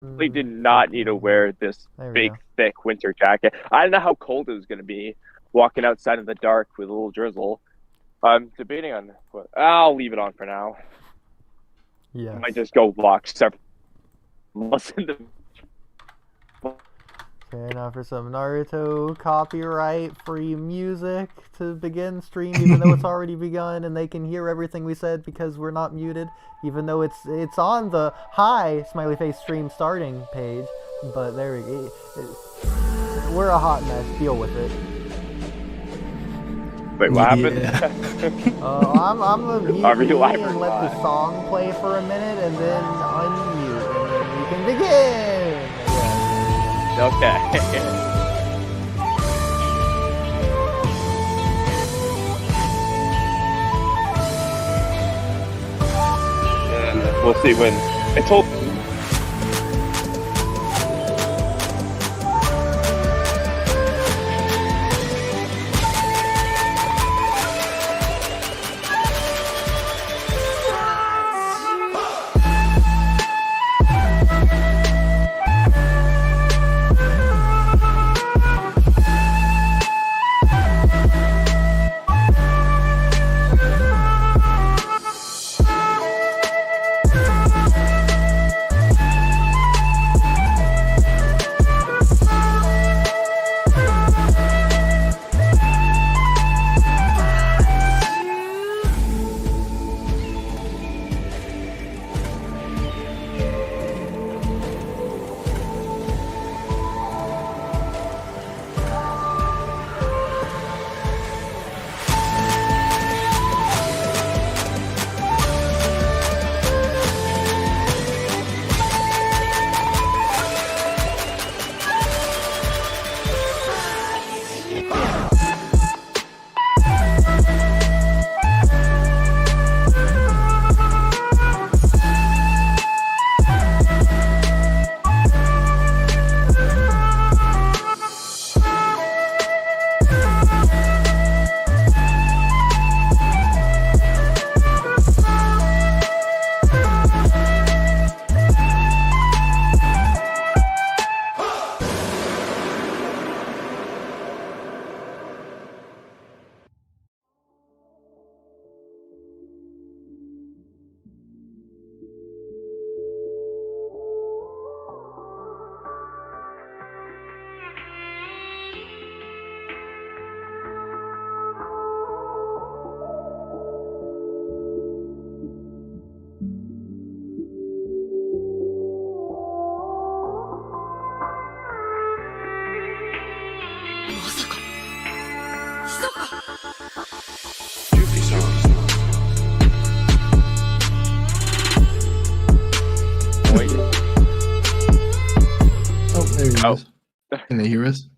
did not need to wear this big, thick winter jacket. I don't know how cold it was going to be walking outside in the dark with a little drizzle. I'm debating on what. I'll leave it on for now. Yeah. I might just go walk several months in the. Okay, now for some Naruto copyright-free music to begin stream, even though it's already begun and they can hear everything we said because we're not muted, even though it's on the hi smiley face stream starting page. But there we go. We're a hot mess. Deal with it. Wait, what happened? I'm gonna mute Are we live and or let the not? song play for a minute and then unmute and then we can begin. Okay. And we'll see when I told. Oh. Can they hear us?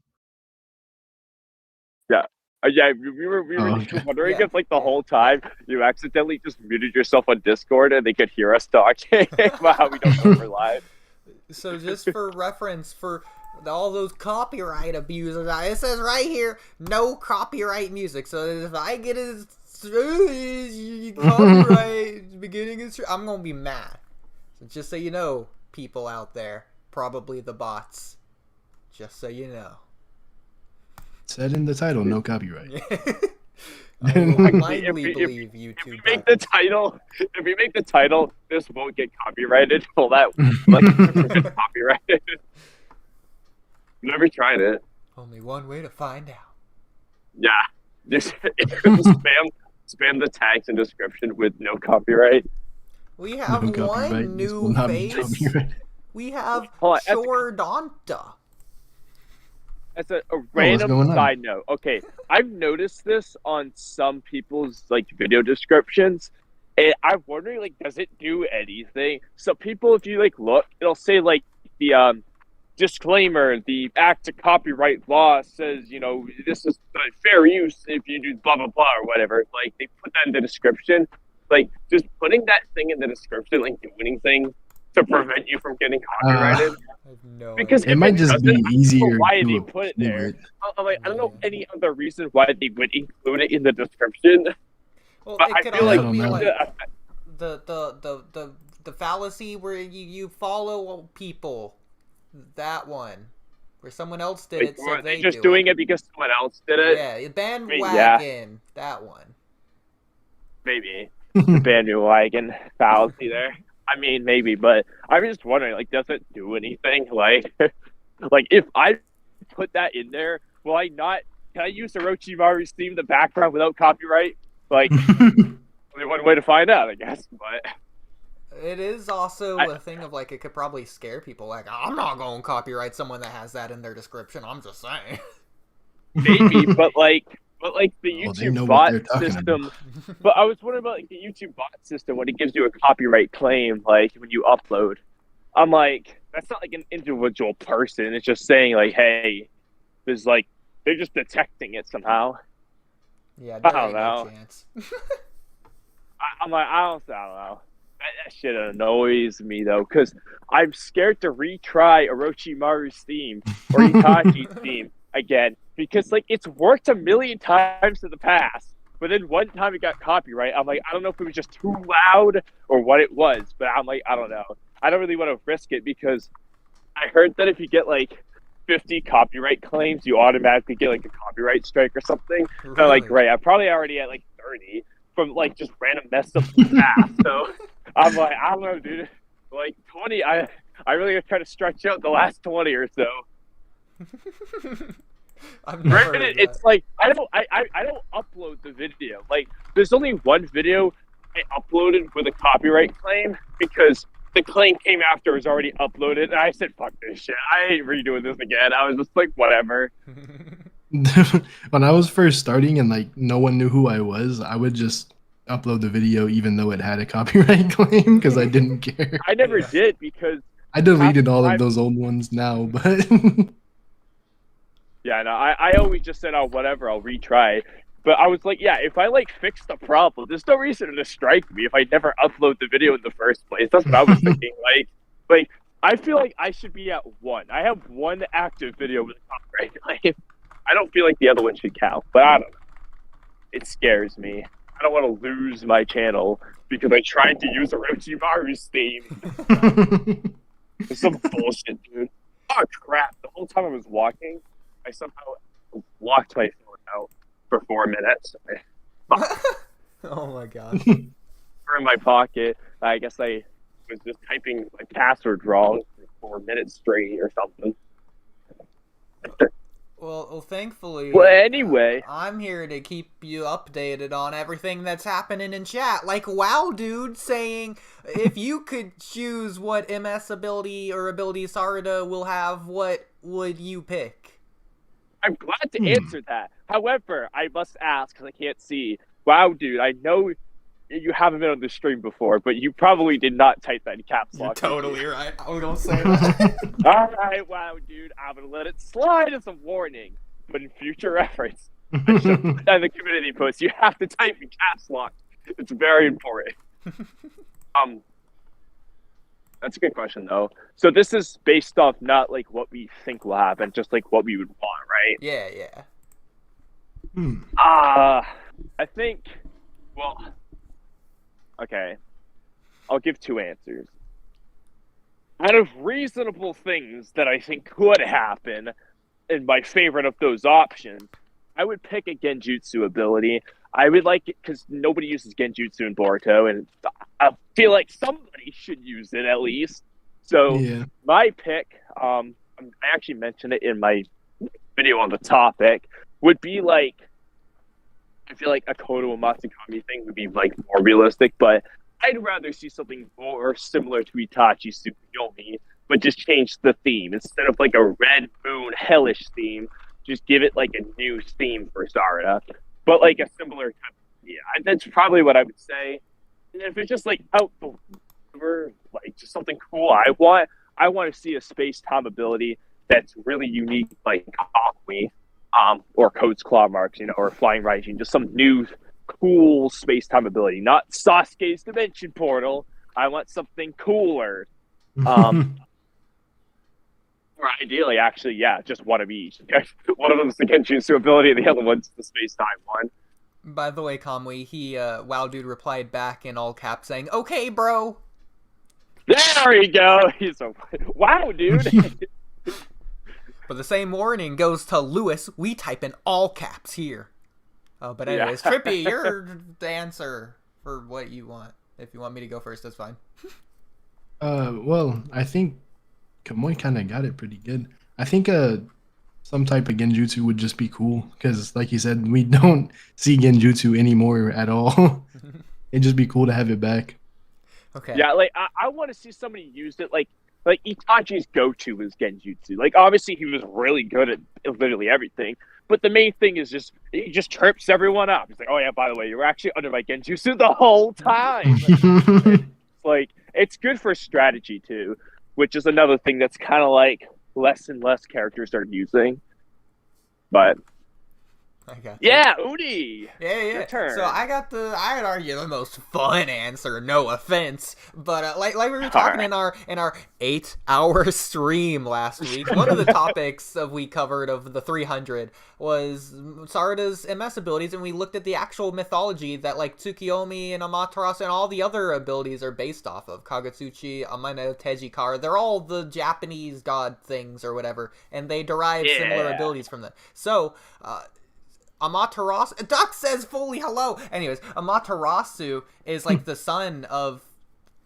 Yeah. Yeah, we were okay. wondering if, like, the whole time you accidentally just muted yourself on Discord and they could hear us talking about how we don't know we're live. So just for reference, for all those copyright abusers, it says right here, no copyright music. So if I get a copyright beginning of I'm gonna be mad. So just so you know, people out there, probably the bots. Just so you know. Said in the title, no copyright. I will blindly believe YouTube. If we make the title, this won't get copyrighted. Well, that get copyrighted. Never tried it. Only one way to find out. Yeah, just spam the tags and description with no copyright. We have one new face. We have Shordanta. As a random side note, okay, I've noticed this on some people's like video descriptions, and I'm wondering, like, does it do anything? So people, if you like look, it'll say like the disclaimer: the act of copyright law says, you know, this is fair use if you do blah blah blah or whatever. Like they put that in the description. Like just putting that thing in the description, like doing anything to prevent you from getting copyrighted. No because it might just be easier. Why they put it there? I don't know any other reason why they would include it in the description. Well, but it I could feel also like be like the The fallacy where you follow people. That one. Where someone else did it, so they just doing it because someone else did it? Yeah, bandwagon. That one. Maybe. The bandwagon fallacy there. I mean, maybe, but I'm just wondering, like, does it do anything? Like, like if I put that in there, will I not? Can I use Orochimaru's theme in the background without copyright? Like, only one way to find out, I guess. But it is also a thing of like it could probably scare people. Like, I'm not going to copyright someone that has that in their description. I'm just saying. Maybe, but the YouTube bot system. But I was wondering about like the YouTube bot system when it gives you a copyright claim, like when you upload. I'm like, that's not like an individual person. It's just saying like, hey, there's like they're just detecting it somehow. Yeah, I don't know. No chance. I'm like, I don't know. That shit annoys me though, because I'm scared to retry Orochimaru's theme or Itachi's theme again, because like it's worked a million times in the past, but then one time it got copyright. I'm like, I don't know if it was just too loud or what it was, but I'm like, I don't know. I don't really want to risk it because I heard that if you get like 50 copyright claims, you automatically get like a copyright strike or something. Really? So I'm like, great, I'm probably already at like 30 from like just random mess up in the past. So I'm like, I don't know, dude. Like 20, I really try to stretch out the last 20 or so. Granted, it's like I don't upload the video. Like there's only one video I uploaded with a copyright claim because the claim came after it was already uploaded, and I said, fuck this shit. I ain't redoing this again. I was just like, whatever. When I was first starting and like no one knew who I was, I would just upload the video even though it had a copyright claim because I didn't care. I never did because I deleted all of those old ones now, but yeah, no, I always just said, oh, whatever, I'll retry. But I was like, yeah, if I like fix the problem, there's no reason to strike me if I never upload the video in the first place. That's what I was thinking. Like I feel like I should be at 1. I have 1 active video with a copyright claim. I don't feel like the other one should count, but I don't know. It scares me. I don't want to lose my channel because I tried to use Orochimaru's theme. It's some bullshit, dude. Oh crap! The whole time I was walking, I somehow locked my phone out for 4 minutes. Oh my god. Or in my pocket. I guess I was just typing my password wrong for 4 minutes straight or something. Well, thankfully. Well, anyway, I'm here to keep you updated on everything that's happening in chat. Like WoW Dude saying, if you could choose what MS ability or ability Sarada will have, what would you pick? I'm glad to answer that. However, I must ask because I can't see. WoW Dude, I know you haven't been on the stream before, but you probably did not type that in caps lock. You're totally right. I was gonna say that. Alright, WoW Dude, I'm gonna let it slide as a warning. But in future reference, I should put that in the community post. You have to type in caps lock. It's very important. That's a good question though. So this is based off not like what we think will happen, just like what we would want, right? Yeah, yeah. I think, well, okay, I'll give 2 answers. Out of reasonable things that I think could happen, and my favorite of those options, I would pick a Genjutsu ability. I would like it because nobody uses Genjutsu in Boruto, and I feel like somebody should use it at least. So my pick, I actually mentioned it in my video on the topic, would be like, I feel like a Kodo and Matsukami thing would be like more realistic, but I'd rather see something more similar to Itachi Tsukuyomi, but just change the theme. Instead of like a Red Moon Hellish theme, just give it like a new theme for Sarada. But like a similar type of, that's probably what I would say. And if it's just like out the river, like just something cool I want to see a space-time ability that's really unique, like Kamui, or Code's Claw Marks, or Flying Raijin, just some new cool space-time ability, not Sasuke's Dimension Portal. I want something cooler. Or ideally, actually, just one of each. One of them is the Genjutsu ability, and the other one's the space-time one. By the way, Kamui, WoW Dude replied back in all caps saying, "Okay, bro." There you go. He's so wow, dude. But the same warning goes to Lewis. We type in all caps here. Oh, but anyways, yeah. Trippy, you're the answer for what you want. If you want me to go first, that's fine. Well, I think Kamui kind of got it pretty good. I think some type of genjutsu would just be cool because, like you said, we don't see genjutsu anymore at all. It'd just be cool to have it back. Okay. Yeah, like I want to see somebody use it like Itachi's go-to is genjutsu. Like obviously he was really good at literally everything, but the main thing is he just trips everyone up. He's like, oh yeah, by the way, you were actually under my genjutsu the whole time. It's good for strategy too, which is another thing that's kind of like less and less characters are using. But yeah, Oodie. Yeah. Your turn. So I'd argue the most fun answer, no offense, but like we were talking in our 8-hour stream last week, one of the topics we covered of the 300 was Sarada's MS abilities, and we looked at the actual mythology that like Tsukiyomi and Amaterasu and all the other abilities are based off of. Kagutsuchi, Amano, Tejikara, they're all the Japanese god things or whatever, and they derive similar abilities from them. So, Amaterasu, Duck says fully hello. Anyways, Amaterasu is like the son of,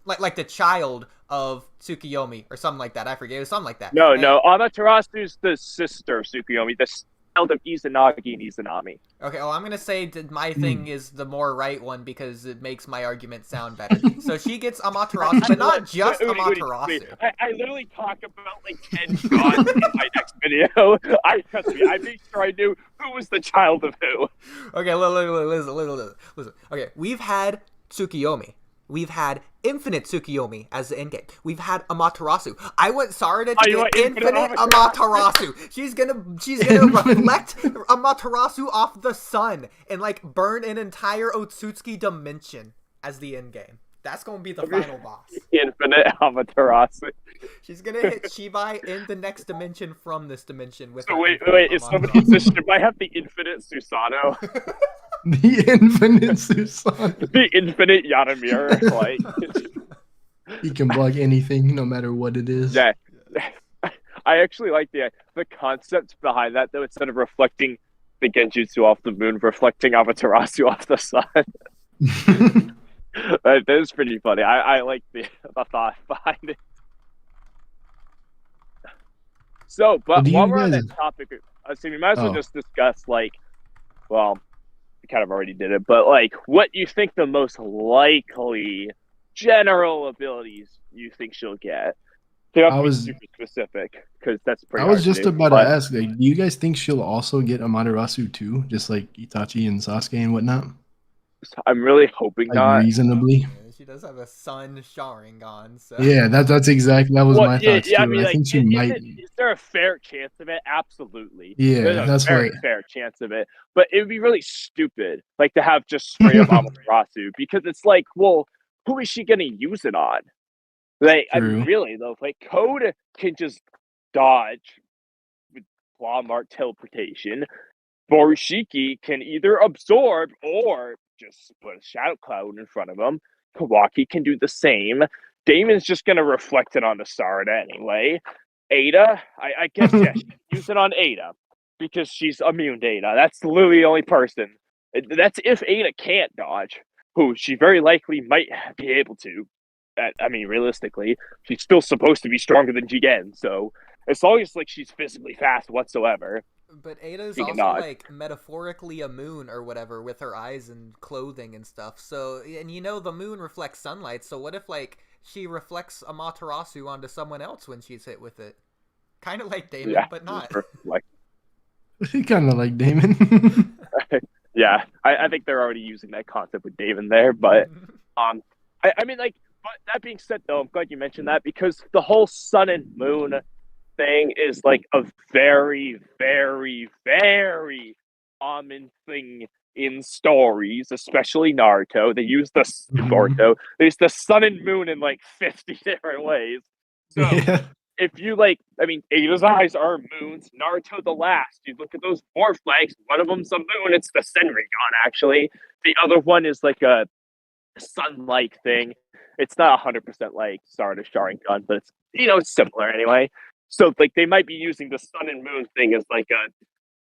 like the child of Tsukiyomi or something like that. I forget. It was something like that. No, Amaterasu's the sister of Tsukiyomi, the child of Izanagi and Izanami. Okay, well, I'm going to say that my thing is the more right one because it makes my argument sound better. So she gets Amaterasu, but not just Amaterasu. I literally talk about like 10 gods in my next video. Trust me, I made sure I knew who was the child of who. Okay, listen. Okay, we've had Tsukiyomi. We've had Infinite Tsukiyomi as the endgame. We've had Amaterasu. I want Sarada to get Infinite Amaterasu. She's gonna reflect Amaterasu off the sun and like burn an entire Otsutsuki dimension as the endgame. That's gonna be the final boss. Infinite Amaterasu. She's gonna hit Shibai in the next dimension from this dimension with. So wait, is somebody should I have the Infinite Susanoo? The Infinite Susanoo. The Infinite Yaramir, like he can block anything, no matter what it is. Yeah, I actually like the concept behind that, though. Instead of reflecting the genjutsu off the moon, reflecting Amaterasu off the sun. That is pretty funny. I like the thought behind it. So, but while we're on that topic, so we might as well just discuss well, we kind of already did it, but what you think the most likely general abilities you think she'll get. I was super specific because that's pretty. I was just about to ask, do you guys think she'll also get Amaterasu too, just like Itachi and Sasuke and whatnot? I'm really hoping not. Reasonably. Yeah, she does have a sun Sharingan, so. Yeah, that's exactly my thoughts too. I mean, I think she might. Is there a fair chance of it? Absolutely. Yeah, that's a very fair chance of it. But it would be really stupid, to have just straight up Amaterasu, because it's well, who is she gonna use it on? I mean, really though, Code can just dodge with claw mark teleportation. Momoshiki can either absorb or just put a shadow cloud in front of him. Kawaki can do the same. Daemon's just gonna reflect it onto Sarada anyway. Ada, I guess she can use it on Ada because she's immune to Ada. That's literally the only person. That's if Ada can't dodge, who she very likely might be able to. I mean, realistically, she's still supposed to be stronger than Jigen, so as long as she's physically fast whatsoever. But Ada's also metaphorically a moon or whatever with her eyes and clothing and stuff. So, and the moon reflects sunlight. So what if she reflects Amaterasu onto someone else when she's hit with it? Kind of like Daemon, but not. Kind of like Daemon. Yeah, I think they're already using that concept with Daemon there, but I mean, but that being said, though, I'm glad you mentioned that because the whole sun and moon thing is a very, very, very common thing in stories, especially Naruto. They use the Naruto. There's the sun and moon in 50 different ways. So if you I mean, Ada's eyes are moons. Naruto the last. You look at those 4 flags. One of them's a moon. It's the Senrigan, actually. The other one is a sun-like thing. It's not 100% like Sarada Sharingan, but it's, you know, it's similar anyway. So like they might be using the sun and moon thing as like a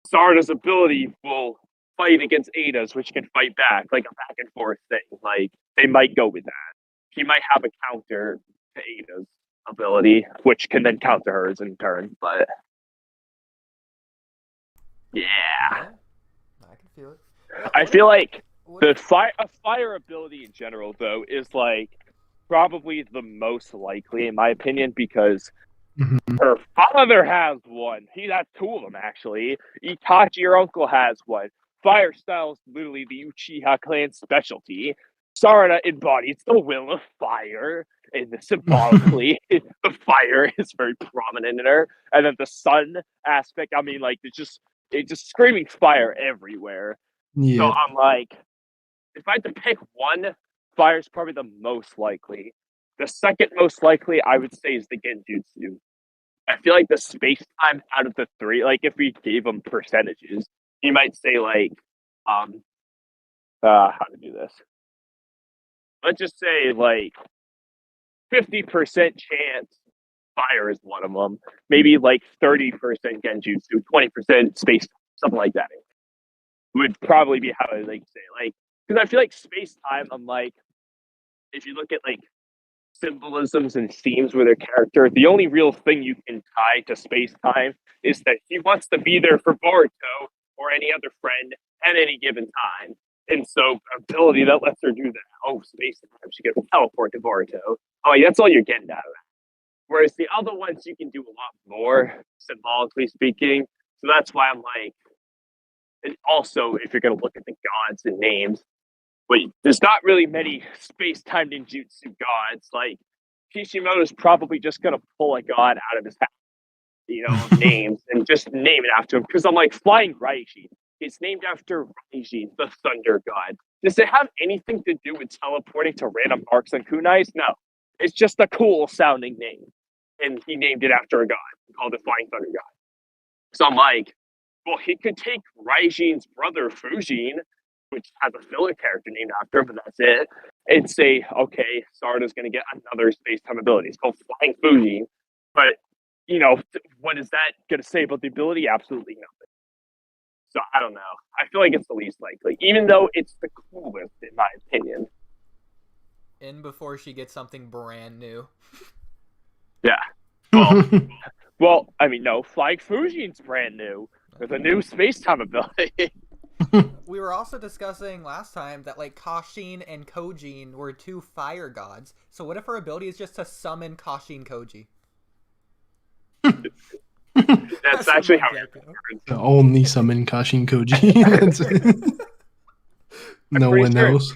Sarada's ability will fight against Ada's, which can fight back, like a back and forth thing. Like they might go with that. He might have a counter to Ada's ability, which can then counter hers in turn. But yeah, I can feel it. I feel like a fire ability in general, though, is like probably the most likely, in my opinion, because her father has one. He has two of them, actually. Itachi, your uncle, has one. Fire style is literally the Uchiha clan specialty. Sarada embodies the will of fire, and symbolically, the fire is very prominent in her. And then the sun aspect, I mean, like, it's just screaming fire everywhere. Yeah. So I'm like, if I had to pick one, fire is probably the most likely. The second most likely, I would say, is the Genjutsu. I feel like the space time out of the three, like if we gave them percentages, you might say like, how to do this? Let's just say like 50% chance fire is one of them. Maybe like 30% Genjutsu, 20% space, something like that. Would probably be how I like say, like, because I feel like space time. I'm like, if you look at like symbolisms and themes with their character, the only real thing you can tie to space time is that he wants to be there for Boruto or any other friend at any given time. And so, ability that lets her do that. Oh, space time, she can teleport to Boruto. Oh, yeah, that's all you're getting out of that. Whereas the other ones, you can do a lot more, symbolically speaking. So that's why I'm like, and also, if you're going to look at the gods and names, but there's not really many space-time ninjutsu gods. Like, Kishimoto's probably just going to pull a god out of his hat, you know, names, and just name it after him. Because I'm like, Flying Raiji, it's named after Raiji, the thunder god. Does it have anything to do with teleporting to random marks and kunais? No. It's just a cool-sounding name. And he named it after a god, called the Flying Thunder god. So I'm like, well, he could take Raijin's brother, Fujin, which has a filler character named after him, but that's it, and say, okay, Sarada's going to get another space-time ability. It's called Flying Fujin. But, you know, what is that going to say about the ability? Absolutely nothing. So, I don't know. I feel like it's the least likely, even though it's the coolest, in my opinion. In before she gets something brand new. Yeah. Well, I mean, no, Flying Fujin's brand new. With a new space-time ability. We were also discussing last time that like Kashin and Kojin were two fire gods. So what if her ability is just to summon Kashin Koji? That's actually how it the only summon Kashin Koji. No one else.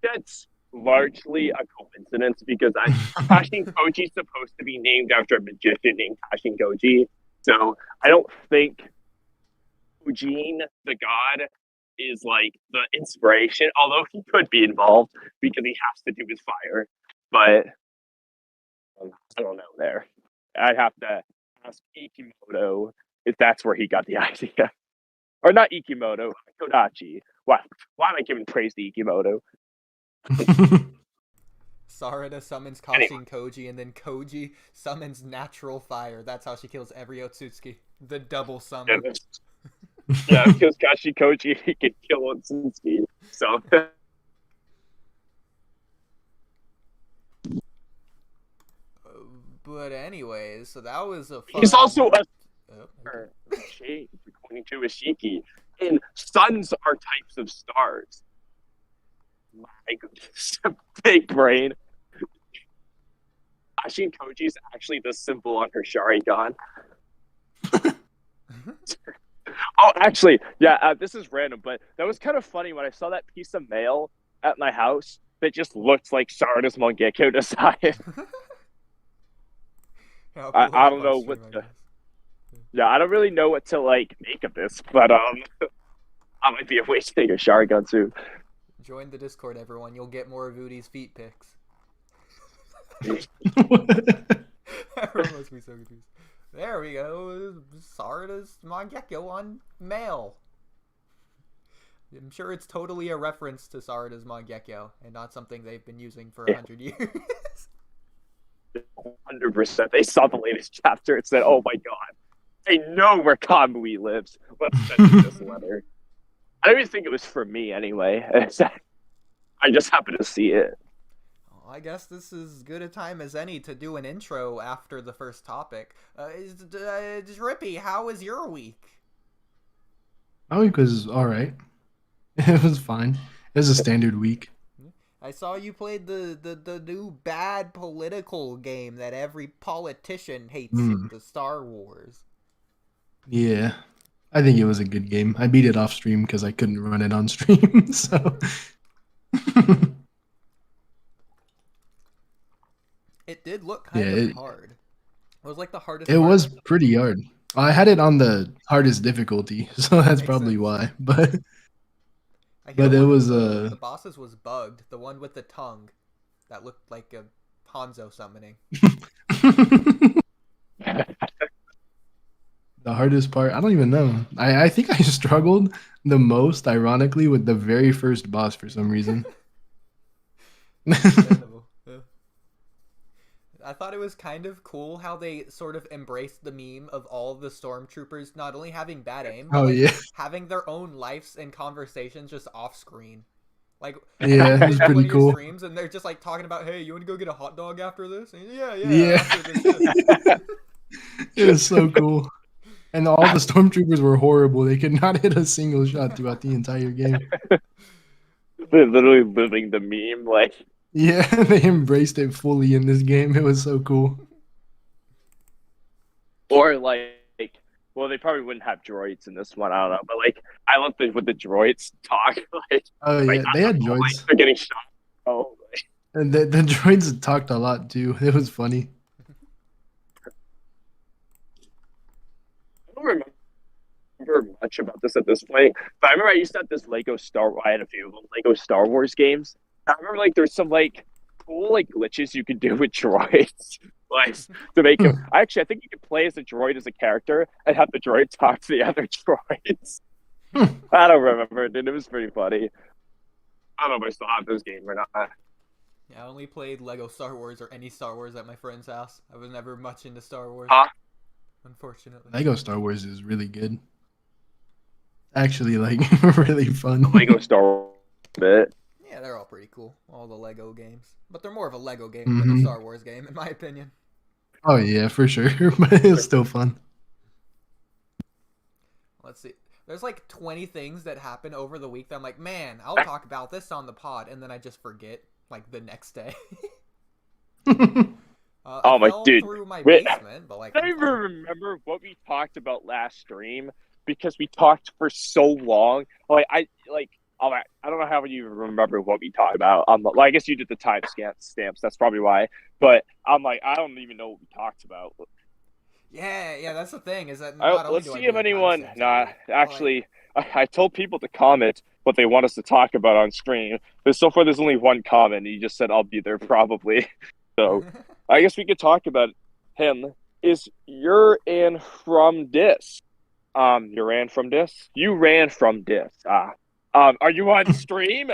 That's largely a coincidence because Kashin Koji is supposed to be named after a magician named Kashin Koji. So I don't think Fujin, the god, is like the inspiration, although he could be involved because he has to do with fire. But I don't know there. I'd have to ask Ikimoto if that's where he got the idea. Or not Ikimoto, Kodachi. Why am I giving praise to Ikimoto? Sarada summons Kashin Koji, and then Koji summons natural fire. That's how she kills every Otsutsuki. The double summon. Yeah, because Kashin Koji, he can kill Otsutsuki. So. But anyways, so that was a fun... He's also a... shade according to Ishiki. And suns are types of stars. My goodness. Big brain. Kashin Koji is actually the symbol on her Sharingan. Oh, actually, yeah, this is random, but that was kind of funny when I saw that piece of mail at my house that just looked like Sarada's Mangekyo design. I don't know what to... Yeah, I don't really know what to, like, make of this, but, I might be wasting a Sharingan soon. Join the Discord, everyone. You'll get more of Oodie's feet pics. Everyone must be so confused. There we go. Sarada's Mangekyo on mail. I'm sure it's totally a reference to Sarada's Mangekyo and not something they've been using for 100 years. 100%. They saw the latest chapter and said, "Oh my god, they know where Kamui lives. Let's send him this letter." I don't even think it was for me anyway. I just happened to see it. Well, I guess this is as good a time as any to do an intro after the first topic. Trippy, how was your week? My week was alright. It was fine. It was a standard week. I saw you played the new bad political game that every politician hates, the Star Wars. Yeah. I think it was a good game. I beat it off stream because I couldn't run it on stream, so... It did look kind of hard. It was like the hardest It was pretty hard. I had it on the hardest difficulty, so that's probably why. But it was the bosses was bugged. The one with the tongue that looked like a Hanzo summoning. The hardest part, I don't even know. I think I struggled the most, ironically, with the very first boss for some reason. I thought it was kind of cool how they sort of embraced the meme of all of the stormtroopers not only having bad aim, but having their own lives and conversations just off screen. Like, yeah, it was pretty cool. Streams and they're just like talking about, "Hey, you want to go get a hot dog after this?" And, yeah. After this, It was so cool. And all the stormtroopers were horrible. They could not hit a single shot throughout the entire game. They're literally living the meme, like. Yeah, they embraced it fully in this game. It was so cool. Or like, well, they probably wouldn't have droids in this one. I don't know, but like, I love when the droids talk. Like, oh yeah, they had droids. Like, they're getting shot. Oh. And the droids talked a lot too. It was funny. I don't remember much about this at this point, but I remember I used to have this I had a few of them, Lego Star Wars games. I remember like there's some like cool like glitches you can do with droids, like to make them. I think you could play as a droid as a character and have the droid talk to the other droids. I don't remember, dude. It was pretty funny. I don't know if I still have this game or not. Yeah, I only played Lego Star Wars or any Star Wars at my friend's house. I was never much into Star Wars. Unfortunately. Lego Star Wars is really good. Actually, like, really fun. The Lego Star Wars bit. Yeah, they're all pretty cool. All the Lego games. But they're more of a Lego game than a Star Wars game, in my opinion. Oh, yeah, for sure. But it's still fun. Let's see. There's like 20 things that happen over the week that I'm like, man, I'll talk about this on the pod. And then I just forget, like, the next day. Oh my dude! Through my basement, but like, I don't even remember what we talked about last stream because we talked for so long. Like I don't know how you remember what we talked about. Well, I guess you did the time stamps. That's probably why. But I'm like, I don't even know what we talked about. Yeah. That's the thing. Is that let's see if anyone. Nah, actually, I told people to comment what they want us to talk about on stream. But so far, there's only one comment. And he just said, "I'll be there probably." So I guess we could talk about him. Is you're in from dis? You ran from dis. You ran from dis. Are you on stream?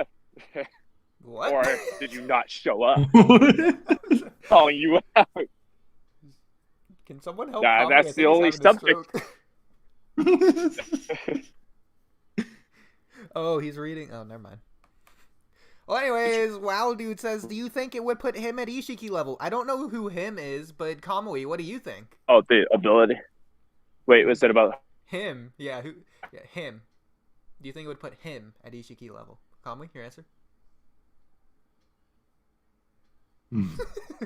What? Or did you not show up? Calling you out. Can someone help? That's the only subject. Oh, he's reading. Oh, never mind. Well, anyways, Wow Dude says, do you think it would put him at Ishiki level? I don't know who him is, but Kamui, what do you think? Oh, the ability. Wait, was it about him? Yeah, him. Do you think it would put him at Ishiki level? Kamui, your answer?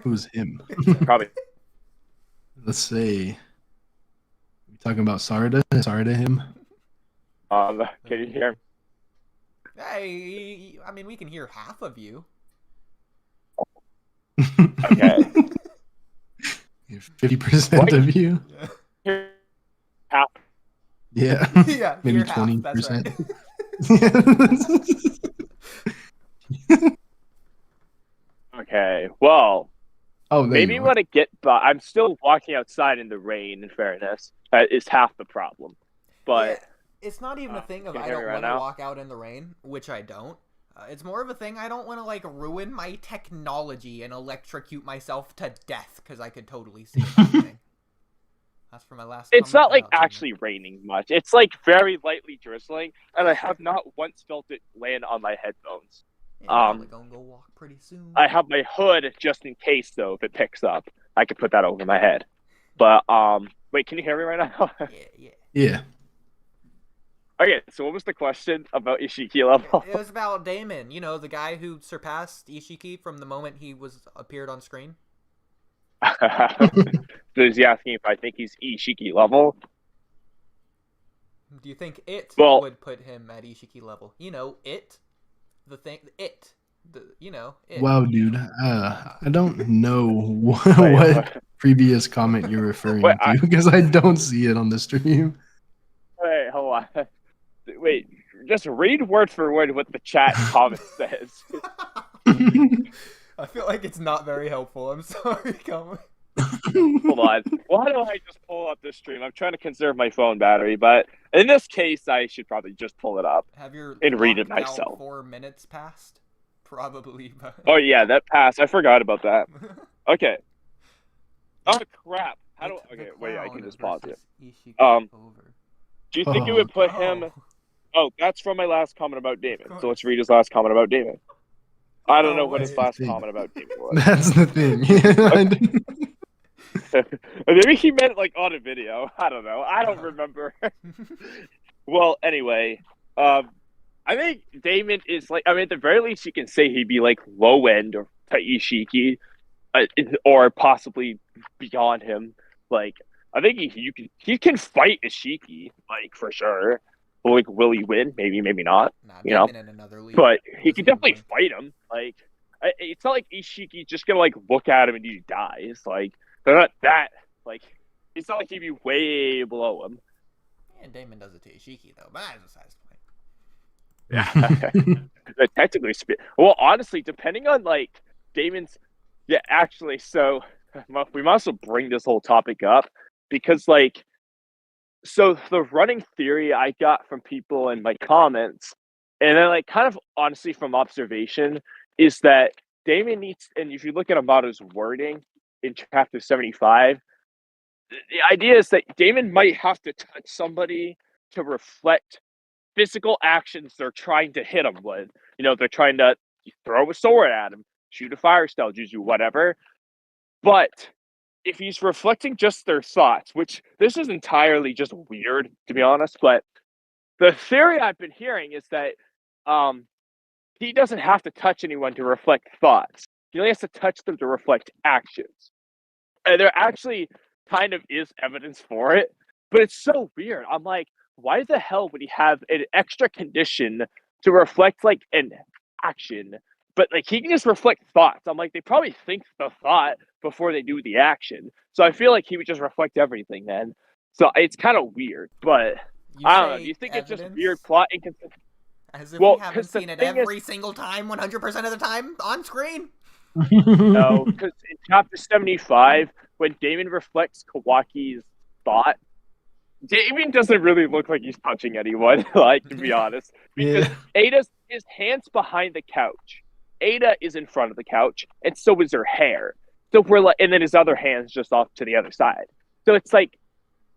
Who's him? Probably. Let's see. We talking about Sarada? Is Sarada him? Can you hear him? Hey, I mean, we can hear half of you. Okay. 50% of you? Half. Yeah. Yeah, maybe 20%. Right. Okay, well, maybe when it get by, I'm still walking outside in the rain, in fairness. That is half the problem. But It's not even a thing of Can you I hear me don't right want to now? walk out in the rain, which I don't. It's more of a thing I don't want to like ruin my technology and electrocute myself to death because I could totally see it happening. That's for my last. It's not like comment about actually raining much. It's like very lightly drizzling, and I have not once felt it land on my headphones. Yeah, I'm probably gonna go walk pretty soon. I have my hood just in case, though, if it picks up, I could put that over my head. But wait, can you hear me right now? Yeah. Okay, so what was the question about Ishiki level? It was about Daemon, you know, the guy who surpassed Ishiki from the moment he appeared on screen. So is he asking if I think he's Ishiki level? Do you think it Well, would put him at Ishiki level? You know, it. The thing, it. You know, it. Wow, dude. I don't know what previous comment you're referring to because I don't see it on the stream. Wait, hold on. Wait, just read word for word what the chat comment says. I feel like it's not very helpful. I'm sorry, Kamui. Hold on. Why don't I just pull up this stream? I'm trying to conserve my phone battery, but in this case, I should probably just pull it up and read it myself. 4 minutes passed? Probably. But... Oh, yeah, that passed. I forgot about that. Okay. Oh, crap. How do... Okay, wait, I can just pause it. Do you think it would put him... Oh, that's from my last comment about Daemon. So let's read his last comment about Daemon. I don't know what his last comment about Daemon was. That's the thing. Maybe he meant like on a video. I don't know. I don't remember. Well, anyway, I think Daemon is like. I mean, at the very least, you can say he'd be like low end or to Ishiki, or possibly beyond him. Like, I think he can fight Ishiki, like for sure. Like, will he win? Maybe, maybe not. Nah, you know, in another league. But he can definitely fight him. Like, it's not like Ishiki's just gonna like look at him and he dies. Like, they're not that. Like, it's not like he'd be way below him. Yeah, Daemon does it to Ishiki though, but that's a size point. Yeah, technically, well, honestly, depending on like Daemon's, yeah, actually, so we might also bring this whole topic up because like. So the running theory I got from people in my comments, and then like kind of honestly from observation, is that Daemon needs, and if you look at Amato's wording in chapter 75, the idea is that Daemon might have to touch somebody to reflect physical actions they're trying to hit him with. You know, they're trying to throw a sword at him, shoot a fire style, Juju, whatever. But if he's reflecting just their thoughts, which this is entirely just weird, to be honest, but the theory I've been hearing is that he doesn't have to touch anyone to reflect thoughts. He only has to touch them to reflect actions. And there actually kind of is evidence for it, but it's so weird. I'm like, why the hell would he have an extra condition to reflect like an action? But like he can just reflect thoughts. I'm like, they probably think the thought before they do the action. So I feel like he would just reflect everything then. So it's kind of weird, but I don't know. Do you think it's just weird plot inconsistency? As if we haven't seen it every single time, 100% of the time on screen. No, because in chapter 75, when Daemon reflects Kawaki's thought, Daemon doesn't really look like he's touching anyone, like, to be honest. Because Ada's his hand's behind the couch. Ada is in front of the couch, and so is her hair. So we're like, and then his other hand's just off to the other side. So it's like,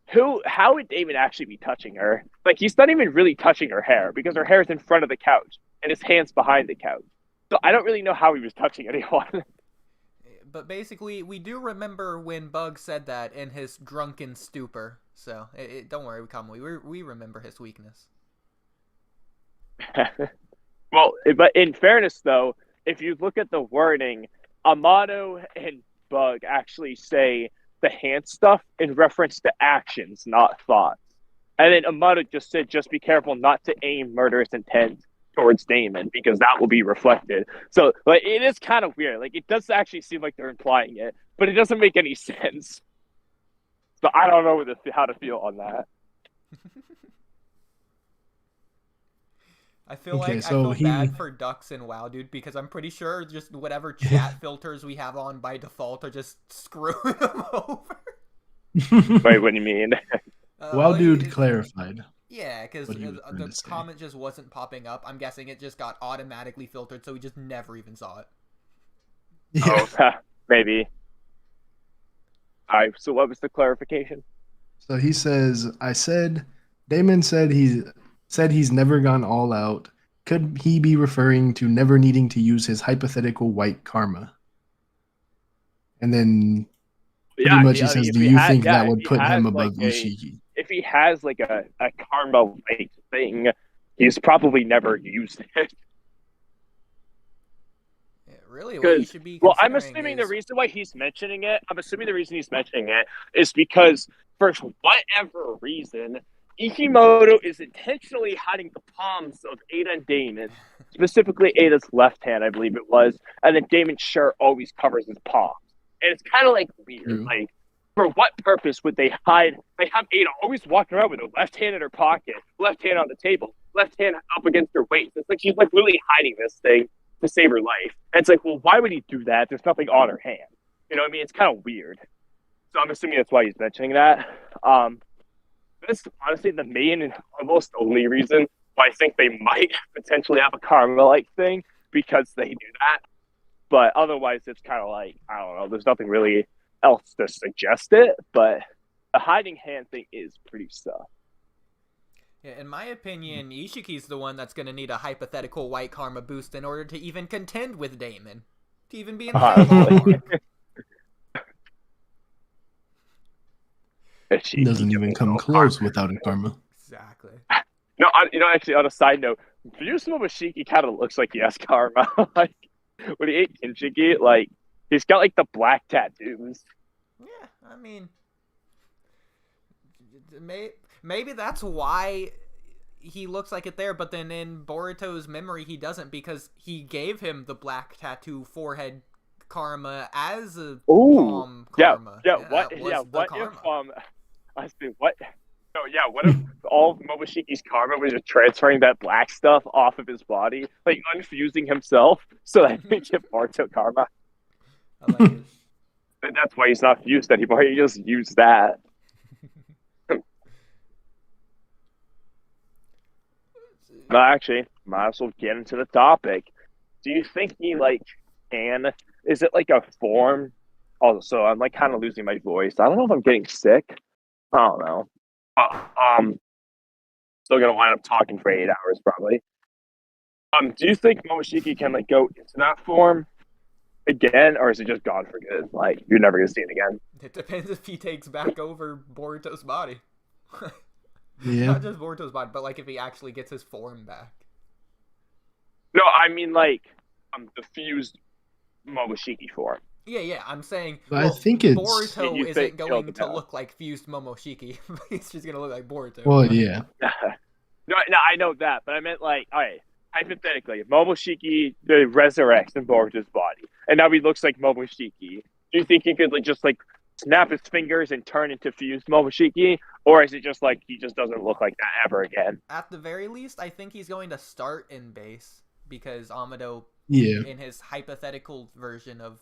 how would Daemon actually be touching her? Like, he's not even really touching her hair because her hair's in front of the couch and his hand's behind the couch. So I don't really know how he was touching anyone. But basically, we do remember when Bug said that in his drunken stupor. So don't worry, Kamui. We remember his weakness. Well, but in fairness, though, if you look at the wording, Amato and Bug actually say the hand stuff in reference to actions, not thoughts. And then Amato just said, just be careful not to aim murderous intent towards Daemon, because that will be reflected. So like, it is kind of weird. Like, it does actually seem like they're implying it, but it doesn't make any sense. So I don't know how to feel on that. I feel I feel bad for Ducks and WoW, dude, because I'm pretty sure just whatever chat filters we have on by default are just screwing them over. Wait, what do you mean? WoW dude clarified. Yeah, because the comment just wasn't popping up. I'm guessing it just got automatically filtered, so we just never even saw it. Yeah. Oh, maybe. Alright, so what was the clarification? So he says, Daemon said he's never gone all out. Could he be referring to never needing to use his hypothetical white karma? And then pretty much he says, do you think that would put him above Ishiki? If he has like a karma like thing, he's probably never used it. Yeah, really, what you should be I'm assuming the reason why he's mentioning it, is because for whatever reason, Ikimoto is intentionally hiding the palms of Ada and Daemon, specifically Ada's left hand, I believe it was, and then Daemon's shirt always covers his palms. And it's kind of like weird. Like, for what purpose would they hide? They have Ada always walking around with her left hand in her pocket, left hand on the table, left hand up against her waist. It's like she's like really hiding this thing to save her life. And it's like, well, why would he do that? There's nothing on her hand. You know what I mean? It's kind of weird. So I'm assuming that's why he's mentioning that. That's honestly the main and almost only reason why I think they might potentially have a karma-like thing, because they do that. But otherwise, it's kind of like, I don't know, there's nothing really else to suggest it, but the hiding hand thing is pretty stuff. Yeah, in my opinion, Ishiki's the one that's going to need a hypothetical white karma boost in order to even contend with Daemon. To even be in the ballpark. He doesn't even come close without a karma. Exactly. No, actually, on a side note, Momoshiki kind of looks like he has karma. Like, when he ate Shinjutsu, like, he's got, like, the black tattoos. Yeah, I mean, maybe that's why he looks like it there, but then in Boruto's memory, he doesn't, because he gave him the black tattoo forehead karma as a palm karma. What if all of Momoshiki's karma was just transferring that black stuff off of his body, like unfusing himself so that he can get Boruto karma? I like it. And that's why he's not fused anymore. He just used that. No, actually, might as well get into the topic. Do you think he, like, is it like a form? Oh, so I'm like kind of losing my voice. I don't know if I'm getting sick. I don't know. Still gonna wind up talking for 8 hours probably. Do you think Momoshiki can like go into that form again, or is it just gone for good? Like, you're never gonna see it again. It depends if he takes back over Boruto's body. Yeah. Not just Boruto's body, but like if he actually gets his form back. No, I mean like the fused Momoshiki form. Yeah, I'm saying I think it's Boruto isn't going to look like fused Momoshiki. He's just gonna look like Boruto. Well, yeah. No, I know that, but I meant like, all right, hypothetically, Momoshiki resurrects in Boruto's body, and now he looks like Momoshiki. Do you think he could like just like snap his fingers and turn into fused Momoshiki, or is it just like he just doesn't look like that ever again? At the very least, I think he's going to start in base, because Amado, in his hypothetical version of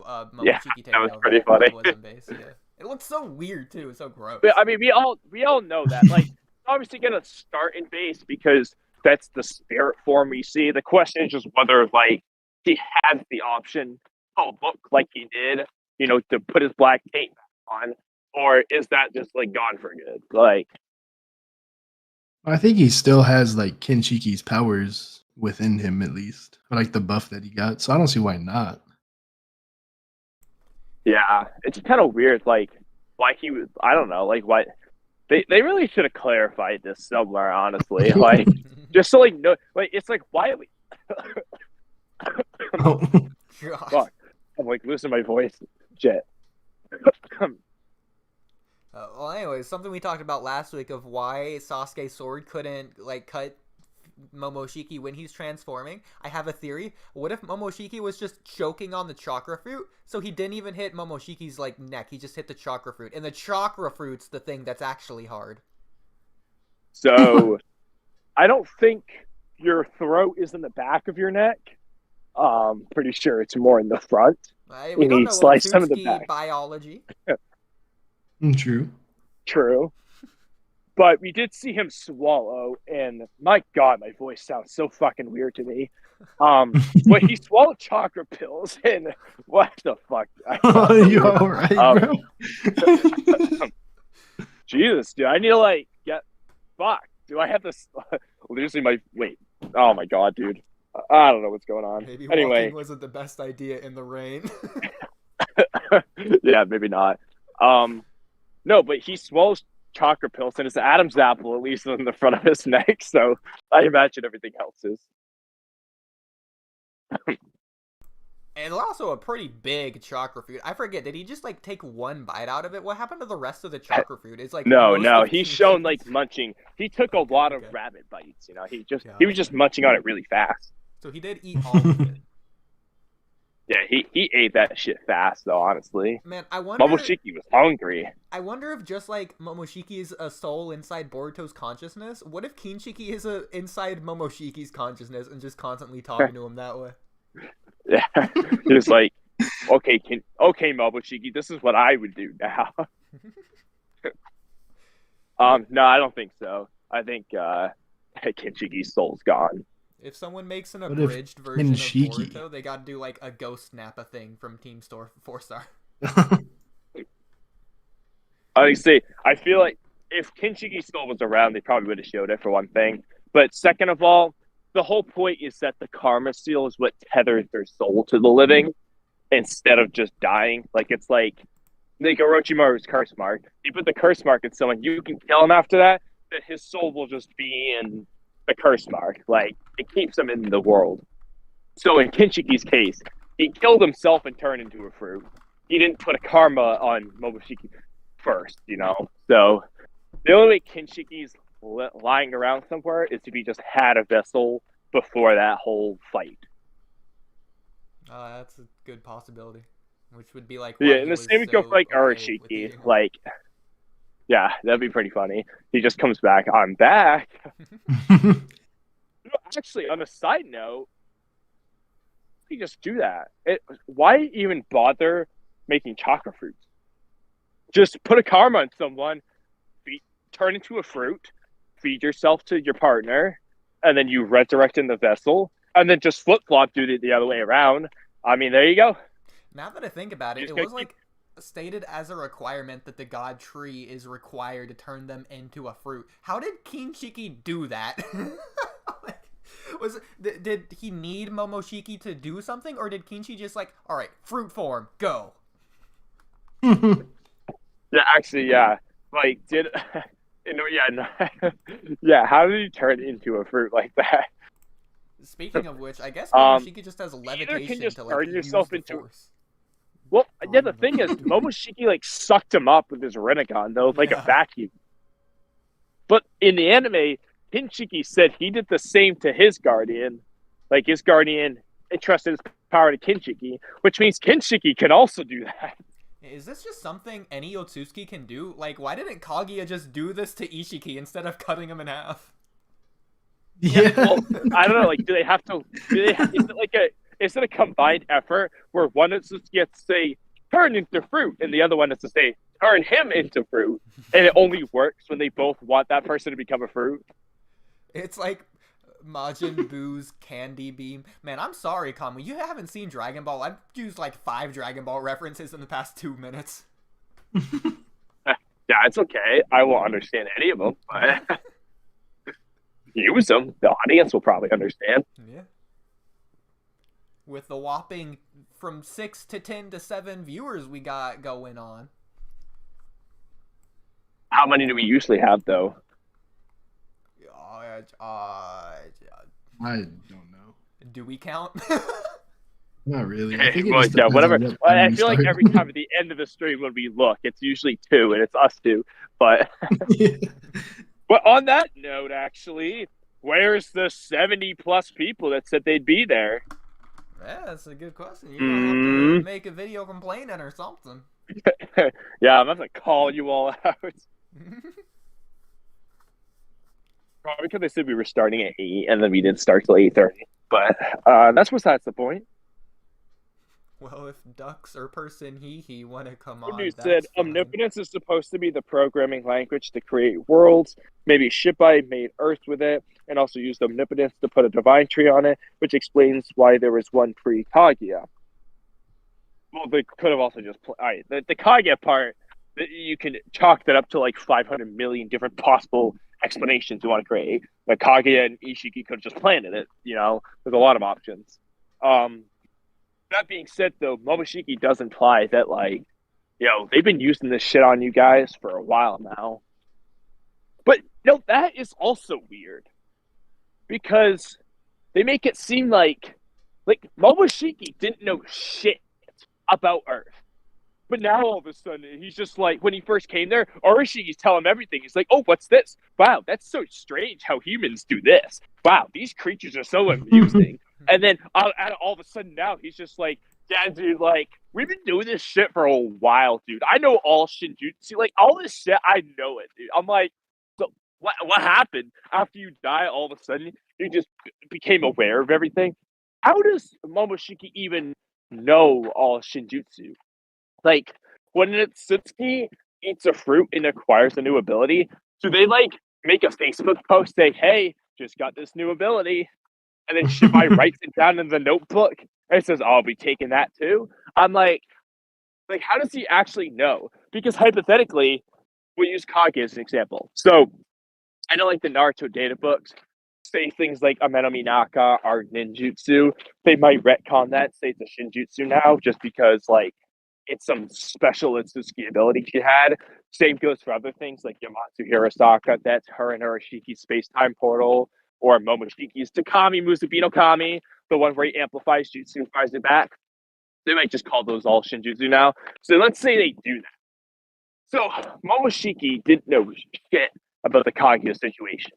Momoshiki taking over, pretty funny. Was in base. Yeah, it looks so weird too. It's so gross. But, I mean, we all know that. Like, obviously gonna start in base because that's the spirit form we see. The question is just whether like he has the option to look like he did, you know, to put his black tape on, or is that just like gone for good? Like, I think he still has like Kenshiki's powers within him at least, or like the buff that he got. So I don't see why not. Yeah, it's kind of weird. Like, why he was? I don't know. Like, why they really should have clarified this somewhere. Honestly, like, just so like no, like it's like why. Fuck, I'm like losing my voice. Jet. Well, anyways, something we talked about last week of why Sasuke's sword couldn't like cut Momoshiki when he's transforming. I have a theory. What if Momoshiki was just choking on the chakra fruit, so he didn't even hit Momoshiki's like neck, he just hit the chakra fruit, and the chakra fruit's the thing that's actually hard. So I don't think your throat is in the back of your neck. Pretty sure it's more in the front. We don't know Utsuki biology. True. But we did see him swallow, and my God, my voice sounds so fucking weird to me. But he swallowed chakra pills, and what the fuck? You alright, bro? Jesus, dude, I need to like get. Fuck, do I have this? Losing my wait. Oh my God, dude. I don't know what's going on. Maybe anyway, walking wasn't the best idea in the rain. Yeah, maybe not. No, but he swallows chakra pills, and his Adam's apple at least in the front of his neck. So I imagine everything else is. And also a pretty big chakra fruit. I forget, did he just like take one bite out of it? What happened to the rest of the chakra fruit? It's like no. He's shown like munching. He took a lot of rabbit bites. You know, he was just munching on it really fast. So he did eat all of it. Yeah, he ate that shit fast though. Honestly, man, I wonder. Momoshiki was hungry. I wonder if just like Momoshiki is a soul inside Boruto's consciousness, what if Kinshiki is inside Momoshiki's consciousness and just constantly talking to him that way? Yeah, it's like, okay, Momoshiki, this is what I would do now. No, I don't think so. I think Kinshiki's soul's gone. If someone makes an abridged version of Boruto, they gotta do like a Ghost Nappa thing from Team Store 4-Star. Honestly, I feel like if Kinshiki's soul was around, they probably would have showed it for one thing. But second of all, the whole point is that the karma seal is what tethers their soul to the living instead of just dying. Like it's like Orochimaru's curse mark. You put the curse mark in someone, you can kill him after that, but his soul will just be in the curse mark. Like it keeps him in the world. So in Kinshiki's case, he killed himself and turned into a fruit. He didn't put a karma on Momoshiki first, you know. So the only way Kinshiki's lying around somewhere is if he just had a vessel before that whole fight. That's a good possibility. Which would be like, yeah, and the same would go for like Arashiki. Like, yeah, that'd be pretty funny. He just comes back. I'm back. Actually, on a side note, you just do that. Why even bother making chakra fruits? Just put a karma on someone, turn into a fruit, feed yourself to your partner, and then you resurrect in the vessel, and then just flip-flop, do it the other way around. I mean, there you go. Now that I think about it, it was like stated as a requirement that the god tree is required to turn them into a fruit. How did Kinshiki do that? Did he need Momoshiki to do something, or did Kinshi just like, all right, fruit form, go? Yeah, actually, yeah. Like, yeah, how did he turn into a fruit like that? Speaking of which, I guess Momoshiki just has levitation can just to like turn yourself use the into force. Well, yeah, the thing is, Momoshiki like sucked him up with his Rinnegan, though, like a vacuum. But in the anime, Kinshiki said he did the same to his guardian. Like his guardian entrusted his power to Kinshiki, which means Kinshiki can also do that. Is this just something any Otsutsuki can do? Like, why didn't Kaguya just do this to Ishiki instead of cutting him in half? Yeah, well, I don't know. Like, do they have to? Is it a combined effort where one is just gets to say turn into fruit, and the other one is to say turn him into fruit, and it only works when they both want that person to become a fruit? It's like Majin Buu's candy beam. Man, I'm sorry, Kamui. You haven't seen Dragon Ball. I've used like 5 Dragon Ball references in the past 2 minutes. Yeah, it's okay. I won't understand any of them, but use them. The audience will probably understand. Yeah. With the whopping from 6 to 10 to 7 viewers we got going on. How many do we usually have, though? I don't know. Do we count? Not really. Well, yeah, whatever. I feel like every time at the end of the stream when we look, it's usually 2, and it's us 2. But, but on that note, actually, where's the 70+ people that said they'd be there? Yeah, that's a good question. You're gonna have to make a video complaining or something. Yeah, I'm gonna have to call you all out. Probably because they said we were starting at 8 and then we didn't start till 8:30. But that's besides the point. Well, if ducks or person he want to come on, You that's said fine. omnipotence is supposed to be the programming language to create worlds. Maybe Shippai made Earth with it, and also used omnipotence to put a divine tree on it, which explains why there was one pre-Kaguya. Well, they could have also just all right. The Kaguya part, you can chalk that up to like 500 million different possible explanations you want to create. Like Kaguya and Ishiki could have just planted it. You know, there's a lot of options. That being said, though, Momoshiki does imply that, like, they've been using this shit on you guys for a while now. But, that is also weird. Because they make it seem like Momoshiki didn't know shit about Earth. But now all of a sudden, he's just like, when he first came there, Orishiki's telling him everything. He's like, oh, what's this? Wow, that's so strange how humans do this. Wow, these creatures are so amusing. And then all of a sudden now, he's just like, yeah, dude, like, we've been doing this shit for a while, dude. I know all Shinjutsu. Like, all this shit, I know it, dude. I'm like, so what happened? After you die, all of a sudden, you just became aware of everything? How does Momoshiki even know all Shinjutsu? Like, when Satsuki eats a fruit and acquires a new ability, do they, like, make a Facebook post saying, hey, just got this new ability? And then Shippai writes it down in the notebook and says, I'll be taking that too. I'm like, how does he actually know? Because hypothetically, we'll use Kage as an example. So, I know, like, the Naruto data books say things like Ameno Minaka are ninjutsu. They might retcon that, say it's a Shinjutsu now, just because, like, it's some special Itsuki ability she had. Same goes for other things like Yamatsu Hirosaka, that's her and Urashiki's space-time portal, or Momoshiki's Takami Musubi no Kami, the one where he amplifies jutsu and fires it back. They might just call those all Shinjutsu now. So let's say they do that. So Momoshiki didn't know shit about the Kaguya situation.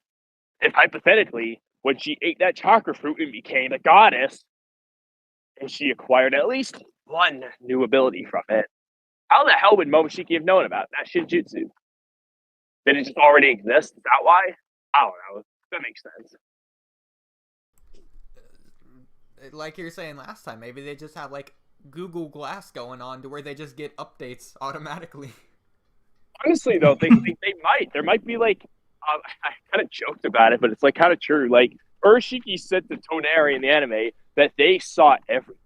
If hypothetically, when she ate that chakra fruit and became a goddess, and she acquired at least one new ability from it, how the hell would Momoshiki have known about that Shinjutsu? Did it just already exist? Is that why? I don't know. That makes sense. Like you were saying last time, maybe they just have, like, Google Glass going on to where they just get updates automatically. Honestly, though, they might. There might be, like, I kind of joked about it, but it's, like, kind of true. Like, Urashiki said to Toneri in the anime that they saw everything.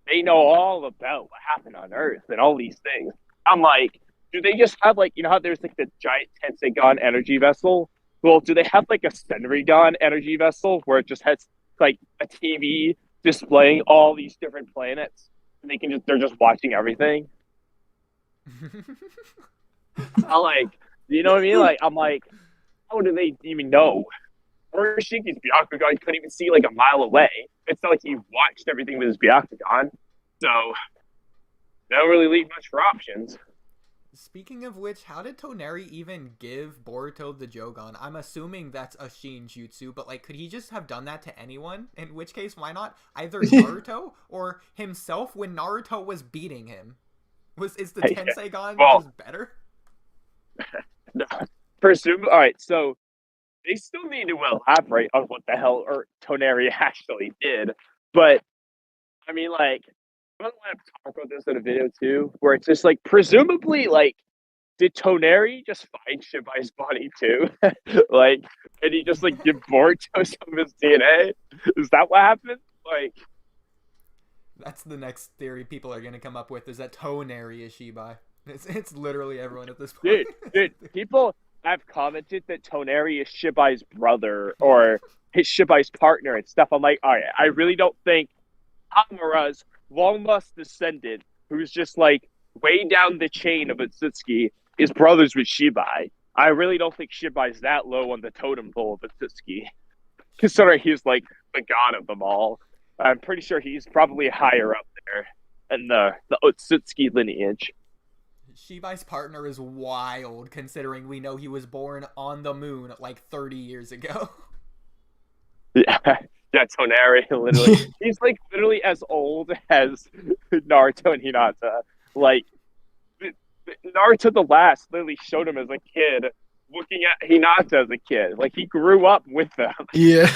They know all about what happened on Earth and all these things. I'm like, do they just have, like, how there's, like, the giant Tensegon energy vessel? Well, do they have, like, a Senrigan energy vessel where it just has, like, a TV displaying all these different planets? And they're just watching everything? I like, you know what I mean? Like, I'm like, how do they even know? Urashiki's Byakugan couldn't even see, like, a mile away. It's not like he watched everything with his Byakugan. So, they don't really leave much for options. Speaking of which, how did Toneri even give Boruto the Jogan? I'm assuming that's a Shinjutsu, but, like, could he just have done that to anyone? In which case, why not either Naruto or himself when Naruto was beating him? Is the Tensegon just better? No, alright, so they still need to elaborate on what the hell Toneri actually did, but I mean, like, I'm gonna talk about this in a video too, where it's just like, presumably, like, did Toneri just find Shibbai's body too? Like, and he just, like, give Boruto some of his DNA? Is that what happened? Like, that's the next theory people are gonna come up with, is that Toneri is Shibbai. It's literally everyone at this point. Dude, people have commented that Toneri is Shibbai's brother or his Shibbai's partner and stuff. I'm like, all right, I really don't think Hamura's long-lost descendant, who's just, like, way down the chain of Otsutsuki, is brothers with Shibbai. I really don't think Shibbai's that low on the totem pole of Otsutsuki, considering he's, like, the god of them all. I'm pretty sure he's probably higher up there in the Otsutsuki lineage. Shibbai's partner is wild, considering we know he was born on the moon like 30 years ago. Yeah, Toneri, literally. He's, like, literally as old as Naruto and Hinata. Like, Naruto the Last literally showed him as a kid, looking at Hinata as a kid. Like, he grew up with them. Yeah.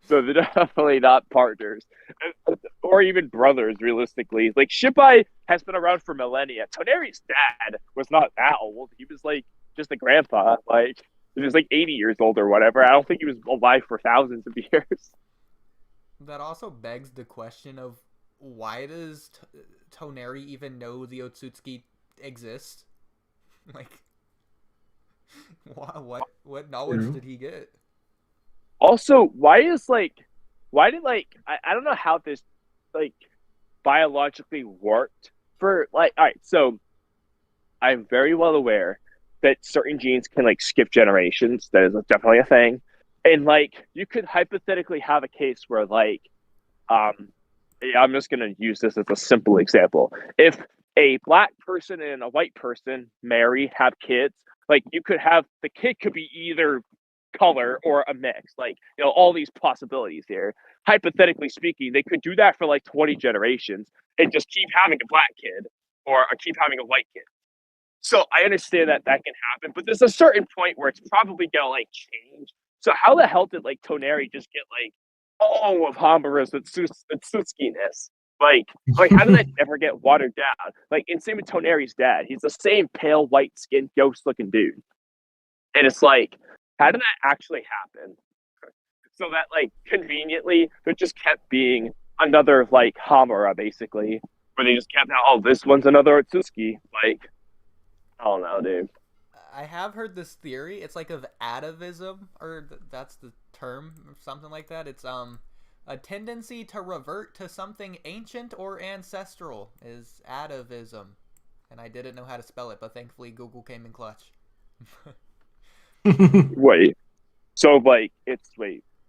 So So they're definitely not partners, or even brothers. Realistically, like Shippai has been around for millennia. Toneri's dad was not that old. He was like just a grandpa. Like he was like 80 years old or whatever. I don't think he was alive for thousands of years. That also begs the question of why does Toneri even know the Otsutsuki exist? Like, what knowledge did he get? Also, why did I don't know how this like biologically worked for like, all right, so I'm very well aware that certain genes can like skip generations. That is definitely a thing. And like you could hypothetically have a case where like yeah, I'm just gonna use this as a simple example. If a black person and a white person marry, have kids, like you could have the kid could be either color or a mix, like all these possibilities here. Hypothetically speaking, they could do that for like 20 generations and just keep having a black kid or keep having a white kid. So I understand that that can happen, but there's a certain point where it's probably gonna like change. So how the hell did like Toneri just get like all of Hamura's Tsutsuki-ness? Like how did that never get watered down? Like, and same with Toneri's dad. He's the same pale, white-skinned, ghost-looking dude. And it's like, how did that actually happen? So that like conveniently, there just kept being another like Hamura, basically, where they just kept oh, this one's another Otsutsuki. Like, I don't know, dude. I have heard this theory. It's like of atavism, or that's the term, or something like that. It's a tendency to revert to something ancient or ancestral is atavism, and I didn't know how to spell it, but thankfully Google came in clutch. Wait, so like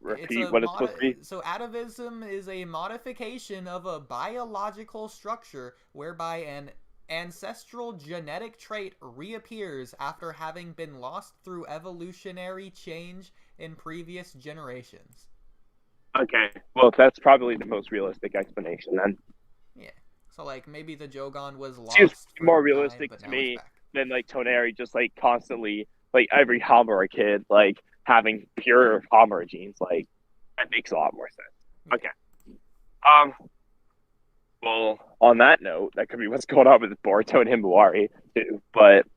repeat what it's supposed to be. So atavism is a modification of a biological structure whereby an ancestral genetic trait reappears after having been lost through evolutionary change in previous generations. Okay, well, that's probably the most realistic explanation then. Yeah, so like maybe the Jogan was lost. Seems more realistic to me than like Toneri just like constantly like every Hamura kid like having pure Hamura genes. Like that makes a lot more sense. Okay. Well, on that note, that could be what's going on with Boruto and Himawari too. But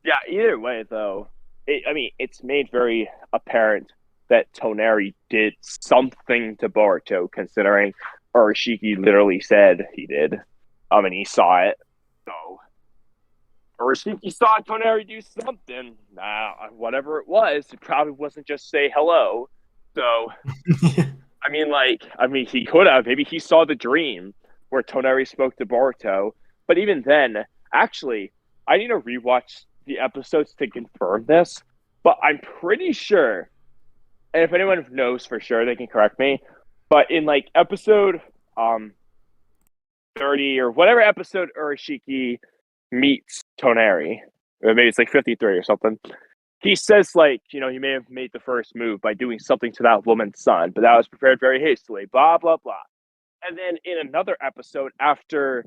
yeah, either way though, it's made very apparent that Toneri did something to Boruto, considering Ishiki literally said he did. And he saw it. So Ishiki saw Toneri do something. Whatever it was, it probably wasn't just say hello. So, he could have. Maybe he saw the dream where Toneri spoke to Boruto. But even then, actually, I need to rewatch the episodes to confirm this. But I'm pretty sure, and if anyone knows for sure, they can correct me. But in like episode 30 or whatever episode Ishiki meets Toneri, or maybe it's like 53 or something. He says, like, he may have made the first move by doing something to that woman's son, but that was prepared very hastily, blah, blah, blah. And then in another episode, after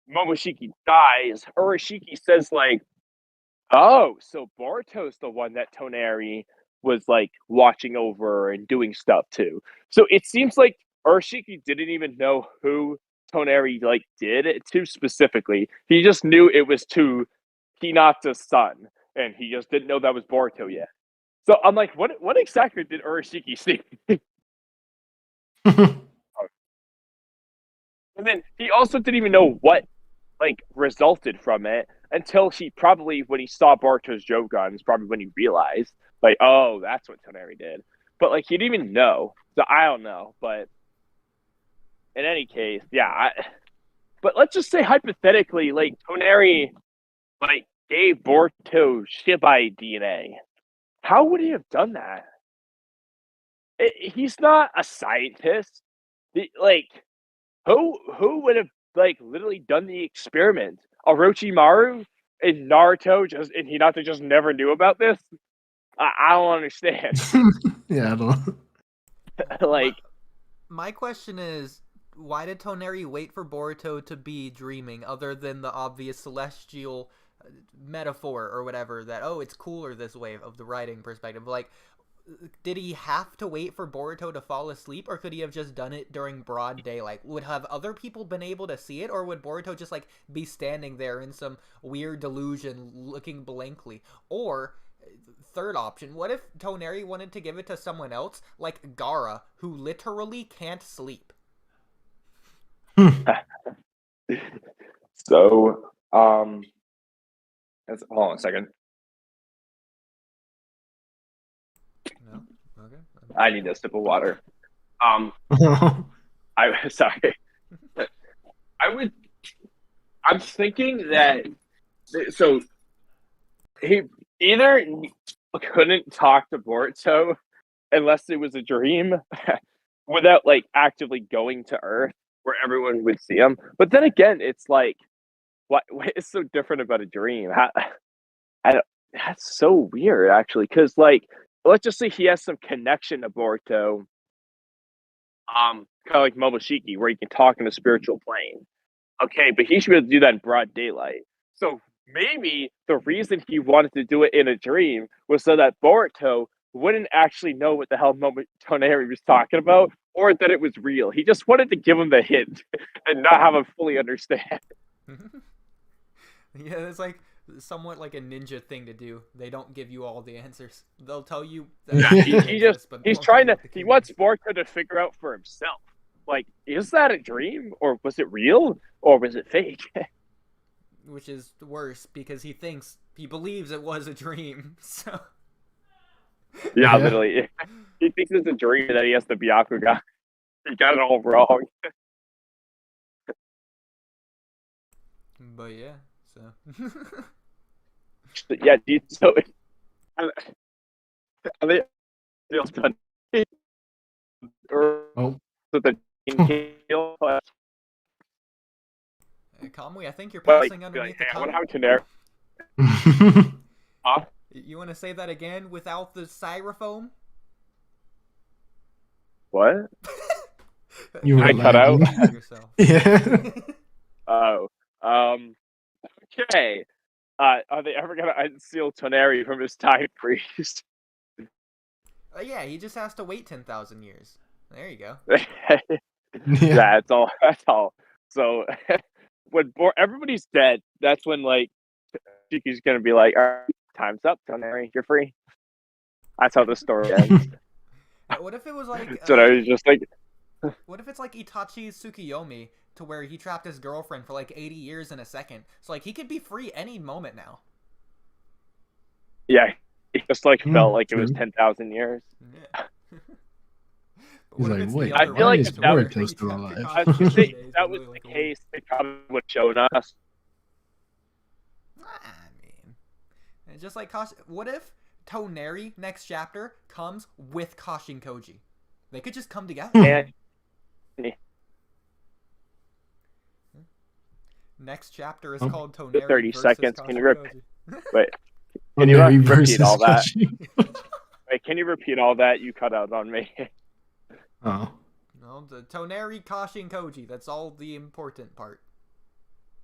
Momoshiki dies, Ishiki says, like, oh, so Boruto's the one that Toneri was, like, watching over and doing stuff to. So it seems like Ishiki didn't even know who Toneri, like, did it to specifically. He just knew it was to Hinata's son. And he just didn't know that was Boruto yet. So I'm like, what exactly did Ishiki see? And then he also didn't even know what like resulted from it until when he saw Boruto's Jogan, probably when he realized, like, oh, that's what Toneri did. But like he didn't even know. So I don't know. But in any case, yeah. But let's just say hypothetically, like Toneri, like, gave Boruto Shippai DNA. How would he have done that? He's not a scientist. Like, who would have like literally done the experiment? Orochimaru and Naruto and Hinata just never knew about this? I don't understand. Yeah, I don't. Like, my question is, why did Toneri wait for Boruto to be dreaming, other than the obvious celestial metaphor or whatever that, oh, it's cooler this way of the writing perspective. Like, did he have to wait for Boruto to fall asleep, or could he have just done it during broad daylight? Would have other people been able to see it, or would Boruto just like be standing there in some weird delusion looking blankly? Or third option, what if Toneri wanted to give it to someone else, like Gaara, who literally can't sleep? So, hold on a second. No? Okay. I need a sip of water. I'm sorry. I'm thinking that, so he either couldn't talk to Boruto unless it was a dream without like actively going to Earth where everyone would see him. But then again, it's like, what is so different about a dream? That's so weird, actually, because like, let's just say he has some connection to Boruto, kind of like Momoshiki, where he can talk in the spiritual plane. Okay, but he should be able to do that in broad daylight. So maybe the reason he wanted to do it in a dream was so that Boruto wouldn't actually know what the hell Toneri was talking about, or that it was real. He just wanted to give him the hint and not have him fully understand. Yeah, it's like somewhat like a ninja thing to do. They don't give you all the answers. They'll tell you that he wants Boruto to figure out for himself. Like, is that a dream, or was it real, or was it fake? Which is worse because he believes it was a dream. So yeah, literally, he thinks it's a dream that he has the Byakugan. He got it all wrong. But yeah, so yeah, dude. So are they still done? Oh. So the kill. Kamui, I think you're passing underneath the what tongue. happened to Huh? You want to say that again without the styrofoam? What? You were I cut out. Yourself. Yeah. Oh. Okay. Are they ever gonna unseal Toneri from his time priest? Yeah, he just has to wait 10,000 years. There you go. Yeah, that's all. So when everybody's dead, that's when like Shiki's gonna be like, all right, time's up, Toneri, you're free. That's how the story ends. What if it was like So I was just like, what if it's like Itachi's Tsukiyomi, to where he trapped his girlfriend for like 80 years in a second? So like he could be free any moment now. yeah, it just like felt like it was 10,000 years. Yeah. He's like, wait, I feel like if that was still alive? I was gonna say, if that was the case, they probably would have shown us. I mean, it's just like what if Toneri next chapter comes with Kashin Koji? They could just come together. And next chapter is called Toneri 30 versus seconds. Kashin Can you Koji. wait? Can you repeat all that? Kashi. Wait, can you repeat all that? You cut out on me. Oh. No, the Toneri Kashin Koji. That's all the important part.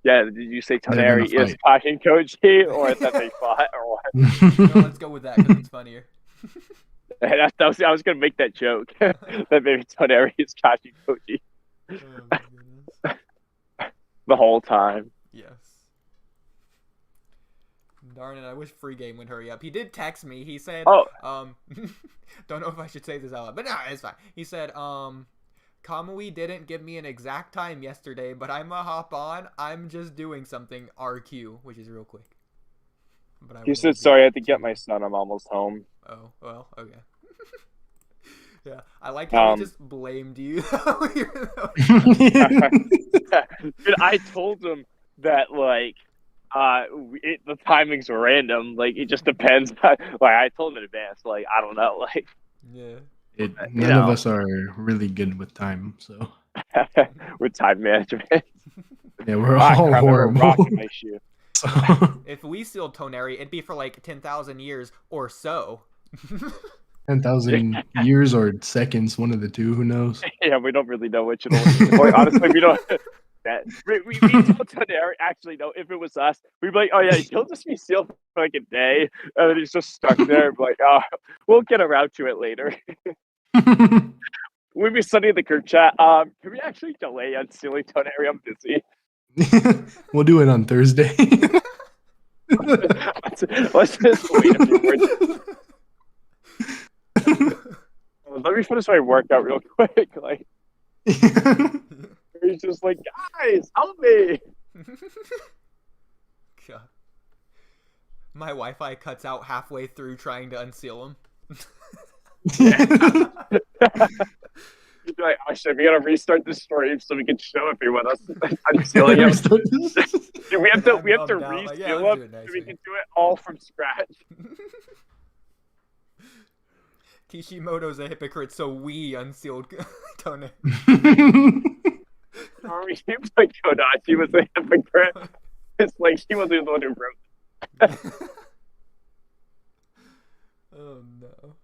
Yeah, did you say Toneri is Kashin Koji, or that they fought, or what? No, let's go with that because it's funnier. I was gonna make that joke that maybe Toneri is Kashin Koji Oh my goodness. the whole time. Yes. Darn it, I wish Freegame would hurry up. He did text me. He said, don't know if I should say this out loud, but no, it's fine. He said, Kamui didn't give me an exact time yesterday, but I'ma hop on. I'm just doing something RQ, which is real quick. But He said, sorry, I had to get my son. I'm almost home. Oh, well, okay. Yeah, I like how he just blamed you. Dude, I told him that, like, the timings were random. Like, it just depends. Like, I told him in advance. Like, I don't know. Like, yeah. None of us are really good with time, so. with time management. Yeah, we're all horrible. Rocking my shoe. If we sealed Toneri, it'd be for like 10,000 years or so. 10,000 years or seconds, one of the two, who knows? Yeah, we don't really know which it'll be. Honestly, we don't. that. We told Toneri, actually, no, if it was us, we'd be like, oh yeah, he'll just be sealed for like a day, and then he's just stuck there. Like, oh, we'll get around to it later. We'd be studying the group chat. Can we actually delay unsealing Toneri? I'm busy. We'll do it on Thursday. Let's just wait a few words. Let me finish my workout real quick. Like, he's just like, guys, help me. God. My Wi-Fi cuts out halfway through trying to unseal him. You'd be like, oh shit, we gotta restart the stream so we can show if you're with us. Unsealing him. Dude, we have to reseal him so we can do it all from scratch. Kishimoto's a hypocrite, so we unsealed Toneri. Or we seems like Kodachi was a hypocrite. It's like he wasn't the one who wrote it. Oh no.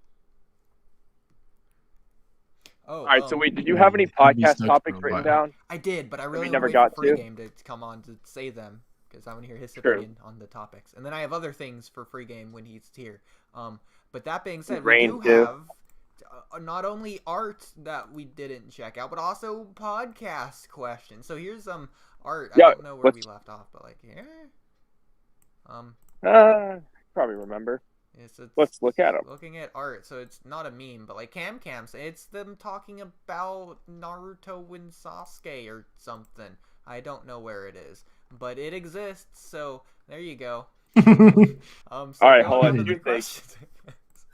Oh, alright, so wait, did you have any podcast topics written down? I did, but I really never got got Freegame to come on to say them, because I want to hear his opinion on the topics. And then I have other things for Freegame when he's here. But that being said, we do have not only art that we didn't check out, but also podcast questions. So here's some art. I don't know where we left off, but like here. Probably remember. It's let's look at them. Looking at art, so it's not a meme, but like Camcam, it's them talking about Naruto and Sasuke or something. I don't know where it is, but it exists. So there you go. All right, hold on. Did you think?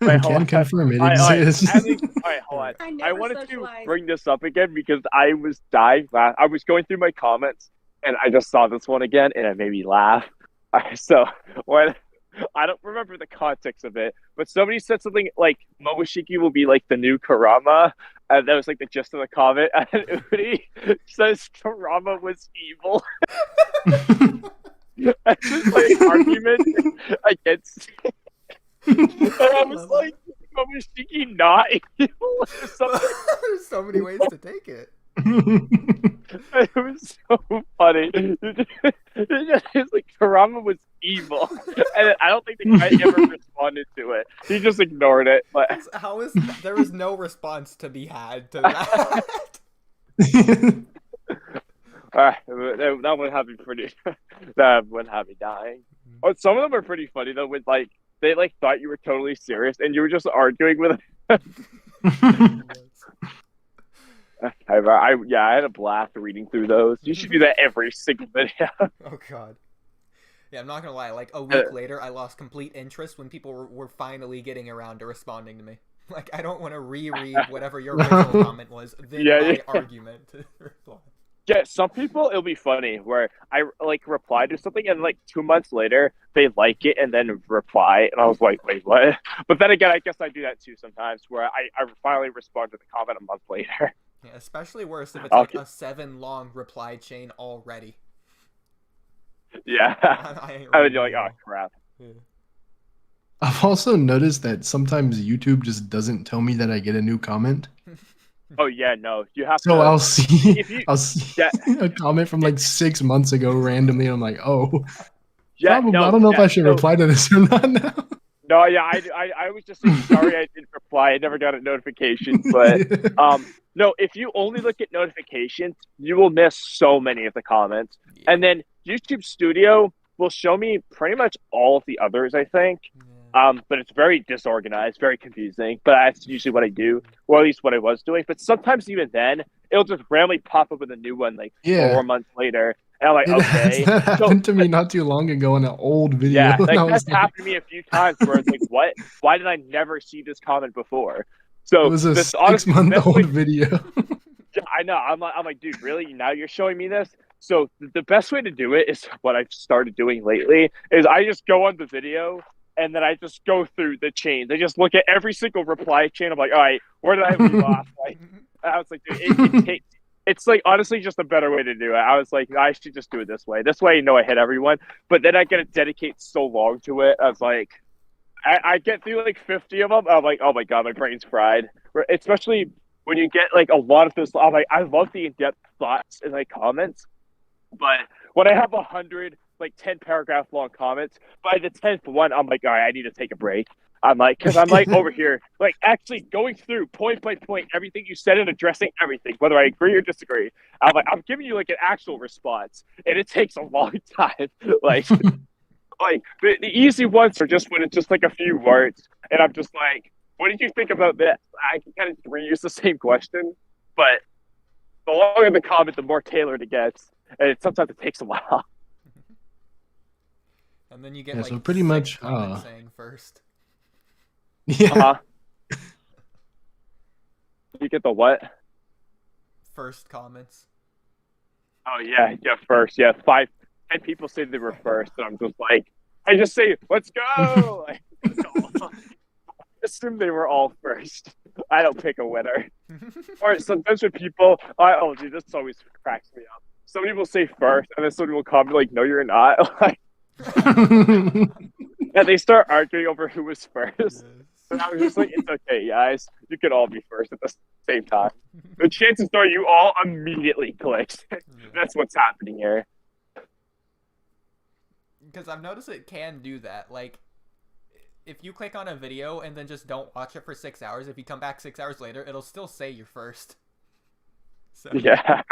I can confirm it exists. Alright, hold on. I wanted to bring this up again because I was dying. I was going through my comments and I just saw this one again and it made me laugh. So when I don't remember the context of it, but somebody said something like Momoshiki will be like the new Kurama, and that was like the gist of the comment. And Oodie says Kurama was evil. That's just like argument against. And I was like, Momoshiki not evil? There's so many ways to take it. It was so funny. It's like Kurama was evil, and I don't think the guy ever responded to it. He just ignored it. But how is there was no response to be had to that? That one had me pretty. That one had me dying. Oh, some of them are pretty funny though. With like they like thought you were totally serious, and you were just arguing with them. I had a blast reading through those. You should do that every single video. Oh god. Yeah, I'm not gonna lie. Like a week later, I lost complete interest when people were finally getting around to responding to me. Like I don't want to reread whatever your original comment was, then my argument to reply. Yeah, some people it'll be funny where I like reply to something and like 2 months later they like it and then reply and I was like, wait, what? But then again, I guess I do that too sometimes where I finally respond to the comment a month later. Yeah, especially worse if it's like a 7-long reply chain already. Yeah. I would be like, oh crap. Yeah. I've also noticed that sometimes YouTube just doesn't tell me that I get a new comment. Oh yeah, no. You have to. So I'll see a comment from like 6 months ago randomly, and I'm like, oh. Yeah, I don't know if I should reply to this or not now. No, yeah, I was just saying sorry I didn't reply. I never got a notification, but no, if you only look at notifications, you will miss so many of the comments. Yeah. And then YouTube Studio will show me pretty much all of the others, I think. Yeah. But it's very disorganized, very confusing. But that's usually what I do, or at least what I was doing. But sometimes even then, it'll just randomly pop up with a new one like 4 months later. And I'm like, okay. That happened to me not too long ago in an old video. Yeah, like, that's happened to me a few times where it's like, what? Why did I never see this comment before? So it was a 6-month-old video. I know. I'm like, dude, really? Now you're showing me this? So the best way to do it is what I've started doing lately is I just go on the video and then I just go through the chains. I just look at every single reply chain. I'm like, all right, where did I leave off? Like, I was like, dude, it's like honestly just a better way to do it. I was like, I should just do it this way. This way, you know, I hit everyone. But then I gotta dedicate so long to it. I was like, I get through like 50 of them. I'm like, oh my god, my brain's fried. Especially when you get like a lot of this. I'm like, I love the in-depth thoughts in like comments. But when I have 100, like 10 paragraph long comments, by the 10th one, I'm like, all right, I need to take a break. I'm like, because I'm like over here, like actually going through point by point everything you said and addressing everything, whether I agree or disagree. I'm like, I'm giving you like an actual response, and it takes a long time. Like the easy ones are just when it's just like a few words, and I'm just like, what did you think about this? I can kind of reuse the same question, but the longer the comment, the more tailored it gets, and sometimes it takes a while. And then you get Yeah, like so pretty 6 much, comments saying first. Yeah. You get the what? First comments. Oh yeah, first. Yeah, 5, 10 people say they were first, and I'm just like, I just say, let's go. Like, I assume they were all first. I don't pick a winner. Or sometimes when people, dude, this always cracks me up. Somebody will say first, and then somebody will comment like, no, you're not. Like, and they start arguing over who was first. Yes. And I was just like, it's okay, guys. You can all be first at the same time. The chances are you all immediately clicked. That's what's happening here. Because I've noticed it can do that. Like, if you click on a video and then just don't watch it for 6 hours, if you come back 6 hours later, it'll still say you're first. So. Yeah.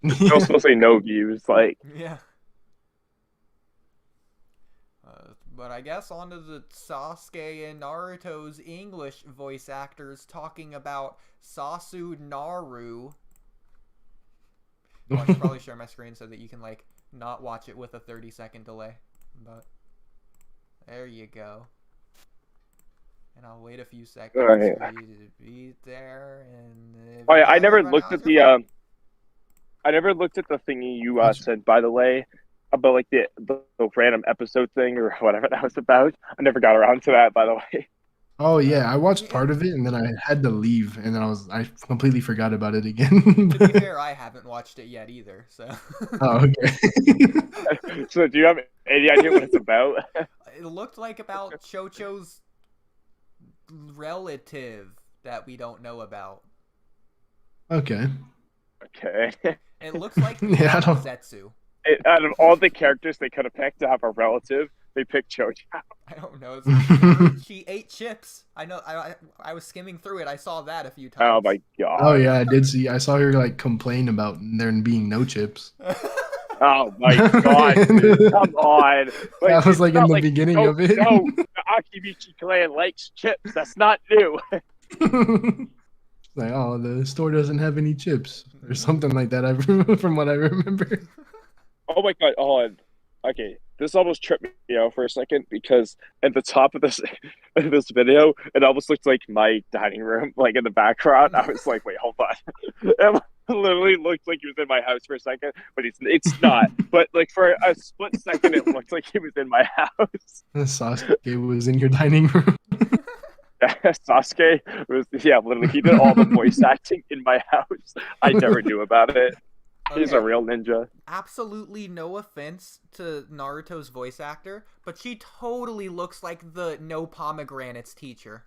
It'll still say no views. Like, yeah. But I guess onto the Sasuke and Naruto's English voice actors talking about Sasu Naru. Well, I should probably share my screen so that you can like not watch it with a 30-second delay. But there you go. And I'll wait a few seconds for you to be there. And oh yeah, I never looked at the I never looked at the thingy you said, by the way, about like the random episode thing or whatever that was about. I never got around to that, by the way. Oh yeah, I watched part of it and then I had to leave, and then I completely forgot about it again. To be fair, I haven't watched it yet either. So. Oh okay. So do you have any idea what it's about? It looked like about Chocho's relative that we don't know about. Okay. Okay. It looks like yeah, Zetsu. Out of all the characters they could have picked to have a relative, they picked Chocho. I don't know. She ate chips. I know. I was skimming through it. I saw that a few times. Oh my god. Oh yeah, I did see. I saw her like complain about there being no chips. Oh my god, dude, come on. Like, that was like in the beginning of it. No, the Akibichi clan likes chips. That's not new. Like, oh, the store doesn't have any chips or something like that. From what I remember. Oh my god, hold on. Okay, this almost tripped me out for a second because at the top of this video, it almost looked like my dining room, like in the background. I was like, wait, hold on. It literally looked like he was in my house for a second, but it's not. But like for a split second, it looked like he was in my house. Sasuke was in your dining room. Sasuke was, yeah, literally, he did all the voice acting in my house. I never knew about it. Okay. He's a real ninja. Absolutely no offense to Naruto's voice actor, but she totally looks like the no pomegranates teacher.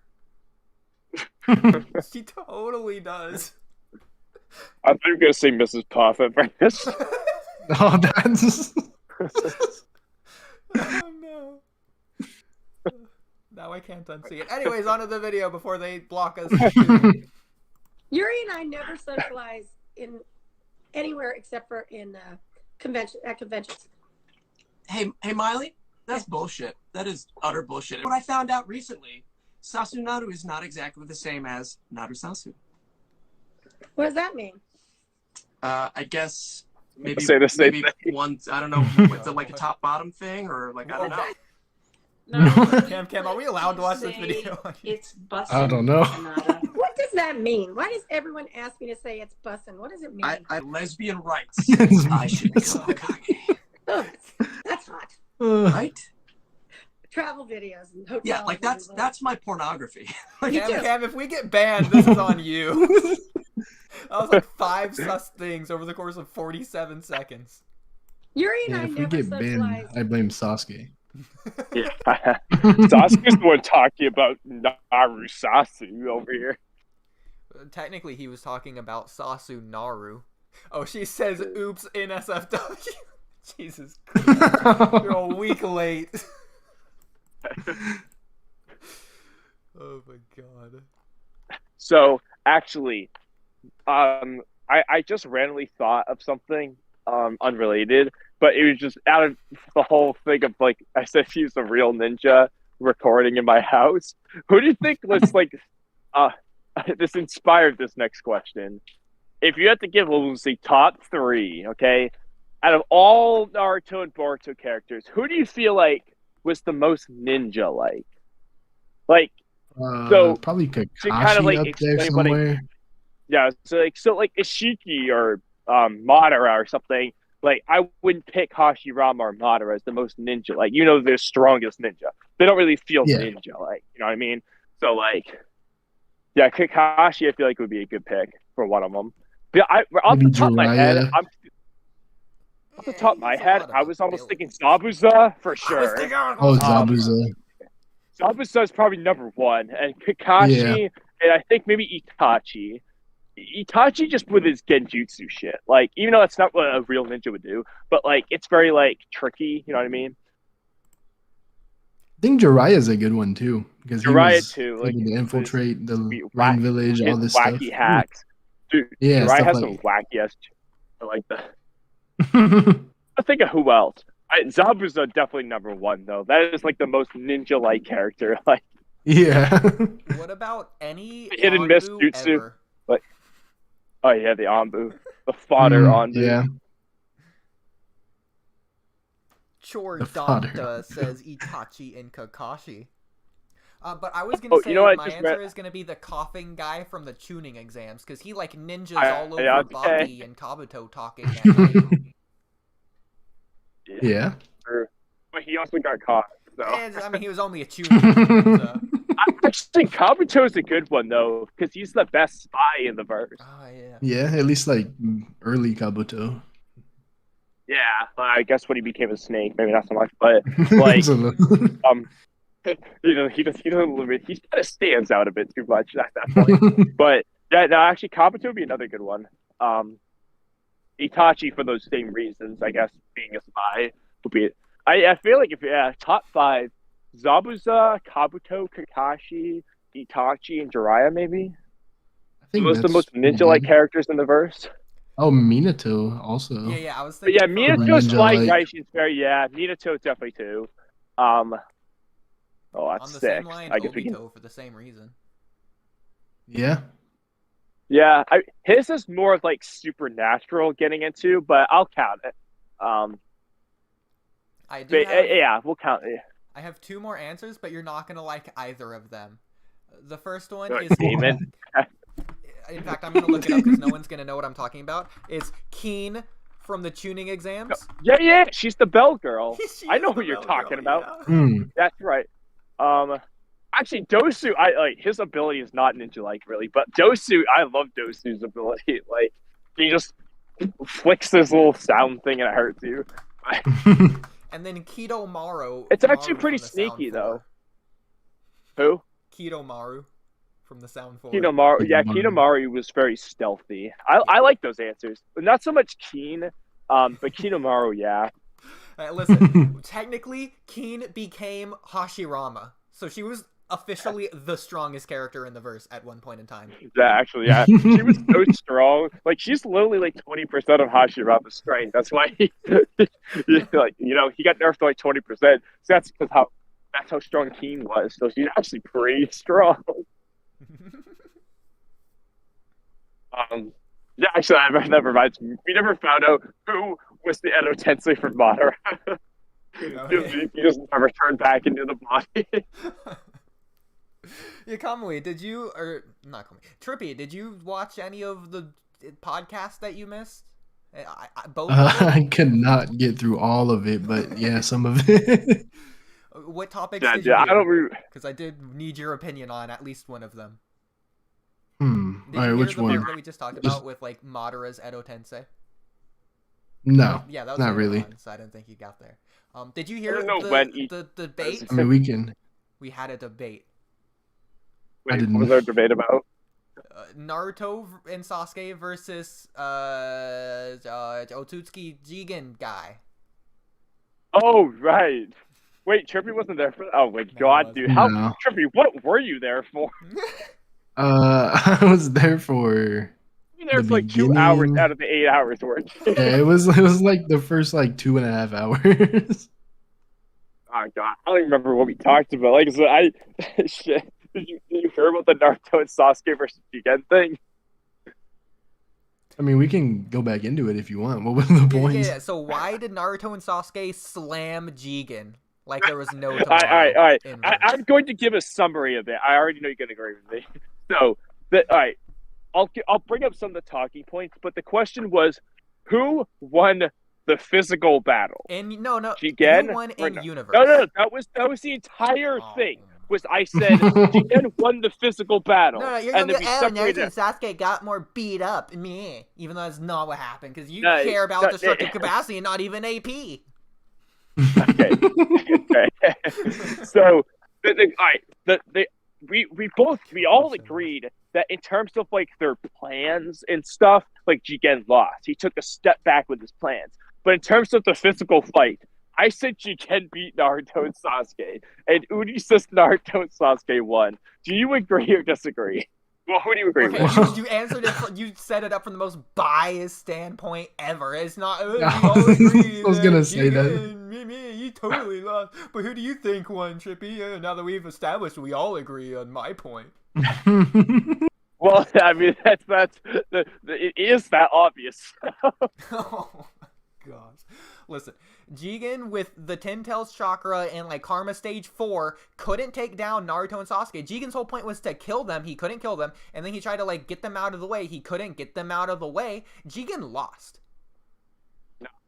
She totally does. I thought you were going to say Mrs. Puffin for this. Oh, that's... Oh, no. Now I can't unsee it. Anyways, on to the video before they block us. Yuri and I never socialize in anywhere except for in conventions. Hey Miley, that's bullshit. That is utter bullshit. What I found out recently, Sasunaru is not exactly the same as NaruSasu. What does that mean? I guess maybe say the same thing. One. I don't know. What's it, like a top bottom thing, or like I don't know. No. Cam, are we allowed to watch this video? It's bussin'. I don't know. What does that mean? Why does everyone ask me to say it's bussin'? What does it mean? I lesbian rights. I should become Hokage. Oh, that's hot. Right? Travel videos and hotels. Yeah, like that's my pornography. Cam, if we get banned, this is on you. That was like 5 sus things over the course of 47 seconds. Yuri and Yeah, I if we never get banned, socialize. I blame Sasuke. Yeah. Sasuke's the one talking about NaruSasu over here. Technically, he was talking about Sasu Naru. Oh, she says, "Oops, NSFW." Jesus Christ, you're a week late. Oh my god. So actually, I just randomly thought of something unrelated, but it was just out of the whole thing of like I said he's a real ninja recording in my house. Who do you think was like this inspired this next question? If you had to give Lucy top 3, okay, out of all Naruto and Boruto characters, who do you feel like was the most ninja like? Like so probably to Kakashi kind of like up there explain what somewhere. yeah, so like Ishiki or Madara or something. Like I wouldn't pick Hashirama or Madara as the most ninja. Like they're strongest ninja. They don't really feel Yeah. ninja like. You know what I mean? So like, yeah, Kakashi I feel like would be a good pick for one of them. But off Maybe the top of my head, Jiraiya. off the top of my head, I was almost thinking Zabuza for sure. Oh, Zabuza. Zabuza is probably number 1, and Kakashi, and I think maybe Itachi. Itachi just with his genjutsu shit. Like, even though that's not what a real ninja would do, but like it's very like tricky. You know what I mean? I think Jiraiya's a good one too, because Jiraiya he was too, like able to infiltrate the wacky, Rain Village, all this wacky stuff. hacks. Dude, Yeah, Jiraiya stuff has like some wacky ass. I like that. I think of who else. Zabuza definitely number 1 though. That is like the most ninja-like character. Like, yeah. What about any hit and miss Anbu jutsu. ever? Like, oh yeah, the Anbu, the fodder Anbu. Yeah. Chordanta says Itachi and Kakashi. But I was gonna say my answer is gonna be the coughing guy from the tuning exams because he like ninjas all over Baki and Kabuto talking at night. Yeah. But he also got caught. So. And, I mean, he was only a tuner. So. I actually think Kabuto's a good one though, because he's the best spy in the verse. Oh yeah. Yeah, at least like early Kabuto. Yeah, I guess when he became a snake, maybe not so much, but like, he kind of stands out a bit too much at that point. But yeah, no, actually, Kabuto would be another good one. Itachi for those same reasons, I guess, being a spy would be. I feel like if top 5, Zabuza, Kabuto, Kakashi, Itachi, and Jiraiya, maybe. I think those are the most ninja-like characters in the verse. Oh, Minato also. Yeah, I was thinking. But yeah, Minato's flying Gaishin's very Minato definitely too. Oh, that's on the 6. same line, I guess we can. for the same reason. Yeah. Yeah, his is more of like supernatural getting into, but I'll count it. I do. Yeah, we'll count it. I have 2 more answers, but you're not gonna like either of them. The first one is Daemon. In fact, I'm gonna look it up because no one's gonna know what I'm talking about. It's Keen from the tuning exams. Yeah, she's the bell girl. I know who you're talking about. Yeah. That's right. Actually, Dosu, I like his ability is not ninja-like really, but Dosu, I love Dosu's ability. Like he just flicks this little sound thing and it hurts you. And then Keto Maru. It's actually pretty sneaky though. Who? Keto Maru from the Sound 4. Keto Maru was very stealthy. I like those answers, but not so much Keen. But Keto Maru, yeah. Listen, technically, Keen became Hashirama, so she was officially the strongest character in the verse at one point in time. Yeah, she was so strong. Like she's literally like 20% of Hashirama's strength. That's why he got nerfed to like 20%. So that's how strong Keen was. So she's actually pretty strong. Yeah, actually, that reminds me. We never found out who was the Edo Tensei for Madara. He just never turned back into the body. Yeah, Kamui, Trippy, did you watch any of the podcasts that you missed? I could not get through all of it, but yeah, some of it. What topics did you do? I don't because I did need your opinion on at least one of them. All right, Did you which hear the one? part that we just talked about with like Madara's Edo Tensei? No, Yeah, that was not really. on, so I didn't think you got there. Did you hear the debate? I mean, we can. We had a debate. Wait, what was our debate about? Naruto and Sasuke versus Otsutsuki Jigen guy. Oh, right. Wait, Trippy wasn't there for that? Oh my god, dude. How No. Trippy, what were you there for? I was there for You were there the for like 2 hours beginning. out of the 8 hours, weren't you? Yeah, it was like the first like 2.5 hours. Oh god, I don't even remember what we talked about. Like, so shit. Did you hear about the Naruto and Sasuke versus Jigen thing? I mean, we can go back into it if you want. What was the point? Yeah, so why did Naruto and Sasuke slam Jigen like there was no All tomorrow? right. I'm going to give a summary of it. I already know you're going to agree with me. So, all right, I'll bring up some of the talking points, but the question was, who won the physical battle? And Jigen? who won in universe? No, that was the entire thing. Was I said Jigen won the physical battle. No, you're and gonna then we Naruto and Sasuke got more beat up, me. Even though that's not what happened, because you care about destructive capacity and not even AP. Okay. So, we all agreed that in terms of like their plans and stuff, like Jigen lost. He took a step back with his plans. But in terms of the physical fight, I said Jigen beat Naruto and Sasuke, and Oodie says Naruto and Sasuke won. Do you agree or disagree? Well, who do you agree with? You answered it. You set it up from the most biased standpoint ever. It's not. We all agree. I was gonna say that. Me, you totally lost. But who do you think won, Trippy? Now that we've established, we all agree on my point. Well, I mean, it is that obvious. Oh my gosh. Listen, Jigen with the Ten Tails Chakra and like Karma Stage 4 couldn't take down Naruto and Sasuke. Jigen's whole point was to kill them. He couldn't kill them. And then he tried to like get them out of the way. He couldn't get them out of the way. Jigen lost.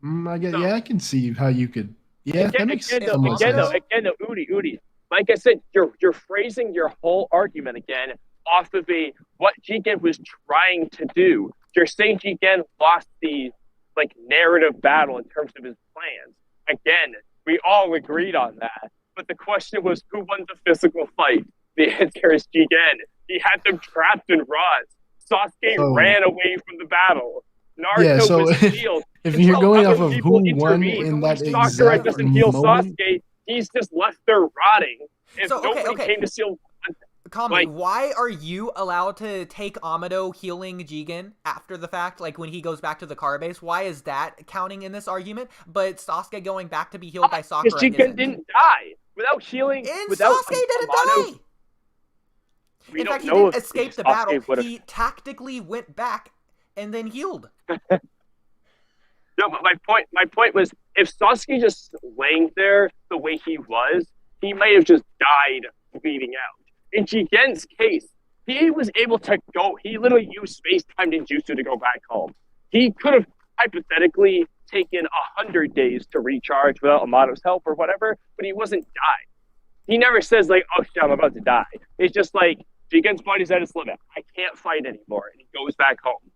I can see how you could. Yeah, again, that makes again, somewhat sense. Again, Oodie. Like I said, you're phrasing your whole argument again off of what Jigen was trying to do. You're saying Jigen lost the like narrative battle in terms of his plans. Again, we all agreed on that. But the question was, who won the physical fight? The answer is Jigen. He had them trapped in rods. Sasuke ran away from the battle. Naruto was healed. If you're going off of who won in that Sakura exact doesn't heal moment, Sasuke. He's just left there rotting. If nobody came to seal. Kamui, why are you allowed to take Amado healing Jigen after the fact, like when he goes back to the car base? Why is that counting in this argument? But Sasuke going back to be healed by Sakura Because Jigen didn't die. Without healing, Sasuke didn't die! In fact, he didn't escape the battle. He tactically went back and then healed. No, but my point was, if Sasuke just laying there the way he was, he might have just died bleeding out. In Jigen's case, he was able to go. He literally used space-time ninjutsu to go back home. He could have hypothetically taken 100 days to recharge without Amado's help or whatever, but he wasn't dying. He never says like, "Oh shit, I'm about to die." It's just like Jigen's body's at its limit. I can't fight anymore, and he goes back home.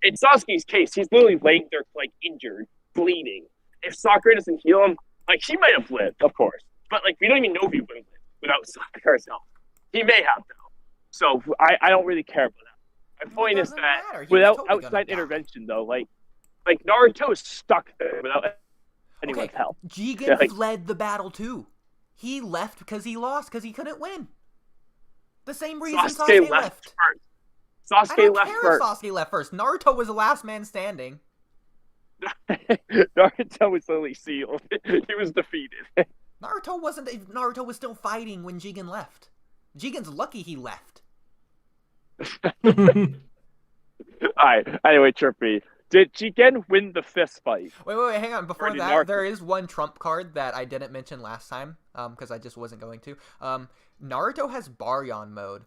In Sasuke's case, he's literally laying there like injured, bleeding. If Sakura doesn't heal him, like he might have lived, of course, but like we don't even know if he would have lived without Sakura's help. He may have though. So I don't really care about that. My point is that without outside intervention though, like Naruto is stuck there without anyone's help. Jigen fled the battle too. He left because he lost, because he couldn't win. The same reason Sasuke left. First. Sasuke left first. Sasuke left first. Naruto was the last man standing. Naruto was literally sealed. He was defeated. Naruto wasn't. Naruto was still fighting when Jigen left. Jigen's lucky he left. Alright, anyway, Trippy. Did Jigen win the fist fight? Wait, hang on. Before that, there is one trump card that I didn't mention last time, because I just wasn't going to. Naruto has Baryon mode.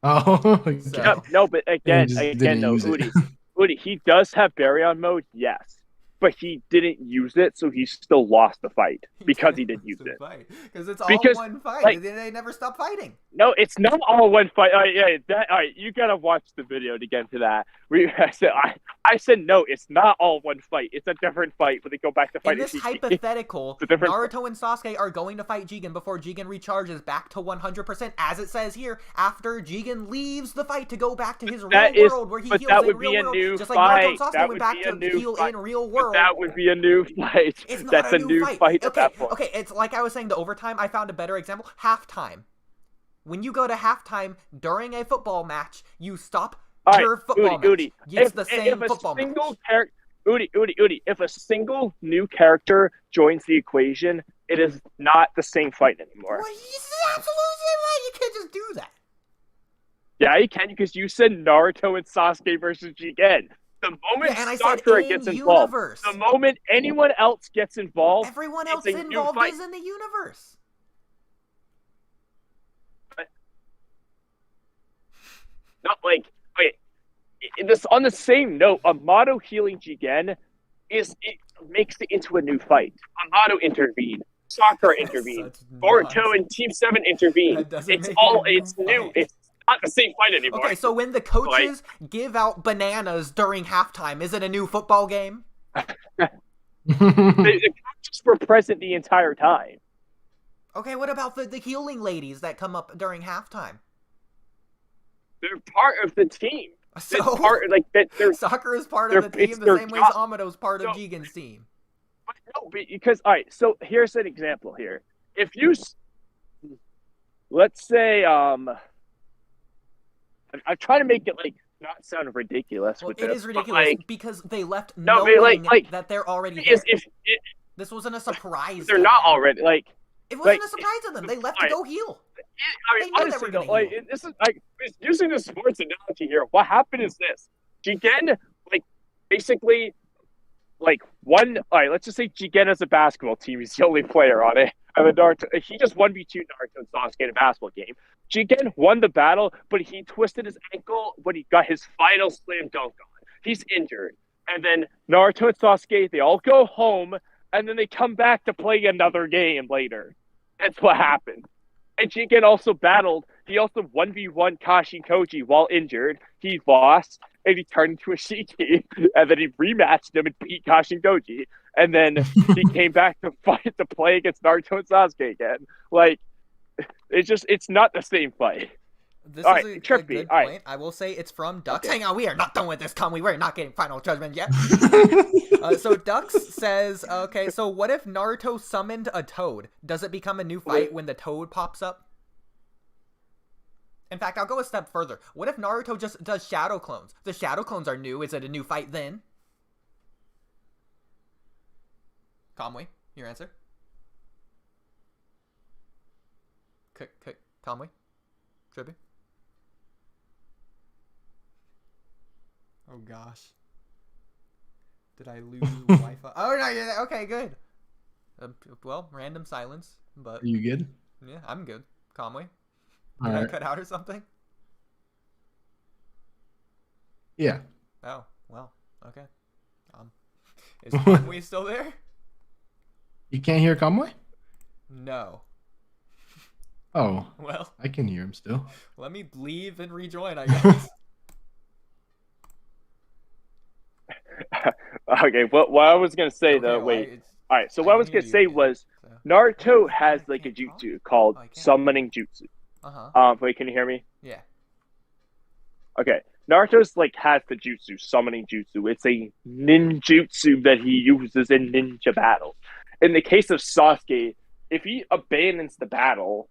Oh, so. No, but again, Oodie, he does have Baryon mode, yes. But he didn't use it, so he still lost the fight because he didn't use it. Because it's all one fight. Like, they never stop fighting. No, it's not all one fight. All right, you gotta watch the video to get to that. I said no. It's not all one fight. It's a different fight when they go back to fight. In this hypothetical, Naruto and Sasuke are going to fight Jigen before Jigen recharges back to 100%, as it says here. After Jigen leaves the fight to go back to his real world, where he heals in real world, just like Naruto and Sasuke went back to heal in real world. That would be a new fight. That's a new fight. Okay, it's like I was saying. The overtime. I found a better example. Halftime. When you go to halftime during a football match, you stop your football match. It's the same football match. Oodie, if a single new character joins the equation, it is not the same fight anymore. Well, absolutely right. You can't just do that. Yeah, you can, because you said Naruto and Sasuke versus Jigen. The moment Chakra gets involved, the moment anyone else gets involved, everyone else involved is in the universe. Not like, okay, this on the same note, Amato healing Jigen makes it into a new fight. Amato intervened, Chakra intervened, Boruto and Team 7 intervened. It's new. It's not the same fight anymore. Okay, so when the coaches give out bananas during halftime, is it a new football game? The coaches were present the entire time. Okay, what about the healing ladies that come up during halftime? They're part of the team. So Sakura is part of the team the same way as Amato's part of Jigen's team. But no, because all right. So here's an example. Here, if you, let's say, I'm trying to make it like not sound ridiculous. Well, with it this, is ridiculous because they left knowing that they're already there. This wasn't a surprise. They're not already like. It wasn't a surprise to them. They left to go heal. I mean, honestly, though, this is like using the sports analogy here. What happened is this: Jigen, basically, one. All right, let's just say Jigen as a basketball team. He's the only player on it. And Naruto, he just 1v2 Naruto and Sasuke in a basketball game. Jigen won the battle, but he twisted his ankle when he got his final slam dunk on. He's injured, and then Naruto and Sasuke they all go home. And then they come back to play another game later. That's what happened. And Jigen also battled. He also 1v1 Kashin Koji while injured. He lost, and he turned into Ishiki. And then he rematched him and beat Kashin Koji. And then he came back to play against Naruto and Sasuke again. It's not the same fight. This all is right, a Trippy, good all point. right. I will say it's from Dux. Okay. Hang on, we are not done with this, Kamui. We're not getting final judgment yet. So Dux says, okay, so what if Naruto summoned a toad? Does it become a new fight when the toad pops up? In fact, I'll go a step further. What if Naruto just does shadow clones? The shadow clones are new. Is it a new fight then? Kamui, your answer? Kamui? Trippy? Oh gosh. Did I lose Wi-Fi? Oh no, yeah, okay, good. Well, random silence, but... Are you good? Yeah, I'm good. Kamui? Did I cut out or something? Yeah. Oh, well, okay. Is Kamui still there? You can't hear Kamui? No. Oh. Well. I can hear him still. Let me leave and rejoin, I guess. Okay, what I was going to say, though, wait. All right, so what I was going to say was Naruto has, a jutsu called Summoning Jutsu. Wait, can you hear me? Yeah. Okay, Naruto's, has the jutsu, Summoning Jutsu. It's a ninjutsu that he uses in ninja battles. In the case of Sasuke, if he abandons the battle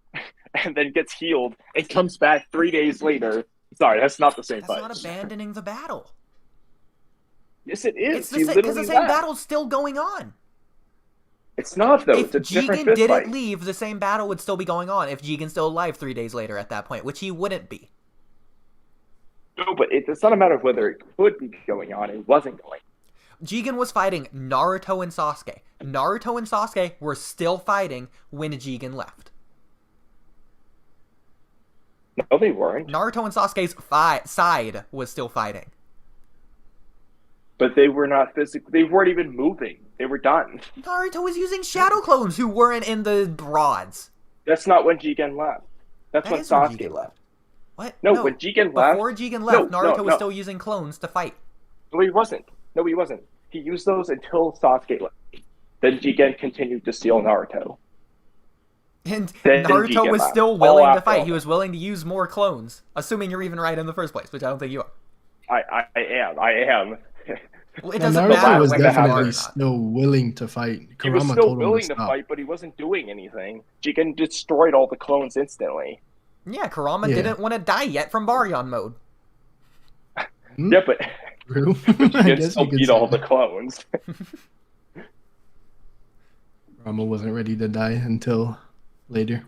and then gets healed and comes back 3 days later, sorry, that's not the same fight. That's not abandoning the battle. Yes, it is. It's the same battle's still going on. It's not, though. If it's a different Jigen didn't fight. leave, the same battle would still be going on if Jigen's still alive 3 days later at that point, which he wouldn't be. No, but it's not a matter of whether it could be going on. It wasn't going on. Jigen was fighting Naruto and Sasuke. Naruto and Sasuke were still fighting when Jigen left. No, they weren't. Naruto and Sasuke's side was still fighting. But they were not physically. They weren't even moving. They were done. Naruto was using shadow clones who weren't in the rods. That's not when Jigen left. That's when Sasuke left. What? No, when Jigen left. Before Jigen left, Naruto was still using clones to fight. No, he wasn't. No, he wasn't. He used those until Sasuke left. Then Jigen continued to steal Naruto. And Then Naruto Jigen was left. still willing to after fight. all He was willing to use more clones. Assuming you're even right in the first place, which I don't think you are. I am. Well, it Now, doesn't Naruto matter was whether you are or definitely not. still willing to fight. He was Kurama still told him willing to to stop. fight, but he wasn't doing anything. Jigen destroyed all the clones instantly. Yeah, Kurama Yeah. didn't want to die yet from Baryon mode. Hmm? Yeah, but True. I Jigen guess still you could beat say all the that. clones. Kurama wasn't ready to die until later.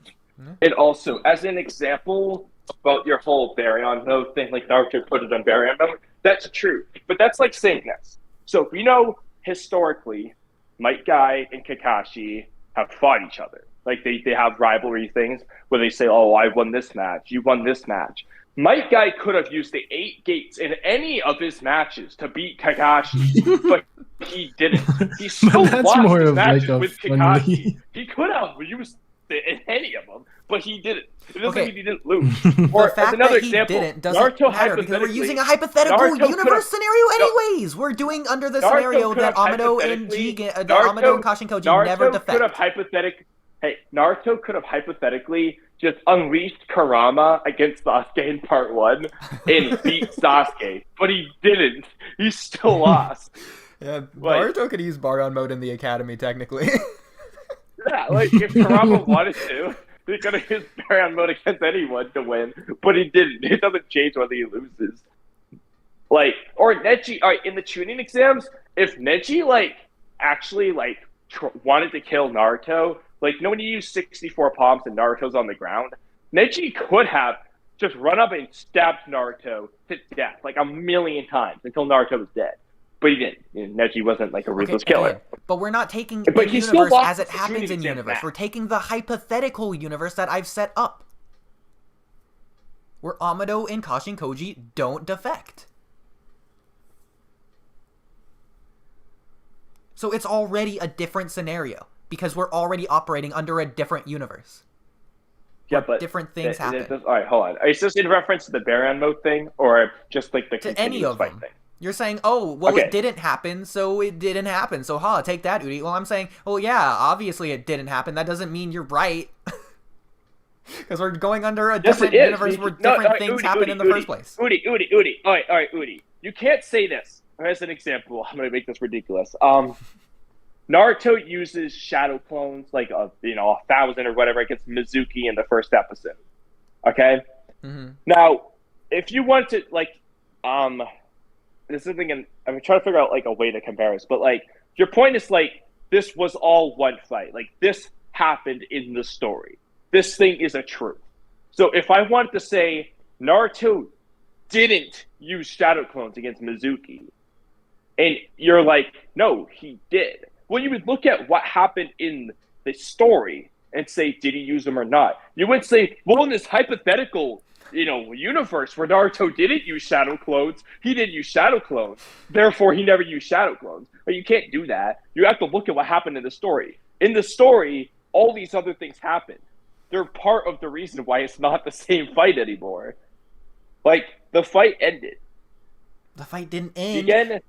And also, as an example about your whole Baryon mode thing, like Naruto put it on Baryon mode, that's true. But that's like saying this. So we know historically, Might Guy and Kakashi have fought each other. Like they have rivalry things where they say, "Oh, I won this match. You won this match." Might Guy could have used the 8 gates in any of his matches to beat Kakashi, but he didn't. He still But that's lost more his of matches like a with friendly. Kakashi. He could have used it in any of them, but he didn't. It doesn't Okay. mean he didn't lose. The Or as fact another that he example, didn't doesn't Naruto matter because we're using a hypothetical Naruto could've- universe scenario anyways. We're doing under the Naruto scenario that could've Amado and hypothetically- Jigen, that Amado and Kashin Koji never defect. Naruto could have hypothetically just unleashed Kurama against Sasuke in part 1 and beat Sasuke, but he didn't. He still lost. Yeah, Like- Naruto could use Baryon mode in the academy technically. Yeah, like if Kurama wanted to, he could have used Baryon mode against anyone to win, but he didn't. It doesn't change whether he loses. Like, or Neji, all right, in the tuning exams, if Neji, actually, wanted to kill Naruto, when you use 64 palms and Naruto's on the ground, Neji could have just run up and stabbed Naruto to death, a million times until Naruto was dead. But he didn't. Neji wasn't, a ruthless killer. Okay, but we're not taking But the he still universe lost as it the happens tuning in exam universe. match. We're taking the hypothetical universe that I've set up. Where Amado and Kashin Koji don't defect. So it's already a different scenario. Because we're already operating under a different universe. Yeah, but different things happen. All right, hold on. Is this in reference to the Baryon mode thing, or just the To any continuous of fight them. thing? You're saying, oh, well, Okay. it didn't happen, so it didn't happen. So, take that, Oodie. Well, I'm saying, well, yeah, obviously it didn't happen. That doesn't mean you're right. Because we're going under a Yes, different it is. universe where No, different all right, things Oodie, happen Oodie, in the Oodie, first place. Oodie. All right, Oodie. You can't say this. As an example, I'm going to make this ridiculous. Naruto uses shadow clones, 1,000 or whatever, against Mizuki in the first episode. Okay? Mm-hmm. Now, if you want to, this is something I'm trying to figure out, a way to compare this, but, your point is, this was all one fight. This happened in the story. This thing is a truth. So if I wanted to say Naruto didn't use shadow clones against Mizuki, and you're like, no, he did. Well, you would look at what happened in the story and say, did he use them or not? You would say, well, in this hypothetical, universe where Naruto didn't use shadow clones, he didn't use shadow clones. Therefore, he never used shadow clones. But you can't do that. You have to look at what happened in the story. In the story, all these other things happened. They're part of the reason why it's not the same fight anymore. The fight ended. The fight didn't end. Again,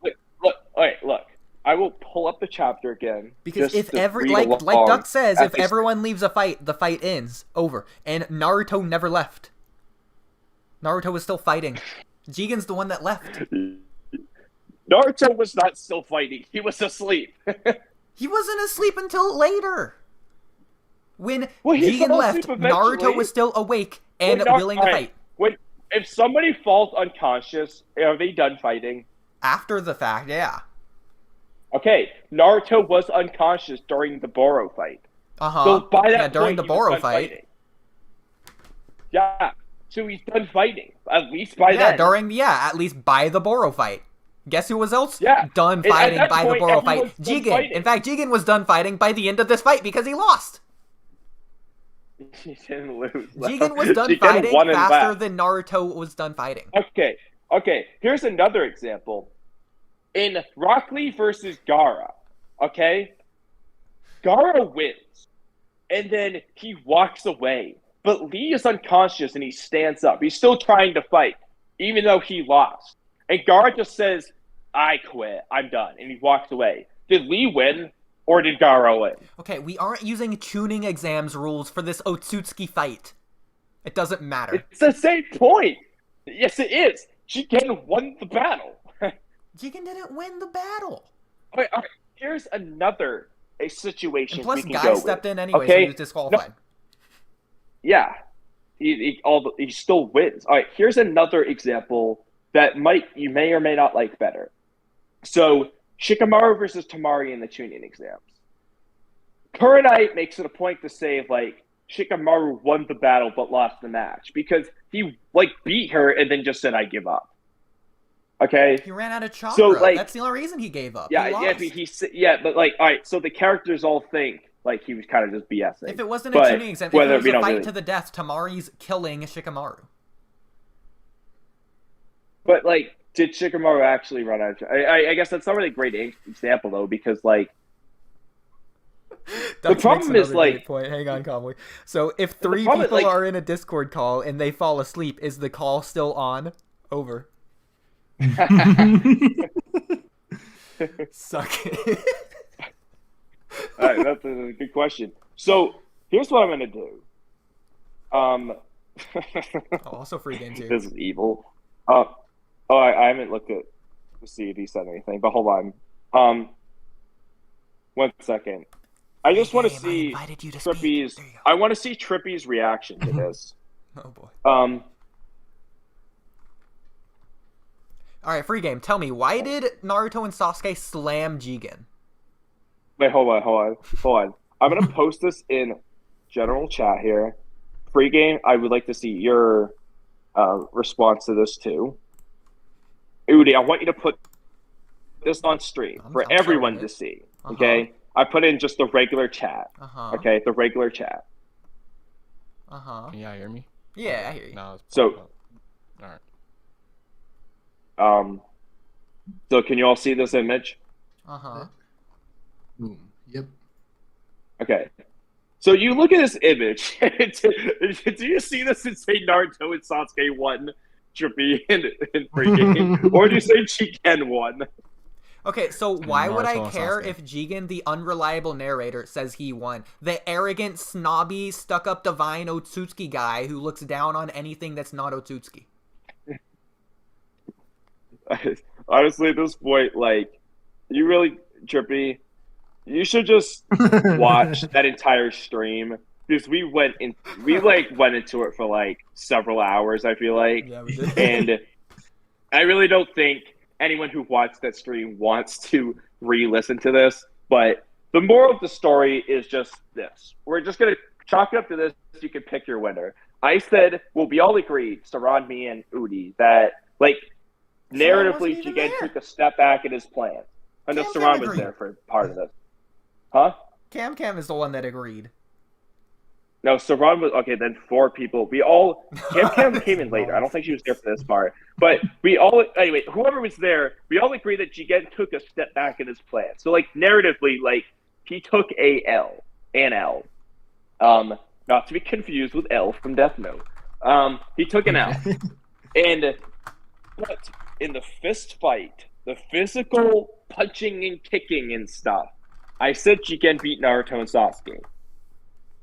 look, all right, look. I will pull up the chapter again. Because if to every read like along Duck says, at if this- everyone leaves a fight, the fight ends. Over. And Naruto never left. Naruto was still fighting. Jigen's the one that left. Naruto was not still fighting. He was asleep. He wasn't asleep until later. When Well, he Jigen fell left, asleep eventually. Naruto was still awake and Wait, willing to alright, fight. If somebody falls unconscious, are they done fighting? After the fact, yeah. Okay, Naruto was unconscious during the Boro fight. Uh-huh. So by that yeah, during point, the he was Boro done fight. fighting. Yeah, so he's done fighting, at least by Yeah, then. at least by the Boro fight. Guess who was else? Yeah, Done and at fighting that by point, the Boro fight. everyone's done Jigen. fighting. In fact, Jigen was done fighting by the end of this fight because he lost. He didn't lose. Jigen was done Jigen fighting won and faster left. than Naruto was done fighting. Okay, here's another example. In Rock Lee versus Gaara, okay? Gaara wins, and then he walks away. But Lee is unconscious and he stands up. He's still trying to fight, even though he lost. and Gaara just says, "I quit. I'm done," and he walks away. Did Lee win, or did Gaara win? Okay, we aren't using tuning exams rules for this Otsutsuki fight. It doesn't matter. It's the same point. Yes, it is. Jigen won the battle. Jigen didn't win the battle. All right, here's another situation. And plus, we can Guy go stepped with. in anyway, Okay? so he was disqualified. No. Yeah, he still wins. All right, here's another example that you may or may not like better. So Shikamaru versus Temari in the tuning exams. Kurenai makes it a point to say like Shikamaru won the battle but lost the match because he like beat her and then just said I give up. Okay. He ran out of chakra. So, like, that's the only reason he gave up. Yeah, but like, all right. So the characters all think like he was kind of just BSing. If it wasn't a tuning exam, if it was a fight to the death, Tamari's killing Shikamaru. But like, did Shikamaru actually run out of? I guess that's not really a great example though, because like. The problem is like point. Hang on, Kamui. So if 3 people are in a Discord call and they fall asleep, is the call still on? Over. Suck it. All right, that's a good question. So here's what I'm gonna do. Also, free games here. This is evil. I haven't looked at to see if he said anything, but hold on. 1 second. I just want to see Trippy's. I want to see Trippy's reaction to this. Oh boy. All right, free game. Tell me, why did Naruto and Sasuke slam Jigen? Wait, hold on. I'm gonna post this in general chat here. Free game. I would like to see your response to this too. Oodie, I want you to put this on stream for everyone to see. Okay. I put in just the regular chat. Okay, the regular chat. Can y'all hear me? Yeah, I hear you. No, so, all right. So can you all see this image? Yep. Okay. So you look at this image. Do you see this and say Naruto and Sasuke won Trippy in Freegame? Or do you say Jigen won? Okay, so why would I care if Jigen, the unreliable narrator, says he won? The arrogant, snobby, stuck-up divine Otsutsuki guy who looks down on anything that's not Otsutsuki. Honestly, at this point, like, you really, Trippy, you should just watch that entire stream. Because we went into it for like several hours, I feel like. Yeah, we did. And I really don't think anyone who watched that stream wants to re-listen to this, but the moral of the story is just this. We're just going to chalk it up to this. You can pick your winner. I said, well, we all agreed, Sarada, me, and Oodie, that, like, narratively, Jigen took a step back in his plan. I know Sarada was there for part of this. Huh? Camcam is the one that agreed. No, Sarada was okay. Then 4 people. We all Camcam came in later. I don't think she was there for this part. But we all anyway. Whoever was there, we all agree that Jigen took a step back in his plan. So like narratively, like he took an L. Not to be confused with L from Death Note. He took an L. But in the fist fight, the physical punching and kicking and stuff, I said Jigen beat Naruto and Sasuke.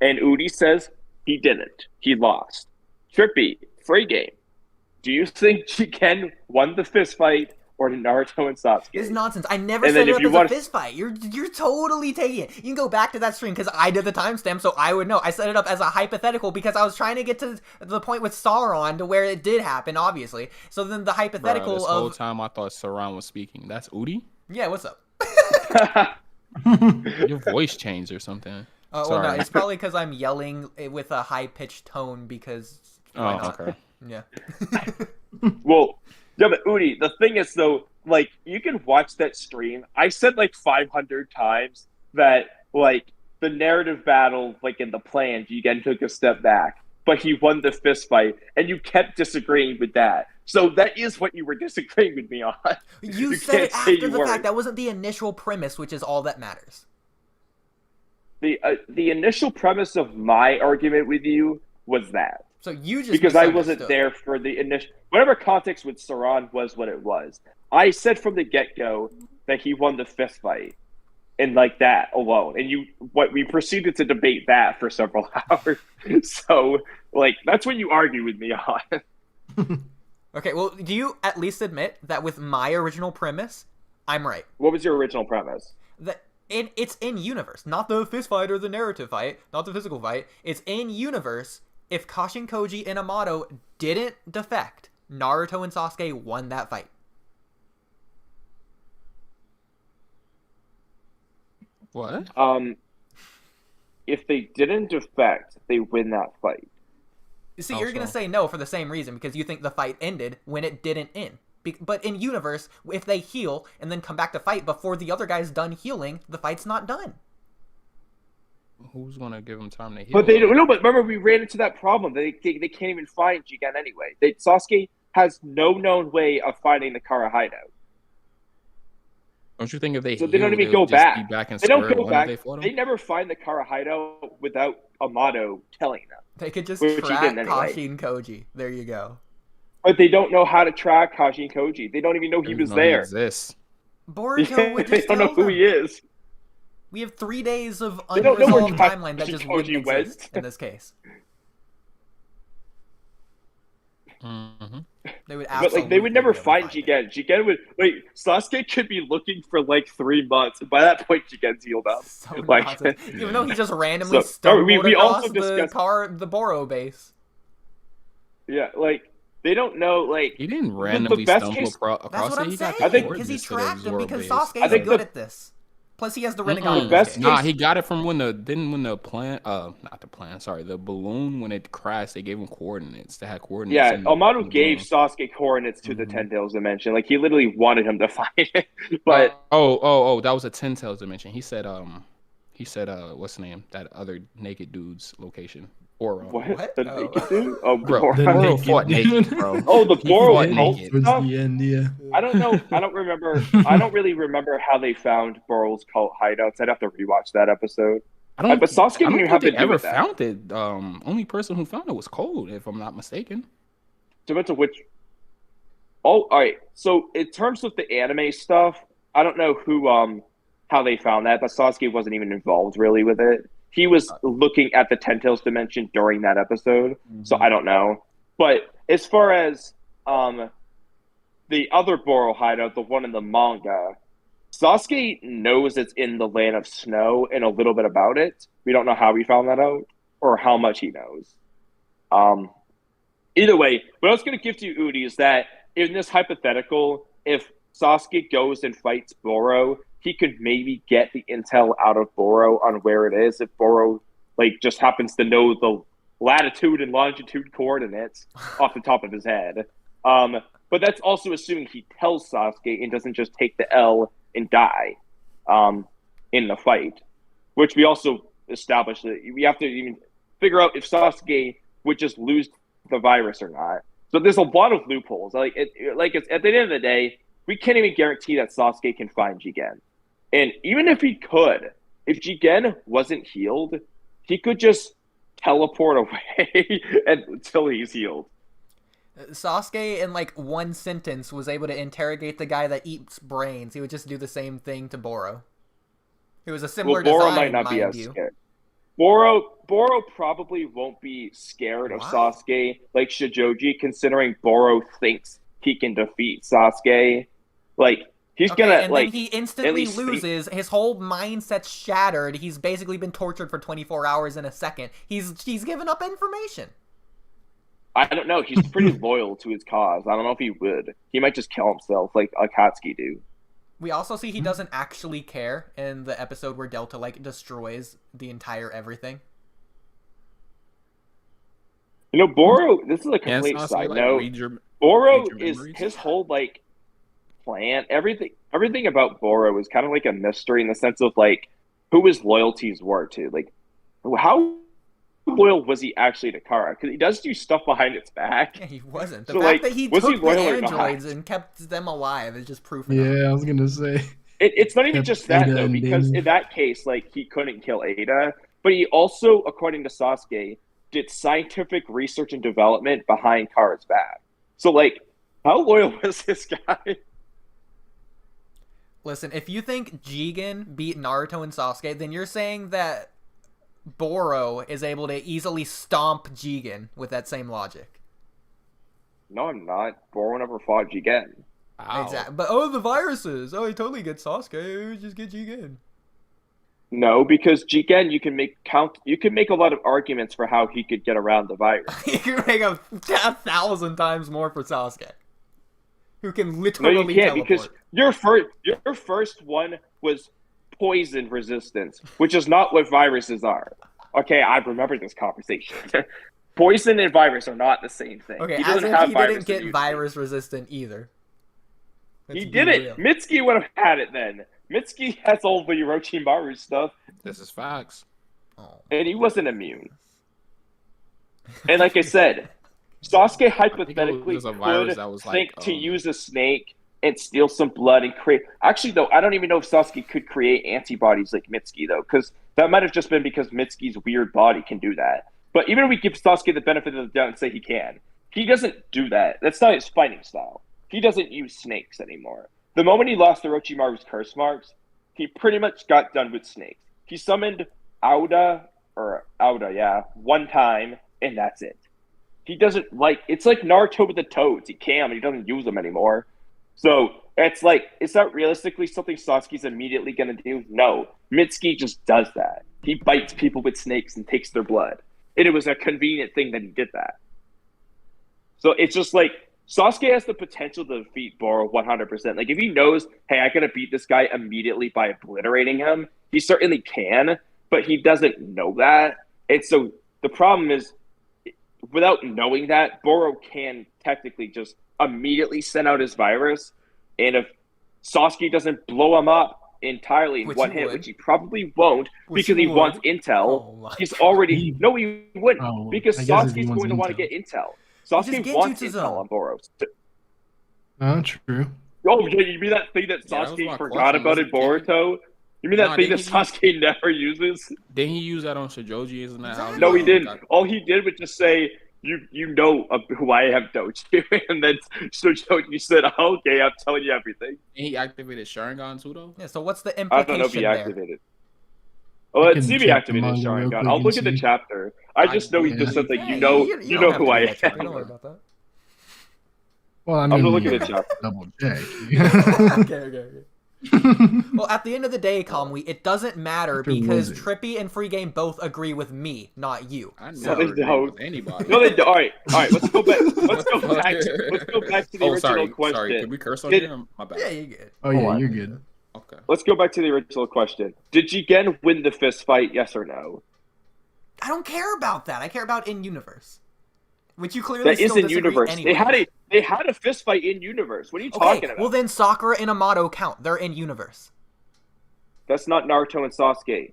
And Oodie says he didn't. He lost. Trippy, Freegame, do you think Jigen won the fist fight or did Naruto and Sasuke? It's nonsense. I never set it up as a fist fight. You're totally taking it. You can go back to that stream because I did the timestamp, so I would know. I set it up as a hypothetical because I was trying to get to the point with Sauron to where it did happen, obviously. So then the hypothetical this whole time I thought Sauron was speaking. That's Oodie? Yeah, what's up? Your voice changed or something. Well, no, it's probably because I'm yelling with a high-pitched tone because why not? Okay. Yeah. Well, yeah, but Oodie, the thing is, though, like, you can watch that stream. I said, like, 500 times that, like, the narrative battle, like, in the plan, Jigen took a step back, but he won the fist fight, and you kept disagreeing with that. So that is what you were disagreeing with me on. You said it after the fact. That wasn't the initial premise, which is all that matters. The initial premise of my argument with you was that. So you just because I wasn't there for the initial whatever context with Saran was what it was. I said from the get-go that he won the fist fight. And like that alone, and we proceeded to debate that for several hours. So, like, that's what you argue with me on. Okay, well, do you at least admit that with my original premise, I'm right? What was your original premise? That it's in universe, not the fist fight or the narrative fight, not the physical fight. It's in universe. If Kashin Koji and Amato didn't defect, Naruto and Sasuke won that fight. What? If they didn't defect, they win that fight. See, you're going to say no for the same reason, because you think the fight ended when it didn't end. But in universe, if they heal and then come back to fight before the other guy's done healing, the fight's not done. Who's going to give them time to heal? But they don't. No, but remember, we ran into that problem. They can't even find Jigen anyway. Sasuke has no known way of finding the Kara hideout. Don't you think if they so they don't even go back? They don't go back. They never find the Kara hideout without Amato telling them. They could just track Kashin Koji. There you go. But they don't know how to track Kashin Koji. They don't even know he was there. Boruto would just they don't know who he is. We have 3 days of unresolved timeline that just wouldn't exist in this case. Mm-hmm. They would they would never find Jigen. Jigen would Sasuke could be looking for like 3 months, and by that point, Jigen's healed up. So even though he just randomly stumbled across the Boro base. Yeah, like they don't know. Like he didn't randomly stumble across. That's what I'm saying. I think because he tracked him because Sasuke is good at this. Plus, he has the Renegade. He got it from when the balloon, when it crashed, they gave him coordinates. They had coordinates. Yeah, Amato gave Sasuke coordinates to the Ten Tails dimension. Like he literally wanted him to find it. But that was a Ten Tails dimension. He said what's the name? That other naked dude's location. Boro. What? The naked dude? Oh, bro. Boro fought naked, bro. Oh, the Boro naked. Towards the end, yeah. I don't know. I don't remember. I don't really remember how they found Boro's cult hideouts. I'd have to rewatch that episode. But Sasuke didn't even have to ever found it. Only person who found it was Cold, if I'm not mistaken. So to which? Oh, all right. So in terms of the anime stuff, I don't know how they found that, but Sasuke wasn't even involved really with it. He was looking at the Ten Tails dimension during that episode, so I don't know. But as far as the other Boro hideout, the one in the manga, Sasuke knows it's in the Land of Snow and a little bit about it. We don't know how he found that out or how much he knows. Either way, what I was going to give to you, Oodie, is that in this hypothetical, if Sasuke goes and fights Boro, he could maybe get the intel out of Boro on where it is if Boro just happens to know the latitude and longitude coordinates off the top of his head. But that's also assuming he tells Sasuke and doesn't just take the L and die in the fight, which we also established that we have to even figure out if Sasuke would just lose the virus or not. So there's a lot of loopholes. It's at the end of the day, we can't even guarantee that Sasuke can find Jigen. And even if he could, if Jigen wasn't healed, he could just teleport away until he's healed. Sasuke, in one sentence, was able to interrogate the guy that eats brains. He would just do the same thing to Boro. It was a similar design, Boro might not be as scared. Boro probably won't be scared of Sasuke like Shijoji, considering Boro thinks he can defeat Sasuke. He's gonna and then he instantly loses. His whole mindset's shattered. He's basically been tortured for 24 hours in a second. He's given up information. I don't know. He's pretty loyal to his cause. I don't know if he would. He might just kill himself like Akatsuki do. We also see he doesn't actually care in the episode where Delta destroys the entire everything. Boro. This is a complete side note. Boro is his whole plan. Everything about Boro is kind of like a mystery in the sense of who his loyalties were to. How loyal was he actually to Kara? Because he does do stuff behind its back. Yeah, he wasn't. The fact that he took the androids and kept them alive is just proof. Yeah, I was gonna say. It's not even just that though, because in that case, he couldn't kill Ada, but he also, according to Sasuke, did scientific research and development behind Kara's back. So, like, how loyal was this guy? Listen, if you think Jigen beat Naruto and Sasuke, then you're saying that Boro is able to easily stomp Jigen with that same logic. No, I'm not. Boro never fought Jigen. Wow. Exactly. But the viruses. Oh, he totally gets Sasuke. Just get Jigen. No, because Jigen, you can make a lot of arguments for how he could get around the virus. You can make 1,000 times more for Sasuke, who can No, literally you can't teleport. because your first one was poison resistance, which is not what viruses are. Okay, I remember this conversation. Poison and virus are not the same thing. Okay, he as doesn't if have he virus didn't get immunity. virus resistant either. Let's He be didn't. real. Mitsuki would have had it then. Mitsuki has all the Orochimaru stuff, This is facts. Oh. and he wasn't immune. And like I said, Sasuke hypothetically was a virus could that was think like, to use a snake and steal some blood and create. Actually, though, I don't even know if Sasuke could create antibodies like Mitsuki, though, because that might have just been because Mitsuki's weird body can do that. But even if we give Sasuke the benefit of the doubt and say he can, he doesn't do that. That's not his fighting style. He doesn't use snakes anymore. The moment he lost Orochimaru's curse marks, he pretty much got done with snakes. He summoned Auda, one time, and that's it. He doesn't it's like Naruto with the toads. He can, but he doesn't use them anymore. So it's like, is that realistically something Sasuke's immediately going to do? No. Mitsuki just does that. He bites people with snakes and takes their blood. And it was a convenient thing that he did that. So it's just like, Sasuke has the potential to defeat Boro 100%. Like, if he knows, hey, I gotta beat this guy immediately by obliterating him, he certainly can, but he doesn't know that. And so the problem is, without knowing that, Boro can technically just immediately send out his virus, and if Sasuke doesn't blow him up entirely in one hit, which he probably won't, because he wants intel, he's already... No, he wouldn't, because Sasuke's going to want to get intel. Sasuke wants intel on Boros. Oh, true. Oh, you mean that thing that Sasuke forgot about in Boruto? You mean that thing that Sasuke never uses? Didn't he use that on Shojoji? Isn't that how? No, he didn't. All he did was just say, "You know who I am, don't you?" And then Shojoji said, "Okay, I'm telling you everything." And he activated Sharingan too, though. Yeah. So what's the I implication don't know if he there? activated. Oh, let's see if he activated Sharingan. I'll look at the chapter. I just know he just said like, you know who I am. Don't worry about that. Well, I mean, I'm gonna look at the chapter. Double check. Okay. Well, at the end of the day, Kamui, it doesn't matter because Trippy and Freegame both agree with me, not you. I never agree with anybody. No, they don't. All right. Let's go back. Let's go back to the original question. Sorry, can we curse on here? My bad. Yeah, you're good. Oh yeah, you're good. Okay. Let's go back to the original question. Did Jigen win the fist fight? Yes or no? I don't care about that. I care about in universe, which you clearly that still is in disagree universe. Anyway. They had a fist fight in universe. What are you talking about? Well, then Sakura and Amato count. They're in universe. That's not Naruto and Sasuke.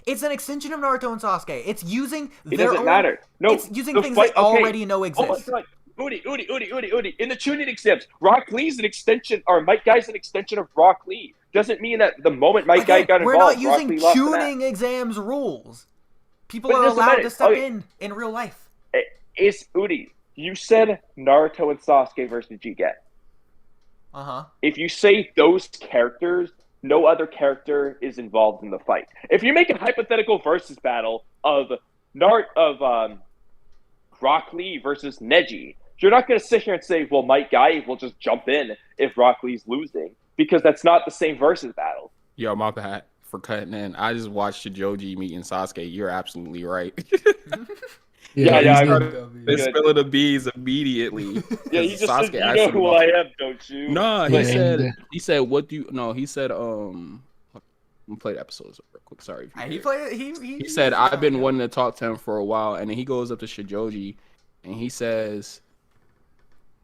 It's an extension of Naruto and Sasuke. It's using It their doesn't own... matter. No, it's using things they already know exist. Oh, Oodie. In the tuning exams, Rock Lee's an extension, or Mike Guy's an extension of Rock Lee. Doesn't mean that the moment Mike Guy got we're involved, not using Rock Lee lost the tuning match. exams rules. People But it are doesn't allowed matter. to step Okay. in real life. It's Oodie. You said Naruto and Sasuke versus Jigen. Uh-huh. If you say those characters, no other character is involved in the fight. If you make a hypothetical versus battle of Rock Lee versus Neji, you're not going to sit here and say, well, Mike Guy will just jump in if Rock Lee's losing, because that's not the same versus battle. Yo, my bad for cutting in. I just watched Shojoji meeting Sasuke. You're absolutely right. Yeah. They spill the bees immediately. Yeah, you just Sasuke said, you know who I am, don't you? No, he said, what do you... No, he said, I'm gonna play the episodes real quick. Sorry. He said, I've been wanting to talk to him for a while, and then he goes up to Shojoji, and he says,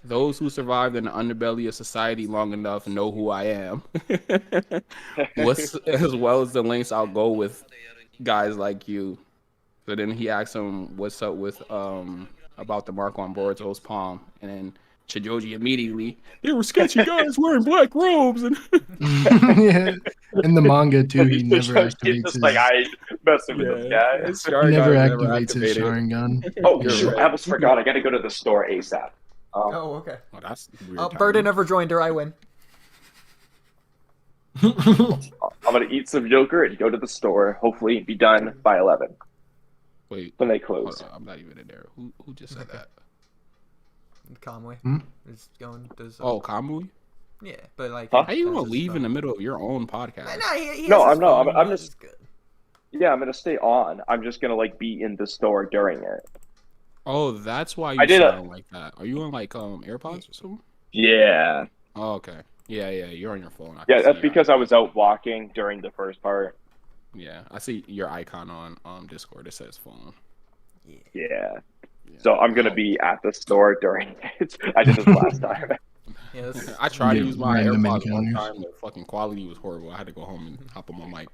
those who survived in the underbelly of society long enough know who I am. As well as the lengths I'll go with guys like you. So then he asks him what's up with about the mark on Boruto's palm, and then Shijoji immediately. They were sketchy guys wearing black robes and Yeah. In the manga too, he never activates just his. like I ain't messing with this guy. He never activates his Sharingan. Oh shoot! I almost forgot. I got to go to the store ASAP. Oh, okay. Oh, that's weird. Bird never joined her. I win. I'm gonna eat some yogurt and go to the store. Hopefully, be done by 11. Wait, when they close. I'm not even in there. Who just said that? Kamui is going. Oh, Kamui. Yeah, but like, how you gonna leave in the middle of your own podcast? No, I'm not. I'm just. Yeah, I'm gonna stay on. I'm just gonna like be in the store during it. Oh, that's why you sound like that. Are you on like AirPods or something? Yeah. Oh, okay. Yeah, you're on your phone. Yeah, that's because I was out walking during the first part. Yeah, I see your icon on Discord. It says phone. Yeah. So I'm gonna be at the store during it. I did this last time. I tried to use my AirPods one time. The fucking quality was horrible. I had to go home and hop on my mic.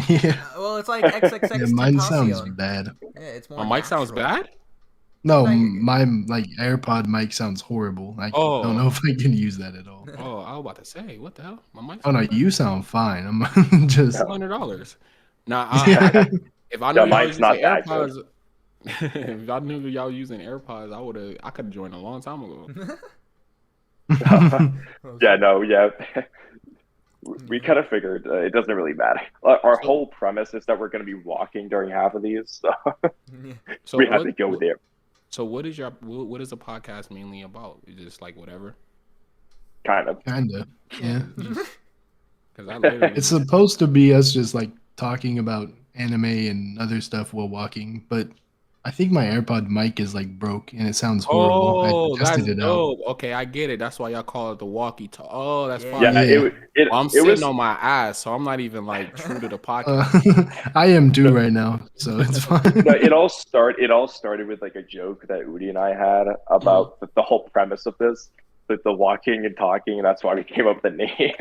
Yeah. Well, it's like XXX. Yeah, mine sounds bad. Yeah, it's more. My mic sounds bad. No, my like AirPod mic sounds horrible. I don't know if I can use that at all. Oh, I was about to say, what the hell? My mic. Oh no, you sound fine. I'm just $100. Now, if I knew y'all using AirPods, if I knew y'all using AirPods, I could have joined a long time ago. We kind of figured it doesn't really matter. Our whole premise is that we're going to be walking during half of these, so we have to go there. So what is the podcast mainly about? Is it just like whatever? Kind of. Yeah. Because it's supposed to be us just like talking about anime and other stuff while walking, but I think my AirPod mic is like broke and it sounds horrible. Oh, that's dope. Okay, I get it. That's why y'all call it the Walky Talky. Oh, that's fine. Yeah, I'm sitting on my ass, so I'm not even like true to the podcast. I am too right now, so it's fine. No, it all started with like a joke that Oodie and I had about the whole premise of this. The walking and talking, and that's why we came up with the name.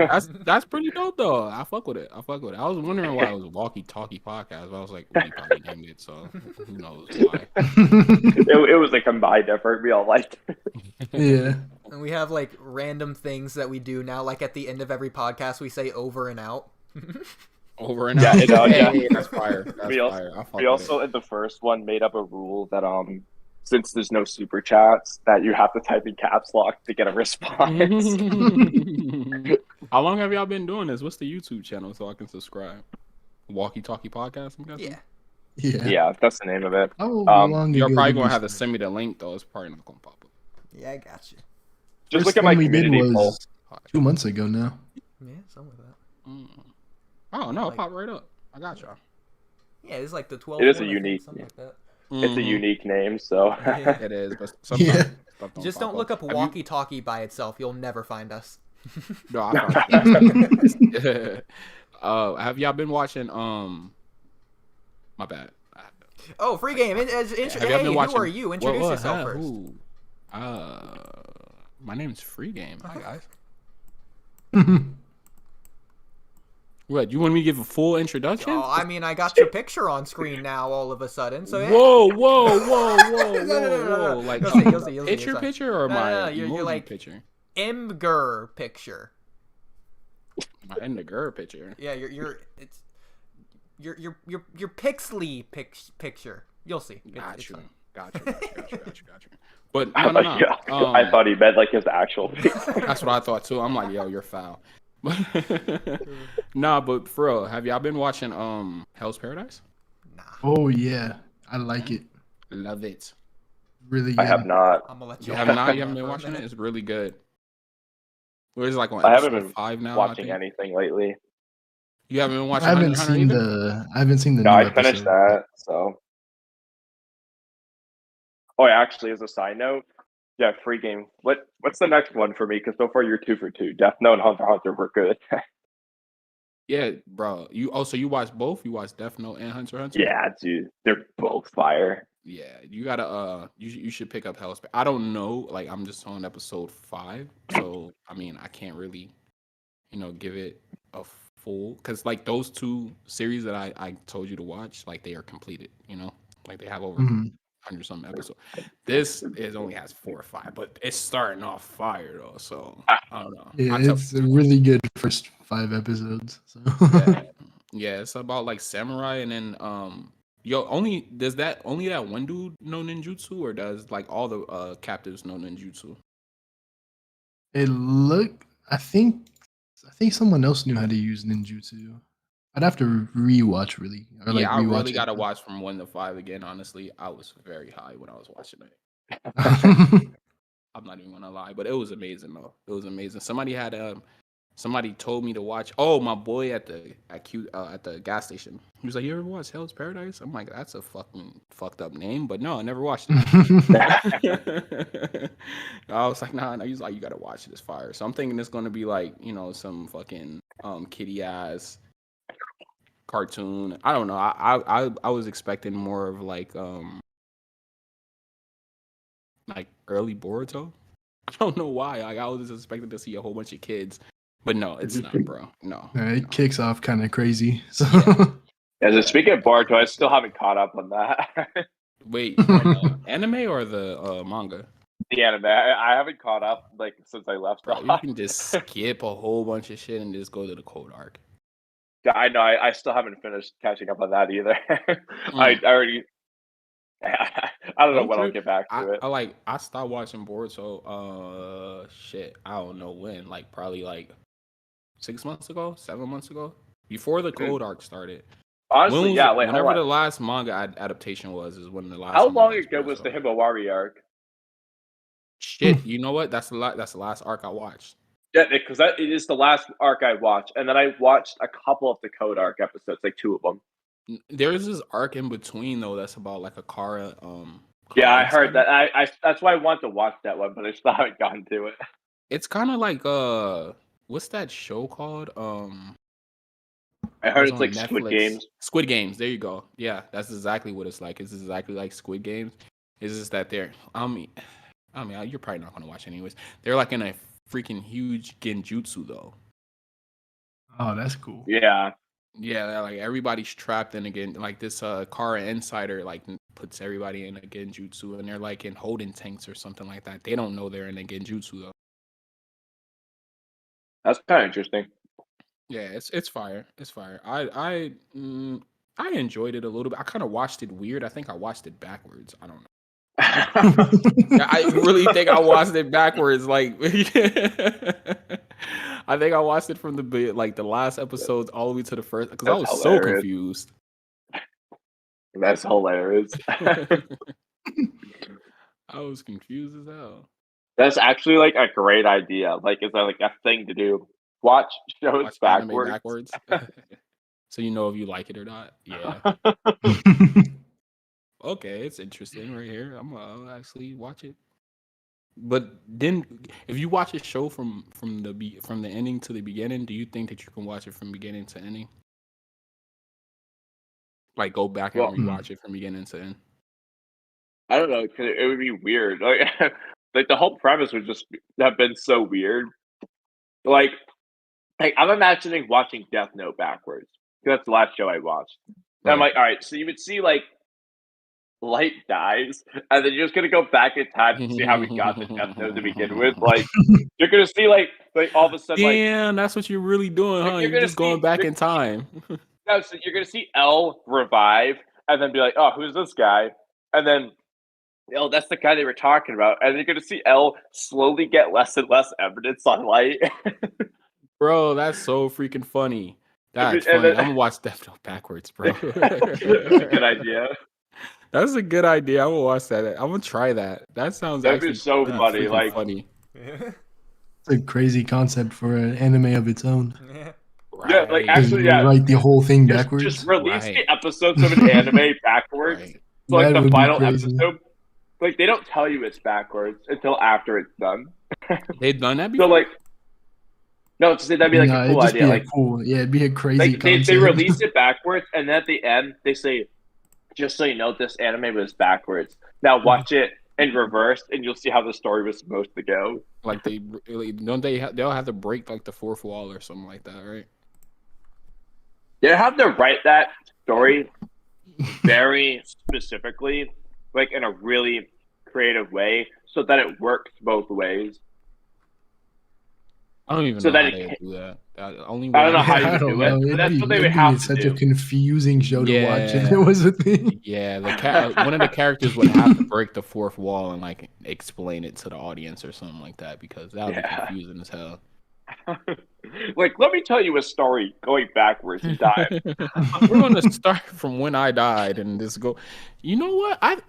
That's pretty dope though. I fuck with it. I was wondering why it was a Walky Talky podcast, but I was like, we probably named it, so who knows why. It was a combined effort. We all liked it. Yeah. And we have like random things that we do now. Like at the end of every podcast, we say over and out. Over and out. Yeah. That's fire. We also in the first one made up a rule that since there's no super chats, that you have to type in caps lock to get a response. How long have y'all been doing this? What's the YouTube channel so I can subscribe? Walky Talky Podcast, I'm guessing? Yeah, that's the name of it. You're probably gonna have to send me the link though. It's probably not gonna pop up. Yeah, I got you. Just look at my community poll. 2 months ago now. Yeah, something like that. Oh no, pop right up. I got y'all. Yeah, it's like the 12. It is a unique. Something like that. It's a unique name, so it is. But sometimes just don't look up Walky Talky by itself. You'll never find us. No, I found have y'all been watching? My bad. Oh, Freegame. Hey, who are you? Introduce yourself first. My name's Freegame. Hi guys. What, you want me to give a full introduction? Oh, I mean, I got your picture on screen now all of a sudden, so yeah. Whoa. No. Like, you'll see, picture or my you're like picture? Imgur picture. My Imgur picture. Yeah, your pixely picture. You'll see. Got you. But no. I thought he meant like his actual picture. That's what I thought too. I'm like, yo, you're foul. Nah, but for real, have y'all been watching Hell's Paradise? Nah. Oh yeah, I like it. Love it. Really good. I have not. I'm gonna let you haven't been watching it? It's really good. Where's like on I haven't been 5 now? Watching anything lately. You haven't been watching? I haven't seen the. No, I finished that. So. Oh, actually, as a side note. Yeah, Freegame. What's the next one for me? Because so far you're 2 for 2. Death Note and Hunter x Hunter were good. Yeah, bro. You watched both? You watched Death Note and Hunter x Hunter? Yeah, dude. They're both fire. Yeah, you gotta you should pick up Hell's. I don't know, like I'm just on episode 5, so I mean I can't really, give it a full, because like those 2 series that I told you to watch, like they are completed, like they have over 100-something episode. This only has 4 or 5, but it's starting off fire though. So I don't know. Yeah, it's a really good first 5 episodes. So. Yeah, it's about like samurai, and then does that one dude know ninjutsu, or does like all the captives know ninjutsu? I think someone else knew how to use ninjutsu. I'd have to rewatch really. Or like I really gotta watch from 1 to 5 again. Honestly, I was very high when I was watching it. I'm not even gonna lie, but it was amazing though. It was amazing. Somebody told me to watch. Oh, my boy at the gas station. He was like, "You ever watch Hell's Paradise?" I'm like, "That's a fucking fucked up name," but no, I never watched it. I was like, "Nah." He's like, "You gotta watch it. It's fire." So I'm thinking it's gonna be like, some fucking kitty ass cartoon. I don't know. I was expecting more of like early Boruto. I don't know why. Like I was just expecting to see a whole bunch of kids. But no, it's not, bro. No. It kicks off kind of crazy. So. Yeah, so speaking of Boruto, I still haven't caught up on that. Wait, anime or the manga? The anime. I haven't caught up since I left. Bro, you can just skip a whole bunch of shit and just go to the code arc. Yeah, I know. I still haven't finished catching up on that either. I already. I don't know when I'll get back to it. I stopped watching Boruto. Shit, I don't know when. Like probably 6 months ago, 7 months ago, before the code arc started. Honestly, whenever the last manga adaptation is when the last. How long ago was the Himawari arc? Shit, you know what? That's the last arc I watched. Yeah, because it is the last arc I watched, and then I watched a couple of the code arc episodes, 2 of them. There's this arc in between though that's about like a Kara. Yeah, I heard that. I that's why I want to watch that one, but I still haven't gotten to it. It's kind of like what's that show called? I heard it's like Netflix. Squid Games. Squid Games. There you go. Yeah, that's exactly what it's like. It's exactly like Squid Games. It's just that they're. I mean, you're probably not gonna watch anyways. They're like in a freaking huge genjutsu though. Oh, that's cool. Yeah. Yeah, like everybody's trapped in again. Like this Kara Insider puts everybody in a genjutsu, and they're like in holding tanks or something like that. They don't know they're in a genjutsu though. That's kind of interesting. Yeah, it's fire. It's fire. I enjoyed it a little bit. I kind of watched it weird. I think I watched it backwards. I don't know. I really think I watched it backwards. Like, I think I watched it from the last episodes all the way to the first because I was so confused. That's hilarious. I was confused as hell. That's actually a great idea. Is that a thing to do? Watch shows backwards. So you know if you like it or not. Yeah. Okay, it's interesting right here. I'll actually watch it. But then, if you watch a show from the ending to the beginning, do you think that you can watch it from beginning to ending? Like go back and rewatch it from beginning to end. I don't know, because it would be weird. The whole premise would just have been so weird. I'm imagining watching Death Note backwards. That's the last show I watched. And I'm like, all right, so you would see Light dies, and then you're just gonna go back in time to see how we got the Death Note to begin with. You're gonna see all of a sudden. Damn, that's what you're really doing, huh? You're just going back in time. No, so you're gonna see L revive, and then be like, oh, who's this guy? And then, oh, that's the guy they were talking about. And you're gonna see L slowly get less and less evidence on Light. Bro, that's so freaking funny. That's funny. I'm gonna watch Death Note backwards, bro. That's a good idea. That's a good idea. I'm gonna watch that. I'm gonna try that. That sounds actually so funny. Funny. It's a crazy concept for an anime of its own. Yeah, actually, yeah. Write the whole thing backwards. Just release the episodes of an anime backwards. Right. So the final episode, they don't tell you it's backwards until after it's done. They've done that before. So no, that'd be a cool idea. Cool. Yeah, it'd be a crazy concept. They release it backwards, and then at the end they say, just so you know, this anime was backwards. Now watch it in reverse, and you'll see how the story was supposed to go. They'll have to break the fourth wall or something like that, right? They have to write that story very specifically like in a really creative way so that it works both ways. I don't even know how they do that. I don't know how you do it. That's what they would have to such do. a confusing show to watch if it was a thing. Yeah, one of the characters would have to break the fourth wall and like explain it to the audience or something like that, because that would be confusing as hell. Like, let me tell you a story going backwards in time. We're going to start from when I died and just go. You know what?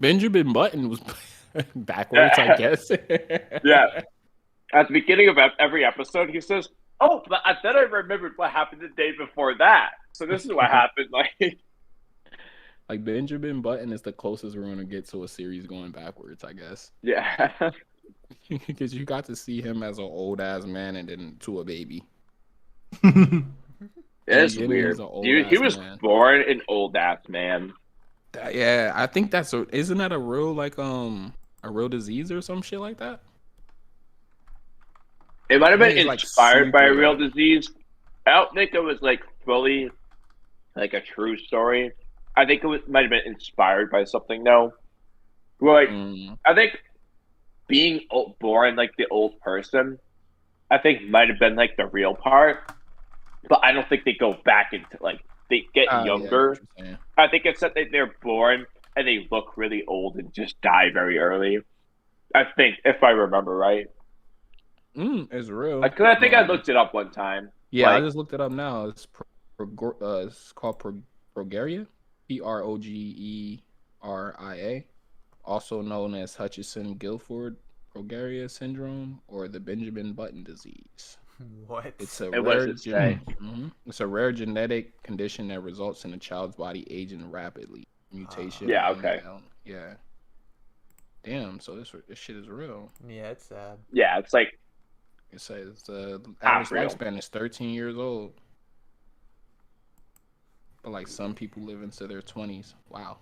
Benjamin Button was backwards, I guess. Yeah. At the beginning of every episode, he says, "Oh, but then I remembered what happened the day before that. So this is what happened." Like Benjamin Button is the closest we're gonna get to a series going backwards, I guess. Yeah. Because you got to see him as an old ass man and then to a baby. It's weird. He was born an old ass man. Yeah, I think isn't that a real a real disease or some shit like that? It might have been inspired by a real disease. I don't think it was like fully like a true story. I think it might have been inspired by something though. Like I think being born like the old person, I think might have been like the real part. But I don't think they go back into like they get younger. Yeah. I think it's that they're born and they look really old and just die very early. I think, if I remember right. It's real. I think I looked it up one time. Yeah, I just looked it up now. It's called progeria, Progeria, also known as Hutchinson-Gilford progeria syndrome or the Benjamin Button disease. What? It's a rare genetic condition that results in a child's body aging rapidly. Mutation. Yeah. Okay. Yeah. Damn. So this shit is real. Yeah, it's sad. Yeah, it's like. It says the average lifespan is 13 years old. But like some people live into their 20s. Wow.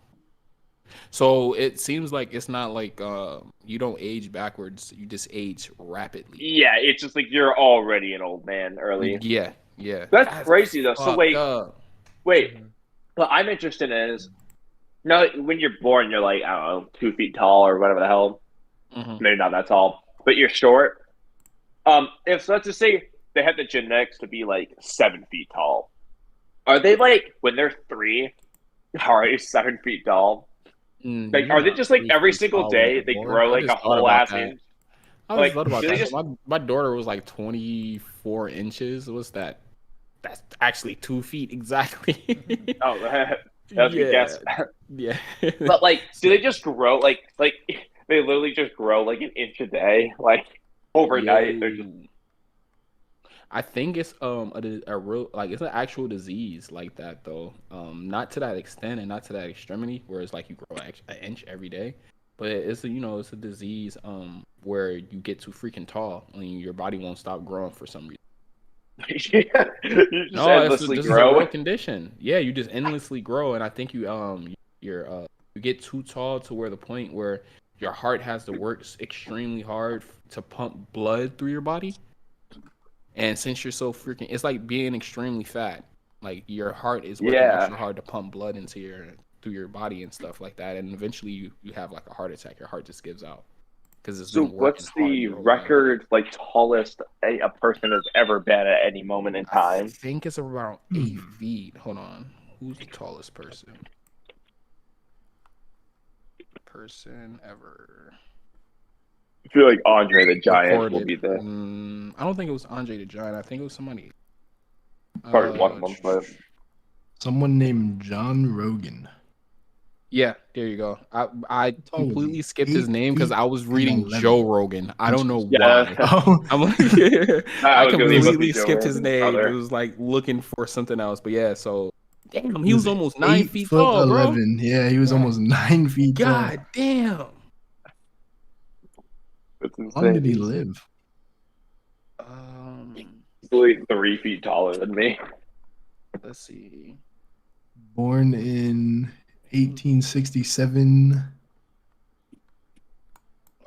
So it seems like it's not like you don't age backwards, you just age rapidly. Yeah, it's just like you're already an old man early. Yeah. That's crazy though. So wait. What I'm interested in is when you're born, you're like, I don't know, 2 feet tall or whatever the hell. Maybe not that tall, but you're short. If so, let's just say they have the genetics to be like 7 feet tall, are they like when they're 3 already 7 feet tall? Like, are they just like every single day they grow like a whole ass inch? I just thought about that. My daughter was like 24 inches. What's that? That's actually 2 feet exactly. Oh, that's a guess. Yeah. But like, do they just grow like they literally just grow like an inch a day, like overnight? They're just. I think it's a real it's an actual disease like that though. Not to that extent and not to that extremity where it's like you grow an inch every day, but it's a disease where you get too freaking tall and your body won't stop growing for some reason. You just endlessly grow. Is a real condition. Yeah, you just endlessly grow, and I think you get too tall to where the point where your heart has to work extremely hard to pump blood through your body. And since you're so freaking, it's like being extremely fat. Like your heart is working extra hard to pump blood through your body and stuff like that. And eventually you have like a heart attack. Your heart just gives out because it's. So what's the record tallest a person has ever been at any moment in time? I think it's around 8 feet. Hold on, who's the tallest person ever? I feel like Andre the Giant will be there. I don't think it was Andre the Giant. I think it was somebody. Probably one of them, but someone named John Rogan. Yeah, there you go. I completely skipped his name because I was reading Joe Rogan. I don't know why. I completely skipped his name. It was like looking for something else. But yeah, so damn, he was almost 9 feet tall, 11. Bro. Yeah, he was almost 9 feet tall. God damn. How long did he live? He's like 3 feet taller than me. Let's see. Born in 1867.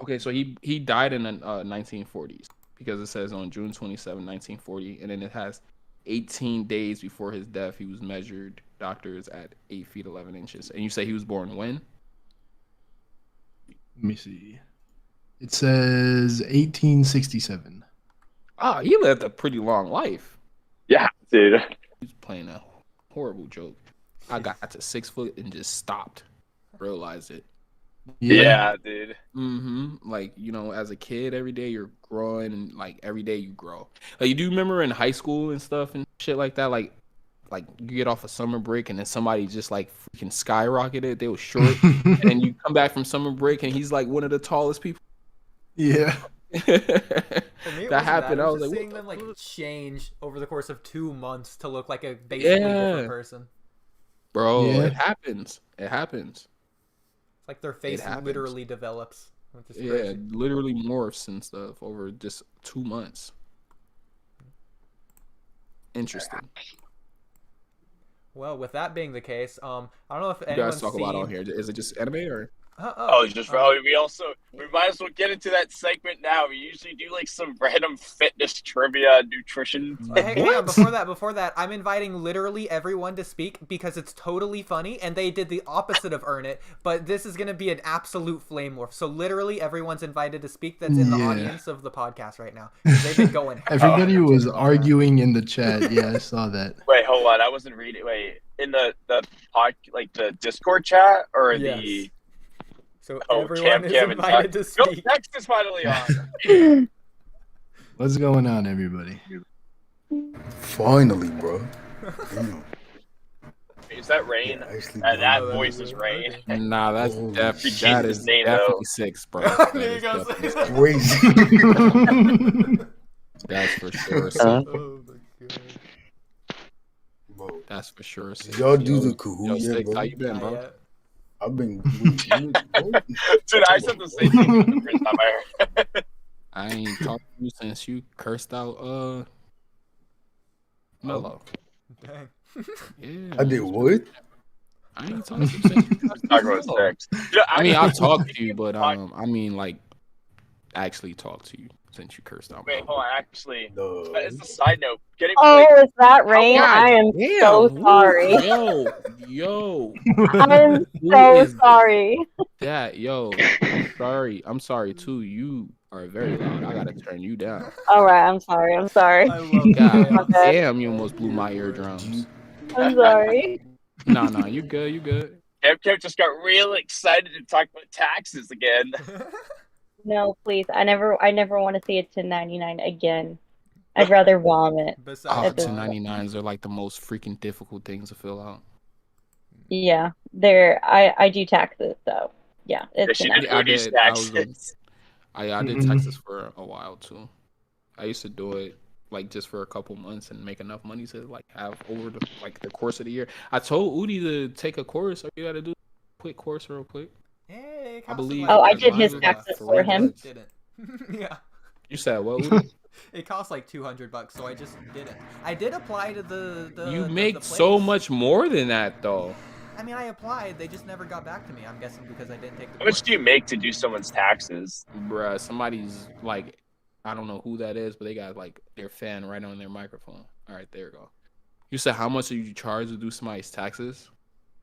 Okay, so he died in the 1940s because it says on June 27, 1940, and then it has 18 days before his death, he was measured doctors at 8 feet 11 inches. And you say he was born when? Let me see. It says 1867. Ah, he lived a pretty long life. Yeah, dude. He was playing a horrible joke. I got to 6 foot and just stopped. Realized it. Yeah, dude. Like, you know, as a kid, every day you're growing, and like every day you grow. Like, you do remember in high school and stuff and shit like that, like you get off a summer break and then somebody just like freaking skyrocketed. They were short, and you come back from summer break and he's like one of the tallest people. Yeah. That happened. I was like, seeing them like change over the course of 2 months to look like a basically different person. Bro, it happens. It happens. It's like their face literally develops. Yeah, literally morphs and stuff over just 2 months. Interesting. Well, with that being the case, I don't know if you anyone's guys talk about on here. Is it just anime or? We might as well get into that segment now. We usually do like some random fitness trivia, nutrition. Hang on, before that, I'm inviting literally everyone to speak because it's totally funny, and they did the opposite of earn it. But this is gonna be an absolute flame war. So literally everyone's invited to speak that's in the audience of the podcast right now. They've been going. Everybody was arguing in the chat. Yeah, I saw that. Wait, hold on. I wasn't reading. Wait, in the the Discord chat or the. So everyone is invited to speak. Next is finally on. What's going on, everybody? Finally, bro. Damn. Is that Rain? That voice is Rain. Nah, that's definitely 6, bro. Crazy. That's for sure. Oh my god. Bro. That's for sure. Did y'all do the Kahoot yet, bro? How you been, bro? I've been. Dude, I said the same thing the first time I heard. I ain't talked to you since you cursed out Mello. Dang. Yeah. I did what? I ain't talking to you since you cursed out Mello. I mean, I've talked to you, but I mean, like, actually talked to you since you cursed out Mello. Wait, hold on. Actually, it's a side note. Is that Rain? I am so sorry. Yo. I'm so sorry. I'm sorry too. You are very loud. I gotta turn you down. All right, I'm sorry. God damn, you almost blew my eardrums. I'm sorry. No, you good. Camcam just got real excited to talk about taxes again. No, please. I never want to see a 1099 again. I'd rather vomit. 1099s are like the most freaking difficult things to fill out. Yeah, I do taxes, so yeah. It's I did taxes for a while too. I used to do it like just for a couple months and make enough money to like have over the course of the year. I told Oodie to take a course. So you got to do a quick course real quick. Hey, I believe. Oh, I did his taxes for him. Yeah. You said what, Oodie? It costs like $200, so I just did it. I did apply to the You make so much more than that, though. I mean, I applied. They just never got back to me. I'm guessing because I didn't take the How much do you make to do someone's taxes? Bruh, somebody's like, I don't know who that is, but they got like their fan right on their microphone. All right, there you go. You said how much do you charge to do somebody's taxes?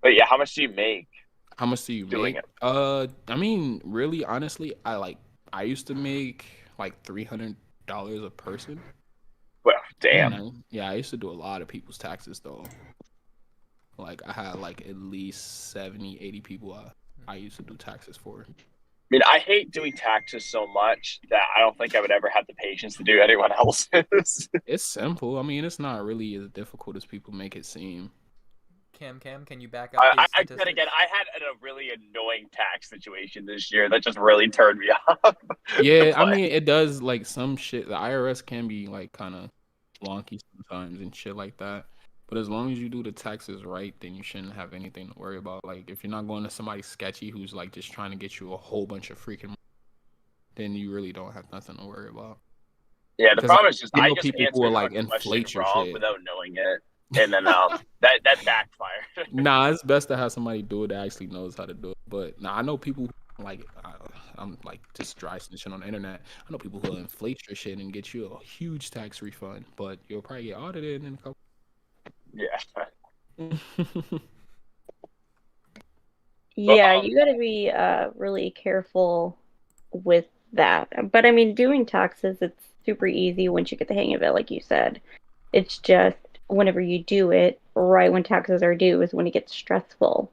But yeah, how much do you make? How much do you doing make? It? I mean, really, honestly, I used to make like $300 a person. Well, damn. I used to do a lot of people's taxes though. Like I had like at least 70, 80 people I used to do taxes for. I mean, I hate doing taxes so much that I don't think I would ever have the patience to do anyone else's. It's simple. I mean, it's not really as difficult as people make it seem. Camcam, can you back up? I said again, I had a really annoying tax situation this year that just really turned me off. Yeah, I mean, it does like some shit. The IRS can be like kind of wonky sometimes and shit like that. But as long as you do the taxes right, then you shouldn't have anything to worry about. Like if you're not going to somebody sketchy who's like just trying to get you a whole bunch of freaking money, then you really don't have nothing to worry about. Yeah, the problem is just I just people who will like inflate your shit without knowing it. And then that backfired. Nah, it's best to have somebody do it that actually knows how to do it. But I know people like I'm like just dry snitching on the internet. I know people who will inflate your shit and get you a huge tax refund, but you'll probably get audited in a couple. Yeah. Yeah, you got to be really careful with that. But I mean, doing taxes, it's super easy once you get the hang of it, like you said. It's just whenever you do it, right when taxes are due is when it gets stressful.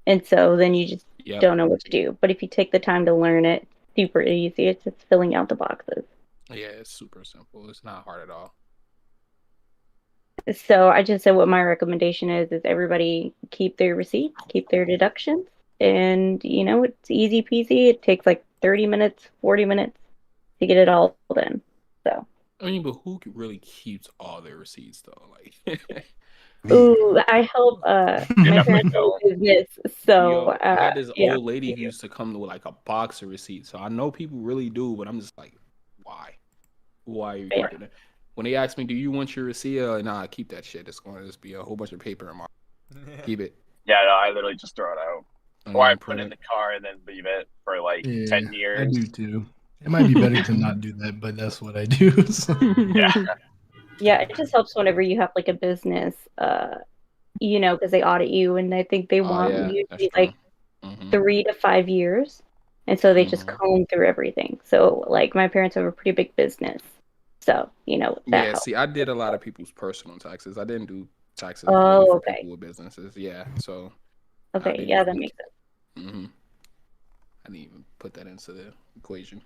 And so then you just don't know what to do. But if you take the time to learn it, super easy. It's just filling out the boxes. Yeah, it's super simple. It's not hard at all. So I just said what my recommendation is everybody keep their receipts, keep their deductions. And, you know, it's easy peasy. It takes like 30 minutes, 40 minutes to get it all done. So. I mean, but who really keeps all their receipts, though? Like, ooh, I help my parents own business. So, I had this old lady who used to come with like a box of receipts. So I know people really do, but I'm just like, why? Why are you keeping it? When they ask me, do you want your receipt? Nah, keep that shit. It's going to just be a whole bunch of paper and keep it. Yeah, no, I literally just throw it out. Or I put it in the car and then leave it for like 10 years. I do too. It might be better to not do that, but that's what I do. So. Yeah, it just helps whenever you have like a business, you know, because they audit you and I think they want usually like 3 to 5 years. And so they just comb through everything. So like my parents have a pretty big business. So, you know, that helps. See, I did a lot of people's personal taxes. I didn't do taxes for people with businesses. Yeah, so. Okay, yeah, that makes sense. I didn't even put that into the equation.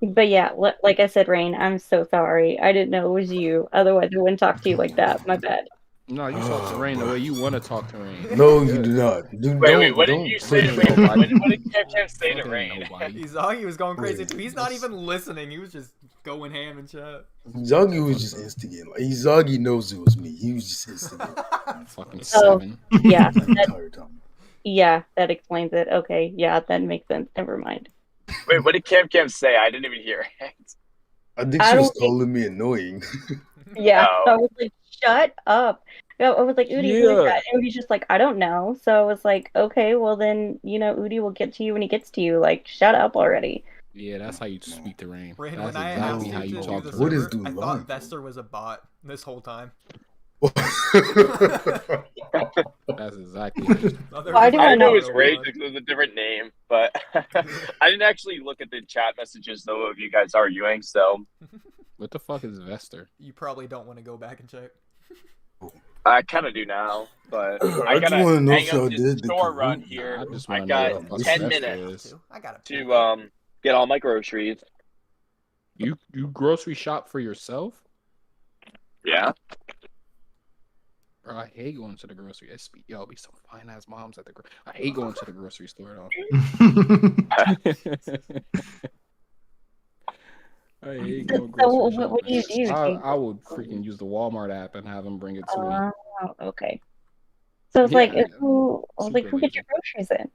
But yeah, like I said, Rain, I'm so sorry. I didn't know it was you. Otherwise, I wouldn't talk to you like that. My bad. No, you talk to Rain the way you want to talk to Rain. No, you do not. Wait, what did you say to Rain? What did Camcam say to Rain? Izagi was going crazy too. He's not even listening. He was just going ham and chat. Izagi was just instigating. Like, Izagi knows it was me. He was just instigating. Fucking 7. Yeah. The entire time. Yeah, that explains it. Okay, yeah, that makes sense. Never mind. Wait, what did Camcam say? I didn't even hear it. I think she was calling me annoying. Yeah, I was like, shut up. I was like, Oodie, who is that? And Oodie's just like, I don't know. So I was like, okay, well then, you know, Oodie will get to you when he gets to you. Like, shut up already. Yeah, that's how you speak to Rain. Rain, That's when I exactly asked how you you to talk do to the Rain. server, I thought Vester was a bot this whole time. That's exactly. I didn't know it was Rage because it was a different name, but I didn't actually look at the chat messages though of you guys arguing. So, what the fuck is Vester? You probably don't want to go back and check. I kind of do now, but I gotta hang up this store run here. I got 10 minutes to get all my groceries. You grocery shop for yourself? Yeah. Bro, I hate going to the grocery. Yo, be some fine ass moms at the. I hate going to the grocery store though. I hate going grocery shopping. What do you do? I would freaking use the Walmart app and have them bring it to me. Okay. So it's like, who gets your groceries in?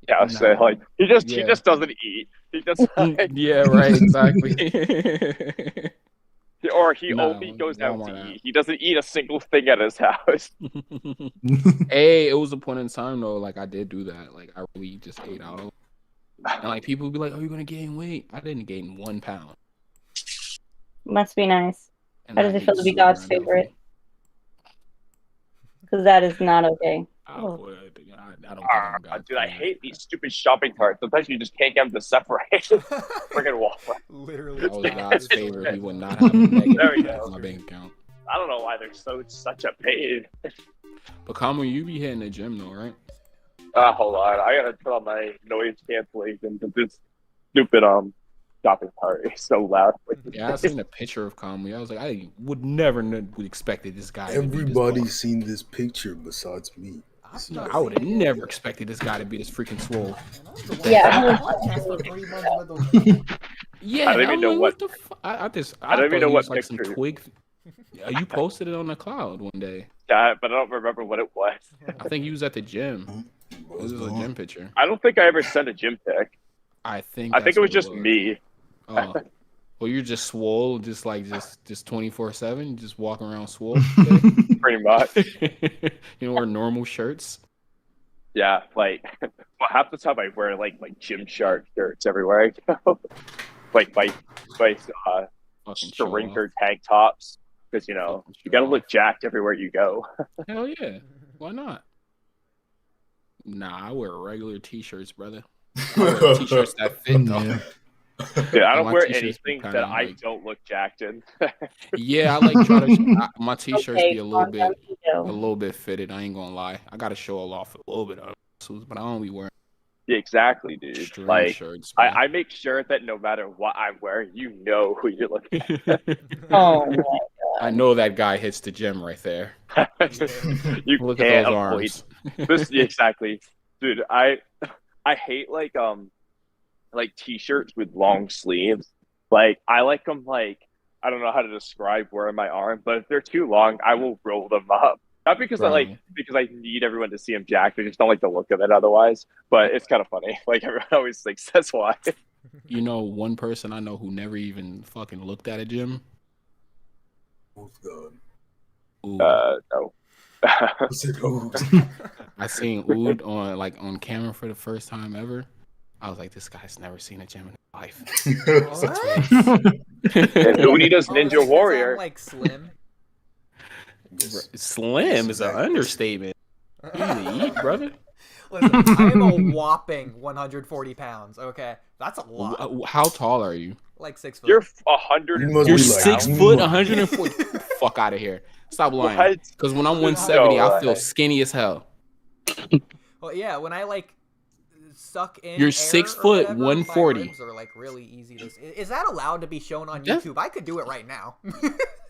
Yeah, I'll say like he just doesn't eat. He just yeah, right, exactly. Or he only goes out to eat. He doesn't eat a single thing at his house. Hey, it was a point in time though. Like I did do that. Like I really just ate out. And like people would be like, "Oh, you're gonna gain weight." I didn't gain 1 pound. Must be nice. How does it feel to be God's favorite? Because that is not okay. I don't think I'm dude, I hate these stupid shopping carts. Sometimes you just can't get them to separate. Freaking Walmart. Literally. That was God's favorite. He would not have a negative on my bank account. I don't know why they're such a pain. But Kamui, you be hitting the gym though, right? Hold on. I gotta put on my noise cancellation because this stupid shopping cart is so loud. Yeah, I seen a picture of Kamui. I was like, I would never would expected this guy. Everybody's seen this picture besides me. I would have never expected this guy to be this freaking swole. Yeah. Yeah, I don't even know what the I don't even know what like picture. some twig. You posted it on the cloud one day. Yeah, but I don't remember what it was. I think he was at the gym. This is a gym picture. I don't think I ever sent a gym pic. I think it was just me. Oh. Well, you're just swole, just 24/7, just walking around swole. Pretty much. You know, wear normal shirts. Yeah, like Well, half the time I wear like my Gymshark shirts everywhere I go. like my strinker tank tops. Because, you know, you gotta look jacked everywhere you go. Hell yeah. Why not? Nah, I wear regular t-shirts, brother. I wear t-shirts that fit though. Dude, I don't wear anything that I don't look jacked in. Yeah, I like try to my t-shirts be a little bit fitted. I ain't gonna lie. I gotta show off a little bit of muscles, but I don't be wearing. Yeah, exactly, dude. Like shirts, I make sure that no matter what I'm wearing, you know who you're looking at. Oh my god! I know that guy hits the gym right there. You look can't at those avoid arms. this. Exactly, dude. I hate like t-shirts with long sleeves. Like I like them like I don't know how to describe where on my arm, but if they're too long, I will roll them up. Not because because I need everyone to see them jacked. I just don't like the look of it otherwise. But it's kind of funny. Like everyone always thinks that's why. You know, one person I know who never even fucking looked at a gym. Oh god. No. I seen Ood on camera for the first time ever. I was like, this guy's never seen a gym in his life. And Oodie does Ninja Warrior. I'm like slim. Slim is an understatement. You need to eat, brother. Listen, I am a whopping 140 pounds. Okay, that's a lot. How tall are you? Like 6 foot. You're 100. You're 6 foot, 140. Fuck out of here. Stop lying. Because when I'm 170, I feel skinny as hell. Well, yeah, when I like suck in. You're 6 foot, 140. Are like really easy to. Is that allowed to be shown on YouTube? I could do it right now.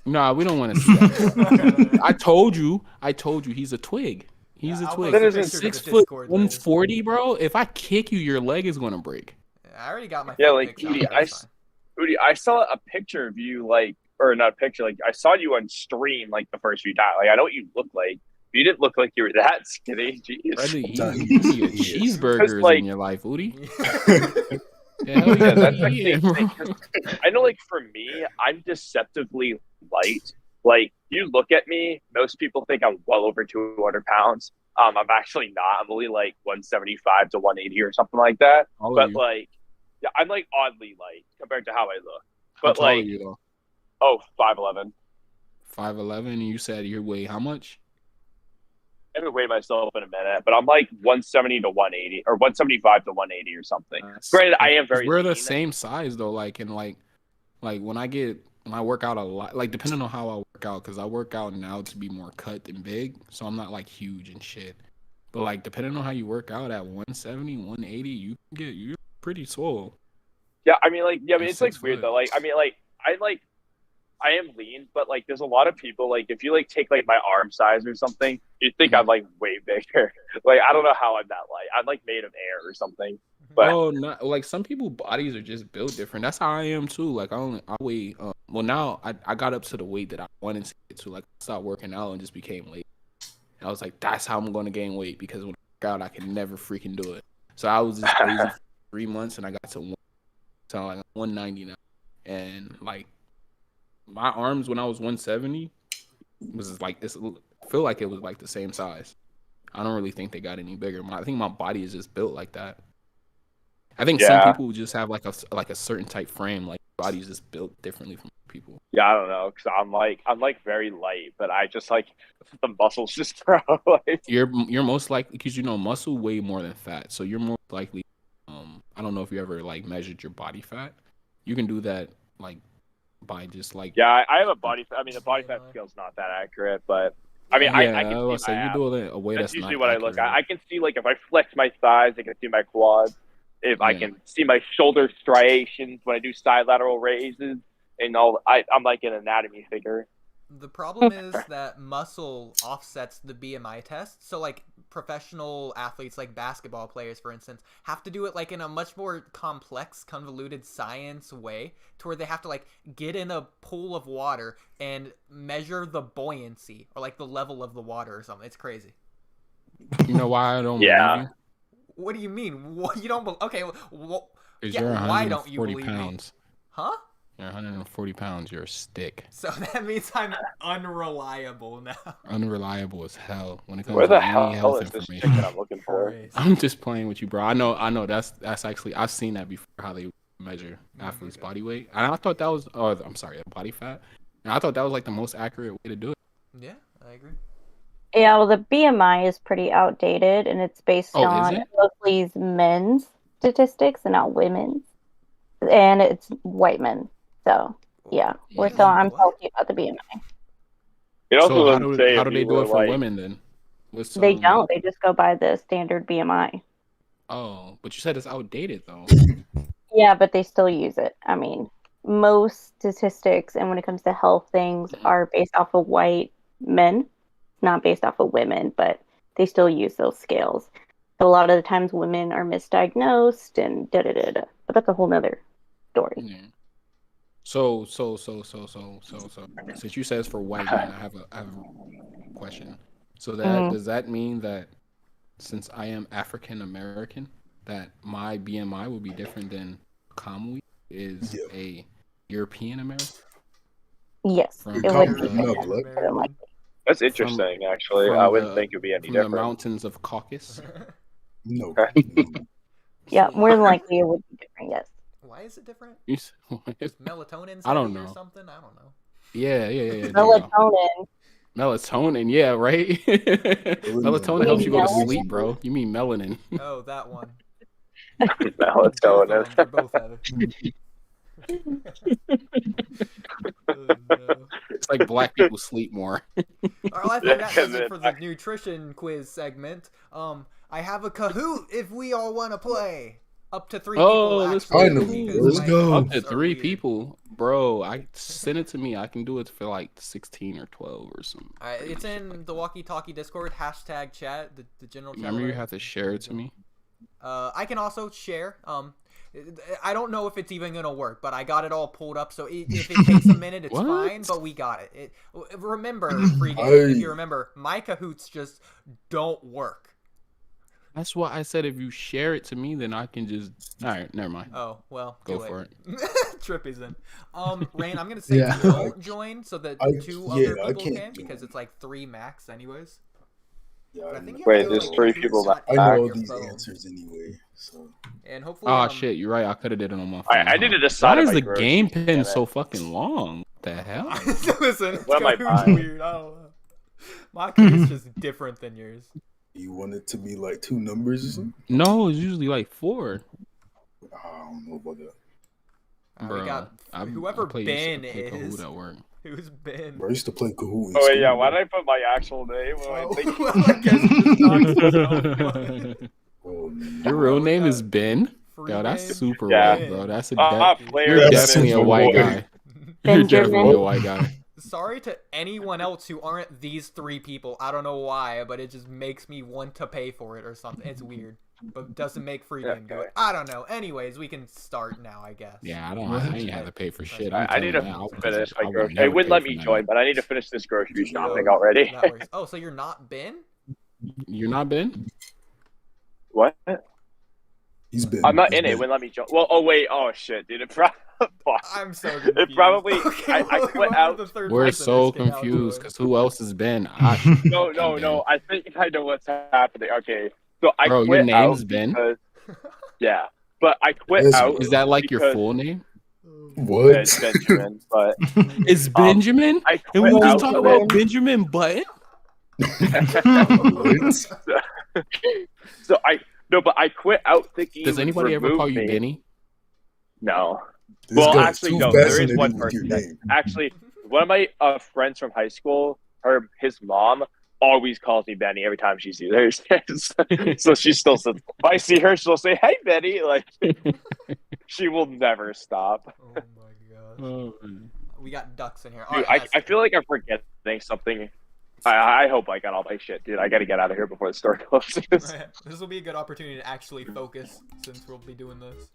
Nah, we don't want to see that. I told you, he's a twig. He's a twig. 6 foot, 140, bro. If I kick you, your leg is gonna break. I already got my. Yeah, like Oodie, I saw a picture of you, like, or not a picture, like I saw you on stream, like the first few times. Like I know what you look like. You didn't look like you were that skinny. Jeez. Brother, you eat cheeseburgers in your life, Oodie. Yeah, that's I know, like for me, I'm deceptively light. Like you look at me, most people think I'm well over 200 pounds. I'm actually not. I'm only like 175 to 180 or something like that. But like, yeah, I'm like oddly light compared to how I look. But how tall like, are you, though? Oh, 5'11". 5'11", and you said you weigh how much? I haven't weighed myself in a minute, but I'm like 170 to 180 or 175 to 180 or something. Granted, I am very. We're the same size though. Like in like when I work out a lot, like depending on how I work out, because I work out now to be more cut than big, so I'm not like huge and shit. But like depending on how you work out at 170, 180, you're pretty swole. Yeah, I mean like it's like weird though. Like I mean like I am lean, but like there's a lot of people like if you like take like my arm size or something, you'd think I'm like way bigger. Like I don't know how I'm that light. I'm like made of air or something. But not like some people's bodies are just built different. That's how I am too. Like I weigh well now I got up to the weight that I wanted to get to. Like I stopped working out and just became late. And I was like, that's how I'm gonna gain weight, because when I work out I can never freaking do it. So I was just lazy for 3 months and I got to like 190 now. And like my arms when I was 170 was like this. I feel like it was like the same size. I don't really think they got any bigger. I think my body is just built like that. I think some people just have like a certain type frame. Like body's just built differently from people. Yeah, I don't know, because I'm like very light, but I just like the muscles just grow. Like. You're most likely, because muscle way more than fat, so you're more likely. I don't know if you ever like measured your body fat. You can do that like. By just like I have a body fat. I mean the body fat scale's not that accurate, but I mean I can see you do a way that's usually not what accurate. I look at. I can see like if I flex my thighs, I can see my quads. If I can see my shoulder striations when I do side lateral raises and all, I'm like an anatomy figure. The problem is that muscle offsets the BMI test. So like professional athletes, like basketball players, for instance, have to do it like in a much more complex, convoluted science way, to where they have to like get in a pool of water and measure the buoyancy or like the level of the water or something. It's crazy. You know why I don't believe you? What do you mean? What, you don't believe? Okay, well, you're why don't you believe pounds. me? Huh? You're 140 pounds. You're a stick. So that means I'm unreliable now. Unreliable as hell when it comes Where to the any hell health is this information. chicken I'm looking for? I'm just playing with you, bro. I know. That's actually I've seen that before. How they measure athletes' body weight, and I thought that was body fat, and I thought that was like the most accurate way to do it. Yeah, I agree. Yeah, well, the BMI is pretty outdated, and it's based on mostly men's statistics and not women's, and it's white men. So yeah, I'm salty about the BMI. So how do they do it for women then? They don't. They just go by the standard BMI. Oh, but you said it's outdated though. Yeah, but they still use it. I mean, most statistics and when it comes to health things are based off of white men, not based off of women, but they still use those scales. So a lot of the times women are misdiagnosed and da-da-da-da. But that's a whole nother story. Yeah. So, since you said it's for white men, I have a question. So does that mean that since I am African American, that my BMI will be different than Kamui is a European American? Yes, it would be. That's interesting, actually. I wouldn't think it would be any different. The mountains of Caucasus? No. Yeah, more than likely it would be different, yes. Why is it different? Melatonin I don't know. Or something? I don't know. Yeah. Melatonin, yeah, right? Melatonin helps you go to sleep, bro. You mean melanin. Oh, that one. Melatonin. They both have it. Oh, no. It's like black people sleep more. Alright, I think that does it for the nutrition quiz segment. I have a Kahoot if we all want to play. Up to 3 people. Let's go. Up to 3 people, bro. Send it to me. I can do it for like 16 or 12 or something. It's in the Walky Talky Discord #chat. The general chat. Remember, you have to share it to me. I can also share. I don't know if it's even gonna work, but I got it all pulled up. So if it takes a minute, it's fine. But we got it. Remember, Freegame, if you remember, my Kahoots just don't work. That's why I said if you share it to me, then I can just. All right, never mind. Oh well, go for it. Trippy's in. Rain, I'm gonna say don't join so that 2 other people can because it's like 3 max anyways. Yeah, but I think there's 3 people that I know all these answers anyway. So. And hopefully. Oh shit, you're right. I could have did it on my phone. I need to decide. Why is the game pin so fucking long? What the hell? Listen, what am I buying? Weird. I don't know. My is just different than yours. You want it to be like 2 numbers or something? No, it's usually like 4. I don't know about that. Bro, we got whoever Ben is. Kahoot at work. Who's Ben? Bro, I used to play Kahoot. Oh wait, yeah. Why did I put my actual name? Your real name is Ben? Yo, that's super weird, bro. That's you're definitely a white guy. You're definitely a white guy. Sorry to anyone else who aren't these 3 people. I don't know why, but it just makes me want to pay for it or something. It's weird, but doesn't make Freegame do it. I don't know. Anyways, we can start now, I guess. Yeah, I ain't have to pay for shit. I need to finish my grocery. It wouldn't let me join, but I need to finish this grocery shopping already. Oh, so you're not Ben? You're not Ben? What? He's Ben. I'm not in it. It wouldn't let me join. Well, oh wait. Oh shit, dude. I'm so confused. It probably. I quit out. We're so confused because who else has been? No. I think I know what's happening. Okay, so I quit your name's Ben. Yeah, but I quit out. Is that like your full name? What? It's Benjamin, but it's Benjamin. And we just talk about Benjamin Button. So I quit out thinking. Does anybody ever call you Benny? No. Well, actually, no. There is one person. Actually, one of my friends from high school, his mom always calls me Benny every time she sees her. So she still says, if I see her, she'll say, "Hey, Benny!" Like she will never stop. Oh my gosh. We got ducks in here. Dude, I feel like I'm forgetting something. I hope I got all my shit, dude. I gotta get out of here before the store closes. This will be a good opportunity to actually focus since we'll be doing this.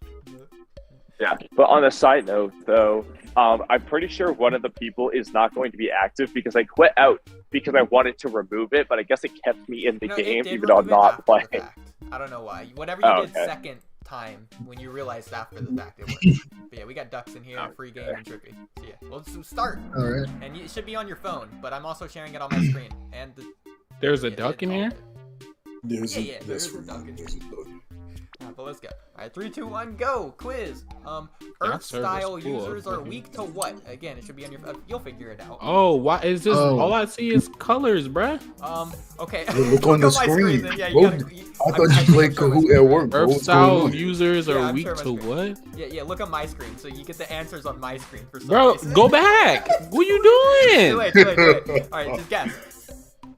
Yeah, but on a side note, though, I'm pretty sure one of the people is not going to be active because I quit out because I wanted to remove it, but I guess it kept me in the game even though I'm not playing. I don't know why. Whatever you did second time when you realized after the fact it worked. But yeah, we got ducks in here, Freegame, and Trippy. So yeah, well, so start. All right. And it should be on your phone, but I'm also sharing it on my screen. And there's a duck in here? There's yeah, there's a duck in here. But let's go. Alright, 3, 2, 1, go! Quiz! Earth style users are weak to what? Again, it should be on your. You'll figure it out. Oh, why is this? All I see is colors, bruh. Okay. Look on the screen. Yeah, I thought you played Kahoot at work. Earth style users are weak to what? Yeah, look on my screen. So you get the answers on my screen for some Bro, reason. go back! What are you doing? Too late. Alright, just guess.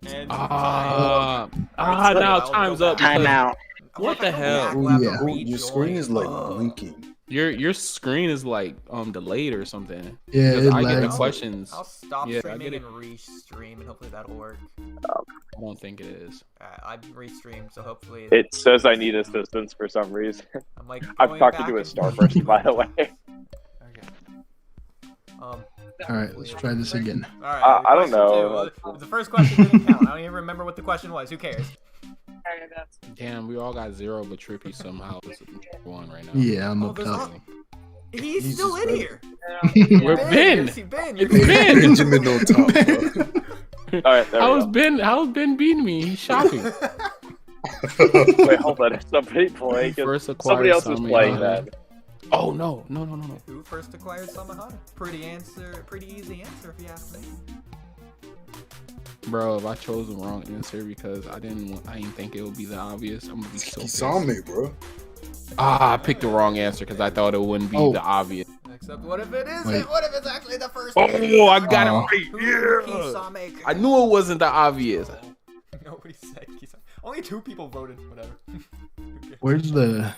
And now time's up. Time out. What the hell? Oh yeah, your screen is like blinking. Your screen is like delayed or something. Yeah, I get the questions. I'll stop streaming and restream, and hopefully that'll work. I don't think it is. I've restreamed, so hopefully. It says I need assistance for some reason. I'm like. I'm talking to a star person, by the way. Okay. All right, let's try this again. All right. I don't know. The first question didn't count. I don't even remember what the question was. Who cares? Damn, we all got 0, but Trippy somehow is 1 right now. Yeah, I'm up top. He's still in here. Where's Ben? Ben. Benjamin on top. All right, how's Ben beating me? He's shopping. Wait, hold on. Somebody playing. Somebody else is playing that. Oh no. Who first acquired Samahana? Pretty easy answer if you ask me. Bro, if I chose the wrong answer because I didn't think it would be the obvious, I'm gonna be so pissed. Me, bro. I picked the wrong answer because I thought it wouldn't be the obvious. Except what if it isn't? What if it's actually the first? Oh, I got it right. Yeah. I knew it wasn't the obvious. Nobody said Kisame. Only 2 people voted. Whatever. Where's the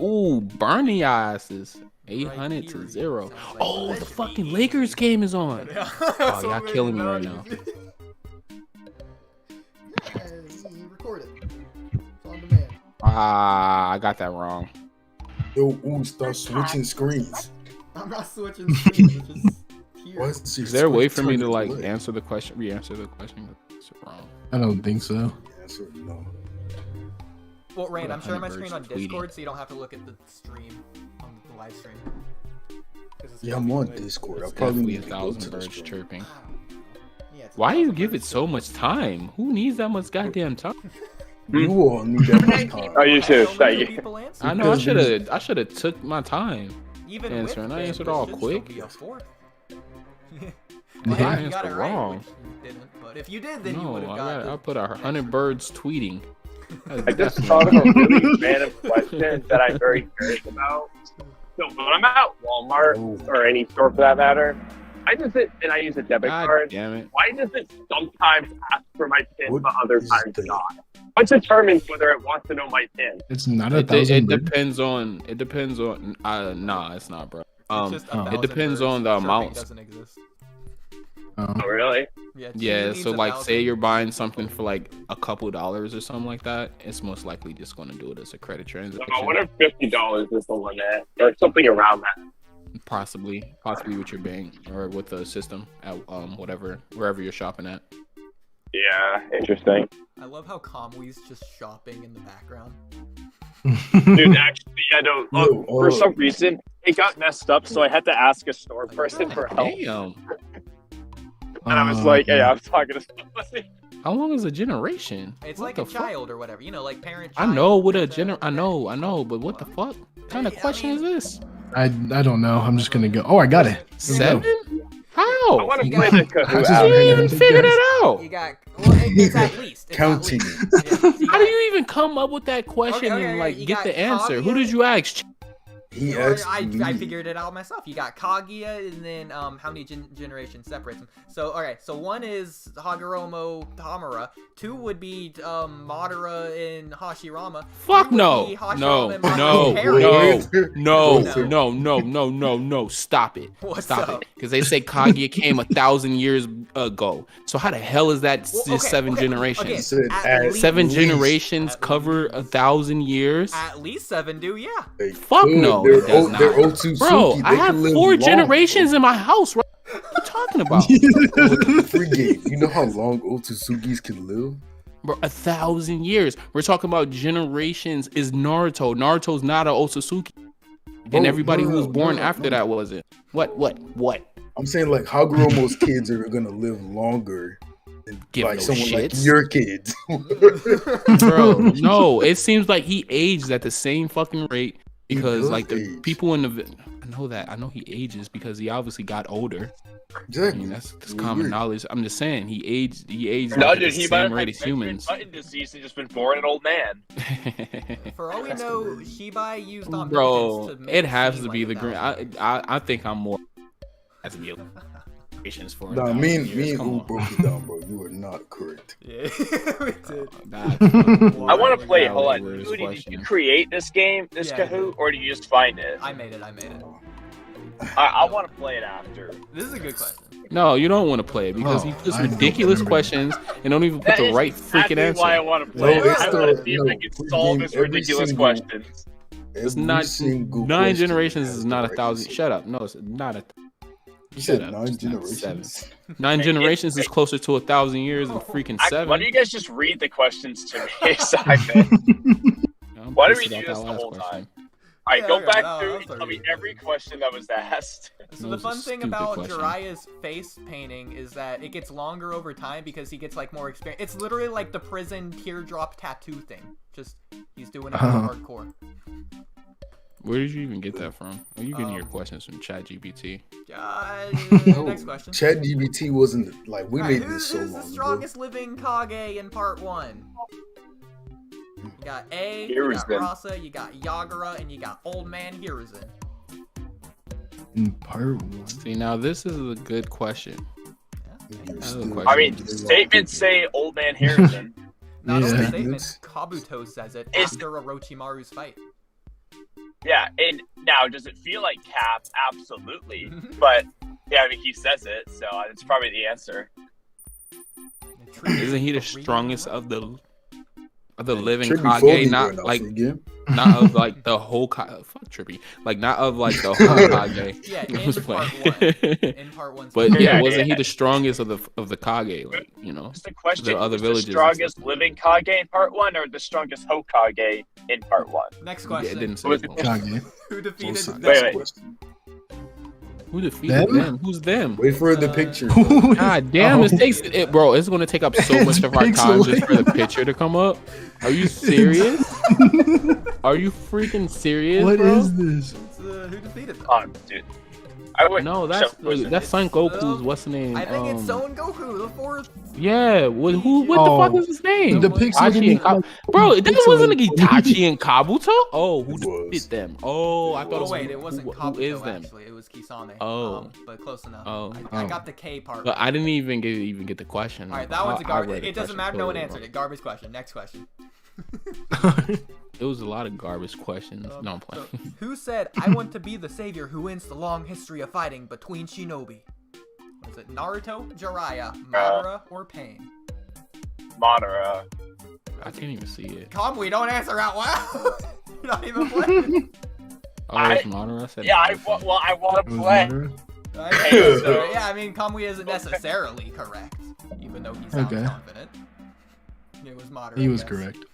Ooh, burning asses. 800 to 0. Oh, the fucking Lakers game is on. Oh, y'all killing me right now. Record it. It's on demand. I got that wrong. Yo, start switching screens. I'm not switching screens. It's just here. Is there a way for me to like answer the question? Re-answer the question? That's wrong. I don't think so. No. Well, Rain, I'm sharing my screen on Discord, so you don't have to look at the stream on the live stream. Yeah, I'm on Discord. I'll probably need 1,000 birds chirping. Why do you give it so much time? Who needs that much goddamn time? You all need that much time. Oh, you should. Thank you. I know. I should have took my time. Even answering. I answered all quick. Well, I answered wrong. Right, you didn't, but if you did, then you would have got it. I put 100 birds tweeting. I just thought of a really random question that I'm very curious about. So when I'm at Walmart or any store for that matter, I use a debit card. Damn it. Why does it sometimes ask for my PIN but other times not? What determines whether it wants to know my PIN? It's not it depends on. Nah, it's not, bro. It depends on the amount. Doesn't exist. Oh, really? Yeah, so like say you're buying something for like a couple dollars or something like that, it's most likely just going to do it as a credit transaction. So what if $50 is the limit or something around that? Possibly with your bank or with the system at wherever you're shopping at. Yeah, interesting. I love how Kamui's just shopping in the background. Dude, actually, I don't. Look, for some reason, it got messed up, so I had to ask a store person for help. Damn. And I was like, hey, I was talking to somebody. How long is a generation? It's like a child or whatever, like parent. I know what a I know, but what the fuck? What kind of question is this? I don't know. I'm just gonna go. Oh, I got it. 7? How? I want to play the Kahoot. How do you even figure that out? You got. Well, it's at least. Counting. How do you even come up with that question and like get the answer? Who did you ask? He asked I figured it out myself. You got Kaguya, and then how many generations separates them? So so 1 is Hagoromo Hamura. 2 would be Madara and Hashirama. Fuck no. No. Stop it. Stop it. Because they say Kaguya came 1,000 years ago. So how the hell is that 7 generations? Again, 7 generations cover 1,000 years? At least 7 do, yeah. Fuck no. They're O2 Bro, Suki. I have 4 generations in my house. What are you talking about? Freegame. You know how long Otsuzukis can live? Bro, 1,000 years. We're talking about generations. Is Naruto? Naruto's not an Otsutsuki. And everybody who was born after that wasn't. What? I'm saying like Hagoromo's kids are gonna live longer than like someone shits. like your kids. Bro, no. It seems like he aged at the same fucking rate because like the people in the I know he ages because he obviously got older. Exactly. I mean, that's common knowledge. I'm just saying he aged No, like dude, at the he same rate as humans. Button disease and just been born an old man. For all we know, Shibai used on Bro, to make it has to seem be like the green. I think I'm more has to be patience for. Nah, me and Ooh broke it down, bro. You are not correct. Yeah, we did. I want to play. Hold on, Oodie, did you create this game, Kahoot, or did you just find it? I made it. I want to play it after. This is a good question. No, you don't want to play it because he puts ridiculous questions and don't even put the right freaking answer. That's why I want to play it. I want to see if I can solve his ridiculous questions. It's not 9 generations is not 1,000. Shut up. No, it's not a. You said 9 generations. 9 generations is closer to 1,000 years than freaking 7. Why don't you guys just read the questions to me so I can? Why don't we do this the whole time? All right, go back through and tell me every question that was asked. So the fun thing about Jiraiya's face painting is that it gets longer over time because he gets like more experience. It's literally like the prison teardrop tattoo thing. Just he's doing it hardcore. Where did you even get that from? Are you getting your questions from ChatGPT? Next question. ChatGPT wasn't like we made this so long ago. Who's the strongest living Kage in part 1? You got A, you got Rasa, you got Yagura, and you got Old Man Hiruzen. In part 1. See, now this is a good question. Yeah. I mean, statements say Old Man Hiruzen. Not only statements, Kabuto says it after Orochimaru's fight. Yeah, and now, does it feel like Cap? Absolutely. But, yeah, I mean, he says it, so it's probably the answer. Isn't he the strongest of the living Kage? Not of like the whole Kage. Fuck Trippy. Like, not of like the whole Kage. Yeah, in part 1. But yeah, wasn't he the strongest of the Kage? Like, you know, the question: the other villages. The strongest living Kage in part 1, or the strongest Hokage in part 1? Next question. Yeah, it didn't say Kage. Who defeated? Wait. Who defeated them? Who's them? Wait for the picture. God damn, bro, it's gonna take up so much of our time just for the picture to come up. Are you serious? Are you freaking serious? What bro? is this? Who defeated them? Dude. No, that's Son Goku's. What's the name? I think it's Son Goku, the 4th. Yeah, what the fuck is his name? The pixel. Bro, this wasn't Itachi and Kabuto. Oh, who defeated them? Oh, I thought. Wait, it wasn't Kabuto. Who is them? Actually, it was Kisame. Oh, but close enough. Oh, I got the K part. But I didn't even get the question. All right, that one's a garbage. It doesn't matter. No one answered it. Garbage question. Next question. It was a lot of garbage questions. No, I'm playing. So, who said, "I want to be the savior who ends the long history of fighting between shinobi"? Was it Naruto, Jiraiya, Madara, or Pain? Madara. I can't even see it. Kamui, don't answer out loud. You're not even playing. Oh, it's Madara. I said I want to play. Yeah, I mean, Kamui isn't necessarily correct, even though he sounds confident. It was Madara. He was correct.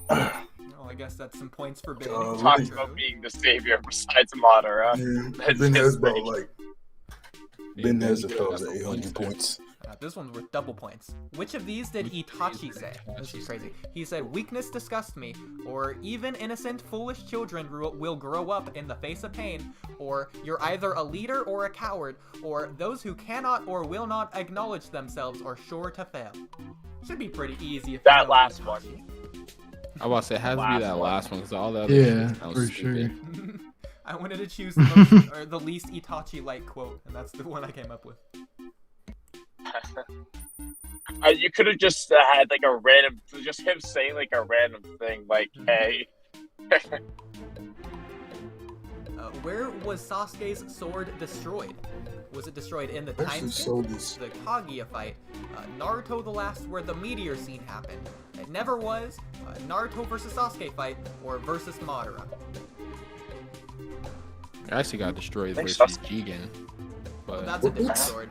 Well, I guess that's some points for being. Talks about being the savior besides Madara. Yeah, Ben has about like. Ben has about 800 points. This one's worth double points. Which of these did Itachi say? This is crazy. He said, "Weakness disgusts me," or "Even innocent, foolish children will grow up in the face of pain," or "You're either a leader or a coward," or "Those who cannot or will not acknowledge themselves are sure to fail." Should be pretty easy. If that last one. I was about to say it has to be that last one because all the other shit for sure. I wanted to choose the most, or the least Itachi-like quote, and that's the one I came up with. You could have just had like a random, just him saying like a random thing, like "Hey." Where was Sasuke's sword destroyed? Was it destroyed in the time skip, the Kaguya fight, Naruto the Last where the meteor scene happened? It never was, Naruto versus Sasuke fight, or versus Madara? I actually got destroyed versus Jigen. But that's a different sword.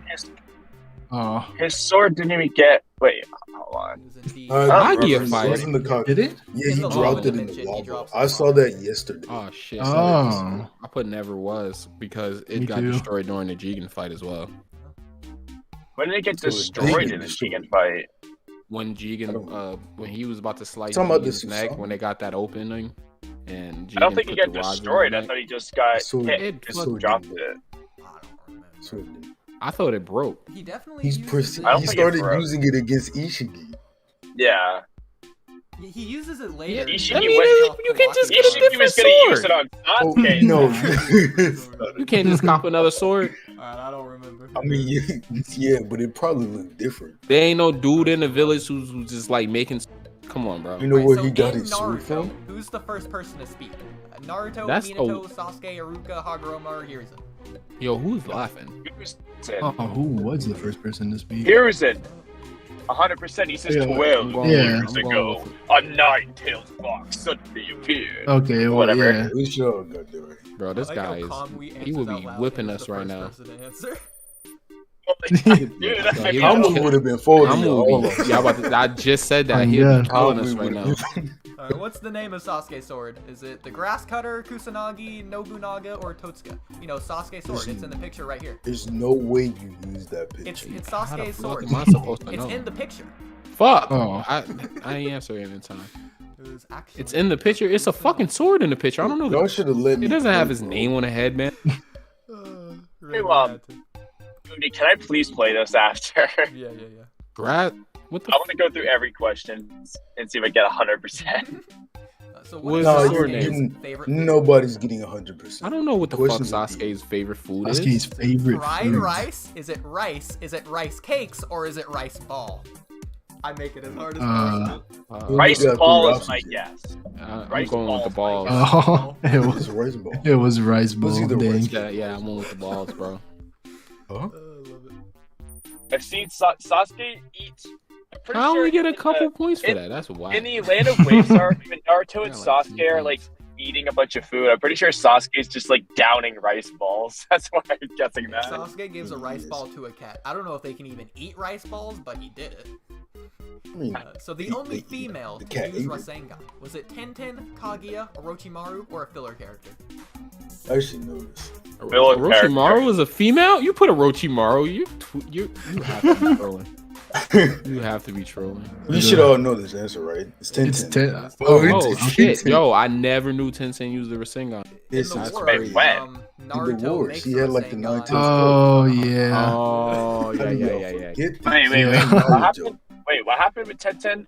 Oh. His sword didn't even get. Wait, hold on. Magia fire. Did it? Yeah, he dropped it in the lava. I saw that yesterday. Oh shit! Oh. I put never was because it Me got too. destroyed during the Jigen fight as well. When did it get destroyed in the Jigen fight? When Jigen, when he was about to slice Talking about Jigen's this neck, song? when they got that opening, and Jigen I don't think put he got the rods in his destroyed. I neck. thought he just got Sword- hit. Just sword dropped didn't it. Sword didn't. I thought it broke. He definitely He's uses it. I don't he think it started broke. using it against Ishiki. Yeah. He uses it later. Ishiki I mean, went- you can just get a Ishiki was different gonna use sword. it on Oh, Sasuke. no. You can't just cop another sword. Alright, I don't remember. I mean, yeah, but it probably looked different. There ain't no dude in the village who's just like making. Come on, bro. You know Alright, where so he got in his sword Naruto, from? who's the first person to speak? Naruto, That's Minato, Sasuke, Iruka, Hagoromo, or Hiruzen? Yo, who's laughing? Oh, who was the first person to speak? Hiruzen. 100%. He says Yeah. 12 Yeah. years I'm going ago, with a nine-tailed fox suddenly appeared. Okay, well, Whatever. yeah. We sure got that right. Bro, this I like how guy is. Kamui He answers would out be loud whipping and is us the right first now. person to answer. Dude, I Yeah, know. Kamui would have been folding I'm all moving. Yeah, I just said that. Oh, He'd yeah. be killing us Kamui right would've now. been- Alright, what's the name of Sasuke's sword? Is it the Grass Cutter, Kusanagi, Nobunaga, or Totsuka? You know, Sasuke's sword. It's in the picture right here. There's no way you use that It's picture. How the Sasuke's fuck sword. am I supposed to It's know? in the picture. Fuck. Oh. I ain't answering in time. It was actually It's in the picture. It's a fuking sword in the picture. I don't know. Y'all should have let me. It doesn't have play, his bro. name on the head, man. Hey, Oodie, can I please play this after? Yeah. Grad. What the? I want to go through every question and see if I get 100%. So What what is is the No, sword Sasuke's name? favorite food? Nobody's getting 100%. I don't know what the fuck Questions would be- Sasuke's favorite food Sasuke's is. favorite Fried food. rice? Is it rice? Is it rice cakes or is it rice ball? I make it as hard as Uh, possible. Rice got ball three is my options here. guess. I'm Rice going with the balls, balls. Oh, it It's was, a rice ball. it was rice Was ball. either Dang. rice- Yeah, I'm going with the balls, bro. Huh? I love it. I've seen Sasuke eat. I'm pretty I only sure get a in couple points for in- that. That's wild. In the Land of Waves arc, when Naruto and Yeah, like Sasuke are 3 like points. eating a bunch of food, I'm pretty sure Sasuke's just like downing rice balls. That's why I'm guessing that. Sasuke gives a rice ball to a cat. I don't know if they can even eat rice balls, but he did it. I mean, So the only female the to cat use ate it. Rasengan, was it Tenten, Kaguya, Orochimaru, or a filler character? I should know this. Villain Orochimaru was a female? You put Orochimaru, you have to be trolling. You have to be trolling. You should all know this answer, right? It's 10. It's 10. Oh it's shit, 10. yo! I never knew Tensei used the Rasengan. This In is the war, crazy. When? Naruto In the wars, makes he the had, like, the Rasengan. nine-tailed Oh, yeah. Oh How do yeah. y'all forget Wait, this? wait, wait. Yeah. What happened? Wait, what happened with Tenten?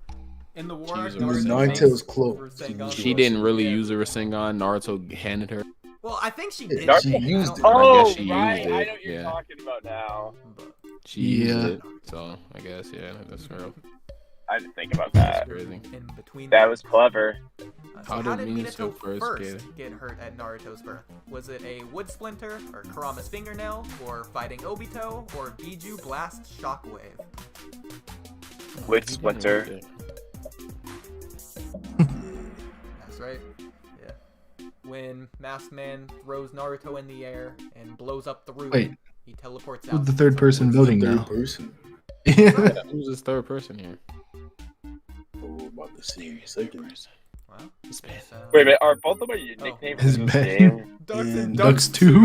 In the war, She was a Naruto Rasengan. makes Nine-tails close. Rasengan. She didn't really Yeah. use the Rasengan. Naruto handed her. Well, I think she Yeah, did. she I don't used it. know. Oh, guess she right. used it, I know what you're yeah. talking about now. But She used Yeah. it. So I guess that's real. I didn't think about That's that. crazy. in between That was clever. So How how did did Minato Minato first first get hurt at Naruto's birth? Was it a wood splinter, or Kurama's fingernail, or fighting Obito, or Biju Blast Shockwave? Wood splinter. That's right. Yeah. When Masked Man throws Naruto in the air and blows up the roof, Wait. he teleports Who's out. the third person voting Third now? person. Yeah. Who's this third person here? Oh, we're about to see in a second. Wow. It's bad. Wait a minute, are both of my Oh. nicknames His in this bad. game? Ducks And and Ducks Ducks too.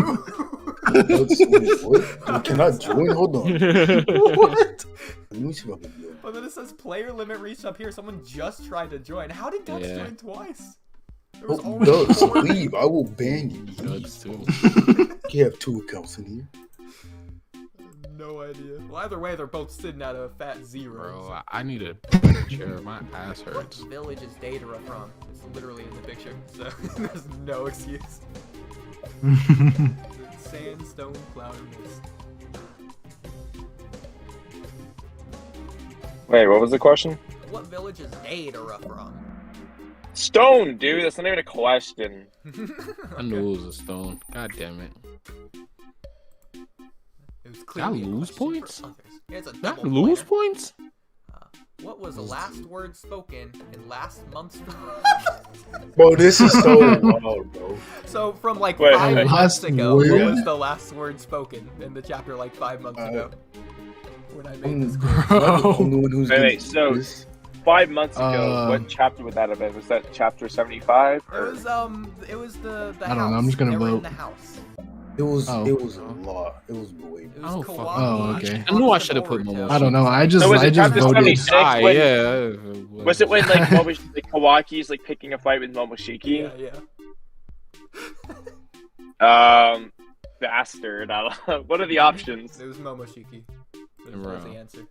Wait, what? Can I join? Hold on. What? Let me see if I can do it. But then it says player limit reached up here. Someone just tried to join. How did Ducks Yeah. join twice? There was Oh, already Ducks, 4 leave. I will ban you. Ducks too. You have 2 accounts in here. No idea. Well, either way, they're both sitting at a fat 0. Bro, I need a better chair. My ass What hurts. village is Datara from? It's literally in the picture, so there's no excuse. Sandstone cloud mist. Wait, what was the question? What village is Datara from? Stone, dude. That's not even a question. I knew it was a stone. God damn it. It was Did I clearly a lose question for points? others. It's a Did I double lose pointer. points? What was the last word spoken in last month's? Bro, this is so wild, bro. So from like Wait, 5 wait. months Last ago, word? what was the last word spoken in the chapter like 5 months ago? when I made this quiz. Wait, so 5 months ago, what chapter would that have been? Was that chapter 75? It was the I house. don't know. I'm just gonna they were vote. in the house. It was a lot. It was way. It was Kawaki, oh, okay. I knew I should have put Momoshiki. I don't know. I just was it chapter voted. 76 when- Yeah. Was it when like Kawaki's like picking a fight with Momoshiki? Yeah. Bastard. I don't know. What are the options? It was Momoshiki. That was the answer.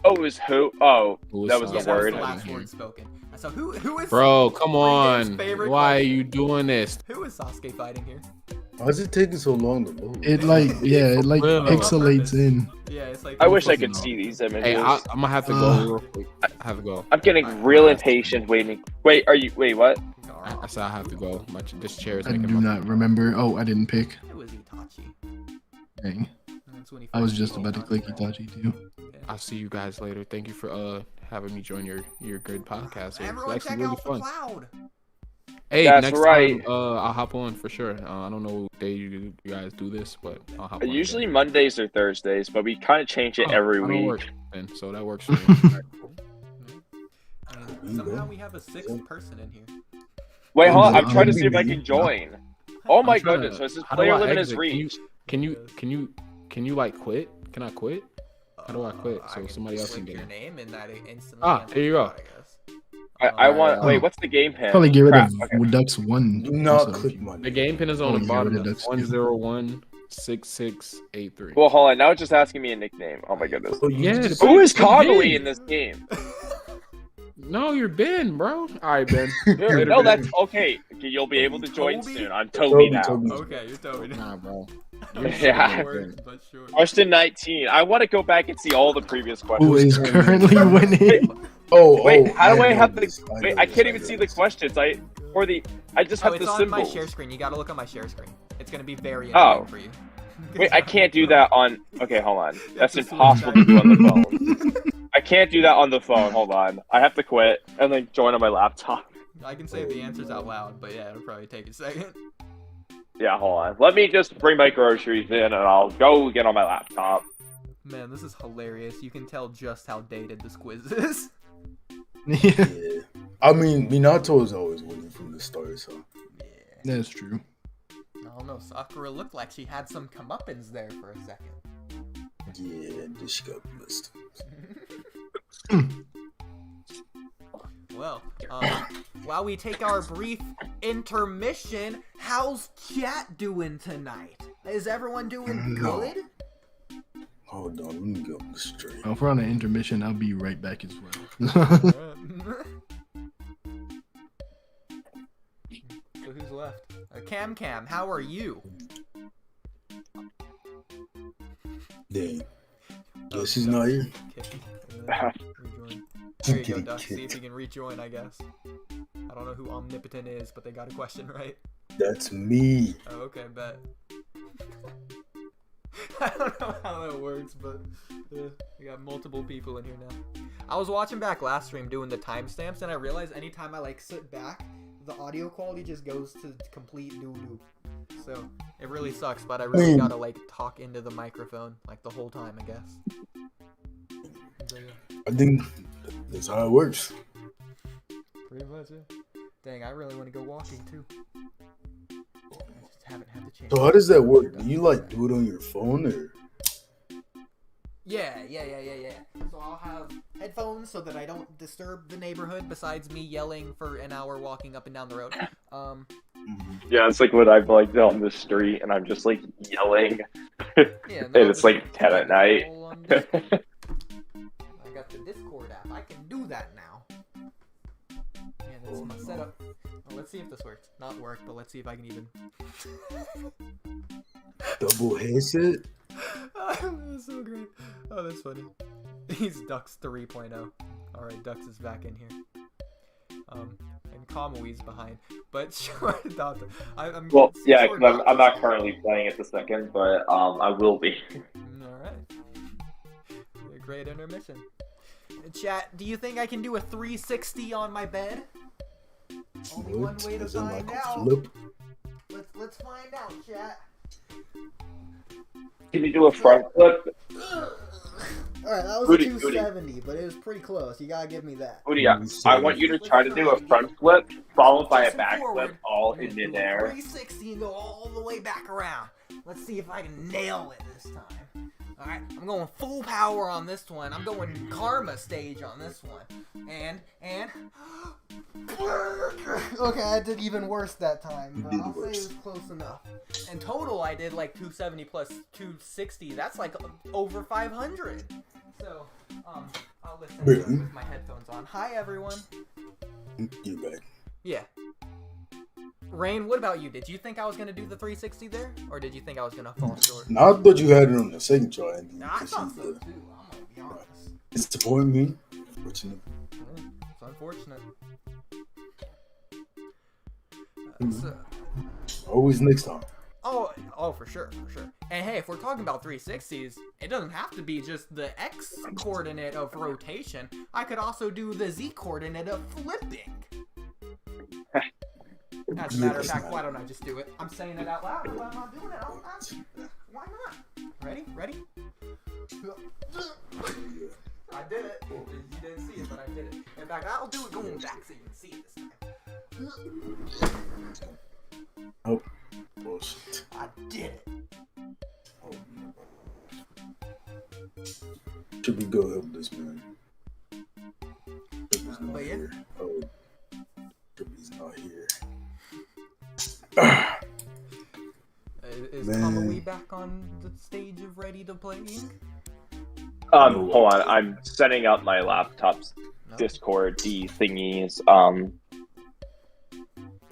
Oh, it was who? Oh, that was Yeah, the that was word. the last word spoken. So who is? Bro, come Freegame's on. favorite Why are question? you doing this? Who is Sasuke fighting here? Why is it taking so long to load? It pixelates in. Yeah, it's like. I wish I could see these images. Hey, I'm gonna have to go real quick. I have to go. I'm getting real impatient waiting. Wait, wait, what? I said I have to go. This chair is I making do not remember. Oh, I didn't pick. It was Itachi. Dang. I was just about to click Itachi too. I'll see you guys later. Thank you for having me join your good podcast. Everyone It's check actually really out fun. the cloud. Hey, That's next right. time I'll hop on for sure. I don't know what day you guys do this, but I'll hop on. Usually Mondays or Thursdays, but we kind of change it every I don't week. work then, so that works for me. Alright, cool. And somehow we have a sixth person in here. Wait, hold on. I'm trying to see if I can join. Oh my goodness, this is How do player I limit is exit? reached. Can you like quit? Can I quit? How do I quit so can somebody else can click get your it? name and that instantly. Ah, there you go. I guess. I want. Wait, what's the game pin? Probably get rid Crap, of okay. Ducks 1. Do not also, click if you- my name. The game pin is on the Get bottom. rid of It's Ducks 1016683. Well, hold on. Now it's just asking me a nickname. Oh my goodness. Oh, you Yeah, just- Who is Ben. Kamui in this game? No, you're Ben, bro. All right, Ben. No, that's okay. You'll be able to join Toby? soon. I'm Toby now. Okay, you're Toby. Nah, bro. Yeah. But sure. Question 19. I want to go back and see all the previous Who questions. is currently winning? Wait, how do I know have the? this, Wait, know I this, can't even know see the this. questions. I just have It's the on my symbols. share screen. You gotta look on my share screen. It's gonna be very Oh. annoying for you. Wait, I can't do that on. Okay, hold on. That's have to impossible to switch do on the phone. I can't do that on the phone. Hold on. I have to quit and then join on my laptop. I can say the answers out loud, but yeah, it'll probably take a second. Yeah, hold on. Let me just bring my groceries in and I'll go get on my laptop. Man, this is hilarious. You can tell just how dated this quiz is. Yeah, Yeah. I mean, Minato is always winning from the start, so. Yeah. that's true. I don't know. Sakura looked like she had some comeuppance there for a second. Yeah, this got missed. Well, while we take our brief intermission, how's chat doing tonight? Is everyone doing good? Hold on, let me go on the stream. If we're on an intermission, I'll be right back as well. So who's left? Camcam, how are you? Dang. Guess he's not here. Rejoin. There you go, Duck. See if you can rejoin, I guess. I don't know who Omnipotent is, but they got a question right. That's me. Oh, okay, bet. I don't know how that works, but we got multiple people in here now. I was watching back last stream doing the timestamps, and I realized anytime I like sit back, the audio quality just goes to complete doo-doo. So it really sucks, but I really gotta like talk into the microphone like the whole time, I guess. I think that's how it works. Pretty much, yeah. Dang, I really want to go walking too. I just haven't had the chance. So how does that work? Do you like do it on your phone or? Yeah. So I'll have headphones so that I don't disturb the neighborhood besides me yelling for an hour walking up and down the road. Yeah, it's like when I'm like on the street and I'm just like yelling. Yeah, And it's like 10 at night. I got the Discord app. I can do that now. Yeah, that's my setup. Well, let's see if this works. Not work, but let's see if I can even. Double headset? That's so great. Oh, that's funny. He's Dux 3.0. Alright, Dux is back in here. And Kamui's behind. But sure, I'm Well, yeah, sure because I'm not currently playing it the second, but I will be. Alright. A great intermission. Chat, do you think I can do a 360 on my bed? Only one way to Is it find like a out. flip? Let's find out, chat. Can you do a front flip? Alright, that was Oodie, 270, but it was pretty close. You gotta give me that. Oodie, I want you to try to do a front flip followed by a back flip all in midair. 360 and go all the way back around. Let's see if I can nail it this time. Alright, I'm going full power on this one. I'm going karma stage on this one. And... Okay, I did even worse that time, but I'll say it was close enough. In total, I did like 270 plus 260. That's like over 500. So, I'll listen to it with my headphones on. Hi, everyone. You back. Yeah. Rain, what about you? Did you think I was going to do the 360 there? Or did you think I was going to fall short? No, I thought you had it on the second try. I thought so, too. I'm going to be honest. It's disappointing me. Unfortunate. It's unfortunate. Always next time. Oh, for sure. And hey, if we're talking about 360s, it doesn't have to be just the X coordinate of rotation. I could also do the Z coordinate of flipping. As a matter of fact, why don't I just do it? I'm saying it out loud, but I'm not doing it out loud. Why not? Ready? I did it. You didn't see it, but I did it. In fact, I'll do it going back so you can see it this time. Oh, bullshit. I did it. Should we go help this man? Trippy's not here. Oh, Trippy's not here. Is Kamui back on the stage of ready to play? Hold on, I'm setting up my laptop's Discord thingies.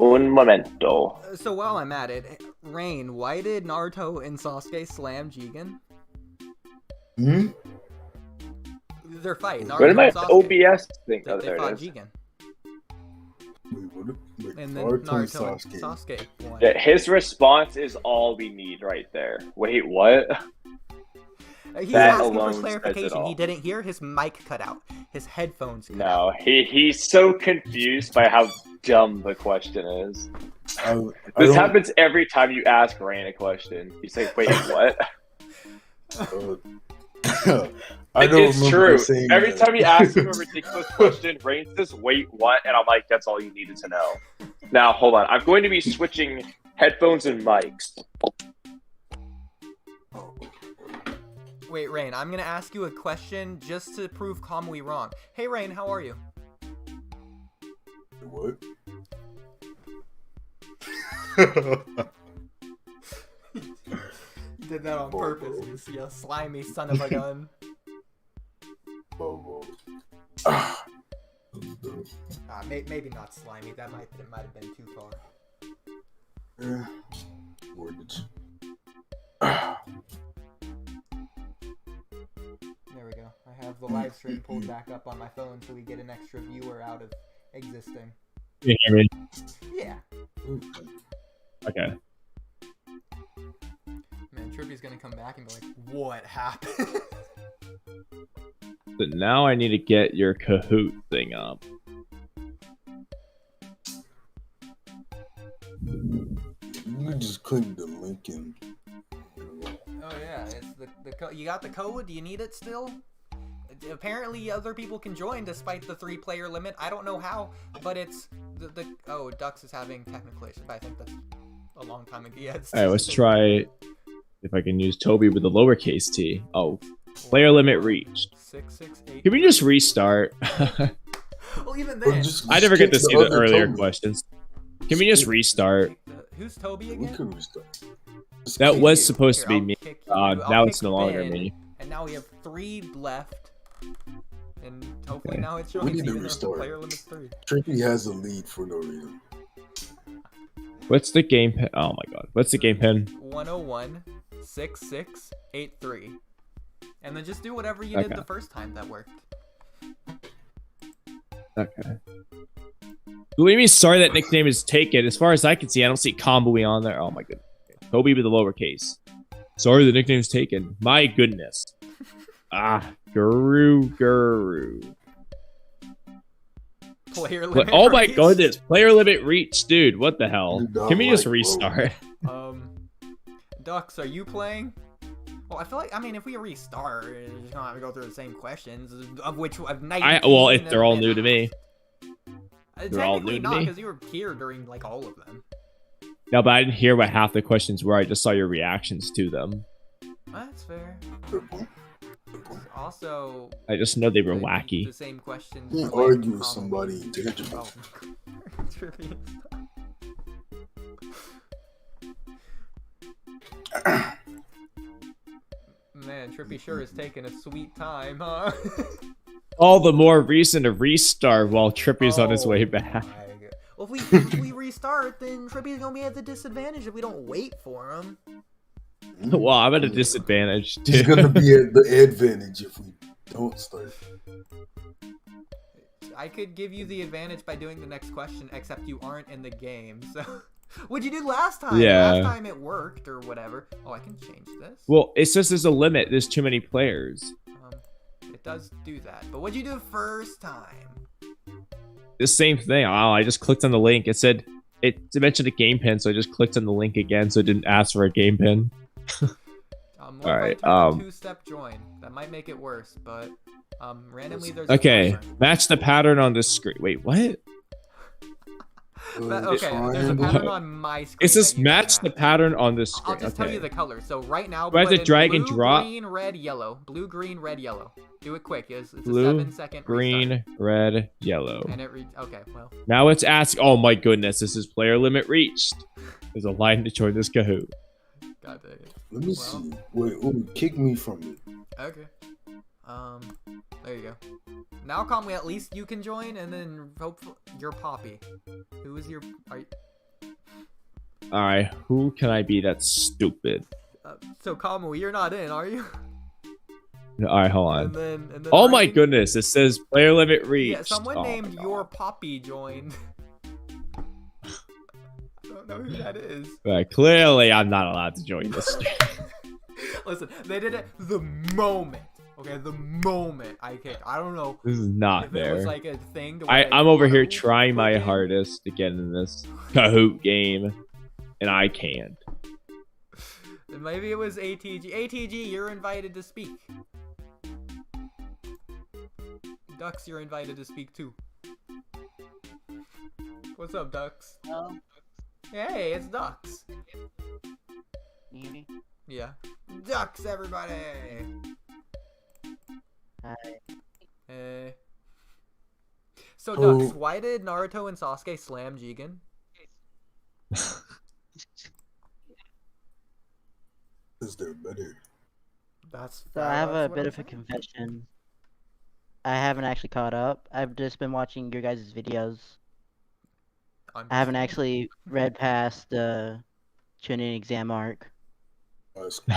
Un momento. So while I'm at it, Rain, why did Naruto and Sasuke slam Jigen? Their fight. Naruto What did my and Sasuke, OBS thing? They fought Jigen. And then Naruto and Sasuke won. Yeah, his response is all we need right there. Wait, what? He's asking for clarification. He didn't hear his mic cut out. His headphones cut out. He's so confused by how dumb the question is. This happens every time you ask Rain a question. You say, wait, what? It's true. Every time you ask him a ridiculous question, Rain says, wait, what? And I'm like, that's all you needed to know. Now, hold on. I'm going to be switching headphones and mics. Wait, Rain, I'm going to ask you a question just to prove Kamui wrong. Hey, Rain, how are you? What? You did that on purpose, you slimy son of a gun. Maybe not slimy. That might have been too far. Wordage. There we go. I have the live stream pulled back up on my phone so we get an extra viewer out of existing. Can you hear me? Yeah. Okay. Man, Trippy's gonna come back and be like, what happened? But now I need to get your Kahoot thing up. You just click the link in. Oh yeah, it's you got the code? Do you need it still? Apparently other people can join despite the 3-player limit. I don't know how, but it's oh, Dux is having technical issues, but I think that's a long time ago. Yeah, Alright, let's try if I can use Toby with the lowercase t. Oh, player limit reached. 668. Can we just restart? Well, even then, I never get to see the earlier questions. Can we just restart? Who's Toby again? That was supposed to be me. Now it's no longer me. And now we have 3 left. And hopefully now it's showing even though player limit's 3. Trippy has a lead for no reason. What's the game pin? Oh my god. What's the game pin? 101-6683. And then just do whatever you did the first time that worked. Okay. Believe me, sorry that nickname is taken. As far as I can see, I don't see Kamui on there. Oh my goodness. Toby with the lowercase. Sorry the nickname's taken. My goodness. Guru. Player limit oh my goodness. Player limit reached. Dude, what the hell? Can we just restart? Dux, are you playing? Well, I feel like, I mean, if we restart, you're just gonna have to go through the same questions, of which I've 19. Well, if they're all new to me. They're all new to me. Because you were here during, like, all of them. No, but I didn't hear what half the questions were. I just saw your reactions to them. That's fair. Also, I just know they were wacky. The same questions. You argue with somebody. Take a job. Trippy. Man, Trippy sure is taking a sweet time, huh? All the more reason to restart while Trippy's on his way back. Well, if we restart, then Trippy's gonna be at the disadvantage if we don't wait for him. Well, I'm at a disadvantage. Too. He's gonna be at the advantage if we don't start. I could give you the advantage by doing the next question, except you aren't in the game. So, what'd you do last time? Yeah. Last time it worked or whatever. Oh, I can change this. Well, it's just there's a limit. There's too many players. It does do that. But what'd you do first time? The same thing. Oh, I just clicked on the link. It mentioned a game pin, so I just clicked on the link again, so it didn't ask for a game pin. All right. Two-step join. That might make it worse, but randomly there's. Okay, match the pattern on this screen. Wait, what? Okay, there's a pattern on my screen. It's just match the pattern on this screen. I'll just tell you the colors. So right now, do I have to drag and drop? Green, red, yellow. Blue, green, red, yellow. Do it quick. It's blue, a 7-second green, restart. red, yellow. And it okay, well. Now it's asking. Oh my goodness, this is player limit reached. There's a line to join this Kahoot. God dang it. Let me see. Wait, kick me from it. Okay. There you go. Now, Kamui, at least you can join, and then hopefully your Poppy. Who is your? All right, who can I be that's stupid? So Kamui, you're not in, are you? All right, hold on. And then oh my goodness, it says player limit reached. Yeah, someone named your Poppy joined. I don't know who that is. Clearly, I'm not allowed to join this. Listen, they did it the moment. Okay, the moment I kicked. I don't know. This is not if fair. It was like a thing. I'm over here trying my hardest to get in this Kahoot game, and I can't. Maybe it was ATG. ATG, you're invited to speak. Ducks, you're invited to speak too. What's up, Ducks? Oh. Hey, it's Ducks. Me? Yeah. Ducks, everybody! Hi. Hey. So, Ducks, why did Naruto and Sasuke slam Jigen? Because they're better. So I have a bit of a confession. I haven't actually caught up. I've just been watching your guys' videos. I haven't actually read past the Chunin exam arc.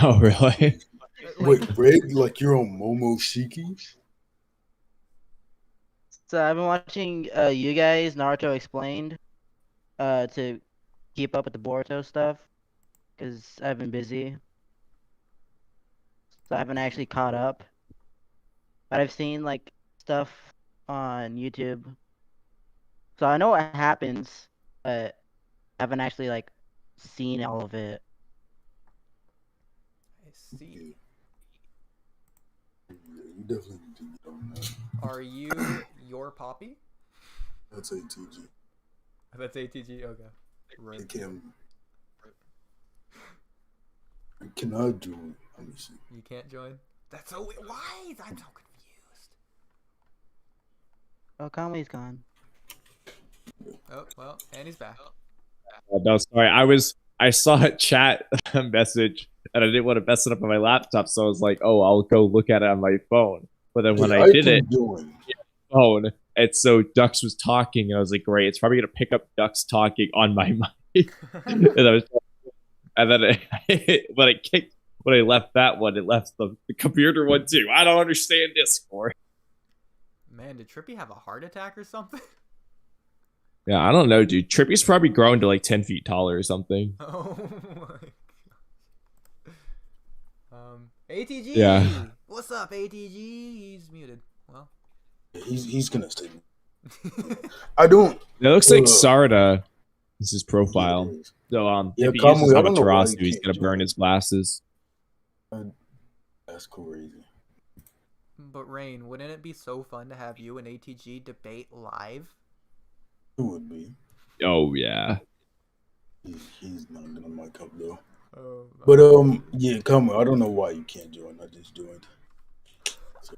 Oh, really? Wait, Greg, like you're on Momoshiki? So I've been watching you guys, Naruto Explained, to keep up with the Boruto stuff, because I've been busy. So I haven't actually caught up. But I've seen, like, stuff on YouTube. So I know what happens, but I haven't actually, like, seen all of it. I see. Yeah, you definitely need to get on that. Are you your Poppy? That's ATG. That's ATG? Okay. Right. I cannot join. Let me see. You can't join? That's so weird. Why? I'm so confused. Oh, Kamui's gone. Oh, well, and he's back. No, sorry. I saw a chat message and I didn't want to mess it up on my laptop, so I was like, "Oh, I'll go look at it on my phone." But then when I did it, phone, and so Dux was talking, and I was like, "Great, it's probably gonna pick up Dux talking on my mic." and then when I left that one, it left the computer one too. I don't understand Discord. Man, did Trippy have a heart attack or something? Yeah, I don't know, dude. Trippy's probably grown to like 10 feet taller or something. Oh my god. ATG. Yeah. What's up, ATG? He's muted. Well, he's gonna stay. I don't. It looks like Sarada is his profile. So yeah, if he uses Amaterasu, he's gonna burn his glasses. That's crazy. But Rain, wouldn't it be so fun to have you and ATG debate live? It would be. Oh yeah. He's not gonna mic up though. Oh, but yeah, Kamui. I don't know why you can't join. I just joined. So.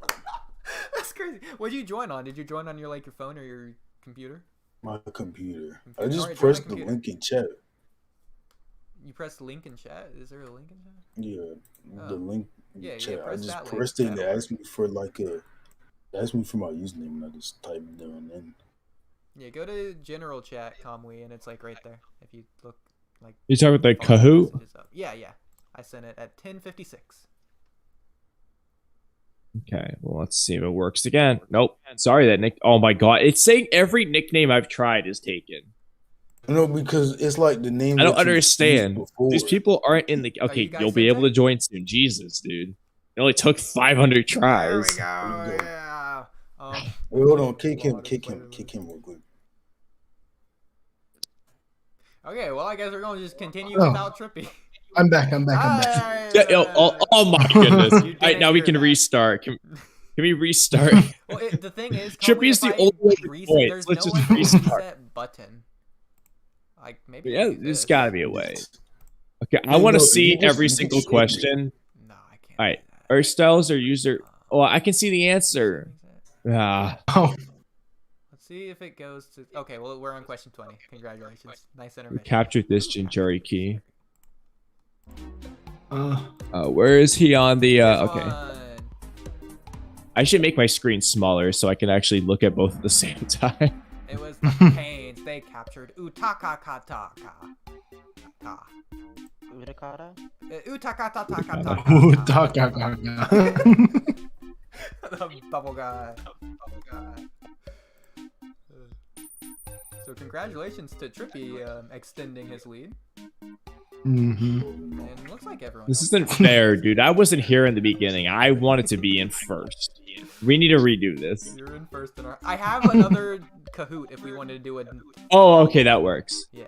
That's crazy. What did you join on? Did you join on your phone or your computer? My computer. I just pressed the link in chat. You pressed the link in chat? Is there a link in chat? Yeah, the link in chat. Yeah, I just pressed it and it asked me for asked me for my username and I just typed it down in. Yeah, go to general chat, Kamui, and it's right there. If you look You talking about the Kahoot? Yeah. I sent it at 10:56. Okay, well let's see if it works again. Nope. Sorry that nick. Oh my god, it's saying every nickname I've tried is taken. No, because it's like the name. I don't understand. These people aren't in the. Okay, you'll be able to join soon. Jesus, dude. It only took 500 tries. There we go. Yeah. Wait, hold on. Kick him real quick. Okay, well, I guess we're going to just continue without Trippy. I'm back. Oh my goodness. Alright, now we can restart. Can we restart? Well, the thing is, Trippy's the only way to join. There's Let's no just restart. reset button. Maybe Yeah, there's gotta be a way. Okay, I want to see every single question. No, I can't. Alright, Earth styles or user. Oh, I can see the answer. Oh. Let's see if it goes to. Okay, well, we're on question 20. Congratulations. Nice intermission. We captured this Jinchuri key. Where is he on the? Okay. I should make my screen smaller so I can actually look at both at the same time. It was the Pains. They captured Utakakataka. Utakata? Utakakataka. The bubble guy. So congratulations to Trippy extending his lead. And looks like everyone. This isn't fair, dude. I wasn't here in the beginning. I wanted to be in first. We need to redo this. You're in first in our. I have another Kahoot if we wanted to do it. Oh, okay, that works. Yeah.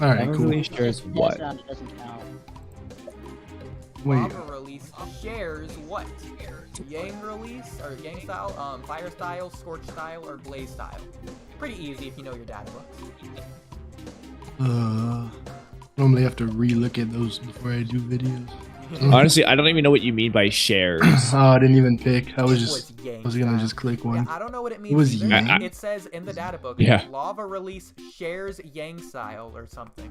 All right, cool. Shares what? Doesn't count. Wait. Lava release shares what? Yang release or Yang style, fire style, scorch style, or blaze style. Pretty easy if you know your data books. Normally have to re-look at those before I do videos. Honestly, I don't even know what you mean by shares. Oh, I didn't even pick. I was gonna just click one. Yeah, I don't know what it means. It was It says in the data book, lava release shares Yang style or something.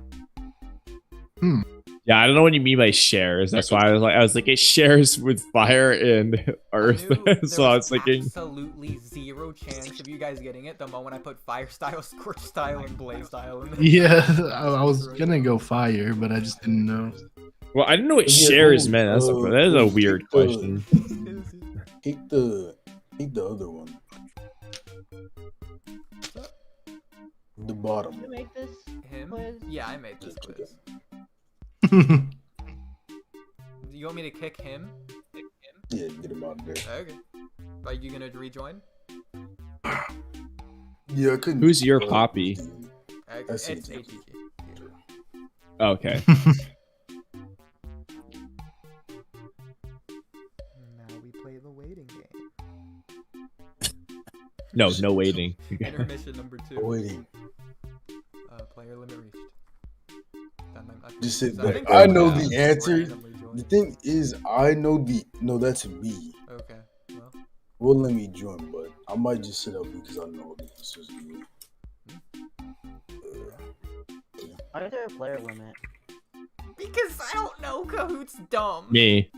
Yeah, I don't know what you mean by shares. That's why I was like, it shares with fire and earth. So I was thinking absolutely zero chance of you guys getting it the moment I put fire style, scorch style, and blaze style in there. Yeah, I was gonna go fire, but I just didn't know. Well, I didn't know what shares meant. That is a weird question. Pick the other one. The bottom. Did you make this quiz? Yeah, I made this quiz. You want me to kick him? Yeah, get him out of there. Okay. Are you gonna rejoin? Yeah, I couldn't. Who's your poppy? It's ATG. Okay. Now we play the waiting game. No waiting. Intermission number 2. Waiting. Player limit reached. Just sit back. I know the answer. The thing is, I know the. No, that's me. Okay. Well. Will let me join, but I might just sit up because I know the answers. Why is there a player limit? Because I don't know. Kahoot's dumb. Me.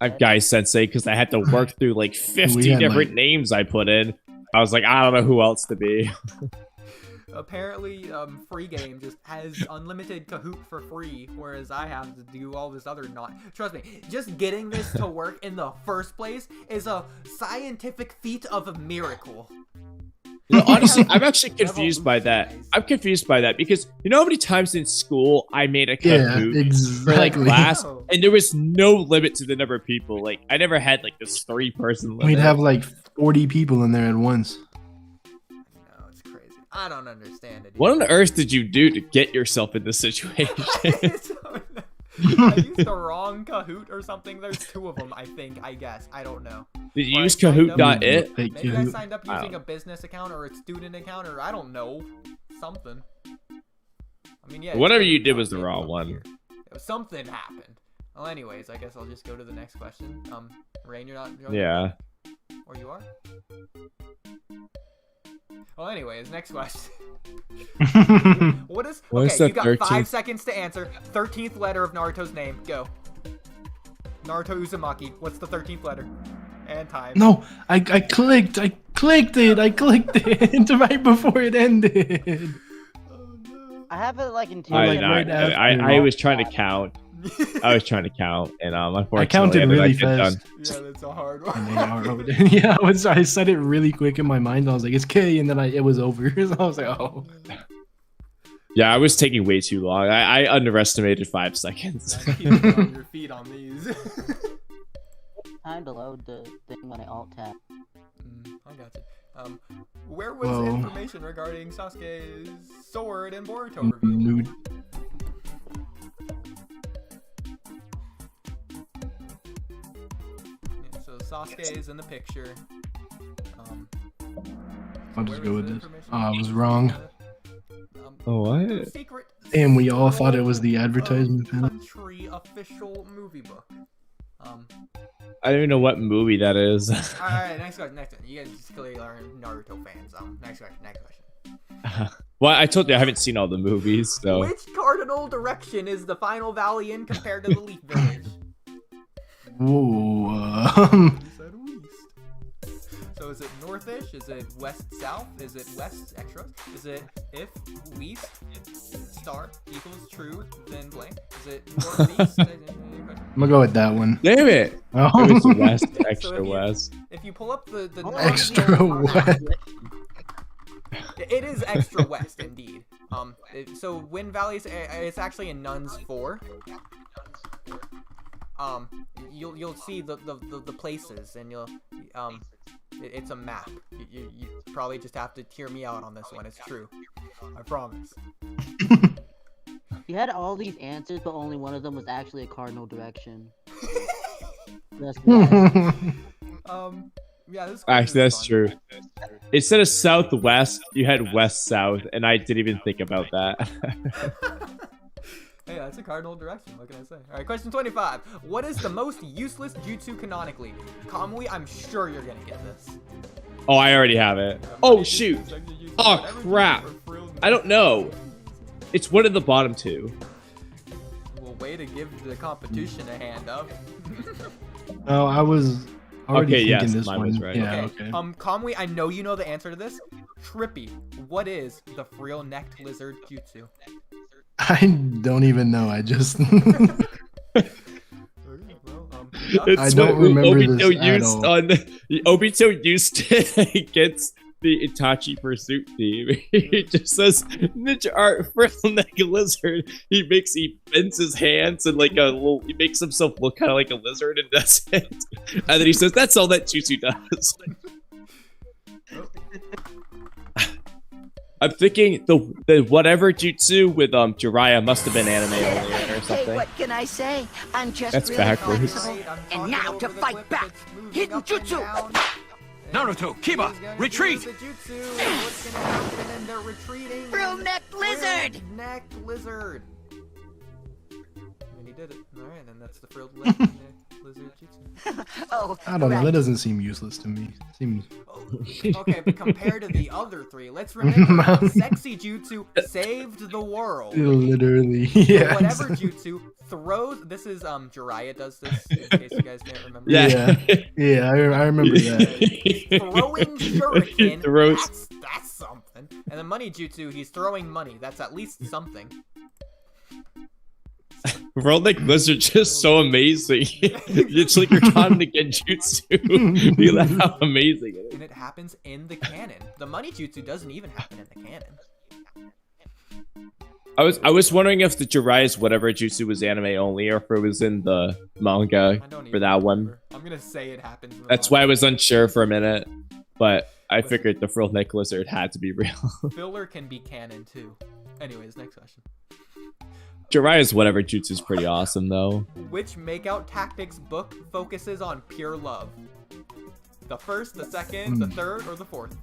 I'm Guy Sensei because I had to work through like 50 different names I put in. I was like, I don't know who else to be. Apparently, Freegame just has unlimited Kahoot for free, whereas I have to do all this other Trust me, just getting this to work in the first place is a scientific feat of a miracle. You know, honestly, I'm actually confused by that. I'm confused by that because you know how many times in school I made a Kahoot for like class, and there was no limit to the number of people. Like I never had like this 3-person limit. We'd have like 40 people in there at once. No, it's crazy. I don't understand it. What on earth did you do to get yourself in this situation? I used the wrong Kahoot or something. There's 2 of them, I think. I guess. I don't know. Did you use Kahoot.it? Maybe I signed up using a business account or a student account or I don't know. Something. I mean, yeah. Whatever you did was the wrong one. Something happened. Well, anyways, I guess I'll just go to the next question. Rain, you're not joining? Yeah. Or you are? Well, anyways, next question. What is... Okay, you got 13th? 5 seconds to answer. 13th letter of Naruto's name. Go. Naruto Uzumaki. What's the 13th letter? And time. No, I clicked it right before it ended. I have it like in 2 I was trying to count. I was trying to count, and unfortunately, I counted really fast. Yeah, that's a hard one. Yeah, I said it really quick in my mind. I was like, "It's K," and then it was over. So I was like, "Oh." Yeah, I was taking way too long. I underestimated 5 seconds. Keep on your feet on these. Time to load the thing when I alt tab. I got you. Where was information regarding Sasuke's sword and Boruto review? Yeah, so Sasuke is in the picture. I'll just go with this. Oh, I was wrong. What? Secret. And we all thought it was the advertisement. Country official movie book. I don't even know what movie that is. Alright, next question. You guys just clearly are Naruto fans. Next question. Well, I told you I haven't seen all the movies, so. Which cardinal direction is the final valley in compared to the Leaf Village? Whoa. So is it northish? Is it west-south? Is it west extra? Is it if west star equals true then blank? Is it northeast? I'm gonna go with that one. Damn it! Oh. It was the west, extra west. If you pull up the extra west. It is extra west indeed. So Wind Valley it's actually in Nuns 4. You'll see the places and you'll it's a map. You probably just have to hear me out on this one. It's true. I promise. You had all these answers, but only one of them was actually a cardinal direction. That's yeah, this actually, that's true. Instead of southwest, you had west-south, and I didn't even think about that. Hey, that's a cardinal direction. What can I say? All right, question 25. What is the most useless jutsu canonically? Kamui, I'm sure you're gonna get this. Oh, I already have it. Oh, shoot. Oh, crap. I don't know. It's one of the bottom 2. Well, way to give the competition a hand up. Oh, I was already thinking this one. Was right. Yeah, okay. Kamui, I know you know the answer to this. Trippy, what is the frill-necked lizard jutsu? I don't even know. I just. I don't remember Obito this at all. Obito used it against the Itachi Pursuit team. He just says ninja art frill neck lizard. He bends his hands and he makes himself look kind of like a lizard and does it. And then he says that's all that jutsu does. I'm thinking the whatever jutsu with Jiraiya must have been anime only or something. Hey, what can I say? I'm just That's really backwards. flexible. And now to fight back. Hidden jutsu. Naruto, Kiba, retreat! What's gonna happen? And they're retreating. Frill-necked lizard. Frill-necked lizard. And he did it. All right, and that's the frill-necked lizard jutsu. Oh, I don't know. That doesn't seem useless to me. Seems. Okay, but compared to the other 3, let's remember sexy jutsu saved the world. Literally, yeah. Whatever jutsu throws. This is Jiraiya does this. In case you guys can't remember. Yeah, yeah, I remember that. Throwing shuriken. That's something. And the money jutsu, he's throwing money. That's at least something. World Neck Lizard just so amazing. It's like you're caught in the genjutsu. You know how amazing it is. And it happens in the canon. The money jutsu doesn't even happen in the canon. I was wondering if the Jiraiya's whatever jutsu was anime only or if it was in the manga for that one. I'm gonna say it happens. That's why I was unsure for a minute, but I figured the Frill Neck Lizard had to be real. Filler can be canon too. Anyways, next question. Jiraiya's whatever jutsu is pretty awesome though. Which makeout tactics book focuses on pure love? The first, the second, the third, or the fourth?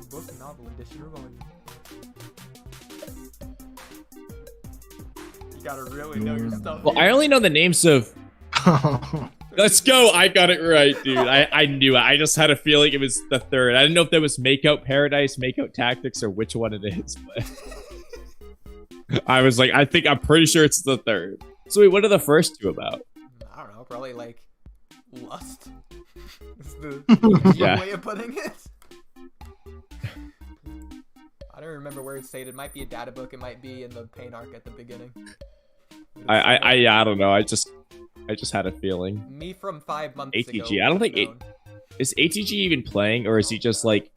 Book, novel, edition, or volume? You gotta really know your stuff. Well, I only know the names of. Let's go! I got it right, dude. I knew it. I just had a feeling it was the third. I didn't know if that was Makeout Paradise, Makeout Tactics, or which one it is. But I was like, I'm pretty sure it's the third. So wait, what are the first two about? I don't know. Probably like lust. Is the way of putting it. I don't remember where it's stated. It might be a data book. It might be in the pain arc at the beginning. I don't know. I just had a feeling. Me from 5 months ago. ATG. I don't think is ATG even playing, or is he just like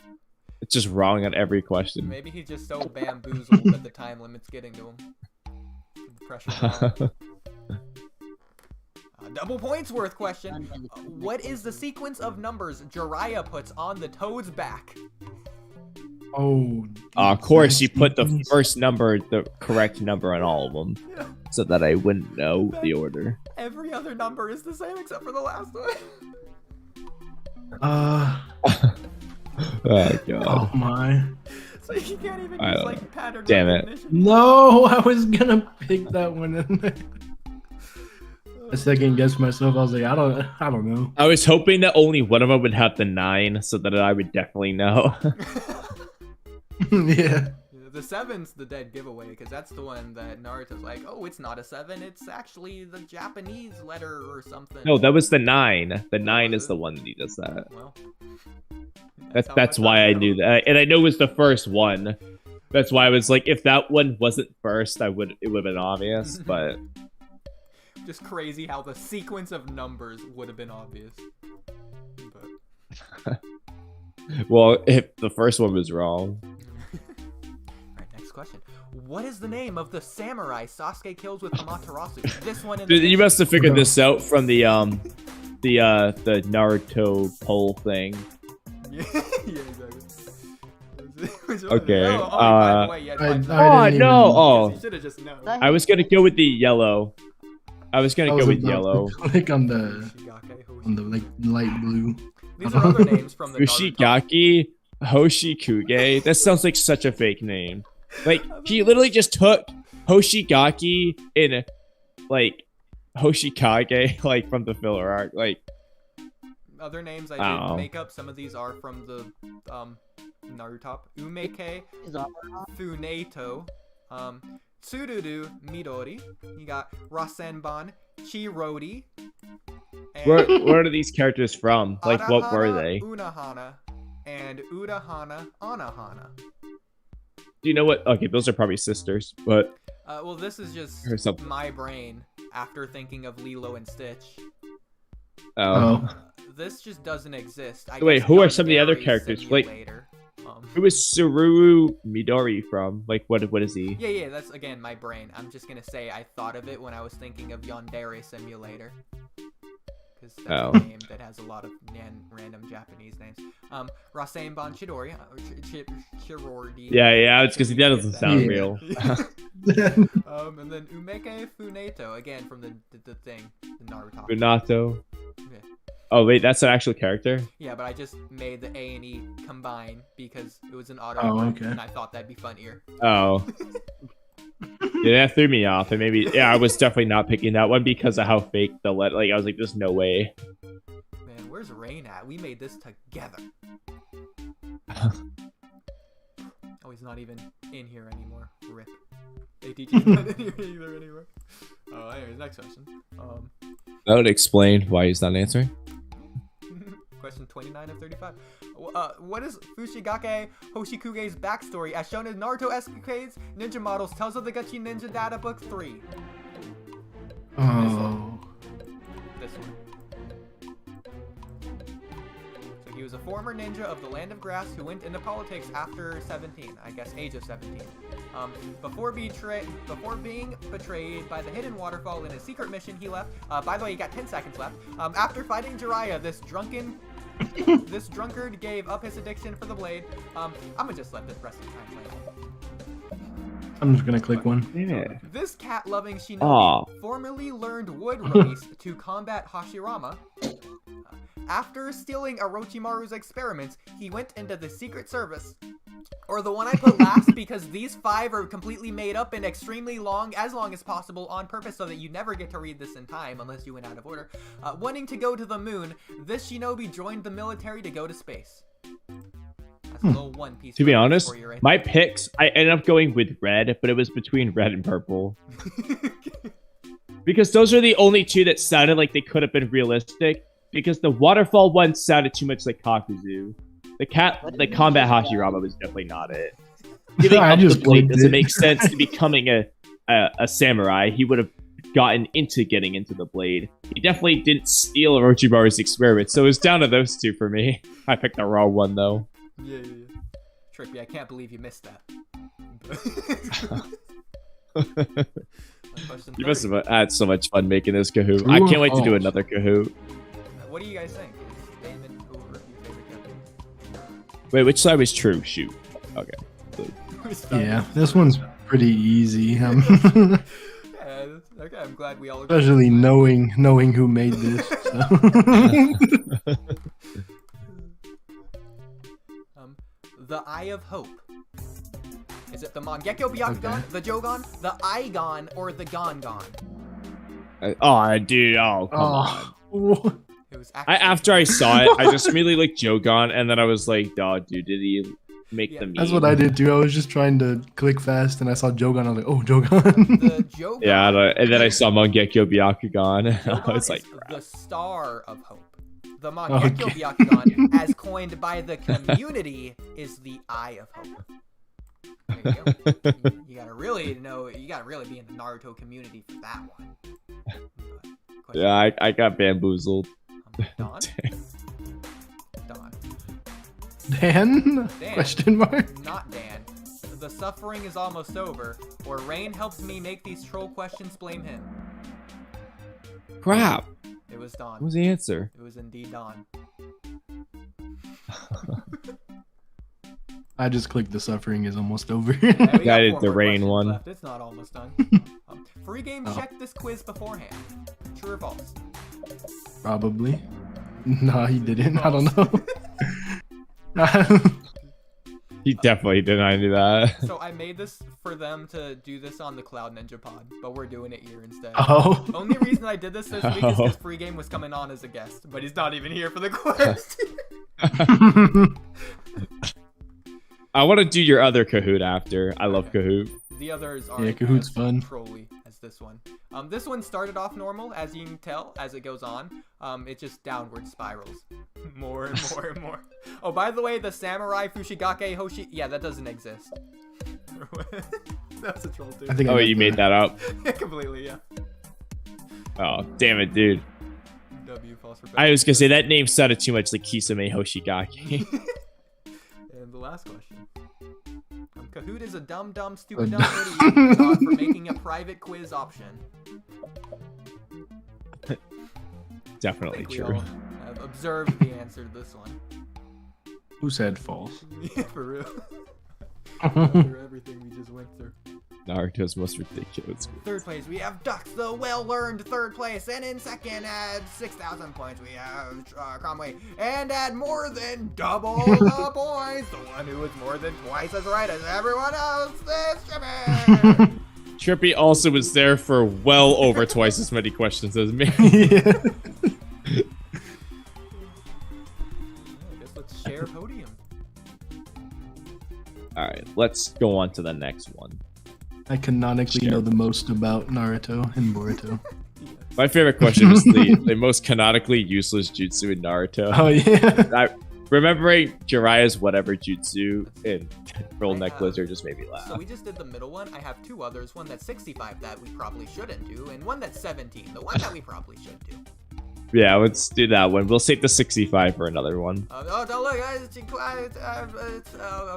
it's just wrong on every question? Maybe he's just so bamboozled that the time limit's getting to him. The pressure's on. Double points worth question. What is the sequence of numbers Jiraiya puts on the Toad's back? Oh. Of course, you put the first number, the correct number on all of them, so that I wouldn't know the order. Every other number is the same except for the last one. Oh god. Oh my. So you can't even use like pattern Damn it. recognition. No, I was gonna pick that one. I second guessed myself. I was like, I don't know. I was hoping that only one of them would have the 9, so that I would definitely know. Yeah. The 7's the dead giveaway, because that's the one that Naruto's like, oh, it's not a 7, it's actually the Japanese letter or something. No, that was the 9. The 9 is the one that he does that. Well, that's why I knew that, and I know it was the first one. That's why I was like, if that one wasn't first, it would have been obvious. But just crazy how the sequence of numbers would have been obvious. But... well, if the first one was wrong. Question. What is the name of the samurai Sasuke kills with Amaterasu? This one. Dude, you must have figured this out from the Naruto poll thing. Yeah, exactly. Okay. No. You should have just known. I was gonna go with the yellow. I was gonna go with yellow. Click on the like light blue. These are other names from the Ushigaki Hoshikuge. That sounds like such a fake name. Like, he literally just took Hoshigaki in, like, Hoshikage, like, from the filler arc. Like, other names I didn't make up. Some of these are from the Naruto. Umeke, Funeto, Tsururu Midori. You got Rasenban, Chirodi. Where are these characters from? Like, what were they? Unahana and Udahana Anahana. Do you know what? Okay, those are probably sisters, but... well, this is just my brain after thinking of Lilo and Stitch. Oh. This just doesn't exist. Wait, who are some of the other characters? Like, who is Tsururu Midori from? Like, what is he? Yeah, that's, again, my brain. I'm just gonna say I thought of it when I was thinking of Yandere Simulator. Because that's a name that has a lot of random Japanese names. Rasenban Chidori. Chirordi. Yeah, it's because that doesn't sound real. And then Umeke Funeto, again from the thing, the Naruto. Minato. Yeah. Oh wait, that's an actual character? Yeah, but I just made the A and E combine because it was an auto and I thought that'd be funnier. Oh. Yeah, that threw me off, and maybe I was definitely not picking that one because of how fake the like I was like, there's no way. Man, where's Rain at? We made this together. Oh, he's not even in here anymore. Rip. ATG's not in here either anymore. Oh, anyways, next question. That would explain why he's not answering. Question 29 of 35. What is Fushigake Hoshikuge's backstory as shown in Naruto Escapades Ninja Models Tales of the Gachi Ninja Data Book 3? Oh. This one. So he was a former ninja of the Land of Grass who went into politics after 17, I guess age of 17. Before being betrayed by the Hidden Waterfall in a secret mission he left. By the way, you got 10 seconds left. After fighting Jiraiya, this drunkard gave up his addiction for the blade. I'm gonna just let this rest of the time play. I'm just gonna click one. Yeah. This cat-loving shinobi formerly learned wood race to combat Hashirama. After stealing Orochimaru's experiments, he went into the Secret Service. Or the one I put last because these 5 are completely made up and extremely long as possible on purpose so that you never get to read this in time unless you went out of order. Wanting to go to the moon, this shinobi joined the military to go to space. That's a little One Piece. To be honest, right my picks, I ended up going with red, but it was between red and purple. Because those are the only 2 that sounded like they could have been realistic. Because the waterfall one sounded too much like Kakuzu. The combat Hashirama was definitely not it. Giving up the blade doesn't make sense to becoming a samurai. He would have gotten into getting into the blade. He definitely didn't steal Orochimaru's experiment, so it was down to those 2 for me. I picked the wrong one though. Yeah. Trippy, I can't believe you missed that. You must have had so much fun making this Kahoot. I can't wait to do another Kahoot. What do you guys think? Is Daemon over your favorite character? Wait, which side was true? Shoot. Okay. Yeah, this one's pretty easy. Yeah, okay, I'm glad we all agree. Especially knowing who made this. So. The Eye of Hope. Is it the Mangekyo Byakugan, the Jogan, the Aigon, or the Gongon? Dude, come on. It was after I saw it, I just immediately like Jogan, and then I was like, "Oh, dude, did he make the meme?" That's what I did too. I was just trying to click fast, and I saw Jogan. I was like, "Oh, Jogan." The Jogan. Yeah, and then I saw Mangekyo Byakugan. I was like, the Star of Hope. The Mangekyo Byakugan, as coined by the community, is the Eye of Hope. There you go. You gotta really know. You gotta really be in the Naruto community for that one. Yeah, I got bamboozled. Don? Dan? Question mark? Not Dan. The suffering is almost over, or Rain helped me make these troll questions blame him. Crap. It was Don. What was the answer? It was indeed Don. I just clicked the suffering is almost over. Yeah, I did the Rain one. Left. It's not almost done. Freegame checked this quiz beforehand. True or false? Probably. No, he didn't. I don't know. He definitely didn't do that. So I made this for them to do this on the Cloud Ninja Pod, but we're doing it here instead. Oh. The only reason I did this week is because Freegame was coming on as a guest, but he's not even here for the quiz. I want to do your other Kahoot after. I love Kahoot. The others are Kahoot's fun. Trolly as this one. This one started off normal, as you can tell, as it goes on. It just downward spirals. More and more and more. Oh, by the way, the Samurai Fushigake Hoshi... Yeah, that doesn't exist. That's a troll, dude. I think you made that up? Completely, yeah. Oh, damn it, dude. W false for I was gonna say, that name sounded too much like Kisame Hoshigaki. And the last question. Kahoot is a dumb, stupid, idiot for making a private quiz option. Definitely we true. all have observed the answer to this one. Who said false? Yeah, for real. After everything we just went through. Naruto's most ridiculous. Third place, we have Ducks, the well-learned third place. And in second, at 6,000 points, we have Kamui. And at more than double the points, the one who was more than twice as right as everyone else is Trippy. Trippy also was there for well over twice as many questions as me. Yeah. I guess let's share podium. Alright, let's go on to the next one. I canonically know the most about Naruto and Boruto. My favorite question was the most canonically useless jutsu in Naruto. Oh, yeah. Remembering Jiraiya's whatever jutsu in Pearl Neck Lizard just made me laugh. So we just did the middle one. I have 2 others. One that's 65 that we probably shouldn't do, and one that's 17, the one that we probably should do. Yeah, let's do that one. We'll save the 65 for another one. Oh, don't look.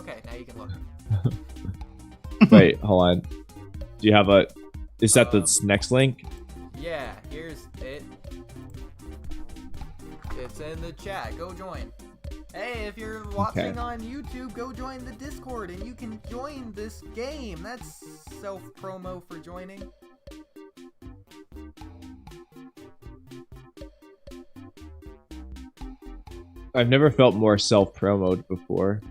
Okay, now you can look. Wait, hold on. Do you have a... Is that the next link? Yeah, here's it. It's in the chat. Go join. Hey, if you're watching on YouTube, go join the Discord and you can join this game. That's self-promo for joining. I've never felt more self-promoted before.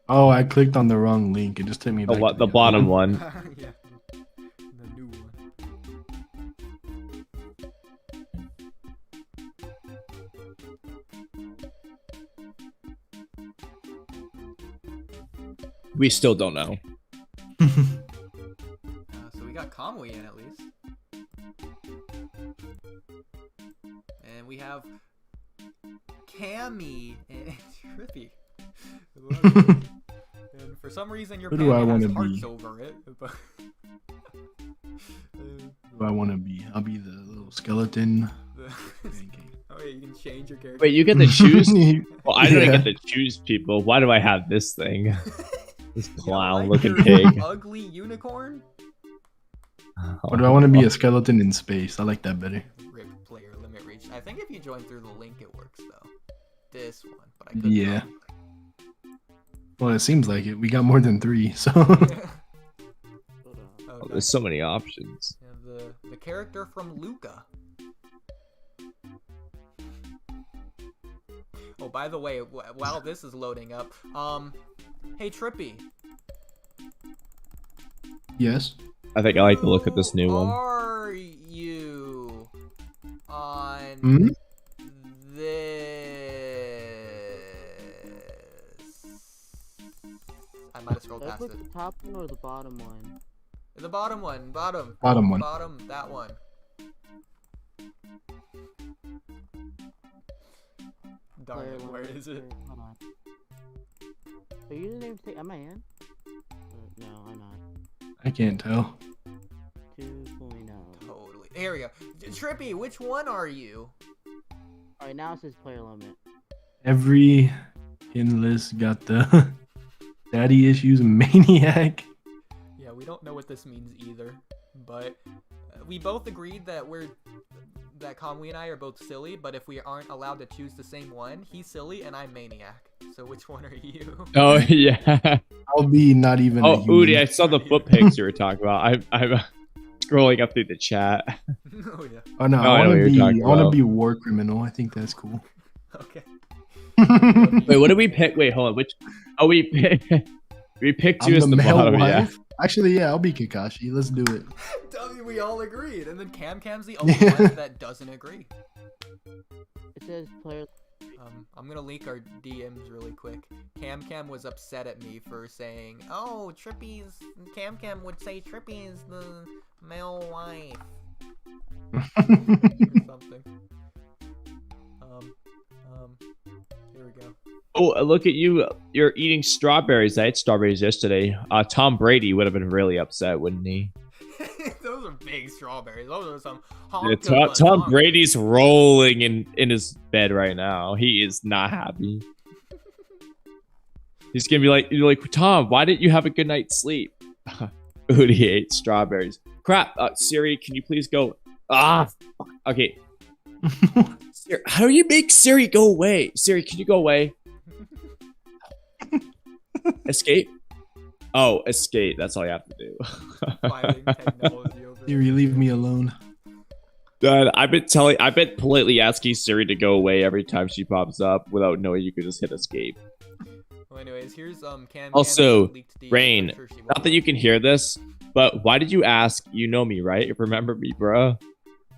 Oh, I clicked on the wrong link. It just took me back to the bottom one. Yeah, the new one. We still don't know. So we got Kamui in at least. And we have Cammy and Trippy. And for some reason your Cammy has hearts over it. But who do I want to be? I'll be the little skeleton. Oh yeah, you can change your character. Wait, you get to choose? Well, I don't get to choose people. Why do I have this thing? This clown-looking pig. Ugly unicorn? Or do I want to be a skeleton in space? I like that better. Rip player limit reached. I think if you join through the link, it works though. This one, but I couldn't. Yeah. Well, it seems like it. We got more than 3, so. Oh, there's so many options. And the character from Luca. Oh, by the way, while this is loading up, hey Trippy. Yes. I think I like to look at this new one. Are you on this? I might have scrolled past it. The top one or the bottom one? The bottom one. Bottom. Bottom one. Bottom. That one. Darn it, where is it? Hold on. Are you the name? Am I in? No, I'm not. I can't tell. 2.0. Totally. Here we go. Trippy, which one are you? Alright, now it says player limit. Every pin list got the daddy issues maniac. Yeah, we don't know what this means either, but we both agreed that that Kamui and I are both silly, but if we aren't allowed to choose the same one, he's silly and I'm maniac. So which one are you? Oh yeah. I'll be not even. Oh, Oodie, I saw the foot pics you were talking about. I'm scrolling up through the chat. Oh yeah. Oh no, I want to be war criminal. I think that's cool. Okay. Wait, what did we pick? Wait, hold on. Which? Oh, we picked you as the male bottom. wife. Yeah. Actually, yeah, I'll be Kakashi. Let's do it. We all agreed, and then Camcam's the only one that doesn't agree. It says player. I'm gonna leak our DMs really quick. Camcam was upset at me for saying, "Oh, Camcam would say Trippy is the male wife." Or something. Here we go. Oh, look at you! You're eating strawberries. I ate strawberries yesterday. Tom Brady would have been really upset, wouldn't he? Those are big strawberries. Those are some. Yeah, Tom Brady's rolling in his bed right now. He is not happy. He's gonna be like, Tom, why didn't you have a good night's sleep? Oodie ate strawberries. Crap, Siri, can you please go? Okay. Siri, how do you make Siri go away? Siri, can you go away? Escape. Oh, escape. That's all you have to do. Siri, leave me alone. Dad, I've been politely asking Siri to go away every time she pops up without knowing you could just hit escape. Well, anyways, here's Cam. Also, Rain, not that you can hear this, but why did you ask? You know me, right? Remember me, bro?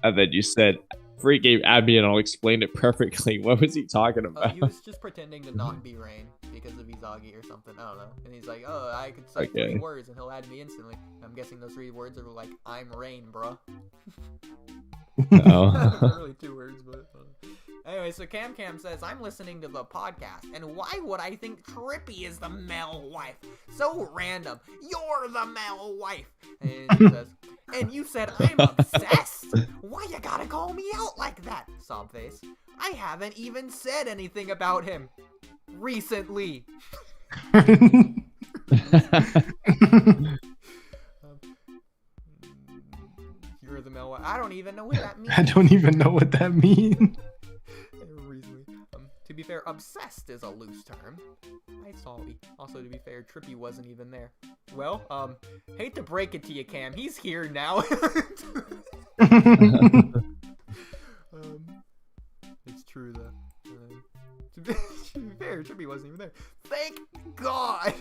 And then you said, Freegame, add me and I'll explain it perfectly. What was he talking about? He was just pretending to not be Rain because of Izagi or something. I don't know. And he's like, oh, I could say 3 words and he'll add me instantly. I'm guessing those 3 words are like, I'm Rain, bruh. No. Really 2 words, but... Anyway, so Camcam says, I'm listening to the podcast, and why would I think Trippy is the male wife? So random. You're the male wife. And he says, and you said I'm obsessed? Why you gotta call me out like that? Sob face. I haven't even said anything about him. Recently. You're the male wife. I don't even know what that means. I don't even know what that means. be fair, obsessed is a loose term. Hi, Salty. Also, to be fair, Trippy wasn't even there. Well, hate to break it to you, Cam. He's here now. It's true, though. To be fair, Trippy wasn't even there. Thank God!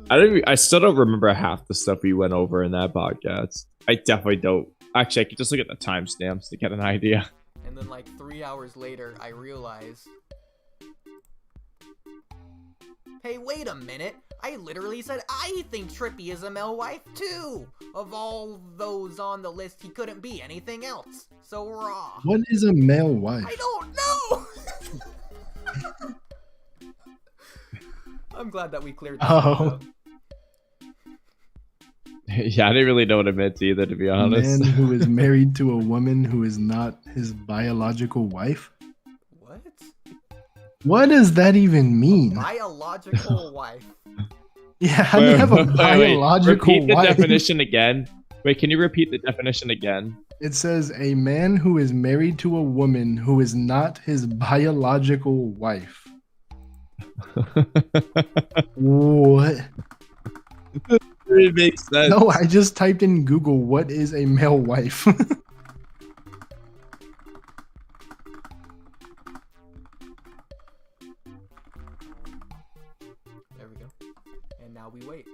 I still don't remember half the stuff we went over in that podcast. I definitely don't. Actually, I could just look at the timestamps to get an idea. And then like 3 hours later, I realize, hey, wait a minute. I literally said I think Trippy is a male wife too. Of all those on the list, he couldn't be anything else. So raw. What is a male wife? I don't know. I'm glad that we cleared that up. Yeah, I didn't really know what it meant either, to be honest. A man who is married to a woman who is not his biological wife? What? What does that even mean? Biological wife. Yeah, how do you have a biological Repeat the wife? definition again. Wait, can you repeat the definition again? It says a man who is married to a woman who is not his biological wife. What? It makes sense. No, I just typed in Google, what is a male wife? There we go. And now we wait.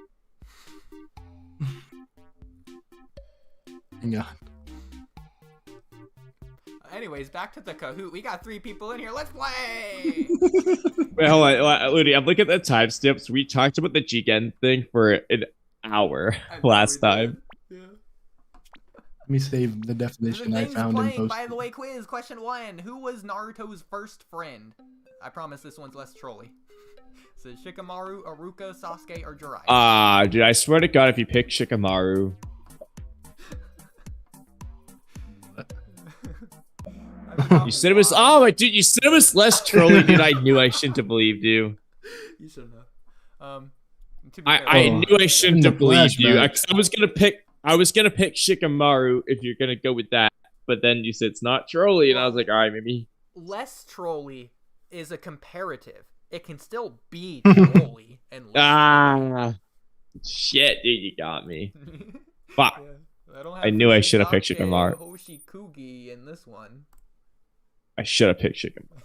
Hang on. Anyways, back to the Kahoot. We got 3 people in here. Let's play! Wait, hold on. Oodie, I'm looking at the timestamps. We talked about the Jigen thing for an hour last time. Yeah. Let me save the definition I found in post. By the way, quiz, question 1. Who was Naruto's first friend? I promise this one's less trolly. So Shikamaru, Aruka, Sasuke, or Jiraiya? Dude, I swear to God, if you pick Shikamaru. You said it was. Oh my dude, you said it was less trolly, dude. I knew I shouldn't have believed you. You shouldn't have. I knew I shouldn't have believed you. I was gonna pick Shikamaru if you're gonna go with that, but then you said it's not trolly, and I was like, all right, maybe. Less trolly is a comparative. It can still be trolly and less shit, dude, you got me. Fuck. Yeah, I knew I should have picked Shikamaru. Hoshikugi in this one. I should have picked Shikamaru.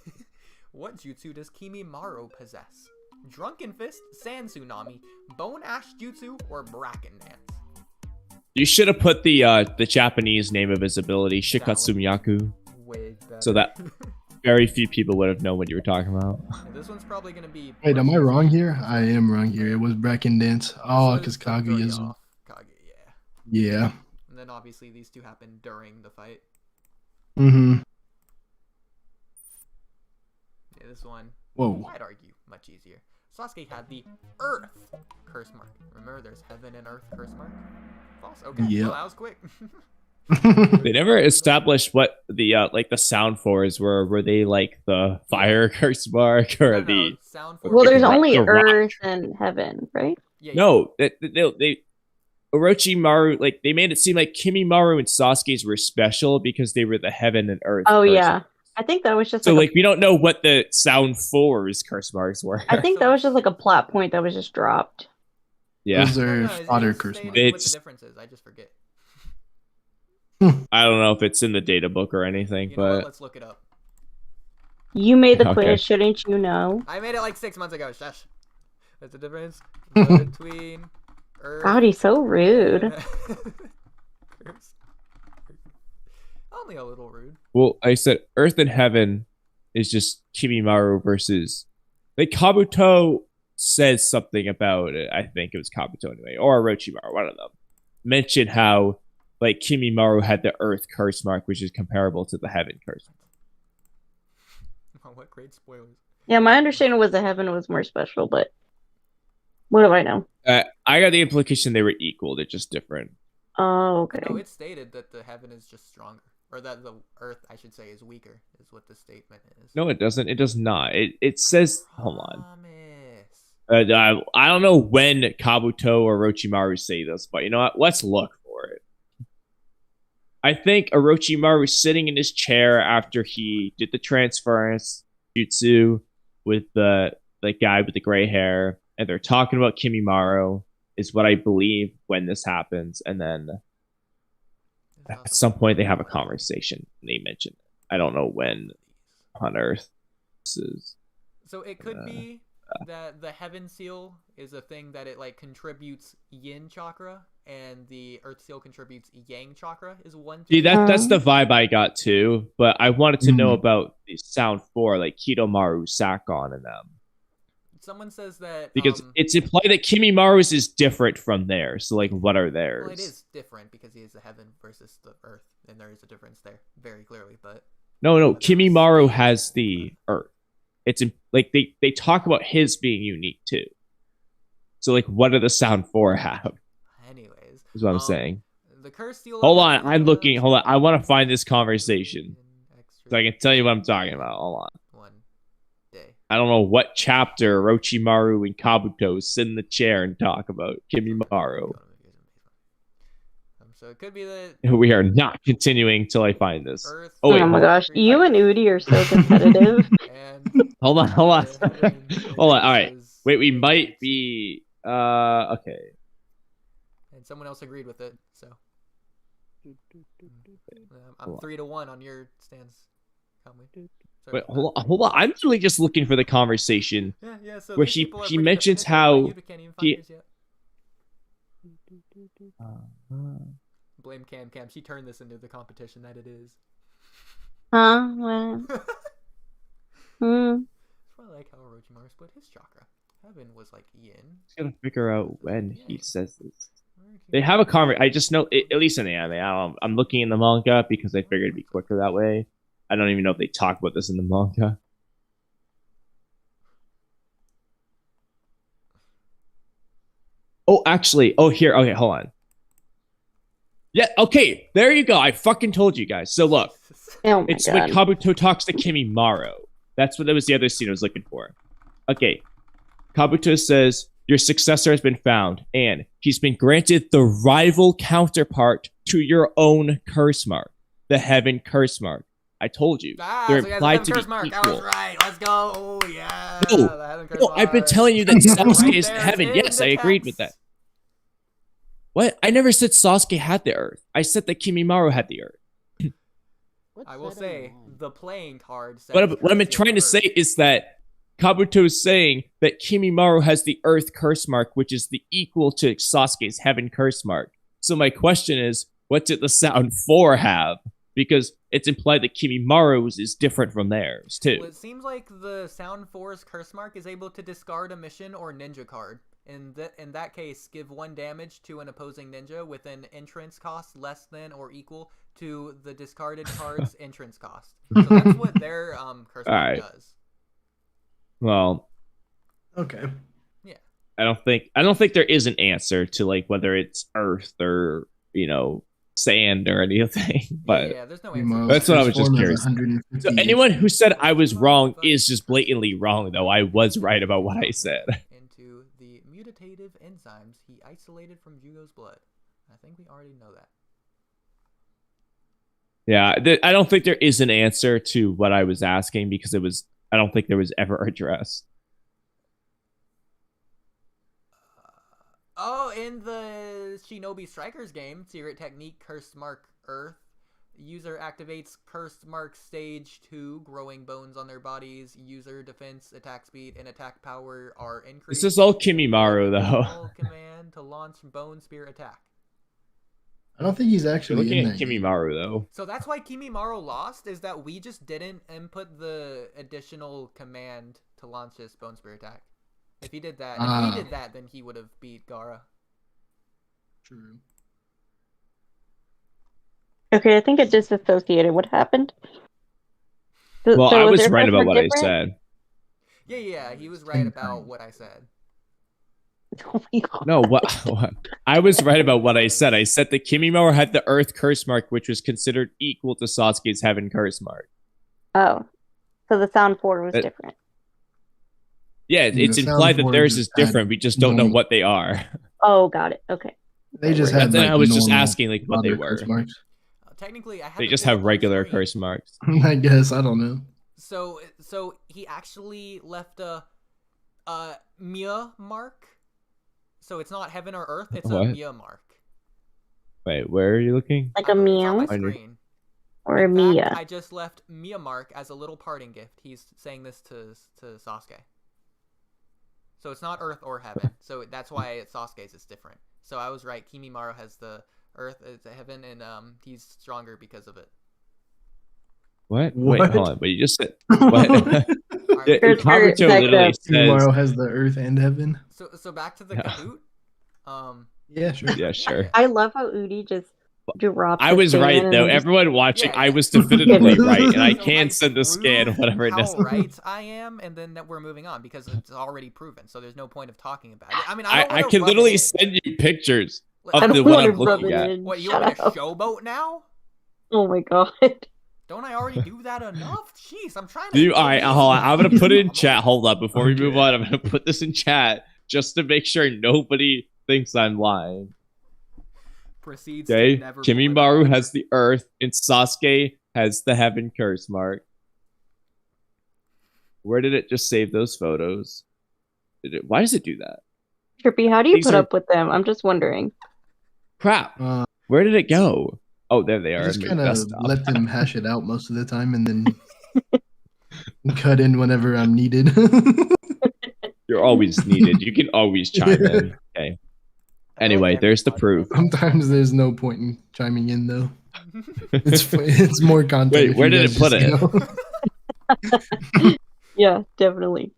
What jutsu does Kimimaro possess? Drunken Fist, Sand Tsunami, Bone Ash Jutsu, or Bracken Dance? You should have put the Japanese name of his ability, Shikatsumiyaku. Way better. So that very few people would have known what you were talking about. Yeah, this one's probably gonna be. Wait, am I wrong here? I am wrong here. It was Bracken Dance. Oh, because Kaguya's. Kaguya, yeah. And then obviously these two happen during the fight. Mm-hmm. Yeah, this one. Whoa. I'd argue much easier. Sasuke had the Earth curse mark. Remember, there's Heaven and Earth curse mark. False. Okay. Yeah. Well, that was quick. They never established what the the sound fours were. Were they like the fire curse mark or the? Well, there's only Earth and Heaven, right? Yeah, no, they Orochimaru, like they made it seem like Kimimaro and Sasuke's were special because they were the Heaven and Earth. Oh yeah, I think that was just so we don't know what the sound fours curse marks were. I think that was just like a plot point that was just dropped. Yeah, those are fodder curse marks. What the difference is, I just forget. I don't know if it's in the data book or anything, but let's look it up. You made the quiz, shouldn't you know? I made it like 6 months ago. Shush. That's the difference between Earth. God, he's so rude. Only a little rude. Well, I said Earth and Heaven is just Kimimaro versus like Kabuto says something about it. I think it was Kabuto anyway, or Orochimaru, one of them. Mentioned how like Kimimaro had the Earth curse mark, which is comparable to the Heaven curse mark. Oh, what great spoilers. Yeah, my understanding was the Heaven was more special, but what do I know? I got the implication they were equal. They're just different. Oh, okay. No, it stated that the Heaven is just stronger. Or that the Earth, I should say, is weaker, is what the statement is. No, it doesn't. It does not. It says, hold on. I don't know when Kabuto or Orochimaru say this, but you know what? Let's look for it. I think Orochimaru was sitting in his chair after he did the transference jutsu with the guy with the gray hair, and they're talking about Kimimaro, is what I believe when this happens, and then at some point they have a conversation and they mention it. I don't know when on Earth this is. So it could be that the Heaven Seal is a thing that it like contributes Yin chakra, and the Earth Seal contributes Yang chakra. Is one. See, that's the vibe I got too, but I wanted to know about the Sound 4, like Kidomaru, Sakon, and them. Someone says that because it's implied that Kimimaru's is different from theirs. So, like, what are theirs? Well, it is different because he is the heaven versus the earth, and there is a difference there very clearly. But no, Kimimaru has the earth. It's like they talk about his being unique too. So, like, what do the Sound 4 have? Anyways, is what I'm saying. The curse seal. Hold on, I'm looking. Hold on, I want to find this conversation so I can tell you what I'm talking about. Hold on. I don't know what chapter Orochimaru and Kabuto sit in the chair and talk about Kimimaru. So it could be that we are not continuing till I find this. Oh my gosh, you and Oodie are so competitive. Hold on. Hold on. All right. Wait, we might be okay. And someone else agreed with it, so I'm 3-1 on your stance, Kamui. Wait, hold on. I'm really just looking for the conversation so where she mentions how blame Camcam. She turned this into the competition that it is. Well. I like how Orochimaru split his chakra. Heaven was like Yin. Just gotta figure out when he says this. They have a conversation. I just know, at least in the anime. I'm looking in the manga because I figured it'd be quicker that way. I don't even know if they talk about this in the manga. Oh, actually. Oh, here. Okay, hold on. Yeah, okay. There you go. I fucking told you guys. So look. It's when Kabuto talks to Kimimaru. That was the other scene I was looking for. Okay. Kabuto says, your successor has been found, and he's been granted the rival counterpart to your own curse mark. The Heaven Curse Mark. I told you. They're implied to be equal. I was right. Let's go. Oh, yeah. No, I've been telling you that Sasuke is the heaven. Yes, I agreed with that. What? I never said Sasuke had the earth. I said that Kimimaru had the earth. I will say, the playing card says what I've been trying to say is that Kabuto is saying that Kimimaru has the earth curse mark, which is the equal to Sasuke's heaven curse mark. So my question is, what did the Sound 4 have? Because it's implied that Kimimaru's is different from theirs, too. Well, it seems like the Sound 4's curse mark is able to discard a mission or ninja card. In that case, give 1 damage to an opposing ninja with an entrance cost less than or equal to the discarded card's entrance cost. So that's what their curse mark does. Well, okay. Yeah. I don't think there is an answer to like whether it's earth or, sand or anything, but there's no answer. That's what I was just curious. So anyone who said I was wrong is just blatantly wrong, though. I was right about what I said. Into the mutative enzymes he isolated from Jugo's blood. I think we already know that. Yeah, I don't think there is an answer to what I was asking because I don't think there was ever addressed. In the Shinobi Strikers game, Secret Technique Cursed Mark Earth, user activates Cursed Mark Stage 2, growing bones on their bodies. User defense, attack speed, and attack power are increased. This is all Kimimaru, though. Command to launch Bone Spear attack. I don't think he's actually looking at Kimimaru, though. So that's why Kimimaru lost, is that we just didn't input the additional command to launch this Bone Spear attack. If he did that, then he would have beat Gaara. True. Okay, I think it disassociated. What happened? Well, I was right about what I said. Yeah, he was right about what I said. No, what? I was right about what I said. I said that Kimimaru had the Earth curse mark, which was considered equal to Sasuke's Heaven curse mark. Oh, so the Sound 4 was different. Yeah, it's implied that theirs is different. We just don't know what they are. Oh, got it. Okay. They just had. I was just asking like what they were. technically, I have They just have regular curse marks. I guess, I don't know. So he actually left a Mia mark. So it's not heaven or earth, it's a Mia mark. Wait, where are you looking? Like a meow? Or a Mia? I just left Mia mark as a little parting gift. He's saying this to Sasuke. So it's not earth or heaven. So that's why at Sasuke's it's different. So I was right. Kimimaro has the earth as a heaven, and he's stronger because of it. What? Wait, hold on. But you just said what? Kabuto literally says Kimimaro has the earth and heaven. So back to the Kahoot. Yeah, sure. Yeah, sure. I love how Oodie just dropped. I was right though. Everyone watching, I was definitively right, and I can send the scan whatever it does. How right I am, and then we're moving on because it's already proven. So there's no point of talking about it. I mean, I can literally send you pictures of what I'm looking at. What, you want me to showboat now? Oh my god. Don't I already do that enough? Jeez, I'm trying to. All right, hold on. I'm gonna put it in chat. Hold up, before we move on, I'm gonna put this in chat just to make sure nobody thinks I'm lying. Proceeds okay, to never Kimimaro has the earth, and Sasuke has the heaven curse mark. Where did it just save those photos? Why does it do that? Trippy, how do you put up with them? I'm just wondering. Crap. Where did it go? Oh, there they are. I just kind of let them hash it out most of the time, and then cut in whenever I'm needed. You're always needed. You can always chime in. Okay. Anyway, there's the proof. Sometimes there's no point in chiming in, though. It's more content. Wait, where did it put it? Yeah, definitely.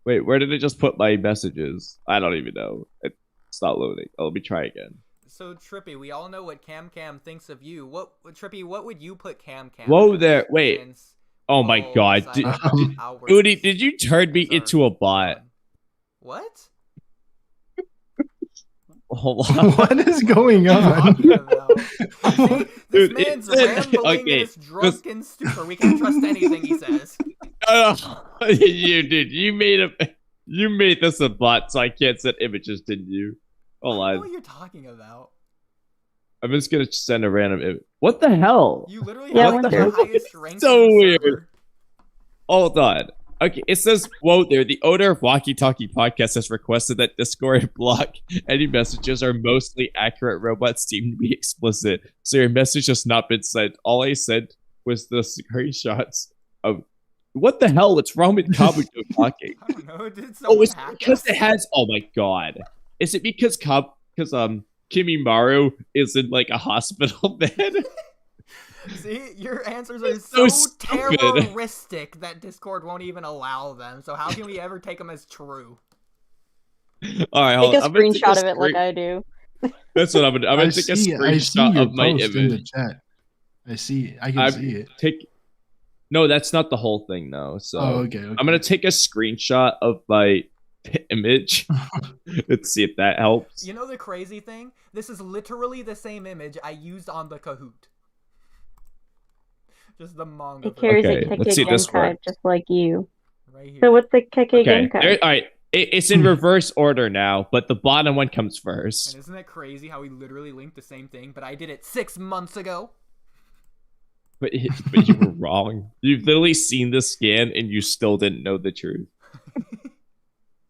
Wait, where did it just put my messages? I don't even know. It's not loading. Oh, let me try again. So Trippy, we all know what Camcam thinks of you. Trippy, what would you put Camcam? Whoa there! Wait. Oh my god, Oodie, did you turn me into a bot? What? Hold on. What is going on? See, this man's rambling in his drunken stupor. We can't trust anything he says. You made this a bot, so I can't send images, didn't you? Hold on. I don't know what you're talking about. I'm just gonna send a random image. What the hell? You literally have the highest rank. So weird. Hold on. Okay, it says, whoa there, the owner of Walky Talky podcast has requested that Discord block any messages or mostly accurate robots deemed to be explicit. So your message has not been sent. All I sent was the screenshots of what the hell? What's wrong with Kabuto talking? I don't know. Did someone it's because it has. Oh my god! Is it because Kimimaro is in like a hospital bed? See, your answers are so terroristic that Discord won't even allow them. So how can we ever take them as true? All right, take a screenshot of it like I do. That's what I'm gonna. I'm gonna take a screenshot of my image. In the chat. I see. I can see it. No, that's not the whole thing, though. So okay. I'm gonna take a screenshot of my image. Let's see if that helps. You know the crazy thing? This is literally the same image I used on the Kahoot. Just the manga. It carries a Keke Genkai just like you. Right here. So what's the Keke Genkai? All right. It's in reverse order now, but the bottom one comes first. And isn't that crazy how we literally linked the same thing, but I did it 6 months ago? But you were wrong. You've literally seen the scan and you still didn't know the truth.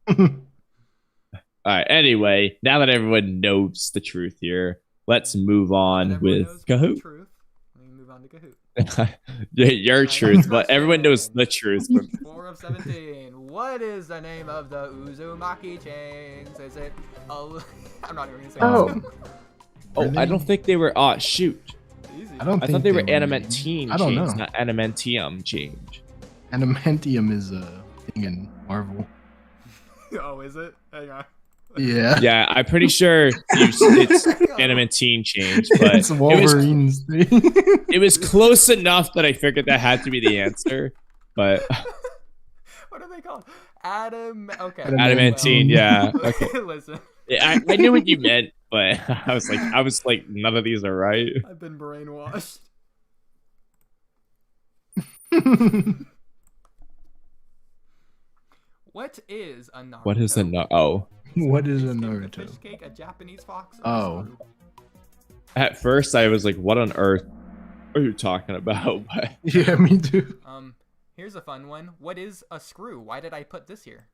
Alright, anyway, now that everyone knows the truth here, let's move on with Kahoot. We move on to Kahoot. Your truth, but everyone knows the truth. 4 of 17. What is the name of the Uzumaki chains? Is it? I'm not even gonna say. Oh, I don't think they were. Oh, shoot. I thought they were Animantine chains, not Animantium change. Animantium is a thing in Marvel. Oh, is it? Hang on. Yeah, I'm pretty sure it's Animantine change, but it's Wolverine's thing. It was close enough that I figured that had to be the answer, but what are they called? Adamantine, yeah. Okay. Listen. Yeah, I knew what you meant, but I was like, none of these are right. I've been brainwashed. What is a Naruto? What is a Naruto? What is a Naruto? A fish cake, a Japanese fox. At first, I was like, "What on earth what you're talking about. But... Yeah, me too. Here's a fun one. What is a screw? Why did I put this here?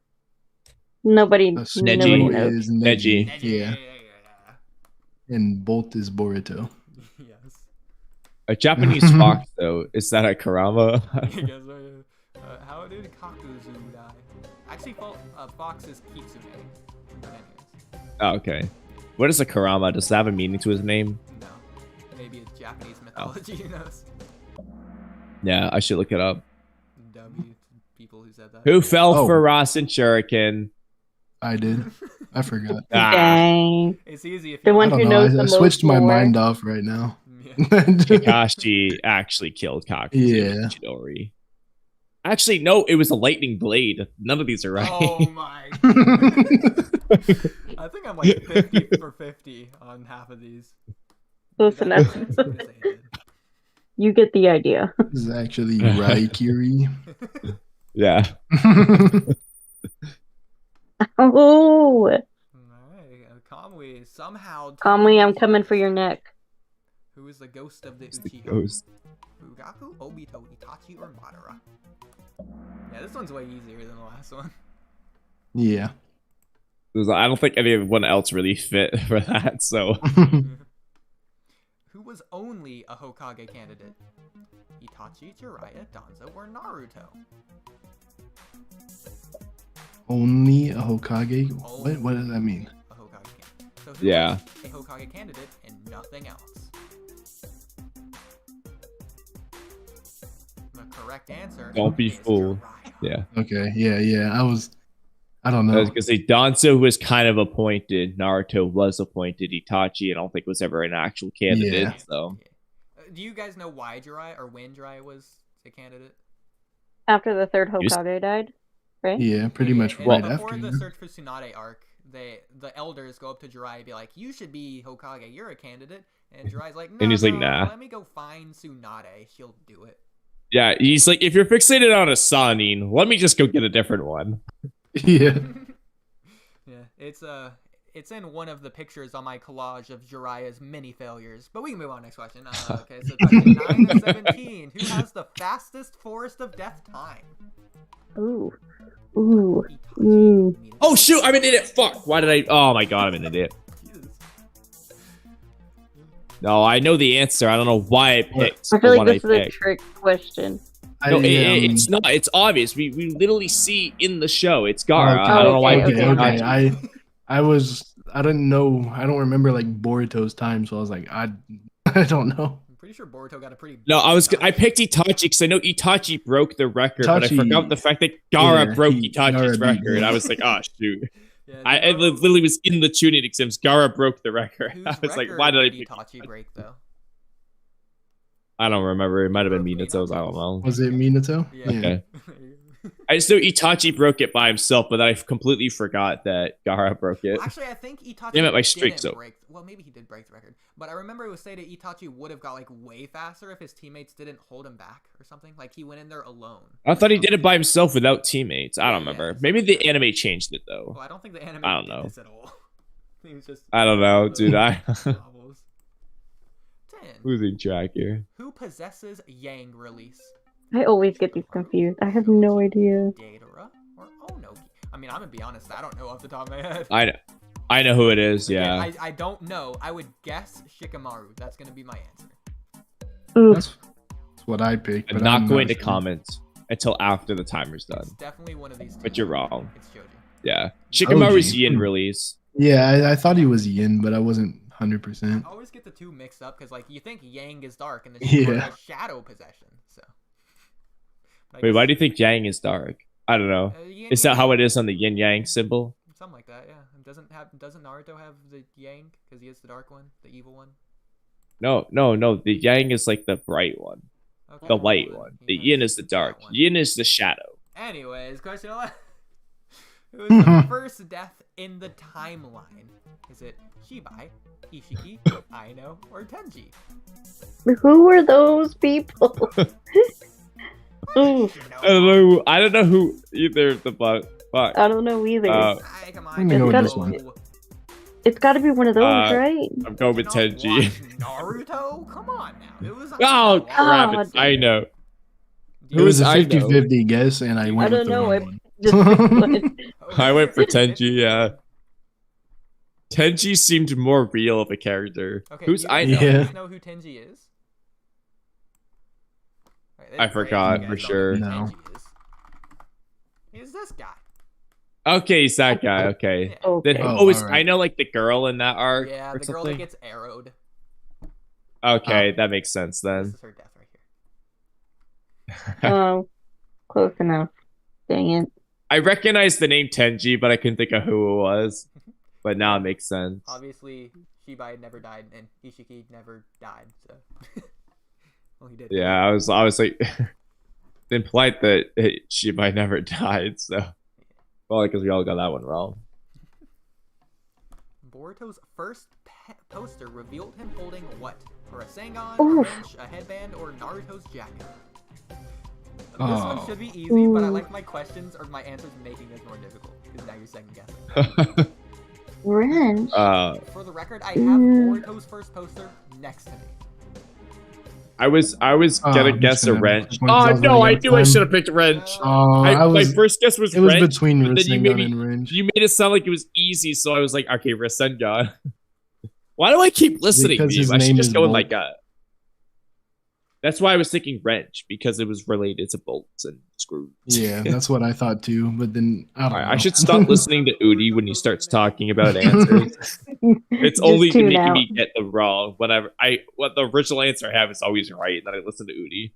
Nobody A knows. screw is Neji. Yeah. And bolt is Boruto. Yes. A Japanese fox, though, is that a Karama? How did Kakuzu die? Actually, fox is Kitsune. But anyways. Oh, okay. What is a Karama? Does that have a meaning to his name? No. Maybe it's Japanese mythology, who knows? Yeah, I should look it up. People who said that. Who fell for Rasen Shuriken? I did. I forgot. Dang. It's easy if the you one who knows the I most switched my lore. mind off right now. Kakashi actually killed Kakuzu. Yeah. Chidori. Actually, no, it was a lightning blade. None of these are right. Oh my. I think I'm like 50 for 50 on half of these. Listen, you get the idea. This is actually Raikiri. Yeah. Oh. Alright, Kamui somehow. Kamui, I'm coming for your neck. Who is the ghost of the Uchiha? Ghost. Fugaku, Obito, Itachi, or Madara? Yeah, this one's way easier than the last one. Yeah. I don't think anyone else really fit for that, so. Who was only a Hokage candidate? Itachi, Jiraiya, Danzo, or Naruto? Only a Hokage? What does that mean? A Hokage candidate. So who Yeah. was a Hokage candidate and nothing else? The correct answer. Don't be is fooled. Jiraiya. Yeah. Okay, yeah. I don't know. I was gonna say Danzo was kind of appointed. Naruto was appointed. Itachi, I don't think was ever an actual candidate. Yeah. So. Do you guys know why Jiraiya or when Jiraiya was a candidate? After the third Hokage died, right? Yeah, pretty much And right before after. the Search for Tsunade arc, the elders go up to Jiraiya and be like, "You should be Hokage. You're a candidate." And Jiraiya's like, "No, And he's like, no, nah. Let me go find Tsunade. She'll do it." Yeah, he's like, if you're fixated on a Sanin, let me just go get a different one. Yeah. Yeah, it's in one of the pictures on my collage of Jiraiya's many failures. But we can move on. Next question. Okay, so question 9 and 17. Who has the fastest Forest of Death time? Ooh. Ooh. Mm. Oh shoot, I'm an idiot. Fuck. Why did I? Oh my god, I'm an idiot. No, I know the answer. I don't know why I picked. I feel the like one this is I a picked. trick question. No, it's not. It's obvious. We literally see in the show. It's Gaara. Okay, I don't know why. Okay. I didn't know. I don't remember like Boruto's time, so I was like, I don't know. I'm pretty sure Boruto got a pretty. No, I picked Itachi because I know Itachi broke the record, but I forgot the fact that Gaara broke Itachi's record. I was like, oh shoot. Yeah, I literally was in the tuning exams. Gaara broke the record. I was like, why did I pick Itachi break though? I don't remember. It might have been Minato's. I don't know. Was it Minato? Yeah. Okay. I just know Itachi broke it by himself, but I completely forgot that Gaara broke it. Actually, I think Itachi Damn it, my streak's didn't over. break. Well, maybe he did break the record, but I remember it was said that Itachi would have got like way faster if his teammates didn't hold him back or something. Like he went in there alone. I thought he did it by himself without teammates. I don't remember. Yeah. Maybe the anime changed it though. Well, I don't think the anime I don't did know. this at all. It was just I don't know, dude. novels. 10. Losing track here. Who possesses Yang release? I always get these confused. I have no idea. Deidara or Onoki? I mean, I'm gonna be honest. I don't know off the top of my head. I know who it is. Again, Yeah. I don't know. I would guess Shikamaru. That's gonna be my answer. That's what I picked. I'm but not going to sure. comment until after the timer's done. It's definitely one of these two. But you're wrong. It's Joji. Yeah. Shikamaru's Oji. Yin release. Yeah, I thought he was Yin, but I wasn't 100%. I always get the two mixed up because, like, you think Yang is dark and then Yeah. has shadow possession. So. But I Wait, guess- why do you think Yang is dark? I don't know. Yin Is that Yang? how it is on the Yin Yang symbol? Something like that, yeah. And doesn't Naruto have the Yang because he is the dark one, the evil one? No. The Yang is like the bright one, Okay, the well, light then one. he The Yin has is the that dark. one. Yin is the shadow. Anyways, question 11. Who is the first death in the timeline? Is it Shibai, Ishiki, Aino, or Tenji? Who were those people? Ooh, I don't know. I don't know who either. The fuck. I don't know either. Hey, come on, I'm gonna go with just this one. go. It's got to be one of those, right? I'm going with Tenji. Naruto? Come on now. It was Oh, crap. I know. It was a 50-50 guess, and I went with the wrong one. I went for Tenji, yeah. Tenji seemed more real of a character. Okay, Who's I know? know? You know who Tenji is? Right, I forgot for sure. No. He's this guy. Okay, he's that guy. Okay. Yeah. Then I know like the girl in that arc. Yeah, or the girl something. that gets arrowed. Okay, that makes sense then. This is her death right here. Oh, close enough. Dang it. I recognize the name Tenji, but I couldn't think of who it was. But now it makes sense. Obviously, Shibai never died, and Ishiki never died. So, well, he did. Yeah, I was like, implied that Shibai never died. So, well, because we all got that one wrong. Boruto's first poster revealed him holding what? For a Sengon, a wrench, a headband, or Naruto's jacket? This one should be easy, but I like my questions or my answers making this more difficult because now you're second guessing. Wrench. For the record, I have Boruto's first poster next to me. I was gonna guess a wrench. Oh no, I knew I should have picked wrench. My first guess was wrench. It was between Rasengan and wrench. You made it sound like it was easy, so I was like, okay, Rasengan. Why do I keep listening to you? I should just go with my gut. That's why I was thinking wrench, because it was related to bolts and screws. Yeah, that's what I thought too. But then I don't know. I should stop listening to Oodie when he starts talking about answers. It's only making me get them wrong. What the original answer I have is always right, and then I listen to Oodie.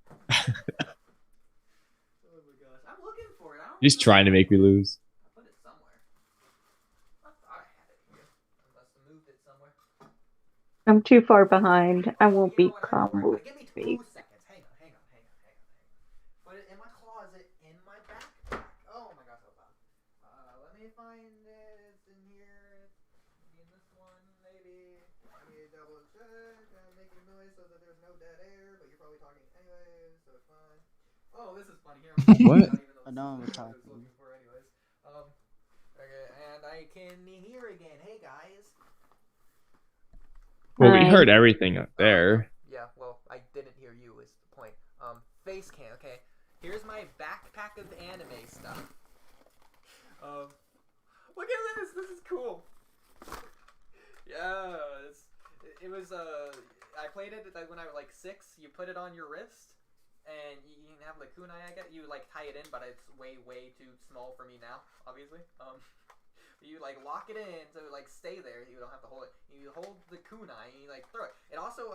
He's trying to make me lose. I'm too far behind. I won't beat Kamui. Give me 2 seconds. Hang on. Put it in my closet, in my backpack. Oh my gosh, so fun. Let me find it in here. In this one, maybe. Let me double check. Making noise so that there's no dead air, but you're probably talking anyway, so it's fine. Oh, this is funny. Here, what? I know I'm talking. Okay, and I can hear again. Hey guys. Well, we heard everything up there. Yeah, well, I didn't hear you is the point. Face cam, okay. Here's my backpack of anime stuff. Look at this! This is cool. Yeah, it was, I played it when I was like 6. You put it on your wrist, and you can have the kunai, I guess. You, like, tie it in, but it's way, way too small for me now, obviously. You like lock it in to like stay there. You don't have to hold it. You hold the kunai and you like throw it. It also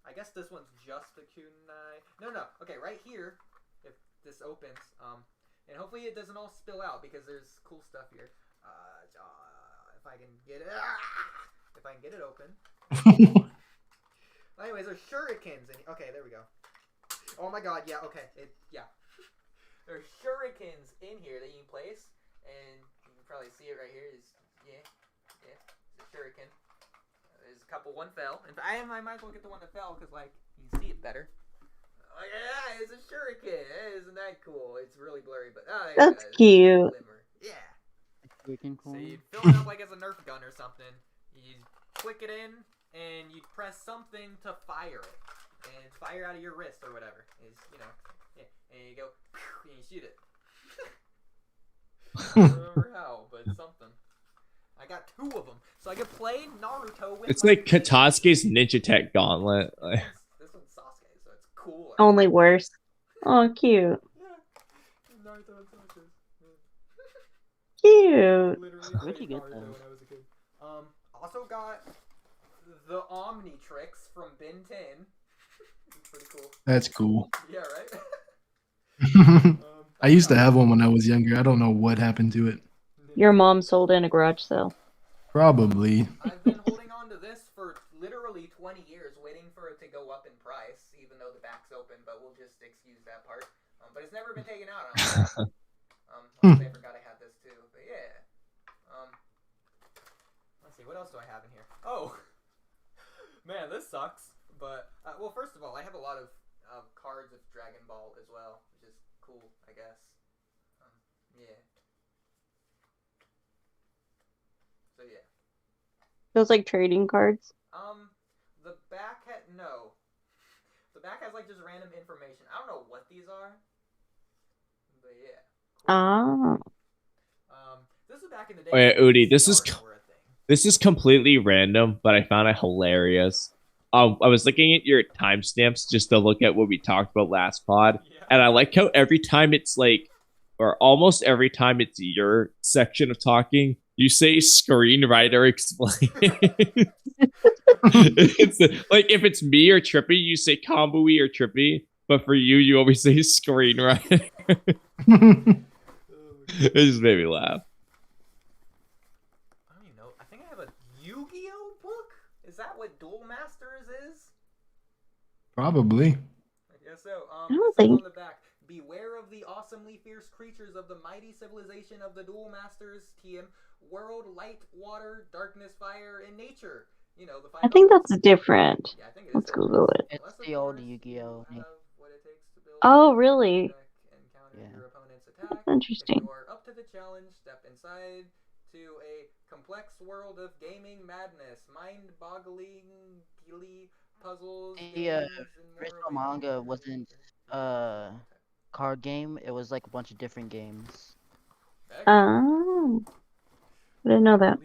I guess this one's just the kunai. No. Okay, right here, if this opens, and hopefully it doesn't all spill out because there's cool stuff here. If I can get it, if I can get it open. Anyways, there's shurikens in here. Okay, there we go. Oh my god, yeah. Okay, there's shurikens in here that you can place and. Probably see it right here. It's a shuriken. There's a couple. One fell, and I might as well get the one that fell because like you can see it better. Oh yeah, it's a shuriken. Isn't that cool? It's really blurry, but that's cute. Yeah. Freaking cool. So you fill it up like it's a Nerf gun or something. You click it in, and you press something to fire it, and fire out of your wrist or whatever. Is and you go and you shoot it. I don't remember how, but something. I got 2 of them, so I could play Naruto with. It's like Katasuke's Ninja Tech Gauntlet. This one's Sasuke, so it's cool. Only worse. Oh, cute. Yeah. Naruto and Sasuke. Cute. Where'd you get those? When I was a kid. Also got the Omnitrix from Ben 10. It's pretty cool. That's cool. Yeah, right. I used to have one when I was younger. I don't know what happened to it. Your mom sold in a garage sale. Probably. I've been holding on to this for literally 20 years, waiting for it to go up in price, even though the back's open, but we'll just excuse that part. But it's never been taken out. I forgot I had this too, but yeah. Let's see, what else do I have in here? Oh! Man, this sucks. But, well, first of all, I have a lot of cards of Dragon Ball as well, which is cool, I guess. Yeah. So yeah. Those like trading cards. The back no. The back has like just random information. I don't know what these are. But yeah. Ah. This is back in the day. Oh yeah, Oodie, this is completely random, but I found it hilarious. I was looking at your timestamps just to look at what we talked about last pod, and I like how every time it's like, or almost every time it's your section of talking, you say screenwriter explain. It's like if it's me or Trippy, you say Kamui or Trippy, but for you, you always say screenwriter. It just made me laugh. I don't even know. I think I have a Yu-Gi-Oh book. Is that what Duel Masters is? Probably. I guess so. It says on the back, beware of the awesomely fierce creatures of the mighty civilization of the Duel Masters TM world, light, water, darkness, fire, and nature. You know, the five I think that's different. Yeah, I think Let's Google it. It's the old Yu-Gi-Oh. Oh, really? Yeah. That's interesting. If you are up to the challenge, step inside to a complex world of gaming madness, mind-boggling puzzles. The original manga wasn't card game. It was like a bunch of different games. Oh, I didn't know that. I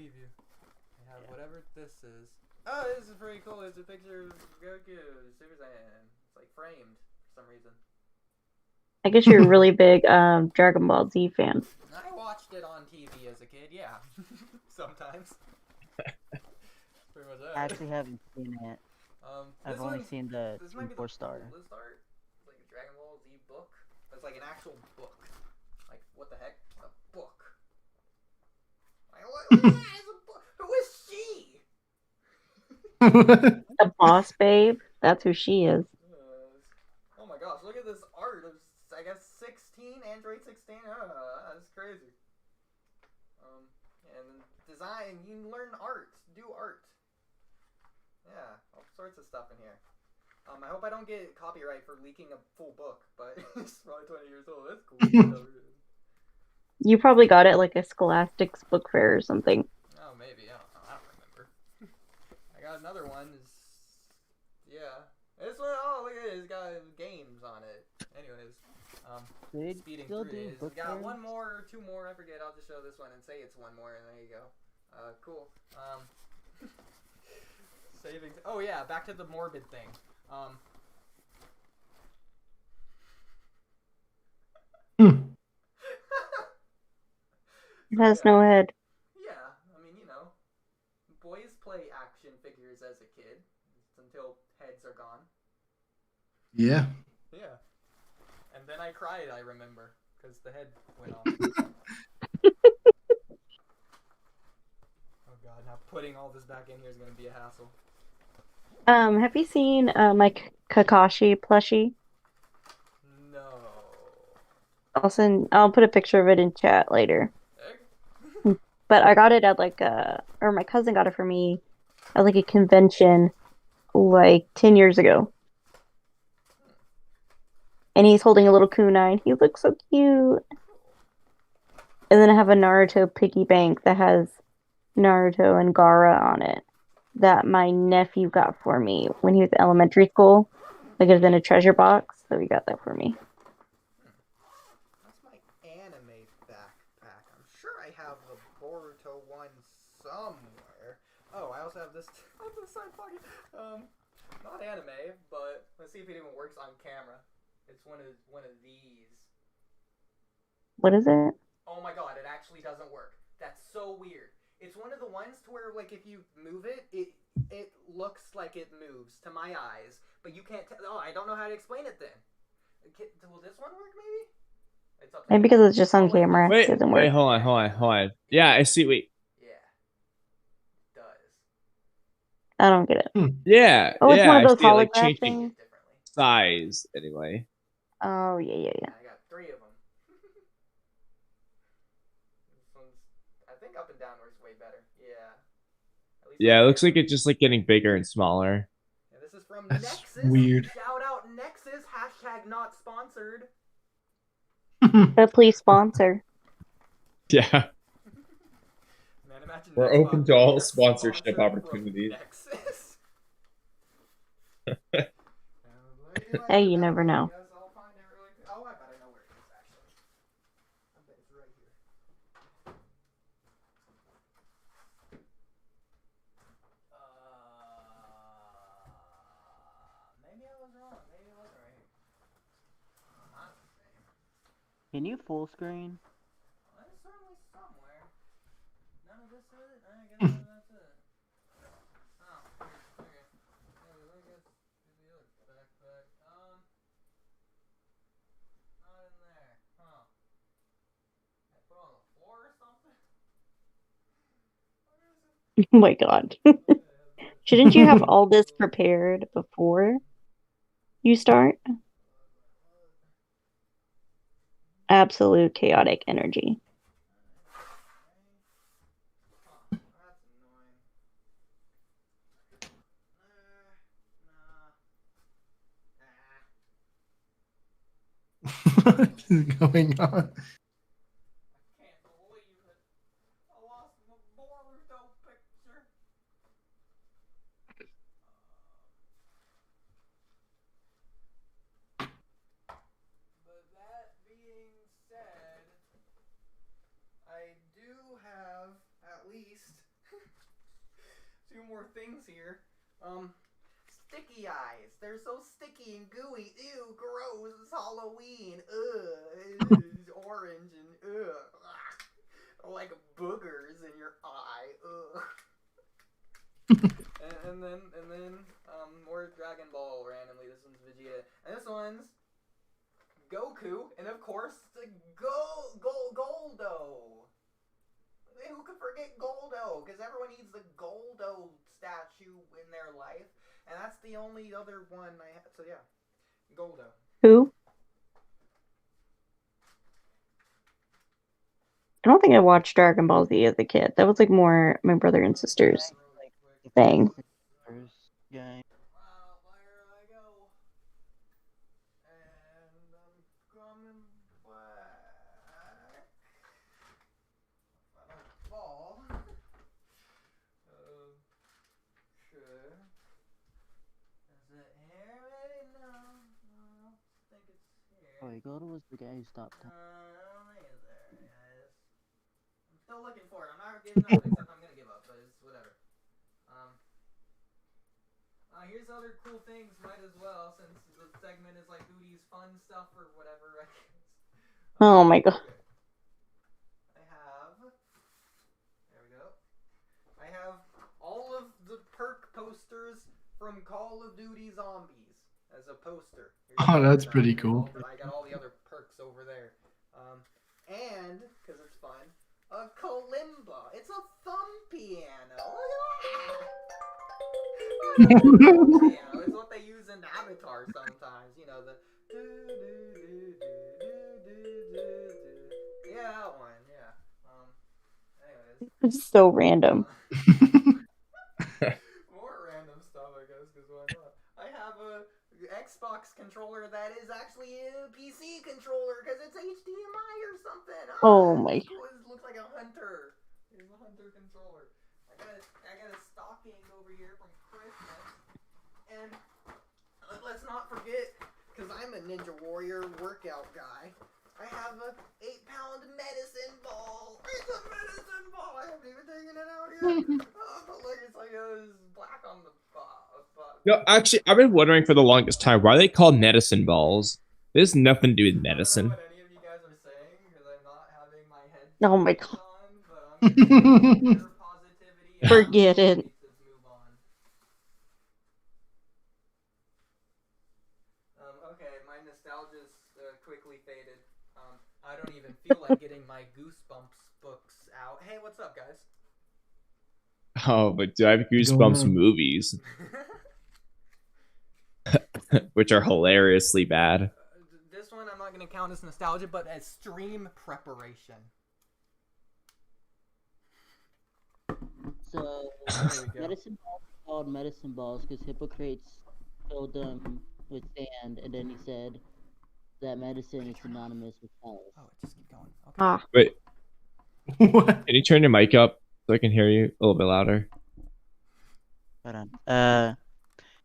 have whatever this is. Oh, this is pretty cool. It's a picture of Goku, Super Saiyan. It's like framed for some reason. I guess you're a really big Dragon Ball Z fan. I watched it on TV as a kid, yeah. Sometimes. Pretty much that. I actually haven't seen it. I've only seen the 4-star. It's like a Dragon Ball Z book. It's like an actual book. Like, what the heck? A book. Like, what? It's a book. Who is she? The boss babe. That's who she is. Oh my gosh, look at this art of, I guess, 16, Android 16. That's crazy. And design, you can learn art, do art. Yeah, all sorts of stuff in here. I hope I don't get copyright for leaking a full book, but it's probably 20 years old. That's cool. You probably got it at like a Scholastic's book fair or something. Oh, maybe. I don't remember. I got another one. Yeah. This one, oh, look at it. It's got games on it. Anyways, speeding through it. We got one more or two more. I forget. I'll just show this one and say it's one more, and there you go. Cool. Saving. Oh, yeah. Back to the morbid thing. It has no head. Yeah, I mean, you know, boys play action figures as a kid until heads are gone. Yeah. Yeah. And then I cried, I remember, because the head went off. Oh god, now putting all this back in here is going to be a hassle. Have you seen my Kakashi plushie? No. I'll put a picture of it in chat later. But I got it at like or my cousin got it for me at like a convention like 10 years ago. And he's holding a little kunai. He looks so cute. And then I have a Naruto piggy bank that has Naruto and Gaara on it that my nephew got for me when he was in elementary school. Like it was in a treasure box, so he got that for me. That's my anime backpack. I'm sure I have the Boruto one somewhere. Oh, I also have this on the side pocket. Not anime, but let's see if it even works on camera. It's one of these. What is it? Oh my god, it actually doesn't work. That's so weird. It's one of the ones to where, like, if you move it, it looks like it moves to my eyes, but you can't tell. Oh, I don't know how to explain it then. Will this one work, maybe? It's up to Maybe because it's just on camera. Wait, It doesn't work. wait, hold on. Yeah, I see. Wait. Yeah. It does. I don't get it. Yeah. Oh, it's yeah, one of I those see it, like, holograph changing things? size, anyway. Oh, yeah. I got 3 of them. This one's, I think up and down works way better. Yeah. Yeah, it looks like it's just like getting bigger and smaller. Yeah, this is from That's Nexus. weird. Shout out Nexus. # not sponsored. But please sponsor. Yeah. Man, We're open to all sponsorship opportunities. Hey, you never know. Can you full screen? It's certainly somewhere. None of this is it? I guess none of that's it. Oh, okay. Let me get the other backpack. Not in there. Huh. I put it on the floor or something? Oh my god. Shouldn't you have all this prepared before you start? Absolute chaotic energy. What is going on? Two more things here. Sticky eyes. They're so sticky and gooey. Ew, gross. It's Halloween. Ugh. It's orange and ugh. Like boogers in your eye. Ugh. and then more Dragon Ball randomly. This one's Vegeta. And this one's Goku. And of course, the Goldo. Who could forget Goldo? Because everyone needs the Goldo statue in their life. And that's the only other one I have. So yeah, Goldo. Who? I don't think I watched Dragon Ball Z as a kid. That was like more my brother and sister's thing. Yeah. Oh, Goldo was the guy who stopped time. I'm still looking for it. I'm not giving up, except I'm gonna give up, but it's whatever. Here's other cool things, might as well, since the segment is like Oodie's fun stuff or whatever, I guess. Oh my god. I have... There we go. I have all of the perk posters from Call of Duty Zombies as a poster. Oh, that's pretty cool. I got all the other perks over there. And, because it's fun, a kalimba. It's a thumb piano. Look at that! Piano. It's what they use in Avatar sometimes. You know, the... Yeah, that one, yeah. Anyways. It's so random. More random stuff, I guess, because why not? I have a Xbox controller that is actually a PC controller because it's HDMI or something. Oh my. It looks like a hunter. It's a hunter controller. I got a stocking over here from Christmas. And let's not forget, because I'm a Ninja Warrior workout guy, I have a 8-pound medicine ball. It's a medicine ball. I haven't even taken it out yet. But look, it's like it's black on the No, actually, I've been wondering for the longest time why they call medicine balls. There's nothing to do with medicine. I don't know what any of you guys are saying because I'm not having my head Oh my god. on, but I'm going to positivity. Forget it. Let's move on. Okay, my nostalgia's quickly faded. I don't even feel like getting my Goosebumps books out. Hey, what's up, guys? Oh, but do I have Goosebumps movies? Which are hilariously bad. This one I'm not going to count as nostalgia, but as stream preparation. So, medicine balls are called medicine balls because Hippocrates filled them with sand, and then he said that medicine is synonymous with health. Oh, just keep going. Okay. Ah. Wait. What? Can you turn your mic up? so I can hear you a little bit louder. Hold on.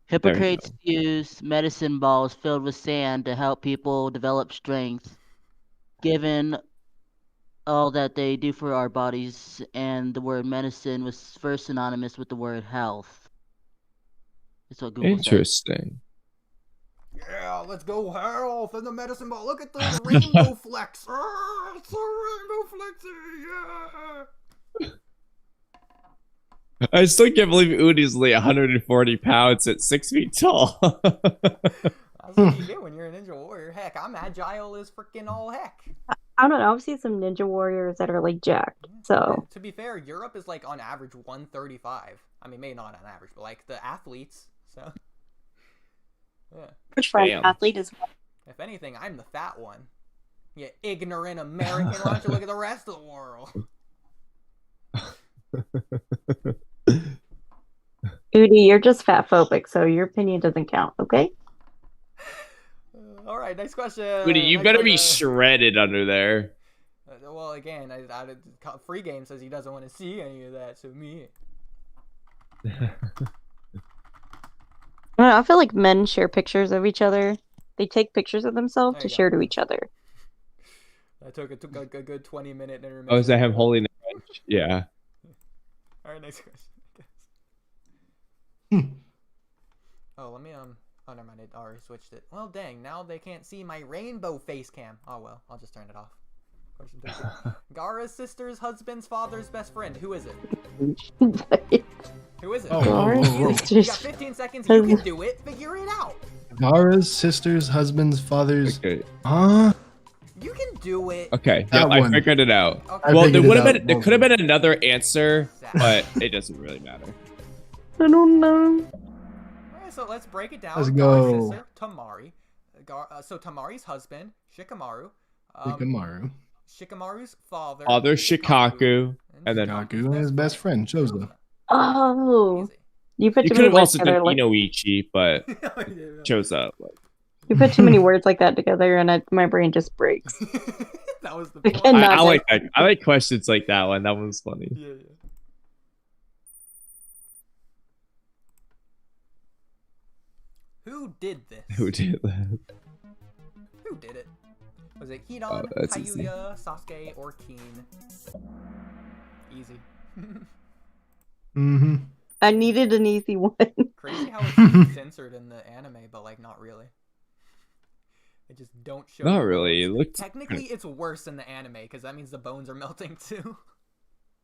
Hippocrates used medicine balls filled with sand to help people develop strength, given all that they do for our bodies, and the word medicine was first synonymous with the word health. That's what Google Interesting. Said. Yeah, let's go health and the medicine ball. Look at the rainbow flex. It's a rainbow flex. Yeah. I still can't believe Oodie's like 140 pounds at 6 feet tall. That's what you get when you're a ninja warrior. Heck, I'm agile as freaking all heck. I don't know. I've seen some ninja warriors that are like jacked. So to be fair, Europe is like on average 135. I mean, maybe not on average, but like the athletes. So yeah. Which French athlete is? If anything, I'm the fat one. You ignorant American. Why don't you look at the rest of the world? Oodie, you're just fat phobic, so your opinion doesn't count, okay? All right, next question. Oodie, you better be shredded under there. Well, again, Freegame says he doesn't want to see any of that, so me. I feel like men share pictures of each other. They take pictures of themselves to share to each other. That took a good 20-minute intermission. Oh, is that him holding the wrench? Yeah. All right, next question. Oh, let me Oh, never mind. It already switched it. Well, dang. Now they can't see my rainbow face cam. Oh well, I'll just turn it off. Question 2. Gaara's sister's husband's father's best friend. Who is it? Who is it? You got 15 seconds. You can do it. Figure it out. Gaara's sister's husband's father's. Okay. You can do it. Okay, yeah, I figured it out. Okay. Well, there could have been another answer, but it doesn't really matter. I don't know. Alright, so let's break it down. Let's go. Gaara's sister, Tamari. So Tamari's husband, Shikamaru. Shikamaru's father. Shikaku. And then Shikaku and his best friend, Chozo. Oh. You could have also done Inoichi, but Chozo. You put too many words like that together, and my brain just breaks. That was the point. I like that. I like questions like that one. That one was funny. Yeah. Who did this? Who did that? Who did it? Was it Hidan, Hayuya, Sasuke, or Keen? Easy. I needed an easy one. Crazy how it's censored in the anime, but like not really. They just don't show. Not really. It looked technically it's worse in the anime because that means the bones are melting too.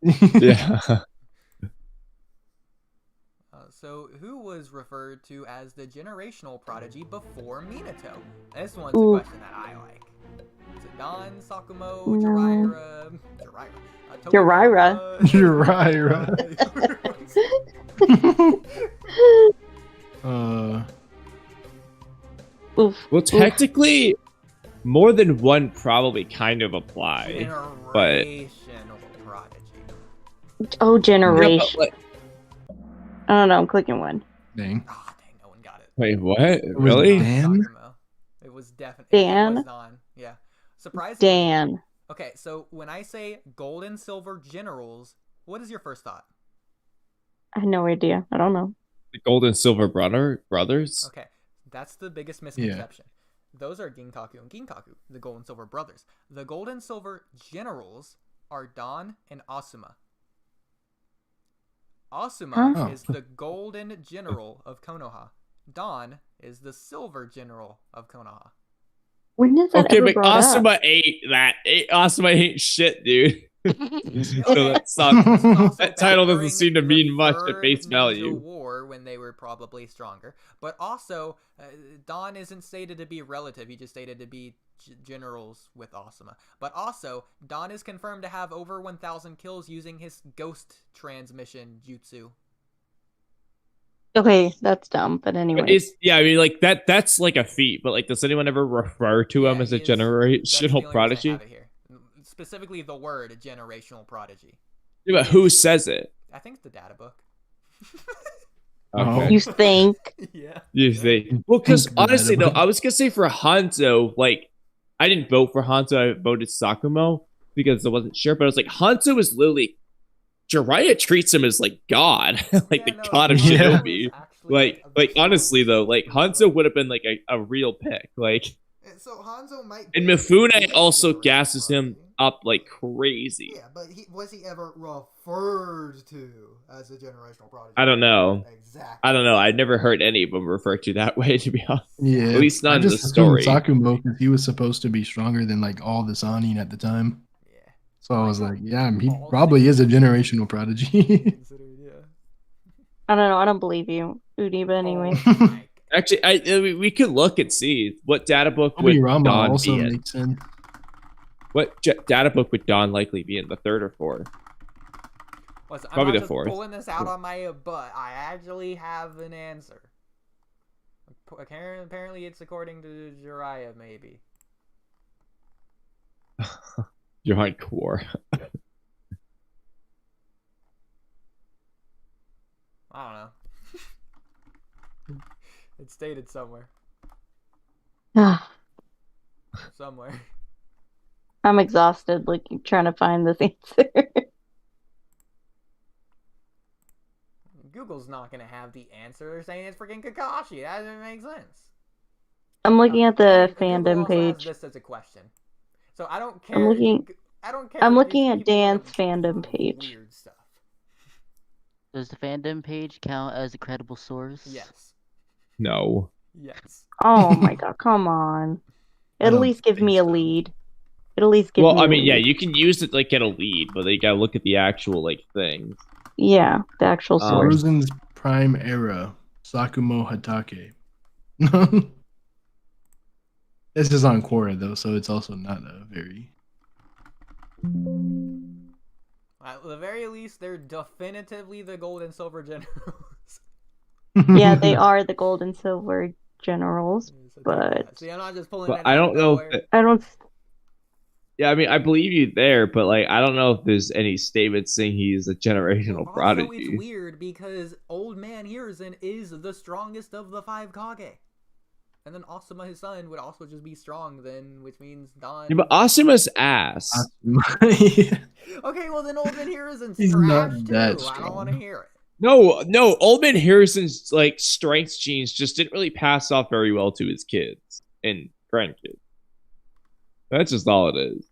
Yeah. So, who was referred to as the generational prodigy before Minato? This one's a question that I like. Is it Don, Sakumo, Jiraiya? Well, technically, more than one probably kind of apply, but. Oh, generation. Yeah, I don't know. I'm clicking one. Dang. Oh, dang, no one got it. Wait, what? Really? Dan? It was definitely Dan. It was Don. Yeah. Surprisingly. Dan. Okay, so when I say gold and silver generals, what is your first thought? I have no idea. I don't know. The gold and silver brothers? Okay, that's the biggest misconception. Yeah. Those are Ginkaku and Ginkaku, the gold and silver brothers. The gold and silver generals are Don and Asuma. Asuma is the golden general of Konoha. Don is the silver general of Konoha. When is that ever but brought Asuma up? ain't that. Asuma ain't shit, dude. So that sucks. That title doesn't seem to mean much at face value. War when they were probably stronger, but also Don isn't stated to be relative. He just stated to be generals with Asuma. But also Don is confirmed to have over 1,000 kills using his ghost transmission jutsu. Okay, that's dumb, but anyway. I mean, like that's like a feat, but like, does anyone ever refer to him as a generational prodigy? Specifically, the word generational prodigy. Yeah, but who says it? I think it's the data book. Okay. You think? Yeah. You think? Well, because honestly, though, I was gonna say for Hanzo, like, I didn't vote for Hanzo. I voted Sakumo because I wasn't sure, but I was like, Hanzo is literally Jiraiya treats him as like God, like the god of Shinobi. Like honestly though, like Hanzo would have been like a real pick. Like, so Hanzo might. And Mifune also gasses him up like crazy. Yeah, but was he ever referred to as a generational prodigy? I don't know. Exactly. I don't know. I've never heard any of them referred to that way, to be honest. Yeah, at least not in the assumed story. Sakumo, because he was supposed to be stronger than like all the Sanin at the time. Yeah. So I was like, yeah, he probably is a generational prodigy. I don't know. I don't believe you, Oodie, but anyway. Actually, we could look and see what data book would Don also be in. makes sense. What data book would Don likely be in? The third or fourth? Probably the fourth. I'm pulling this out on my butt. I actually have an answer. Apparently, it's according to Jiraiya, maybe. You're hardcore. I don't know. It's stated somewhere. Somewhere. I'm exhausted, like trying to find this answer. Google's not gonna have the answer. They're saying it's freaking Kakashi. That doesn't make sense. I'm looking at the fandom Google also page. has this as a question, so I don't care. I don't care. I'm looking at Dan's fandom page. Weird stuff. Does the fandom page count as a credible source? Yes. No. Yes. Oh my god, come on. At least give me a lead. At least give me Well, I mean, a yeah, lead. you can use it like get a lead, but you gotta look at the actual like things. Yeah, the actual source. Frozen's prime era, Sakumo Hatake. This is on Quora though, so it's also not a very. At the very least, they're definitively the gold and silver generals. Yeah, they are the gold and silver generals, but See, I'm not just pulling it I don't know. I don't. Yeah, I mean, I believe you there, but like, I don't know if there's any statement saying he's a generational Also, prodigy. it's weird because Old Man Hiruzen is the strongest of the 5 Kage. And then Asuma, his son, would also just be strong then, which means Don... Yeah, but Asuma's ass. Okay, well then Old Man Hiruzen's He's trash not too. that I don't want to hear it. No, Old Man Harrison's like strength genes just didn't really pass off very well to his kids and grandkids. That's just all it is.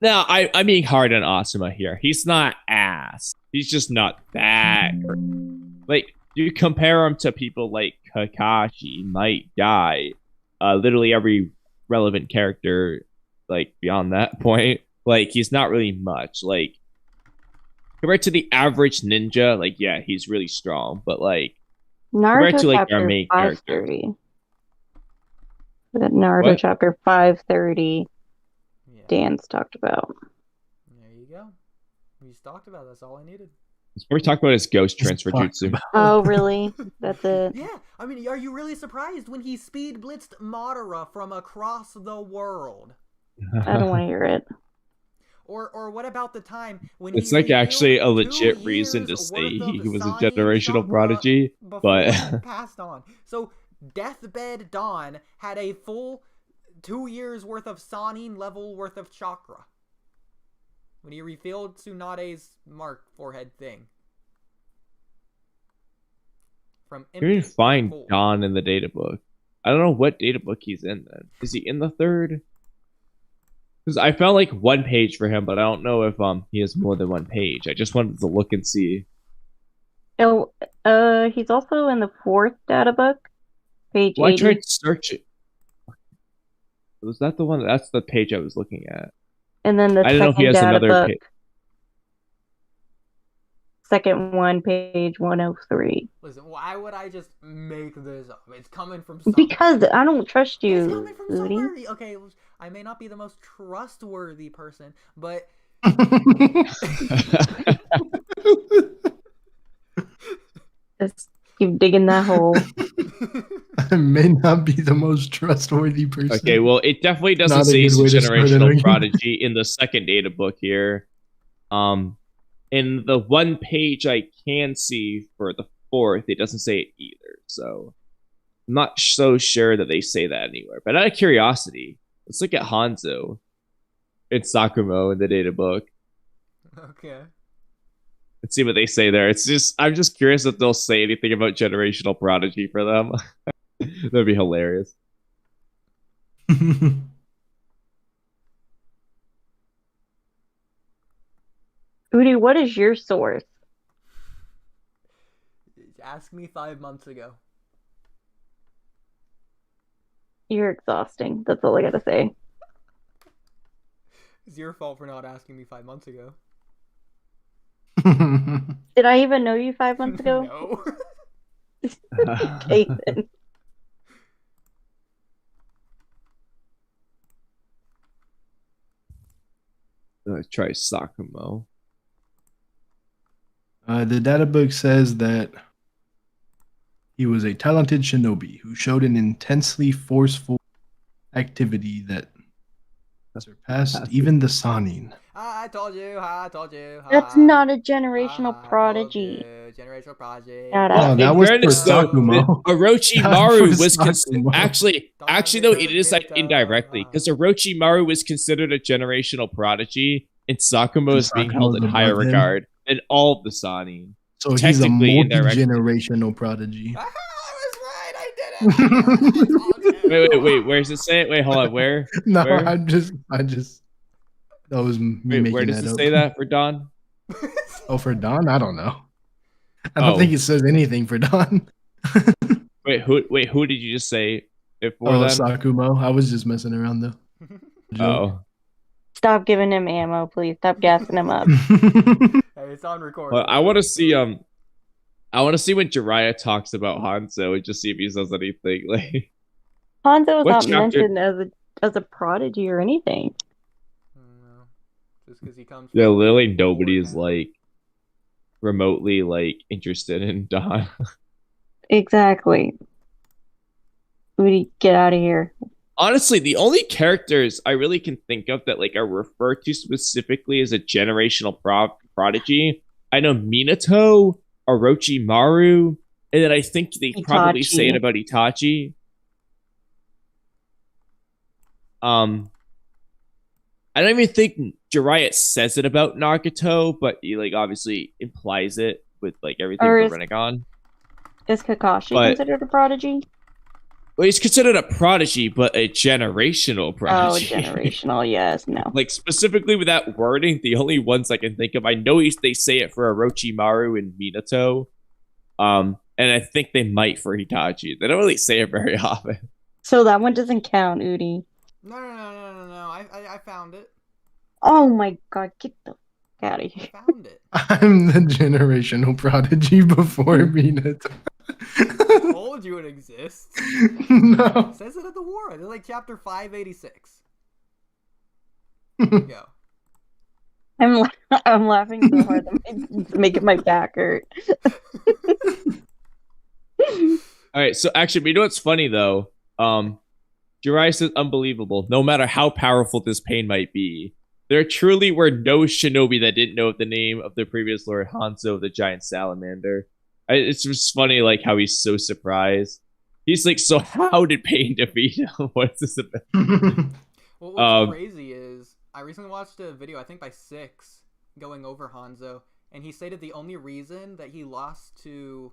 Now, I'm being hard on Asuma here. He's not ass. He's just not that great. Like, you compare him to people like Kakashi, Might Guy, literally every relevant character, like, beyond that point. Like, he's not really much. Like, compared to the average ninja, like, yeah, he's really strong. But, like, compared Naruto to, like, chapter our main character. 530. That Naruto What? chapter 530. Yeah. Dan's talked about. There you go. We just talked about it. That's all I needed. We're talking about his ghost transfer jutsu. Oh, really? That's it? Yeah, I mean, are you really surprised when he speed blitzed Madara from across the world? I don't want to hear it. Or what about the time when It's he like actually a revealed legit 2 reason to years say worth of he was a Sannin generational Chakra prodigy, before but he passed on. So Deathbed Dawn had a full 2 years worth of Sannin level worth of chakra when he refilled Tsunade's mark forehead thing. From you can find Don in the data book. I don't know what data book he's in then. Is he in the third? Because I found like one page for him, but I don't know if he has more than one page. I just wanted to look and see. Oh, he's also in the 4th data book, page 80. Well, I tried to search it. Was that the one? That's the page I was looking at. And then the I don't know if he has data another book, page. second one, page 103. Listen, why would I just make this up? It's coming from somewhere. Because I don't trust you, It's coming from Oodie. somewhere. Okay, I may not be the most trustworthy person, but... Just keep digging that hole. I may not be the most trustworthy person. Okay, well, it definitely doesn't say he's a generational prodigy in the second data book here. In the one page I can see for the 4th, it doesn't say it either. So I'm not so sure that they say that anywhere. But out of curiosity, let's look at Hanzo. It's Sakumo in the data book. Okay. Let's see what they say there. I'm just curious if they'll say anything about generational prodigy for them. That'd be hilarious. Oodie, what is your source? Ask me 5 months ago. You're exhausting. That's all I gotta say. It's your fault for not asking me 5 months ago. Did I even know you 5 months ago? No. Okay, then. Let's try Sakumo. The data book says that he was a talented shinobi who showed an intensely forceful activity that surpassed even the Sanin. I told you. That's not a generational prodigy. Generational prodigy. Oh, that was for Sakumo. Orochimaru was actually though it is like indirectly because Orochimaru was considered a generational prodigy, and Sakumo is being held in higher regard than all of the Sanin. So he's a multi-generational prodigy. I was right. I did it. Wait. Where's it say it? Wait, hold on. Where? No, where? I just. That was me making where does that it up. say that for Don? Oh, for Don? I don't know. I don't think it says anything for Don. Wait, who did you just say it for? Oh, then? Sakumo. I was just messing around though. Oh. Stop giving him ammo, please. Stop gassing him up. Hey, it's on record. Well, I want to see when Jiraiya talks about Hanzo and just see if he says anything. Like Hanzo was not mentioned as a prodigy or anything. Just because he comes. Yeah, literally nobody is like remotely like interested in Don. Exactly. Oodie, get out of here. Honestly, the only characters I really can think of that like are referred to specifically as a generational prodigy, I know Minato, Orochimaru, and then I think they probably say it about Itachi. I don't even think Jiraiya says it about Nagato, but he like obviously implies it with like everything we're running on. Is Kakashi considered a prodigy? Well, he's considered a prodigy, but a generational prodigy. Oh, generational, yes, no. Like, specifically with that wording, the only ones I can think of, I know they say it for Orochimaru and Minato, and I think they might for Hitachi. They don't really say it very often. So that one doesn't count, Oodie. No. I found it. Oh my god, get the fuck out of here. I found it. I'm the generational prodigy before Minato. I told you it exists. No. It says it at the war. It's like chapter 586. Go. I'm laughing so hard that it's making my back hurt. Alright, so actually, you know what's funny though? Jiraiya says unbelievable. No matter how powerful this pain might be, there truly were no shinobi that didn't know the name of the previous Lord Hanzo, the giant salamander. It's just funny, like, how he's so surprised. He's like, so how did Pain defeat him? What's this about? Well, what's crazy is, I recently watched a video, I think by Six, going over Hanzo, and he stated the only reason that he lost to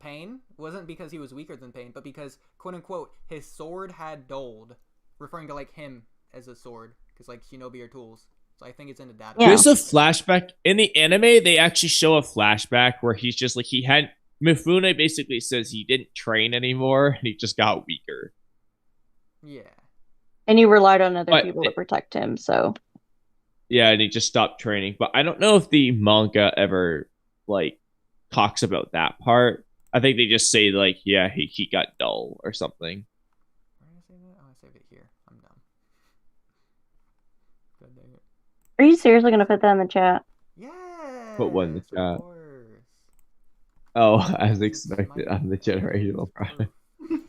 Pain wasn't because he was weaker than Pain, but because, quote-unquote, his sword had dulled, referring to, like, him as a sword, because, like, shinobi are tools. So I think it's in the data. Yeah. There's a flashback in the anime. They actually show a flashback where he's just like Mifune basically says he didn't train anymore and he just got weaker. Yeah. And he relied on other people to protect him. So. Yeah, and he just stopped training. But I don't know if the manga ever like talks about that part. I think they just say like, yeah, he got dull or something. Where did I save it? Oh, I saved it here. I'm dumb. God dang it. Are you seriously gonna put that in the chat? Yeah. Put one in the chat. Oh, as expected, I'm the generational product. Yes.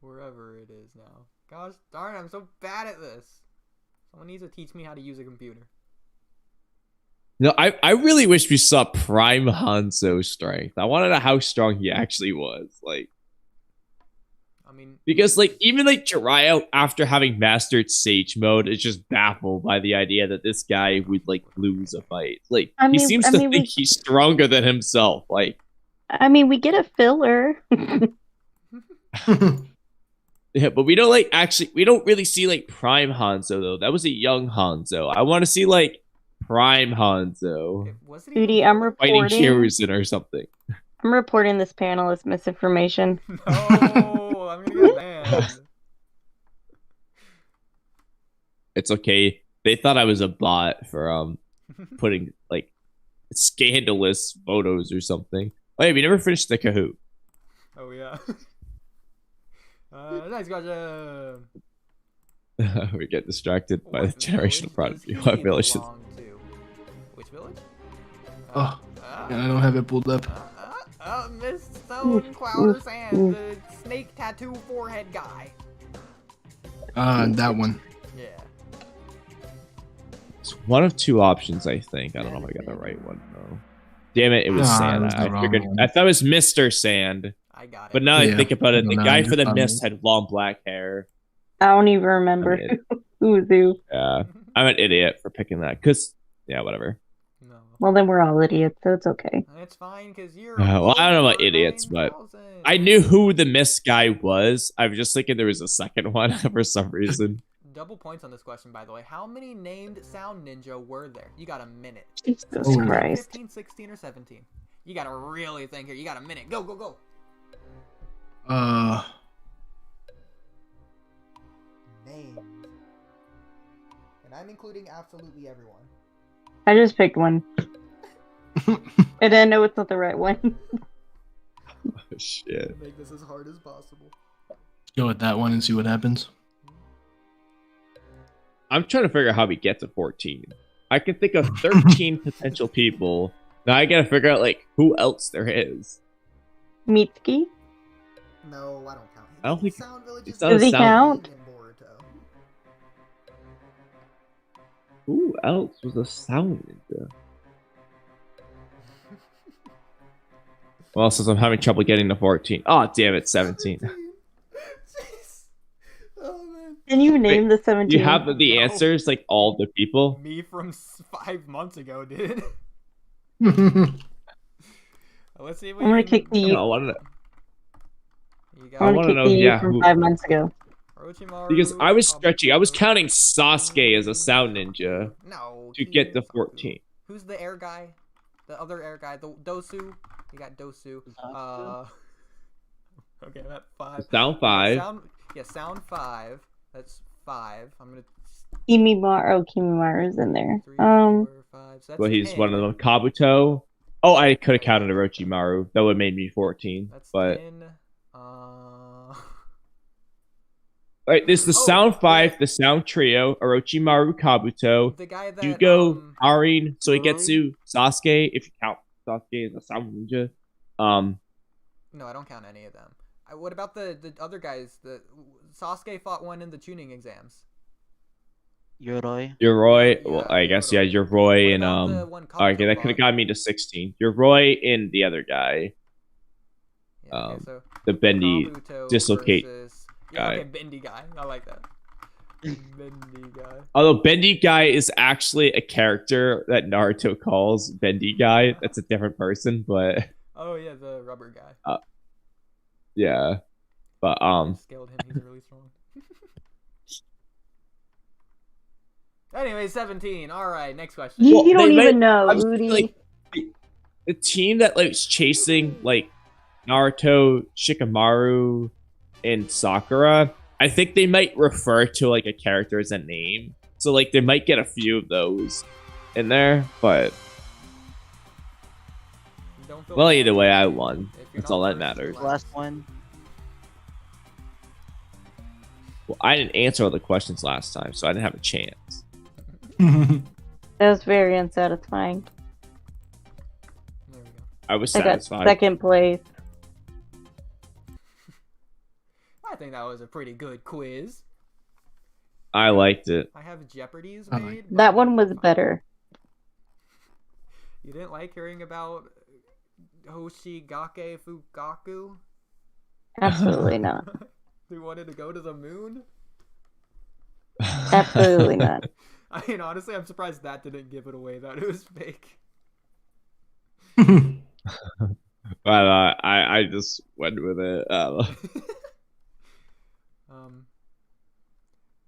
Wherever it is now. Gosh darn, I'm so bad at this. Someone needs to teach me how to use a computer. No, I really wish we saw Prime Hanzo strength. I want to know how strong he actually was. Like, I mean, because like even like Jiraiya, after having mastered Sage Mode, is just baffled by the idea that this guy would like lose a fight. Like he seems to think he's stronger than himself. Like, I mean, we get a filler. Yeah, but we don't like actually. We don't really see like Prime Hanzo though. That was a young Hanzo. I want to see like Prime Hanzo. Oodie, I'm fighting reporting. Hiruzen or something. I'm reporting this panel as misinformation. No, I'm gonna get banned. It's okay. They thought I was a bot for putting like scandalous photos or something. Oh yeah, we never finished the Kahoot. Oh yeah. Nice, gotcha. We get distracted by the generational product view. I really should. Which village? Oh, and I don't have it pulled up. Miss Stone Clouder Sand, the snake tattoo forehead guy. That one. Yeah. It's one of two options, I think. I don't know if I got the right one though. Damn it, it was Sand. I figured. I thought it was Mr. Sand. I got it. But now I think about it, the guy for the mist had long black hair. I don't even remember who was who. Yeah, I'm an idiot for picking that. Cause yeah, whatever. No. Well, then we're all idiots, so it's okay. It's fine because you're. Well, I don't know about idiots, but I knew who the mist guy was. I was just thinking there was a second one for some reason. Double points on this question, by the way. How many named Sound Ninja were there? You got a minute. Jesus Christ. 15, 16, or 17? You gotta really think here. You got a minute. Go, go, go. Names. And I'm including absolutely everyone. I just picked one. And I know it's not the right one. Oh, shit. Make this as hard as possible. Go with that one and see what happens. I'm trying to figure out how we get to 14. I can think of 13 potential people. Now I gotta figure out like who else there is. Mitsuki? No, I don't count. I don't think Sound it's Does he count? Who else was a Sound Ninja? Well, since I'm having trouble getting to 14. Oh, damn it, 17. Oh, man. Can you name the 17? Do you have the answers, like all the people? Me from 5 months ago, dude. Let's see if we I'm gonna kick the. I want to know. Yeah, from 5 months ago. Because I was stretching. I was counting Sasuke as a Sound Ninja to get to 14. Who's the air guy? The other air guy, the Dosu. You got Dosu. Okay, I'm at 5. Sound 5. Sound 5. That's 5. I'm gonna. Kimimaru's in there. 3, 4, 5. So that's Well, he's 10. one of them. Kabuto. Oh, I could have counted Orochimaru. That would have made me 14. That's but 10. Alright, there's the Sound 5, the Sound Trio, Orochimaru, Kabuto, The guy that Yugo, Arin, Soigetsu, Sasuke, if you count Sasuke as a Sound Ninja. No, I don't count any of them. What about the other guys? The Sasuke fought one in the tuning exams. Yoroi. Well, I guess yeah, Yoroi and okay, that could have got me to 16. Yoroi and the other guy. Yeah, okay, so the Bendy Kabuto Dislocate guy. Okay, Bendy guy. I like that. Bendy guy. Although Bendy guy is actually a character that Naruto calls Bendy guy. That's a different person, but oh yeah, the rubber guy. Yeah. But Scaled him, he's really strong. Anyway, 17. Alright, next question. You don't even know, Oodie. Like, the team that like is chasing like Naruto, Shikamaru, and Sakura, I think they might refer to like a character as a name. So like they might get a few of those in there, but well, either way, I won. That's all that matters. Last one. Well, I didn't answer all the questions last time, so I didn't have a chance. That was very unsatisfying. There we go. I was I got satisfied. second place. I think that was a pretty good quiz. I liked it. I have Jeopardies made. That one was better. You didn't like hearing about Hoshigake Fugaku? Absolutely not. They wanted to go to the moon? Absolutely not. I mean, honestly, I'm surprised that didn't give it away that it was fake. But I just went with it.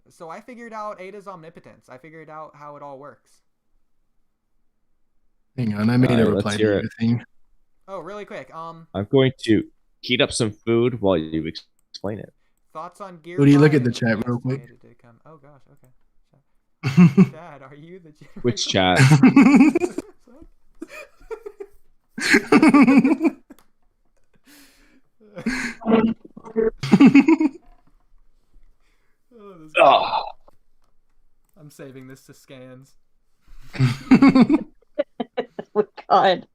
So I figured out Ada's omnipotence. I figured out how it all works. Hang on, I made a reply to your thing. Oh, really quick. I'm going to heat up some food while you explain it. Thoughts on Gear Woody, 5? Look at the chat real quick. Oh gosh, okay. Dad, are you the generator? Which chat? Oh, I'm saving this to scans. Oh God.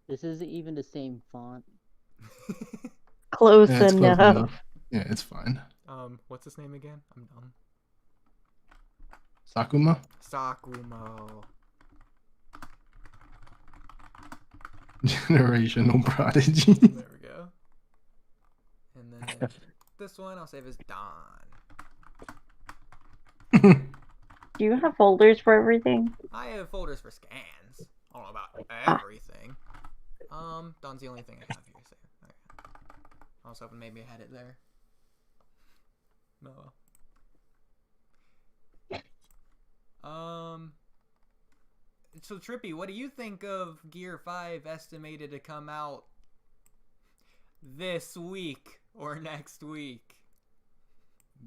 This isn't even the same font. Close Close enough. enough. Yeah, it's fine. What's his name again? I'm dumb. Sakuma? Sakumo. Generational prodigy. There we go. And then this one I'll save as Don. Do you have folders for everything? I have folders for scans. I don't know about everything. Don's the only thing I have here. So, okay. I was hoping maybe I had it there. No. So Trippy, what do you think of Gear 5 estimated to come out this week or next week?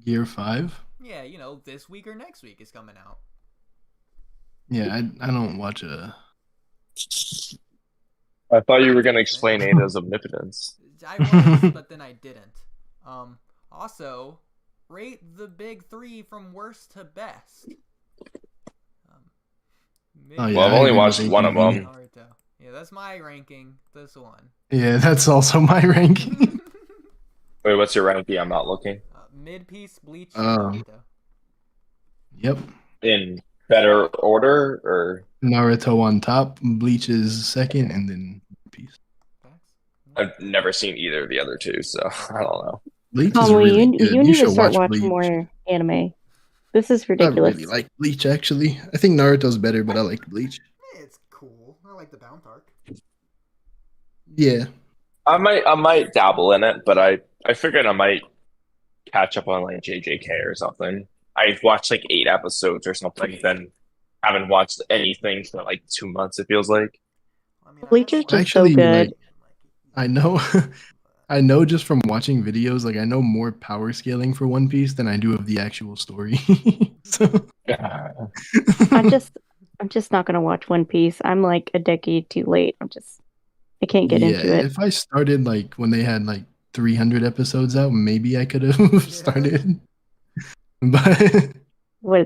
Gear 5? Yeah, you know, this week or next week is coming out. Yeah, I don't watch I thought you were gonna explain Ada's omnipotence. I was, but then I didn't. Also, rate the big three from worst to best. Oh, yeah, Well, I've only watched one of them. Naruto. Yeah, that's my ranking. This one. Yeah, that's also my ranking. Wait, what's your ranking? I'm not looking. Mid-piece, Bleach, Naruto. Yep. In better order, or Naruto on top, Bleach is second, and then Piece. I've never seen either of the other two, so I don't know. Bleach is Kamui, really good. you need to should start watch watching Bleach. more anime. This is I ridiculous. really like Bleach, actually. I think Naruto's better, but I like Bleach. It's cool. I like the Bound arc. Yeah. I might dabble in it, but I figured I might catch up on like JJK or something. I've watched like 8 episodes or something, then haven't watched anything for like 2 months, it feels like. Bleach is just so good. Like, I know I know just from watching videos, like I know more power scaling for One Piece than I do of the actual story. So I'm just not gonna watch One Piece. I'm like a decade too late. I can't get into it. If I started like when they had like 300 episodes out, maybe I could have started. But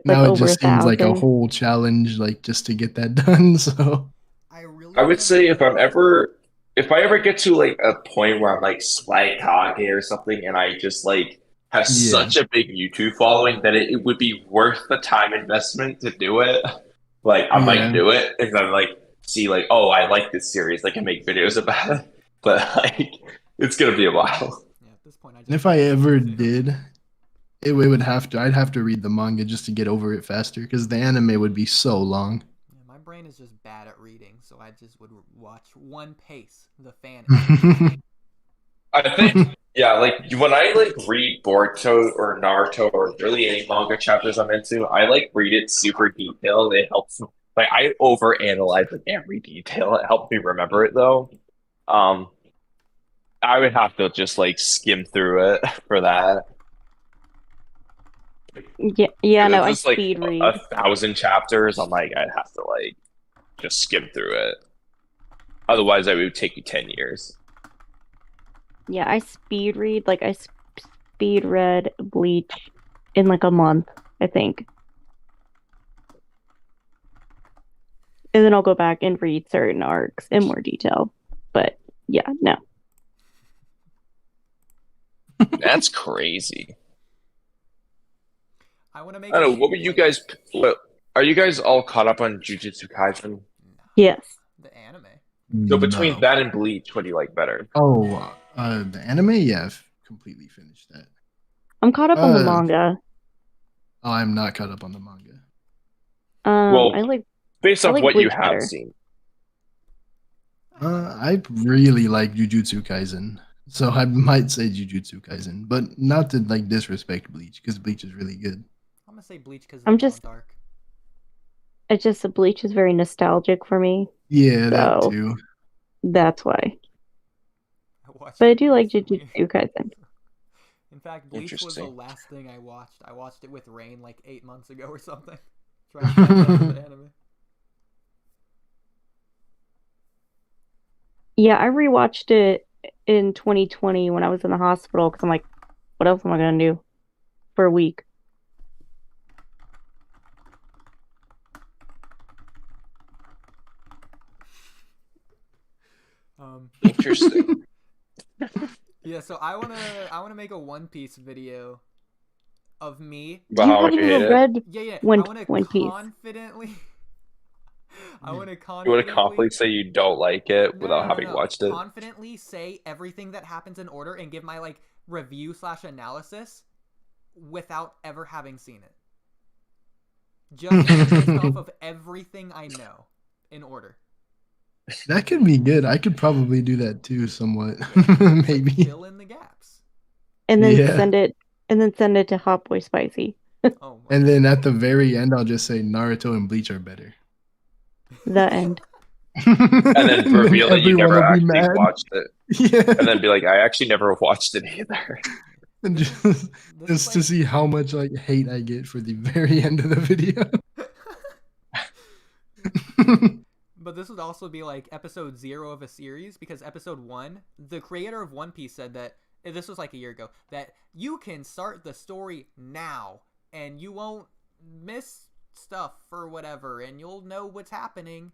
now it just seems like a whole challenge, like just to get that done. So I would say if I ever get to like a point where I'm like Swag or something, and I just like have such a big YouTube following that it would be worth the time investment to do it. Like I might do it if I'm like see like, oh, I like this series, I can make videos about it. But like it's gonna be a while. Yeah, at this point, and if I ever did, I'd have to read the manga just to get over it faster, because the anime would be so long. Yeah, my brain is just bad at reading, so I just would watch One Piece, the fan. I think like when I like read Boruto or Naruto or really any manga chapters I'm into, I like read it super detailed. It helps. Like I overanalyze like every detail. It helps me remember it though. I would have to just like skim through it for that. Yeah, no, I Just like speed read. 1,000 chapters. I'm like, I'd have to like just skim through it. Otherwise, it would take me 10 years. Yeah, I speed read. Like I speed read Bleach in like a month, I think. And then I'll go back and read certain arcs in more detail. But yeah, no. That's crazy. I want to make. I don't know. What were you guys? Are you guys all caught up on Jujutsu Kaisen? Yes. The anime. So between that and Bleach, what do you like better? Oh, the anime, yeah, completely finished that. I'm caught up on the manga. Oh, I'm not caught up on the manga. Well, I like based I off like what you Bleach have better. seen. I really like Jujutsu Kaisen, so I might say Jujutsu Kaisen, but not to like disrespect Bleach because Bleach is really good. I'm gonna say Bleach because I'm just dark. It's just the Bleach is very nostalgic for me. Yeah, that too. That's why. But I do like Jujutsu Kaisen. In fact, Bleach was the last thing I watched. I watched it with Rain like 8 months ago or something. Trying to catch up with the anime. Yeah, I rewatched it in 2020 when I was in the hospital because I'm like, what else am I gonna do for a week? Interesting. Yeah, so I wanna make a One Piece video of me. But how much you hate it? Yeah. One I wanna Piece. confidently. You want to confidently say you don't like it without having watched it? Confidently say everything that happens in order and give my like review / analysis without ever having seen it. Just based off of everything I know in order. That could be good. I could probably do that too, somewhat. Maybe like fill in the gaps. And then send it to Hot Boy Spicy. And then at the very end, I'll just say Naruto and Bleach are better. The end. And then reveal that you never actually watched it. Yeah. And then be like, I actually never watched it either. And just to see how much like hate I get for the very end of the video. But this would also be like episode 0 of a series because episode 1, the creator of One Piece said that, this was like a year ago, that you can start the story now and you won't miss stuff or whatever and you'll know what's happening.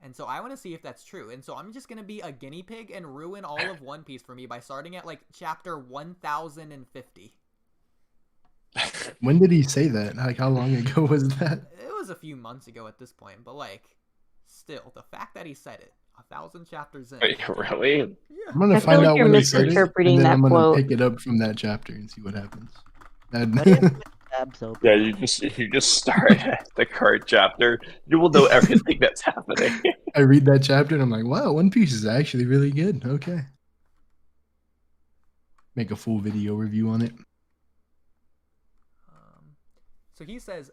And so I want to see if that's true. And so I'm just going to be a guinea pig and ruin all of One Piece for me by starting at like chapter 1050. When did he say that? Like how long ago was that? It was a few months ago at this point, but like still, the fact that he said it 1,000 chapters in. Wait, really? Yeah. I'm gonna find out when he said it, and then I'm gonna pick it up from that chapter and see what happens. Yeah, you just start at the current chapter. You will know everything that's happening. I read that chapter and I'm like, wow, One Piece is actually really good. Okay. Make a full video review on it. So he says,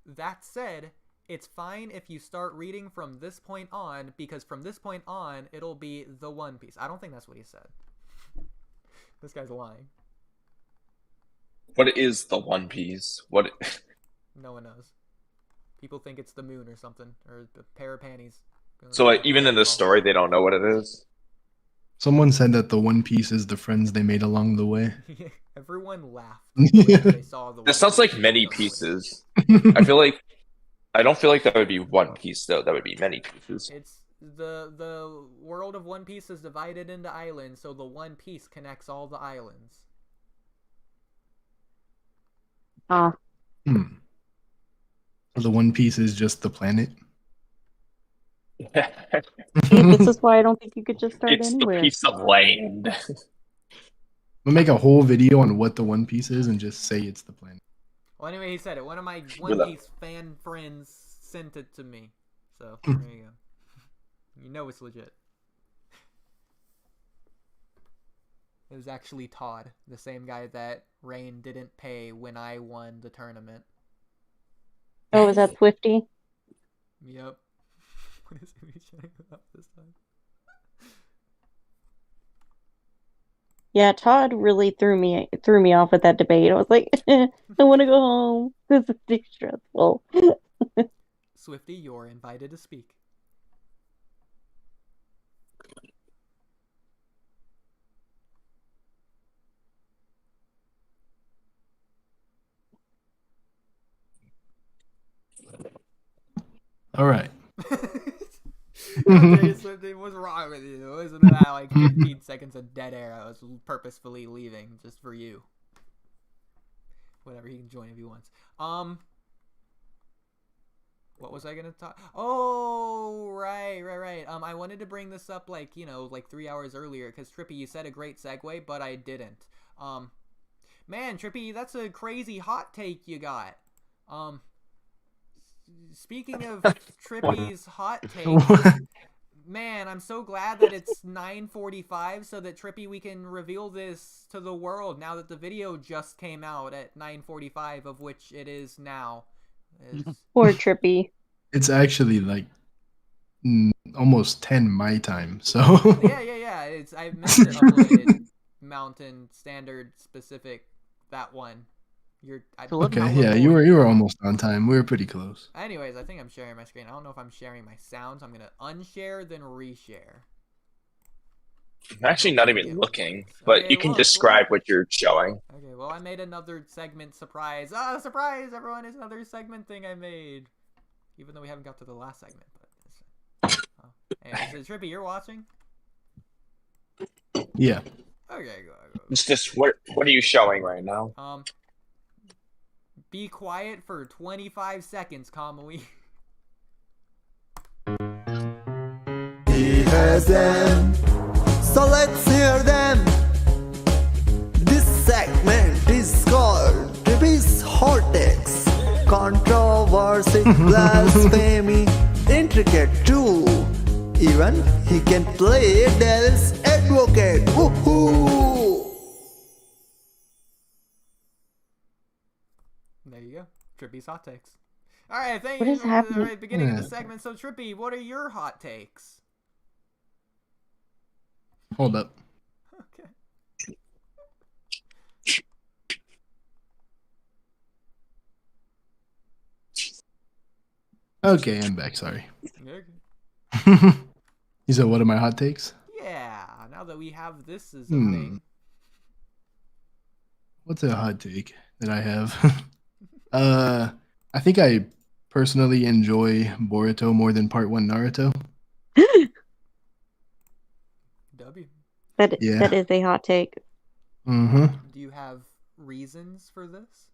that said, it's fine if you start reading from this point on, because from this point on, it'll be the One Piece. I don't think that's what he said. This guy's lying. What is the One Piece? What? No one knows. People think it's the moon or something, or a pair of panties. So like, even in the story, they don't know what it is? Someone said that the One Piece is the friends they made along the way. Everyone laughed when they saw the That sounds like many pieces. I don't feel like that would be one piece though. That would be many pieces. It's the world of One Piece is divided into islands, so the One Piece connects all the islands. The One Piece is just the planet. This is why I don't think you could just start anywhere. It's the piece of land. We'll make a whole video on what the One Piece is and just say it's the planet. Well, anyway, he said it. One of my One Piece fan friends sent it to me. So, there you go. You know it's legit. It was actually Todd, the same guy that Rain didn't pay when I won the tournament. Oh, is that Swifty? Yep. What is he showing up this time? Yeah, Todd really threw me off at that debate. I was like, I want to go home. This is too stressful. Swifty, you're invited to speak. All right. Okay, Swifty, what's wrong with you? Wasn't that like 15 seconds of dead air? I was purposefully leaving just for you. Whatever, he can join if he wants. What was I gonna talk? Oh, right. I wanted to bring this up like 3 hours earlier because Trippy, you said a great segue, but I didn't. Man, Trippy, that's a crazy hot take you got. Speaking of Trippy's hot takes, man, I'm so glad that it's 9:45 so that Trippy, we can reveal this to the world now that the video just came out at 9:45, of which it is now. Poor Trippy. It's actually like almost 10 my time, so. Yeah. I meant to upload Mountain Standard specific, that one. Okay, yeah, you were almost on time. We were pretty close. Anyways, I think I'm sharing my screen. I don't know if I'm sharing my sounds. I'm gonna unshare then reshare. I'm actually not even looking, but you can describe what you're showing. Okay, well, I made another segment surprise. Surprise, everyone! It's another segment thing I made. Even though we haven't got to the last segment. But hey, Trippy, you're watching? Yeah. Okay, go. It's just, what are you showing right now? Be quiet for 25 seconds, Kamui. He has them, so let's hear them. This segment is called Trippy's Hot Takes. Controversy, blasphemy, intricate too. Even he can play devil's advocate. Woohoo! There you go. Trippy's hot takes. Alright, thank What you. is happening? Alright, beginning of the segment. So, Trippy, what are your hot takes? Hold up. Okay. Okay, I'm back. Sorry. Okay. You said, what are my hot takes? Yeah, now that we have this as a thing. What's a hot take that I have? I think I personally enjoy Boruto more than Part 1 Naruto. W. That is a hot take. Mm-hmm. Do you have reasons for this?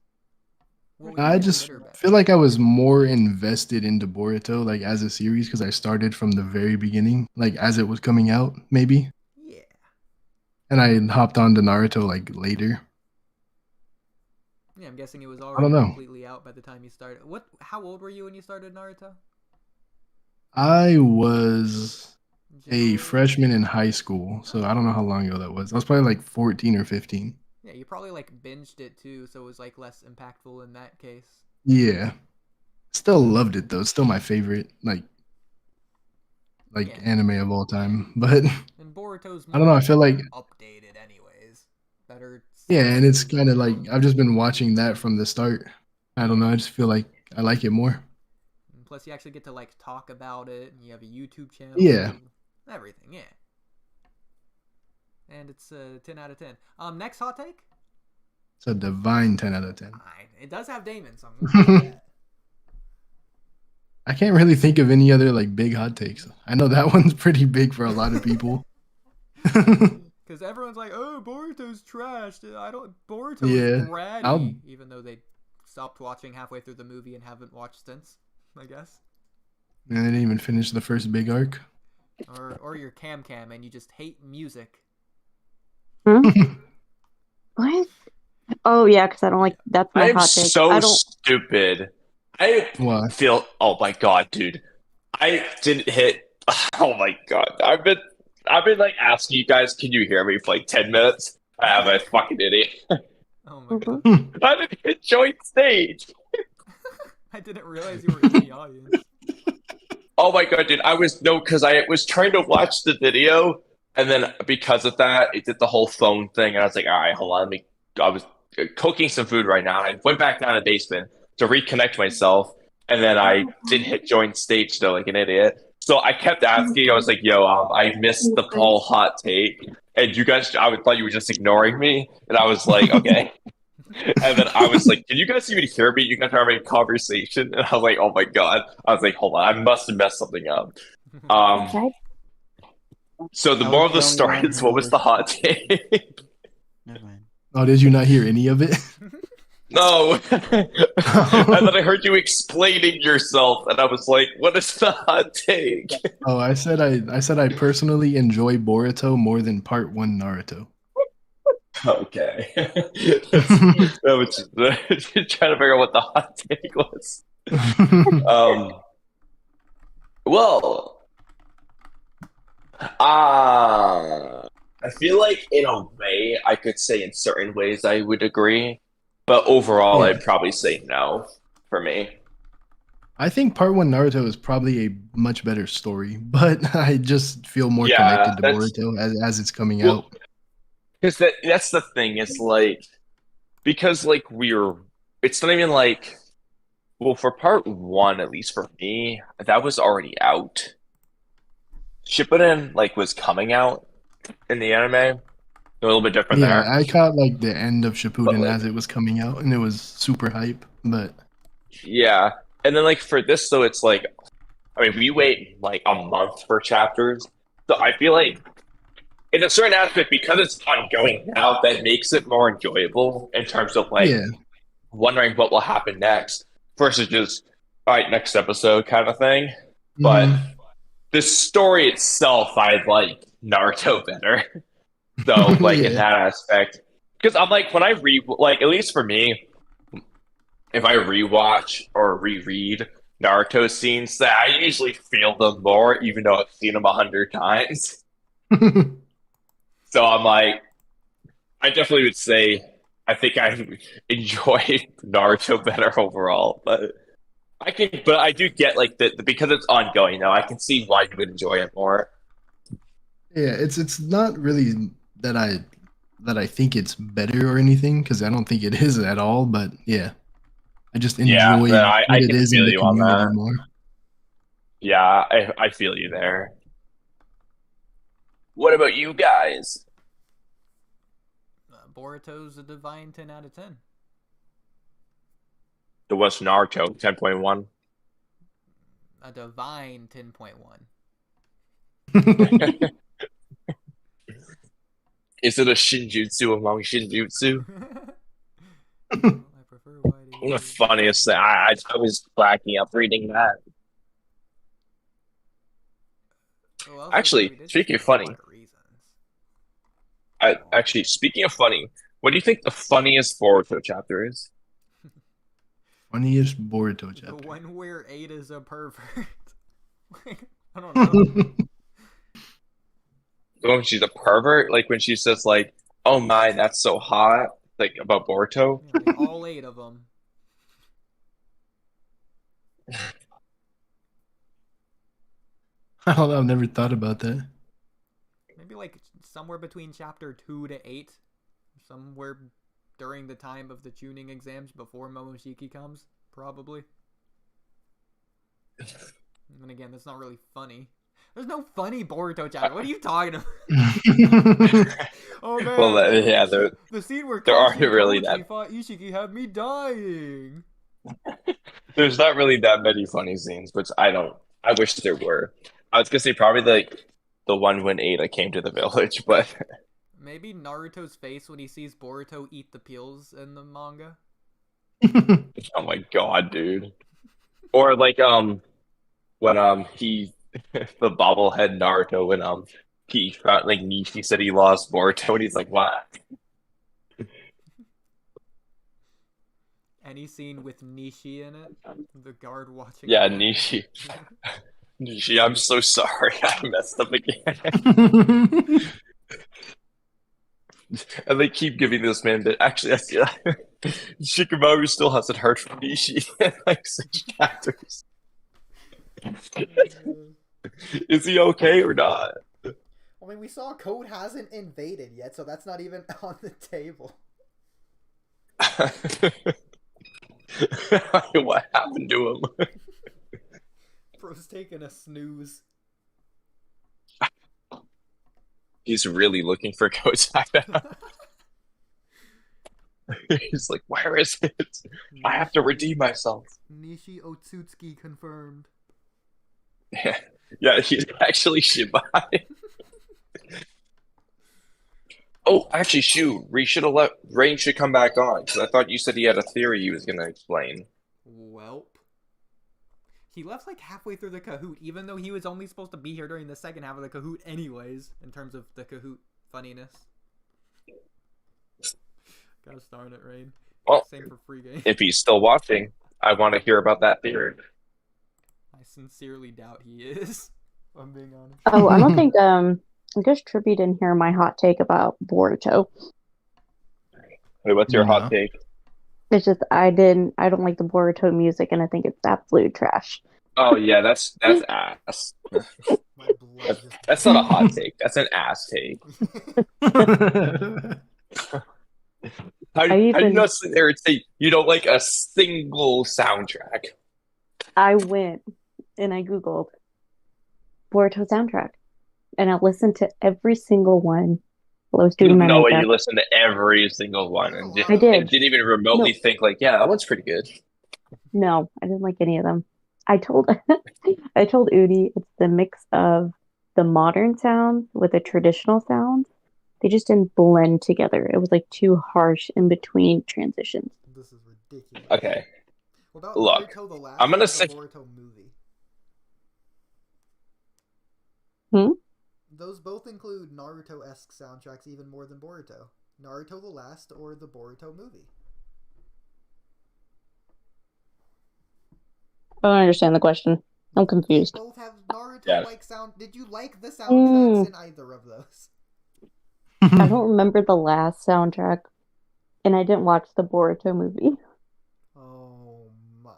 I just feel like I was more invested into Boruto, like as a series, because I started from the very beginning, like as it was coming out, maybe. Yeah. And I hopped on to Naruto like later. Yeah, I'm guessing it was already completely out by the time you started. How old were you when you started Naruto? I was a freshman in high school, so I don't know how long ago that was. I was probably like 14 or 15. Yeah, you probably like binged it too, so it was like less impactful in that case. Yeah. Still loved it though. It's still my favorite anime of all time. But and Boruto's I don't know, I feel like updated anyways. Better. Yeah, and it's kind of like I've just been watching that from the start. I don't know, I just feel like I like it more. And plus you actually get to like talk about it and you have a YouTube channel. Yeah. Everything, yeah. And it's 10 out of 10. Next hot take? It's a divine 10 out of 10. It does have Daemon, so I'm gonna say that. I can't really think of any other like big hot takes. I know that one's pretty big for a lot of people. Because everyone's like, "Oh, Boruto's trash." Boruto's bratty, even though they stopped watching halfway through the movie and haven't watched since, I guess. And they didn't even finish the first big arc. Or your Camcam and you just hate music. What? Oh yeah, because I don't like. That's my hot take. I'm so stupid. I feel. Oh my god, dude! I didn't hit. Oh my god! I've been like asking you guys, can you hear me for like 10 minutes? I'm a fucking idiot. Oh my god! I didn't hit join stage. I didn't realize you were in the audience. Oh my god, dude! Because I was trying to watch the video. And then because of that, it did the whole phone thing. And I was like, all right, hold on. I was cooking some food right now. I went back down to the basement to reconnect myself. And then I didn't hit join stage though, like an idiot. So I kept asking. I was like, yo, I missed the whole hot take. And you guys, thought you were just ignoring me. And I was like, okay. And then I was like, can you guys even hear me? You guys are having a conversation. And I was like, oh my God. I was like, hold on. I must have messed something up. So the moral of the story is, what was the hot take? Oh, did you not hear any of it? No. And then I heard you explaining yourself, and I was like, "What is the hot take?" Oh, I said I personally enjoy Boruto more than Part 1 Naruto. Okay. I was just trying to figure out what the hot take was. Well, I feel like in a way I could say in certain ways I would agree, but overall I'd probably say no for me. I think Part 1 Naruto is probably a much better story, but I just feel more connected to Boruto as it's coming out. Because that's the thing, it's like, because like it's not even like, well, for Part 1, at least for me, that was already out. Shippuden like was coming out in the anime. A little bit different there. Yeah, I caught like the end of Shippuden as it was coming out, and it was super hype. But yeah, and then like for this though, it's like, I mean, we wait like a month for chapters, so I feel like in a certain aspect, because it's ongoing now, that makes it more enjoyable in terms of like wondering what will happen next versus just all right, next episode kind of thing. But the story itself, I like Naruto better. So, like, in that aspect. Because I'm like, when I like, at least for me, if I rewatch or reread Naruto scenes, that I usually feel them more, even though I've seen them 100 times. So I'm like, I definitely would say, I think I enjoy Naruto better overall. But I do get, like, because it's ongoing now, I can see why you would enjoy it more. Yeah, it's not really that I think it's better or anything, because I don't think it is at all. But yeah, I just enjoy what it is in the community more. Yeah, I feel you there. What about you guys? Boruto's a divine 10 out of 10. The West Naruto 10.1. A divine 10.1. Is it a Shinjutsu among Shinjutsu? The funniest thing, I was cracking up reading that. Well, actually, speaking of funny, speaking of funny, what do you think the funniest Boruto chapter is? Funniest Boruto chapter. The one where Ada's a pervert. I don't know. When she's a pervert, like when she says like, "Oh my, that's so hot," like about Boruto. Yeah, like all 8 of them. I don't know. I've never thought about that. Maybe like somewhere between chapter 2 to 8, somewhere during the time of the tuning exams before Momoshiki comes, probably. And again, that's not really funny. There's no funny Boruto chapter. What are you talking about? Oh man! Well, yeah, the scene where there aren't really that. Fought Ishiki had me dying. There's not really that many funny scenes, which I wish there were. I was gonna say probably the one when Ada came to the village, but maybe Naruto's face when he sees Boruto eat the peels in the manga. Oh my god, dude! Or like when he the bobblehead Naruto when he found like Nishi said he lost Boruto and he's like, what? Any scene with Nishi in it? The guard watching. Yeah, Nishi. Nishi, I'm so sorry. I messed up again. And they keep giving this man that actually Shikamaru still hasn't heard from Nishi in like 6 chapters. Is he okay or not? I mean, we saw Code hasn't invaded yet, so that's not even on the table. What happened to him? Bro's taking a snooze. He's really looking for Kozaka. He's like, where is it? I have to redeem myself. Nishi Otsutsuki confirmed. Yeah, he's actually Shibai. Oh, actually, shoot. Rain should come back on because I thought you said he had a theory he was going to explain. Welp. He left like halfway through the Kahoot, even though he was only supposed to be here during the second half of the Kahoot anyways, in terms of the Kahoot funniness. Gosh darn it, Rain. Well, same for Freegame. If he's still watching, I want to hear about that theory. I sincerely doubt he is. If I'm being honest. Oh, I don't think I guess Trippy didn't hear my hot take about Boruto. Wait, what's your hot take? It's just I don't like the Boruto music, and I think it's absolute trash. Oh yeah, that's ass. That's not a hot take. That's an ass take. How do you not sit there and say you don't like a single soundtrack? I went and I googled Boruto soundtrack, and I listened to every single one. No way you listened to every single one and I did. And didn't even remotely think like, yeah, that one's pretty good. No, I didn't like any of them. I told Oodie it's the mix of the modern sounds with the traditional sounds. They just didn't blend together. It was like too harsh in between transitions. This is ridiculous. Okay. Look, I'm gonna say Boruto movie. Those both include Naruto-esque soundtracks even more than Boruto. Naruto the Last or the Boruto movie. I don't understand the question. I'm confused. They both have Naruto-like sound. Did you like the soundtracks in either of those? I don't remember the last soundtrack, and I didn't watch the Boruto movie. Oh my!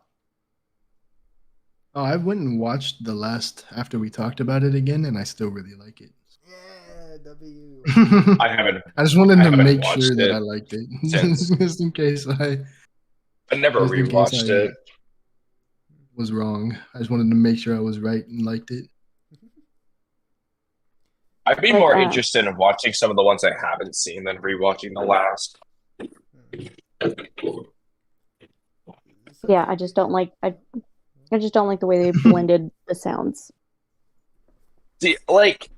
Oh, I went and watched the last after we talked about it again, and I still really like it. Yeah, W. I haven't. I just wanted to make sure that I liked it, just in case I never rewatched it. Was wrong. I just wanted to make sure I was right and liked it. I'd be more interested in watching some of the ones I haven't seen than rewatching the last. Yeah, I just don't like I just don't like the way they blended the sounds. See, like,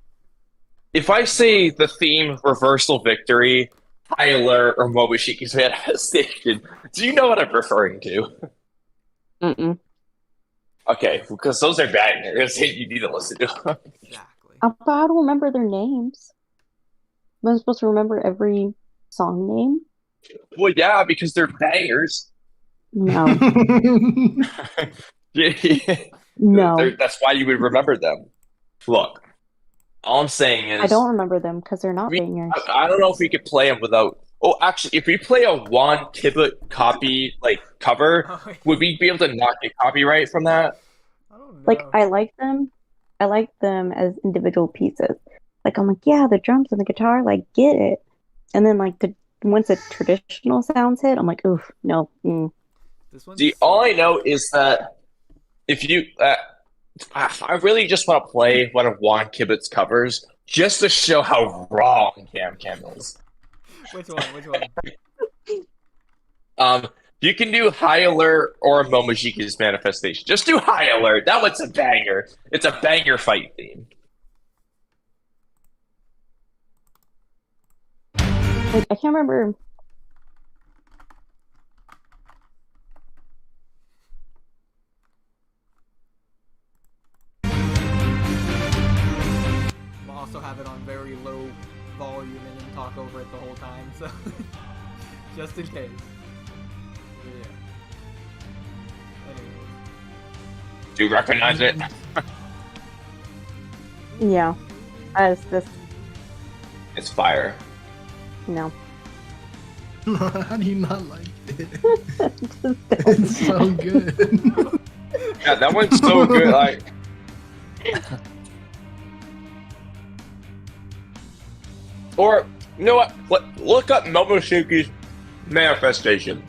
if I say the theme Reversal Victory, Tyler, or Momoshiki's Manifestation, do you know what I'm referring to? Mm-mm. Okay, because those are bangers. You need to listen to them. But I don't remember their names. Am I supposed to remember every song name? Well, yeah, because they're bangers. No. Yeah. No. That's why you would remember them. Look, all I'm saying is... I don't remember them because they're not bangers. I don't know if we could play them without... Oh, actually, if we play a One Kibut copy, like, cover, would we be able to not get copyright from that? I don't know. Like, I like them. I like them as individual pieces. Like, I'm like, yeah, the drums and the guitar, like, get it. And then, like, once the traditional sounds hit, I'm like, oof, no. See, all I know is that if you... I really just want to play one of Juan Kibut's covers just to show how wrong Camcam is. Which one? You can do High Alert or Momoshiki's Manifestation. Just do High Alert. That one's a banger. It's a banger fight theme. Like, I can't remember. We'll also have it on very low volume and then talk over it the whole time, so just in case. Yeah. Anyways. Do you recognize it? Yeah. It's just... It's fire. No. How do you not like it? It's so good. Yeah, that one's so good. Like, or you know what? Look up Momoshiki's Manifestation.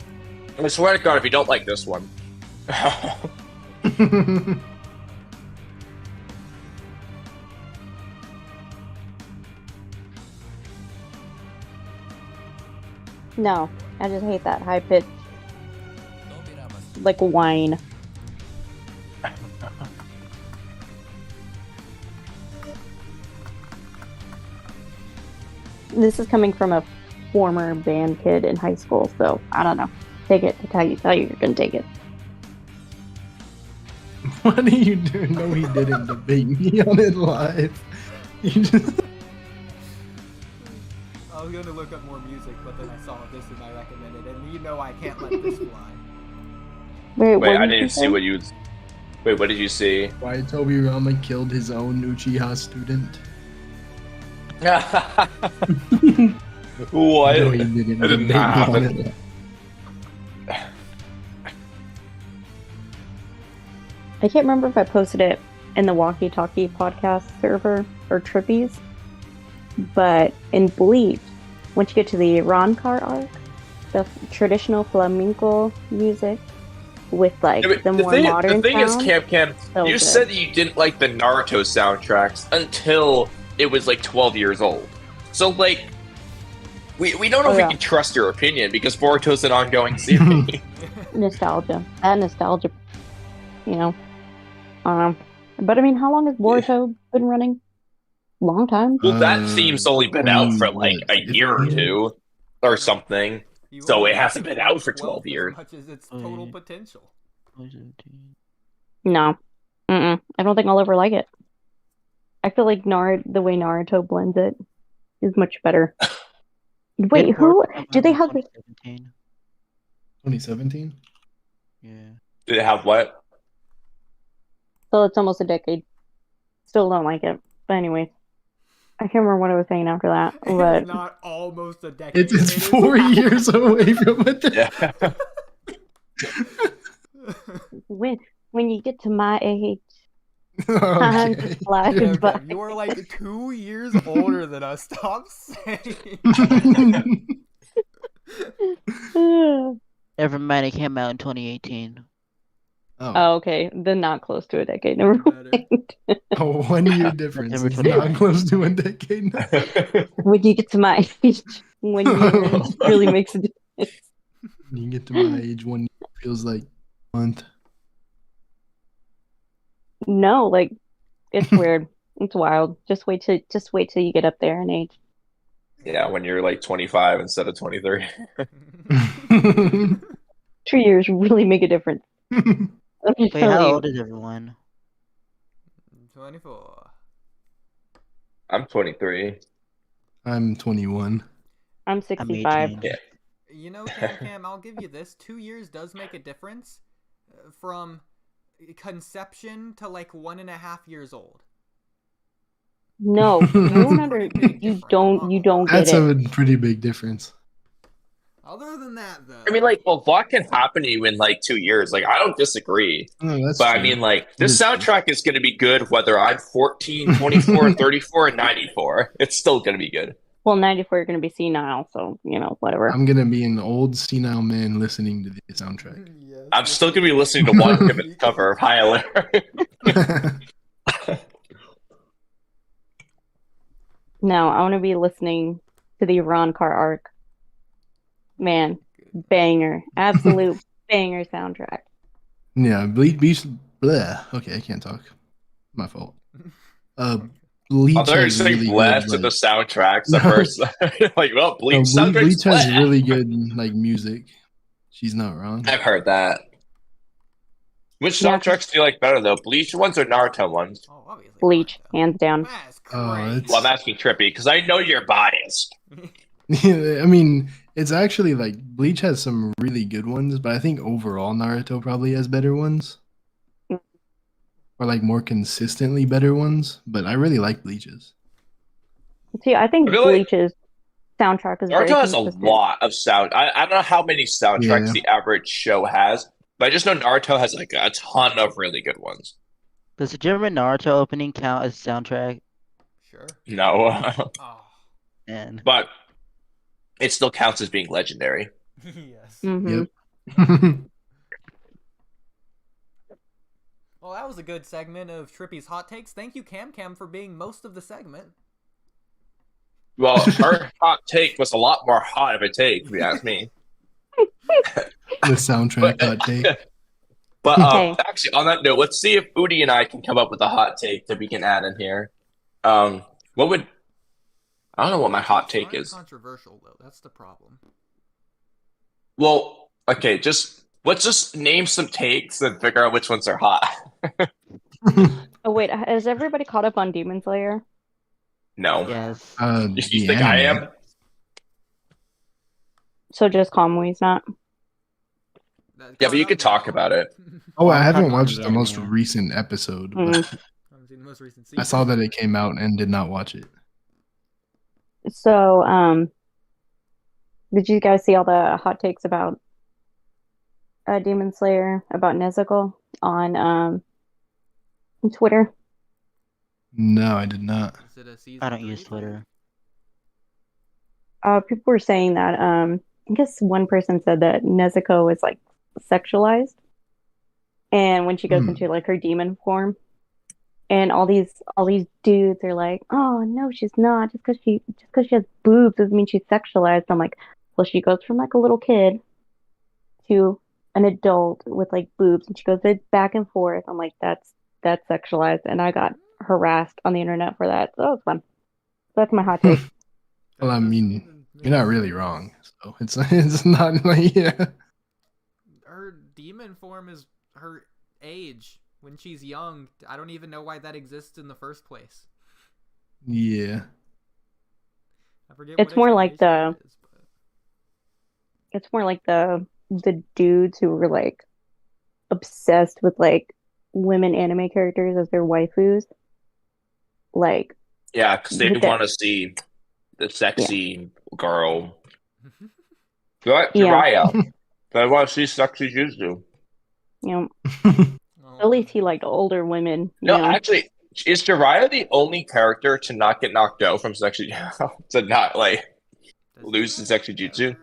I swear to God, if you don't like this one. No, I just hate that high pitch, like whine. this is coming from a former band kid in high school, so I don't know. Take it. Tell you you're gonna take it. What are you doing? No, he didn't debate me on it live. You just... I was going to look up more music, but then I saw this and I recommended it, and you know I can't let this fly. Wait, I didn't see what you... Wait, what did you see? Why Tobirama killed his own Uchiha student. What? No, he didn't. That did not happen. I can't remember if I posted it in the Walky Talky podcast server or Trippy's, but in Bleach, once you get to the Rankar arc, the traditional flamenco music with like the more modern The thing is, sound, Camcam, so you good. said that you didn't like the Naruto soundtracks until it was like 12 years old. So like, we don't know if we can trust your opinion because Boruto's an ongoing series. Nostalgia. That nostalgia, you know. But I mean, how long has Boruto been running? Long time. Well, that theme's only been out for like a year or two or something. So it hasn't been out for 12 years. As much as its total potential. No. I don't think I'll ever like it. I feel like the way Naruto blends it is much better. Wait, who? Do they have... 2017? Yeah. Did it have what? So it's almost a decade. Still don't like it. But anyway. I can't remember what I was saying after that. But It's not almost a decade. It's 4 years away from a decade. when you get to my age, time flies by. You are like 2 years older than us. Stop saying. Nevermind, it came out in 2018. Oh, okay. Then not close to a decade. Never mind. A 1 year difference is not close to a decade. When you get to my age, 1 year really makes a difference. When you get to my age, 1 year feels like a month. No, like it's weird. It's wild. Just wait till you get up there in age. Yeah, when you're like 25 instead of 23. 2 years really make a difference. Wait, how old is everyone? 24. I'm 23. I'm 21. I'm 65. Yeah. You know, Cam, I'll give you this. 2 years does make a difference from conception to like 1.5 years old. No, you don't get That's it. a pretty big difference. Other than that, though. I mean, like, well, what can happen to you in like 2 years? Like, I don't disagree. No, that's but true. I mean, like, this soundtrack is going to be good whether I'm 14, 24, 34, and 94. It's still going to be good. Well, 94, you're going to be senile, so, whatever. I'm going to be an old senile man listening to the soundtrack. Yes. I'm still going to be listening to One Ribbon cover of High Alert. No, I want to be listening to the Rankar arc. Man, banger. Absolute banger soundtrack. Yeah, Bleach. Bleh. Okay, I can't talk. My fault. Bleach I'm very has really blessed good, to the soundtracks at first. Like, well, Bleach soundtracks. Bleach has really good like music. She's not wrong. I've heard that. Which soundtracks do you like better, though? Bleach ones or Naruto ones? Oh, obviously. Bleach, hands down. Well, I'm asking Trippy because I know you're biased. I mean, it's actually like Bleach has some really good ones, but I think overall Naruto probably has better ones. Or like more consistently better ones, but I really like Bleach's. See, I think Really? Bleach's soundtrack is very Naruto has a consistent. lot of sound. I don't know how many soundtracks Yeah. the average show has, but I just know Naruto has like a ton of really good ones. Does the German Naruto opening count as soundtrack? Sure. No, And but it still counts as being legendary. Yes. Mhm. Yep. Well, that was a good segment of Trippy's hot takes. Thank you, Camcam, for being most of the segment. Well, her hot take was a lot more hot of a take, if you ask me. The soundtrack hot take. But Okay. actually, on that note, let's see if Oodie and I can come up with a hot take that we can add in here. What would I don't know what my hot take is. Controversial though, that's the problem. Well, okay, let's just name some takes and figure out which ones are hot. Oh wait, has everybody caught up on Demon Slayer? No. Yes. You think I am? So just Kamui's not. Yeah, but you could talk about it. Oh, I haven't watched the most recent episode. But the most recent I saw that it came out and did not watch it. So, did you guys see all the hot takes about Demon Slayer, about Nezuko on Twitter? No, I did not. I don't use Twitter. People were saying that I guess one person said that Nezuko is like sexualized, and when she goes into like her demon form, and all these dudes are like, oh no, she's not. Just because she has boobs doesn't mean she's sexualized. I'm like, well, she goes from like a little kid to an adult with like boobs, and she goes back and forth. I'm like, that's sexualized, and I got harassed on the internet for that. So it was fun. That's my hot take. Well, I mean, you're not really wrong. So it's not like, yeah. Her demon form is her age. When she's young, I don't even know why that exists in the first place. Yeah. I forget It's more like the dudes who were like obsessed with like women anime characters as their waifus. Like, yeah, because they want to see the sexy girl. Jiraiya. They want to see sexy Jutsu. You know, at least he liked older women. No, know? Actually, is Jiraiya the only character to not get knocked out from sexy to not like lose the sexy jutsu?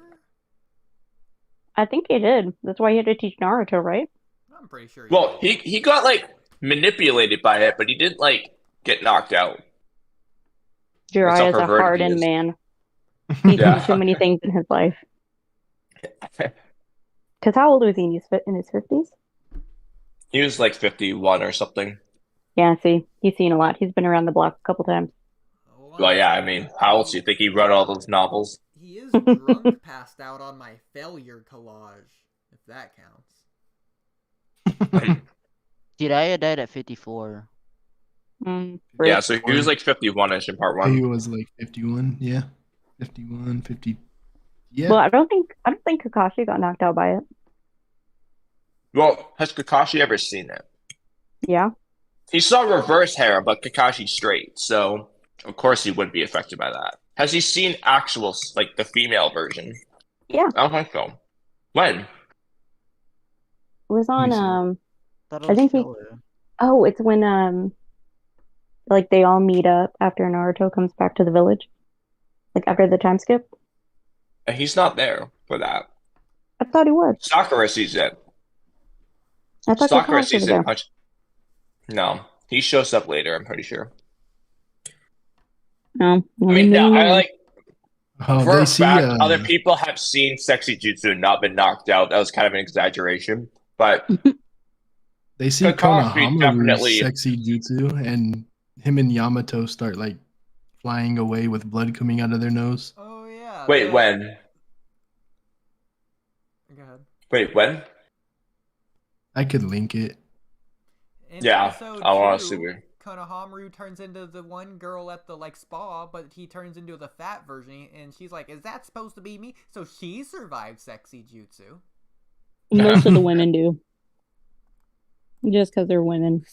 I think he did. That's why he had to teach Naruto, right? I'm pretty sure. Well, he got like manipulated by it, but he didn't like get knocked out. Jiraiya's a hardened man. He's done too many things in his life. Because how old was he? In his 50s? He was like 51 or something. Yeah, see, he's seen a lot. He's been around the block a couple times. Well, yeah, I mean, how else do you think he wrote all those novels? He is drunk, passed out on my failure collage, if that counts. Jiraiya died at 54. Yeah, so he was like 51-ish in part 1. He was like 51, yeah. 51, 50. Yeah. Well, I don't think Kakashi got knocked out by it. Well, has Kakashi ever seen it? Yeah. He saw reverse hair, but Kakashi straight, so of course he wouldn't be affected by that. Has he seen actual, like, the female version? Yeah. I don't think so. When? It was on, I think it's when, like, they all meet up after Naruto comes back to the village. Like, after the time skip. He's not there for that. I thought he was. Sakura sees it. I thought Sakura Kakashi sees was it. there. No, he shows up later, I'm pretty sure. No. I mean, no, I like... Oh, for they a see, fact, other people have seen sexy jutsu and not been knocked out. That was kind of an exaggeration, but... They see Kakashi Konohamaru's definitely... sexy jutsu, and him and Yamato start, like, flying away with blood coming out of their nose. Oh, yeah. Wait, when? Go ahead. Wait, when? I could link it. In Yeah, I want to see episode 2, where. Konohamaru turns into the one girl at the like spa, but he turns into the fat version, and she's like, "Is that supposed to be me?" So she survived sexy jutsu. Most of the women do. Just because they're women.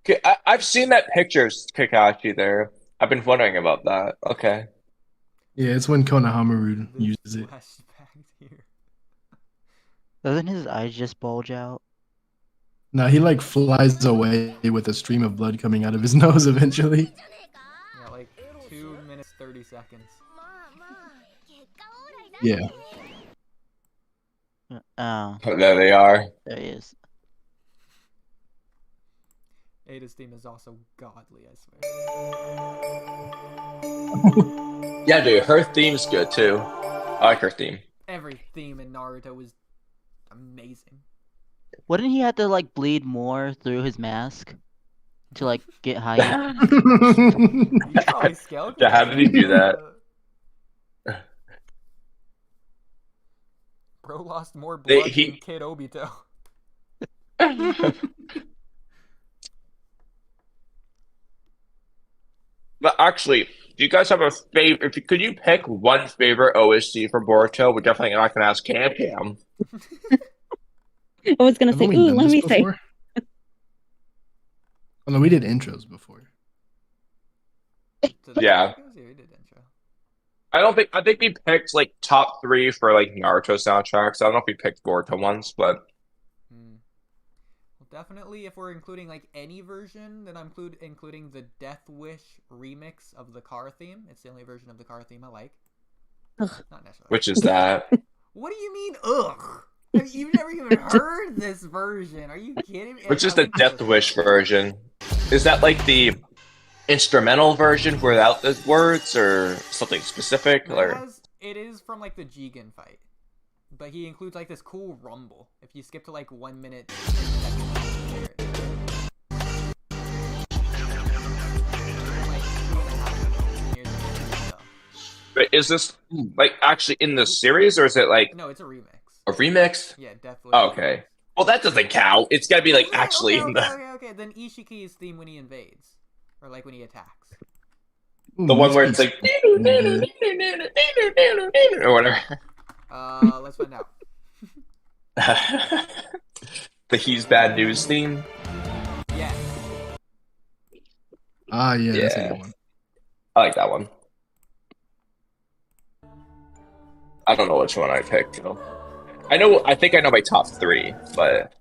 Okay, I've seen that picture of Kakashi there. I've been wondering about that. Okay. Yeah, it's when Konohamaru uses it. Doesn't his eyes just bulge out? No, he like flies away with a stream of blood coming out of his nose eventually. Yeah, like 2 minutes 30 seconds. Yeah. Oh. There they are. There he is. Ada's theme is also godly, I swear. Yeah, dude, her theme's good too. I like her theme. Every theme in Naruto was amazing. Wouldn't he have to like bleed more through his mask? to like get high. Yeah, how did he do that? Bro lost more blood than Kid Obito. But actually, do you guys have a favorite? Could you pick one favorite OST from Boruto? We're definitely not going to ask Camcam. I was going to say, ooh, let me say. Oh, no, we did intros before. Yeah. I think we picked like top 3 for like Naruto soundtracks. I don't know if we picked Boruto ones, but well, definitely if we're including like any version, then I'm including the Death Wish remix of the car theme. It's the only version of the car theme I like. Ugh. Not necessarily. Which is that? What do you mean, ugh? I mean, you've never even heard this version. Are you kidding me? Which is the Death Wish version? Is that like the instrumental version without the words, or something specific? It is from like the Jigen fight, but he includes like this cool rumble. If you skip to like 1 minute, but is this like actually in the series, or is it like no? It's a remix. A remix? Yeah, definitely. Oh, okay. Well, that doesn't count. It's gotta be like actually in the. Okay. Then Ishiki's theme when he invades, or like when he attacks. The one where it's like or whatever. Let's find out. The He's Bad News theme. Yeah. Ah, yeah, that's a good one. I like that one. I don't know which one I picked though. I think I know my top 3, but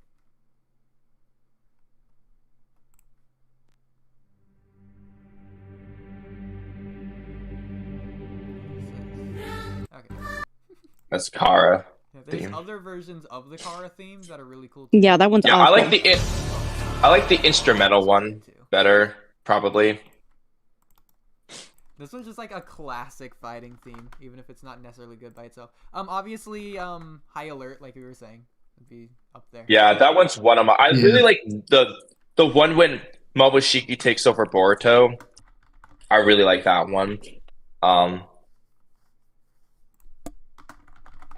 that's Kara. Yeah, there's theme. other versions of the Kara themes that are really cool. Yeah, that one's awesome. I like the instrumental one better, probably. This one's just like a classic fighting theme, even if it's not necessarily good by itself. Obviously, High Alert, like we were saying, would be up there. Yeah, that one's one of my. I really like the one when Momoshiki takes over Boruto. I really like that one. I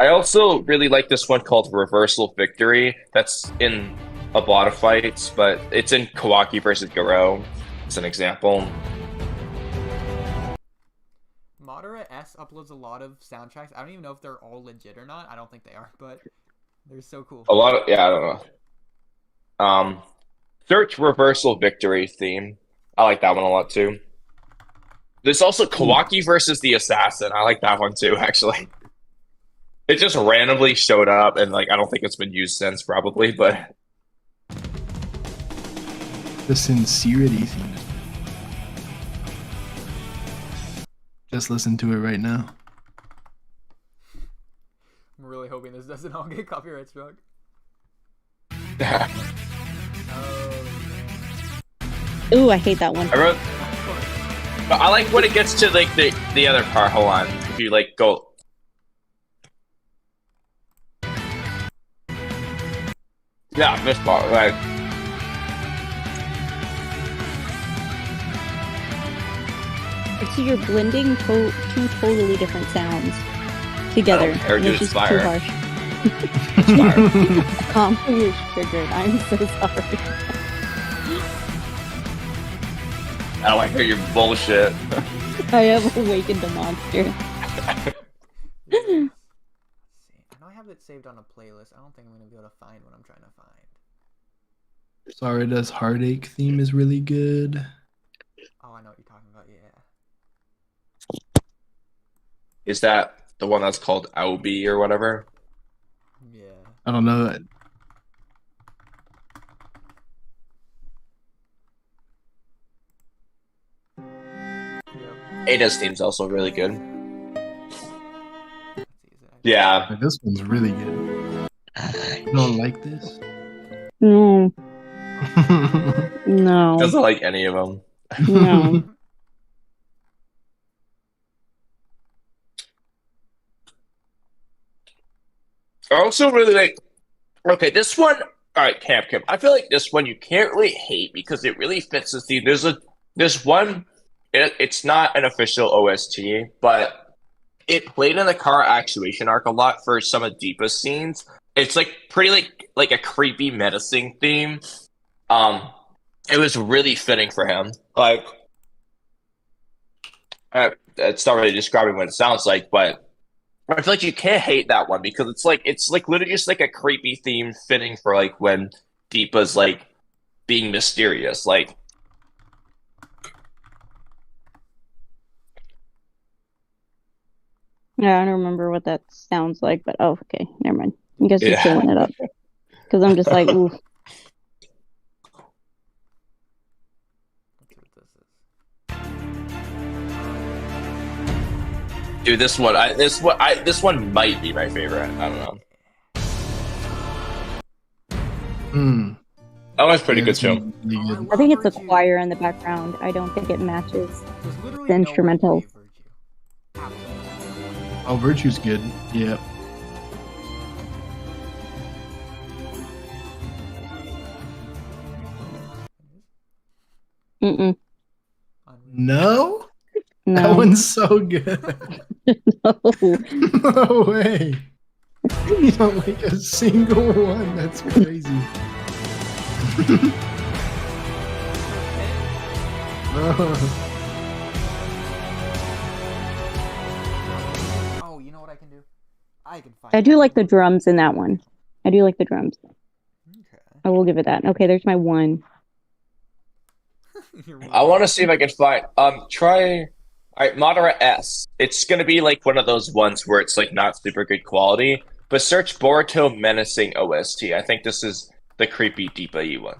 also really like this one called Reversal Victory. That's in a lot of fights, but it's in Kawaki versus Garo. As an example. Madara S uploads a lot of soundtracks. I don't even know if they're all legit or not. I don't think they are, but they're so cool. A lot of I don't know. Search Reversal Victory theme. I like that one a lot too. There's also Kawaki versus the Assassin. I like that one too, actually. It just randomly showed up, and like I don't think it's been used since, probably, but the Sincerity theme. Just listen to it right now. I'm really hoping this doesn't all get copyright struck. Ooh, I hate that one. But I like when it gets to like the other part. Hold on, if you like go. Yeah, this part, right? So you're blending two totally different sounds together. Which is too harsh. Kamui is triggered. I'm so sorry. I don't want to hear your bullshit. I have awakened a monster. I know I have it saved on a playlist. I don't think I'm going to be able to find what I'm trying to find. Sarada's Heartache theme is really good. Oh, I know what you're talking about, yeah. Is that the one that's called Aobi or whatever? Yeah. I don't know that. Ada's theme's also really good. Yeah. This one's really good. You don't like this? No. No. Doesn't like any of them. No. I also really like. Okay, this one All right, Camcam. I feel like this one you can't really hate because it really fits the theme. There's one. It's not an official OST, but it played in the car actuation arc a lot for some of Deepa's scenes. It's like pretty like a creepy menacing theme. It was really fitting for him. Like, it's not really describing what it sounds like, but I feel like you can't hate that one because it's like literally just like a creepy theme fitting for like when Deepa's like being mysterious. Like, yeah, I don't remember what that sounds like, but oh, okay, never mind. I guess you're pulling it up because I'm just like, oof. Dude, this one might be my favorite. I don't know. That was pretty good too. I think it's a choir in the background. I don't think it matches the instrumental. Oh, Virtue's good. Yeah. Mm-mm. No? No. That one's so good. No. No way. You don't like a single one. That's crazy. Oh, you know what I can do? I can find. I do like the drums in that one. I do like the drums. Okay. I will give it that. Okay, there's my one. I want to see if I can find. Try. All right, Moderate S. It's gonna be like one of those ones where it's like not super good quality. But search Boruto Menacing OST. I think this is the creepy Deepa-y one.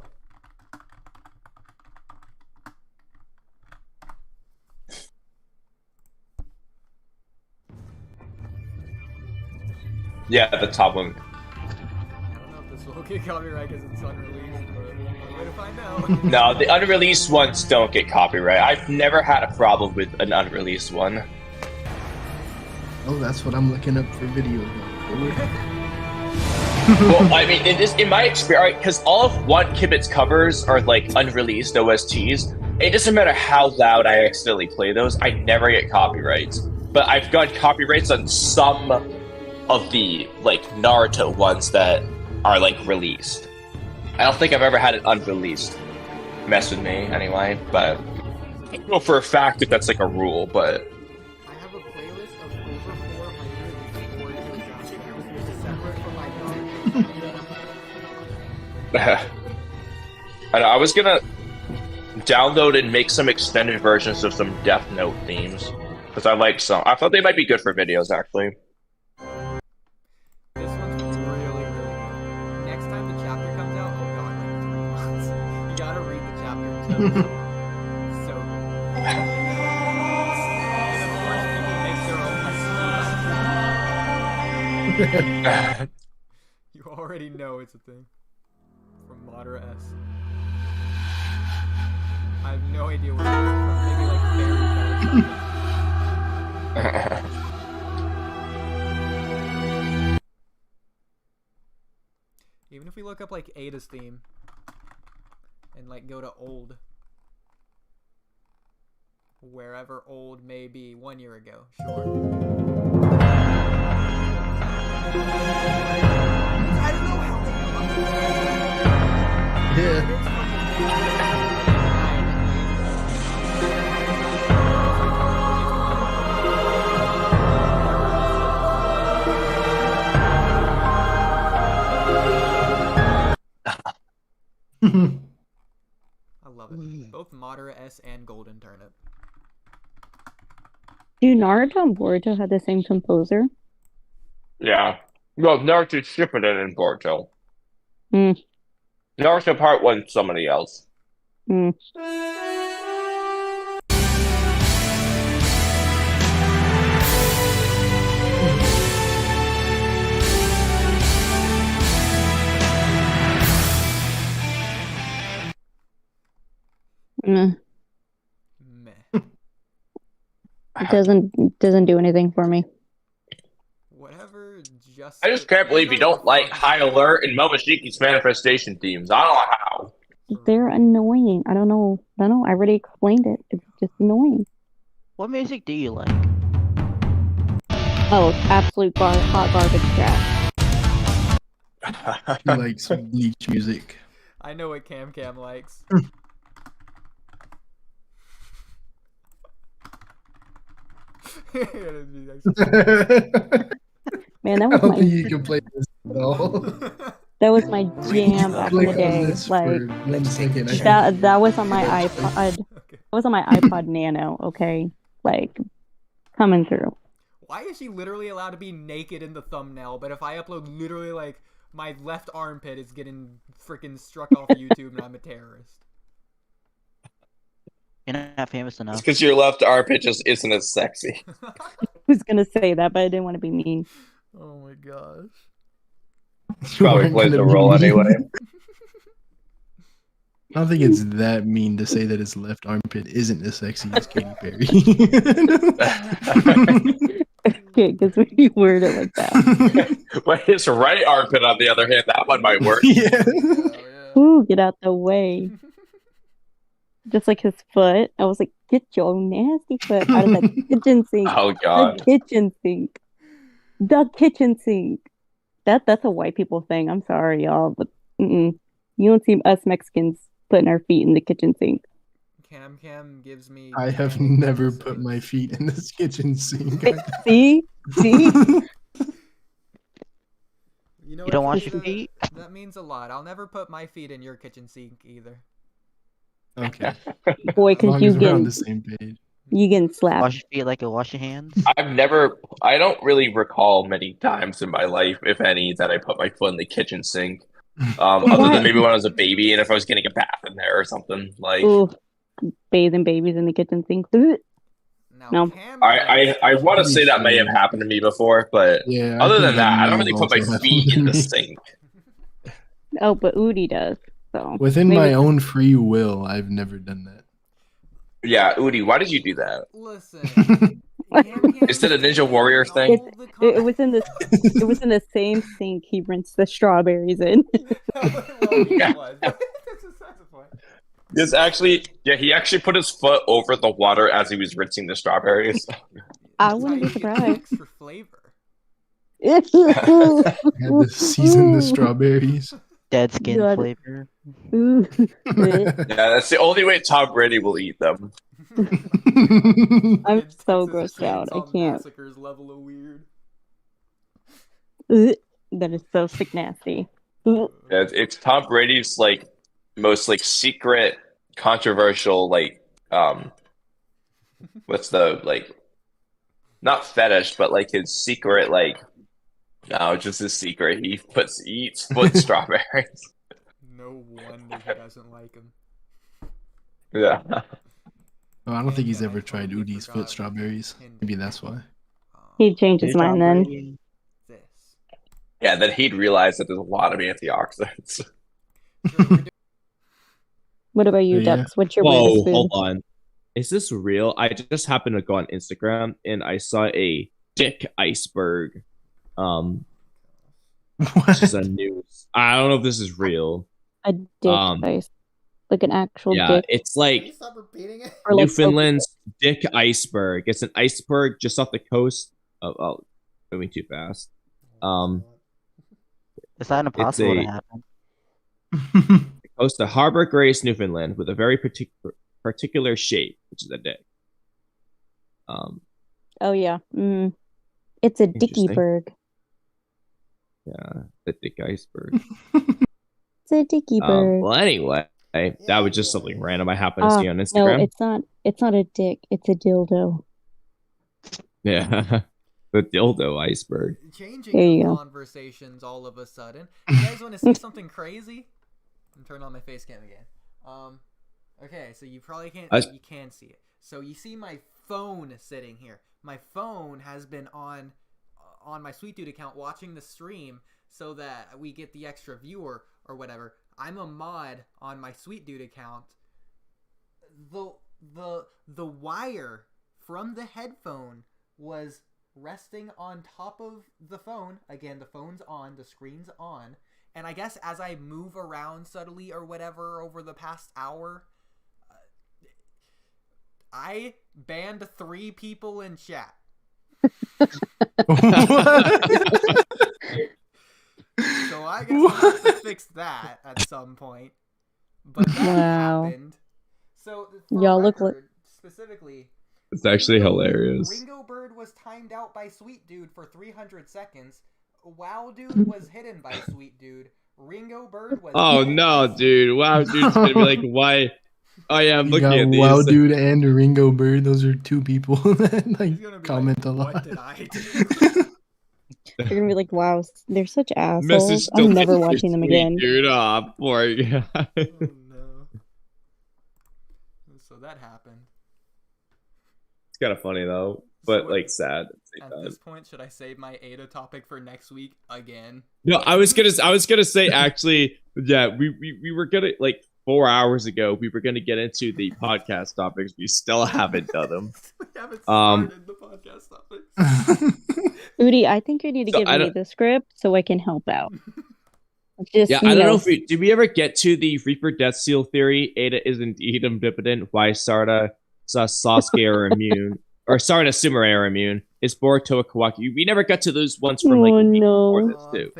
Yeah, the top one. I don't know if this will get copyright because it's unreleased, but one way to find out. No, the unreleased ones don't get copyright. I've never had a problem with an unreleased one. Oh, that's what I'm looking up for video. Well, I mean, in my experience, because all of One Kibit's covers are like unreleased OSTs. It doesn't matter how loud I accidentally play those, I never get copyrights. But I've got copyrights on some of the like Naruto ones that are like released. I don't think I've ever had it unreleased mess with me anyway, but I don't know for a fact that that's like a rule, but I have a playlist of over 400 which is separate from my I was gonna download and make some extended versions of some Death Note themes because I like some. I thought they might be good for videos actually. This one's really good. Next time the chapter comes out, oh god, like 3 months. You gotta read the chapter too. So good. And of course, people make their own. You already know it's a thing. From Moderate S. I have no idea where it is from. Maybe like Fairy Tale. Even if we look up like Ada's theme and like go to old, wherever old may be 1 year ago, sure. I don't know how they come up with it. I love it. Both Moderate S and Golden Turnip. Do Naruto and Boruto have the same composer? Yeah. Well, Naruto shipping it in Boruto. Hmm. Naruto Part 1, somebody else. Hmm. Meh. It doesn't do anything for me. Whatever just. I just can't believe you don't like High Alert and Momoshiki's manifestation themes. I don't know how. They're annoying. I don't know. I already explained it. It's just annoying. What music do you like? Oh, absolute hot garbage trash. He likes Bleach music. I know what Camcam likes. Man, that was I don't my. think you can play this at all. That was my jam back in the day. Like that was on my iPod. That was on my iPod Nano. Okay, like coming through. Why is she literally allowed to be naked in the thumbnail? But if I upload literally like my left armpit is getting freaking struck off YouTube and I'm a terrorist. You're not famous enough. It's because your left armpit just isn't as sexy. I was gonna say that, but I didn't want to be mean. Oh my gosh. Probably plays a role anyway. I don't think it's that mean to say that his left armpit isn't as sexy as Katy Perry. Okay, because when you word it like that. But his right armpit, on the other hand, that one might work. Yeah. Ooh, get out the way. Just like his foot. I was like, get your nasty foot out of that kitchen sink. Oh, God. The kitchen sink. The kitchen sink. That's a white people thing. I'm sorry, y'all, but you don't see us Mexicans putting our feet in the kitchen sink. Camcam gives me. I have never put my feet in this kitchen sink. See? You don't wash your feet? That means a lot. I'll never put my feet in your kitchen sink either. Okay. Boy, because you we're on the get same page. you getting slapped. Wash your feet like you wash your hands? I don't really recall many times in my life, if any, that I put my foot in the kitchen sink. Other than maybe when I was a baby and if I was getting a bath in there or something. Like, Ooh, bathing babies in the kitchen sink. No. I want to say that may have happened to me before, but Yeah, other I than think that, I don't may really put my also feet in the happen to sink. Oh, but Oodie does. So Within maybe- my own free will, I've never done that. Yeah, Oodie, why did you do that? Listen. Is it a Ninja Warrior thing? It was in the same sink he rinsed the strawberries in. This actually, yeah, he actually put his foot over the water as he was rinsing the strawberries. I wouldn't be surprised. Extra flavor. Had to season the strawberries. Dead skin God. flavor. Yeah, that's the only way Tom Brady will eat them. I'm so grossed out. I can't. Massacre's level of weird. That is so sick nasty. Yeah, it's Tom Brady's like most like secret, controversial what's the like not fetish, but like his secret like no, just his secret. He eats foot strawberries. No wonder he doesn't like him. Yeah. Oh, I don't think he's ever tried Oodie's foot strawberries. Maybe that's why. He'd change his mind then. Yeah, then he'd realize that there's a lot of antioxidants. What about you, Yeah. Ducks? What's your Whoa, weirdest food? hold on. Is this real? I just happened to go on Instagram and I saw a dick iceberg. Which is a news. I don't know if this is real. A dick ice, like an actual Yeah, dick. it's like Stop repeating it. Or like Newfoundland's dick iceberg. It's an iceberg just off the coast. Oh, moving too fast. It's not impossible to happen. The coast of Harbor Grace, Newfoundland, with a very particular shape, which is a dick. Oh yeah, it's a dickieberg. Yeah, the dick iceberg. It's a dickieberg. Well, anyway, that was just something random I happened to see on Instagram. No, it's not. It's not a dick. It's a dildo. Yeah, the dildo iceberg. Changing conversations all of a sudden. You guys want to see something crazy? And turn on my face cam again. Okay, so you probably can't. You can see it. So you see my phone sitting here. My phone has been on my Sweet Dude account watching the stream so that we get the extra viewer or whatever. I'm a mod on my Sweet Dude account. The wire from the headphone was resting on top of the phone. Again, the phone's on, the screen's on. And I guess as I move around subtly or whatever over the past hour, I banned 3 people in chat. So I guess I'll have to fix that at some point. But that happened. So y'all look like specifically, it's actually hilarious. Ringo Bird was timed out by Sweet Dude for 300 seconds. Wow Dude was hidden by Sweet Dude. Ringo Bird was. Oh no, dude! Wow Dude's gonna be like, why? Oh yeah, I'm looking at these. Wow Dude and Ringo Bird. Those are 2 people that like comment a lot. What did I do? They're gonna be like, wow, they're such assholes. I'm never watching them again. Dude, poor guy. Oh no. So that happened. It's kind of funny though, but like sad. At this point, should I save my Ada topic for next week again? No, I was gonna say actually, yeah, we were gonna like 4 hours ago we were gonna get into the podcast topics. We still haven't done them. We haven't started the podcast topics. Oodie, I think you need to give me the script so I can help out. Just, yeah, I don't know if did we ever get to the Reaper Death Seal theory? Ada is indeed omnipotent. Why Sarada, Sasuke are immune, or Sarada, Sumire are immune. Is Boruto a Kawaki? We never got to those ones from like before this too.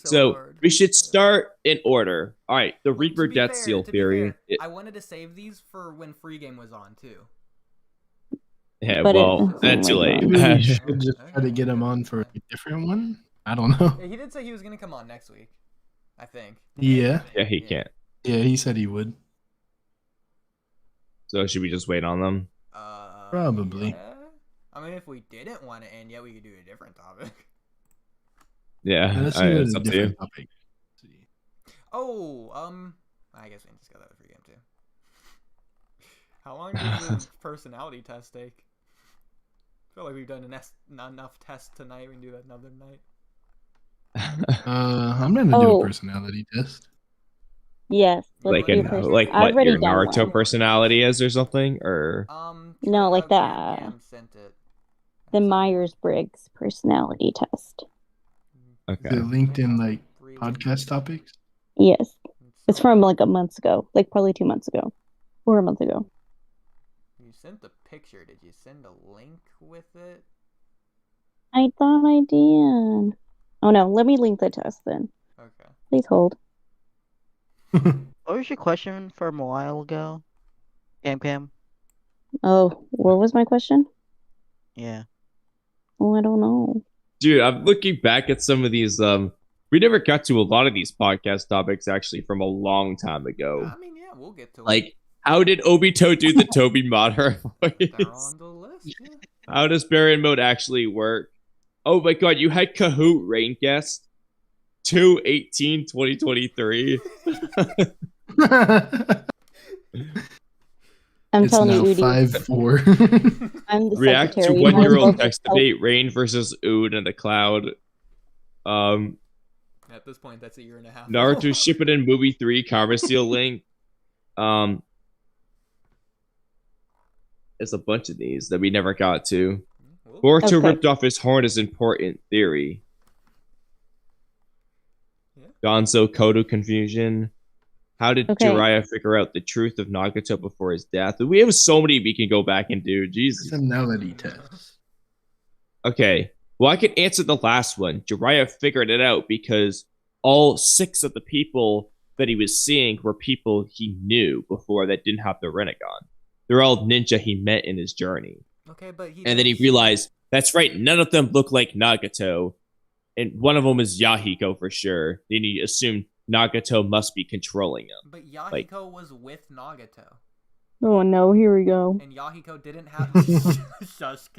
So we should start in order. All right, the Reaper Death Seal theory. I wanted to save these for when Freegame was on too. Yeah, well, that's too late. We should just try to get him on for a different one. I don't know. He did say he was gonna come on next week. I think. Yeah. Yeah, he can't. Yeah, he said he would. So should we just wait on them? Probably. Yeah. I mean, if we didn't want to end yet, we could do a different topic. Yeah, it's up to you. Topic. Oh, I guess we can just go that with Freegame too. How long does the personality test take? I feel like we've done not enough tests tonight. We can do that another night. I'm gonna do a personality test. Yes. Like what your Naruto personality is or something, or no, like that. The Myers-Briggs personality test. Okay. Is it linked in like podcast topics? Yes. It's from like a month ago, like probably 2 months ago, or a month ago. You sent the picture. Did you send a link with it? I thought I did. Oh no, let me link the test then. Okay. Please hold. What was your question from a while ago? Camcam? Oh, what was my question? Yeah. Oh, I don't know. Dude, I'm looking back at some of these. We never got to a lot of these podcast topics actually from a long time ago. I mean, yeah, we'll get to like, how did Obito do the Toby Madara voice? They're on the list. Yeah. How does Baron mode actually work? Oh my god, you had Kahoot rain guest 2/18/2023. I'm telling you, Oodie. 5-4. I'm the React to secretary. 1-year-old text debate Rain versus Ood in the cloud. At this point, that's a year and a half. Naruto Shippuden movie 3 Karma Seal link. There's a bunch of these that we never got to. Boruto ripped off his horn is important theory. Gonzo Kodo confusion. How did Jiraiya figure out the truth of Nagato before his death? We have so many we can go back and do. Jesus. Personality test. Okay. Well, I can answer the last one. Jiraiya figured it out because all 6 of the people that he was seeing were people he knew before that didn't have the Rinnegan. They're all ninja he met in his journey. Okay, but and then he realized, that's right, none of them look like Nagato. And one of them is Yahiko for sure. Then he assumed Nagato must be controlling him. But Yahiko was with Nagato. Oh no, here we go. And Yahiko didn't have Shush,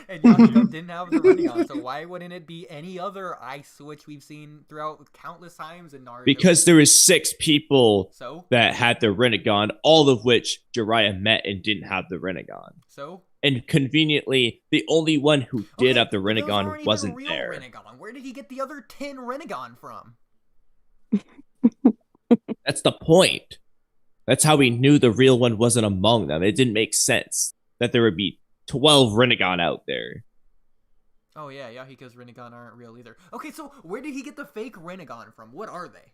and Yahiko didn't have the Rinnegan, so why wouldn't it be any other ice switch we've seen throughout countless times in Naruto? Because there was 6 people that had the Rinnegan, all of which Jiraiya met and didn't have the Rinnegan. So? And conveniently, the only one who did have the Rinnegan wasn't there. Rinnegan. Where did he get the other 10 Rinnegan from? That's the point. That's how we knew the real one wasn't among them. It didn't make sense that there would be 12 Rinnegan out there. Oh yeah, Yahiko's Rinnegan aren't real either. Okay, so where did he get the fake Rinnegan from? What are they?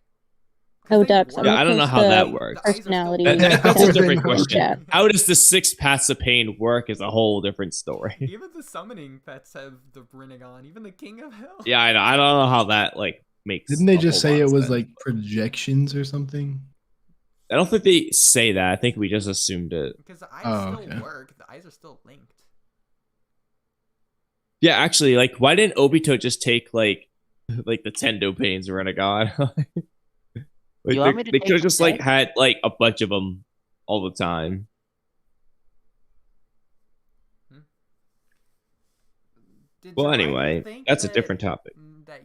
Oh, Dux. Yeah, I don't know how that works. Personality. That's a different question. How does the 6 paths of pain work is a whole different story. Even the summoning pets have the Rinnegan. Even the King of Hell. Yeah, I know. I don't know how that like makes. Didn't they just say it was like projections or something? I don't think they say that. I think we just assumed it. Because the eyes still work. The eyes are still linked. Yeah, actually, like, why didn't Obito just take like the Tendo Pains Rinnegan? Like, they could have just like had like a bunch of them all the time. Well, anyway, that's a different topic. That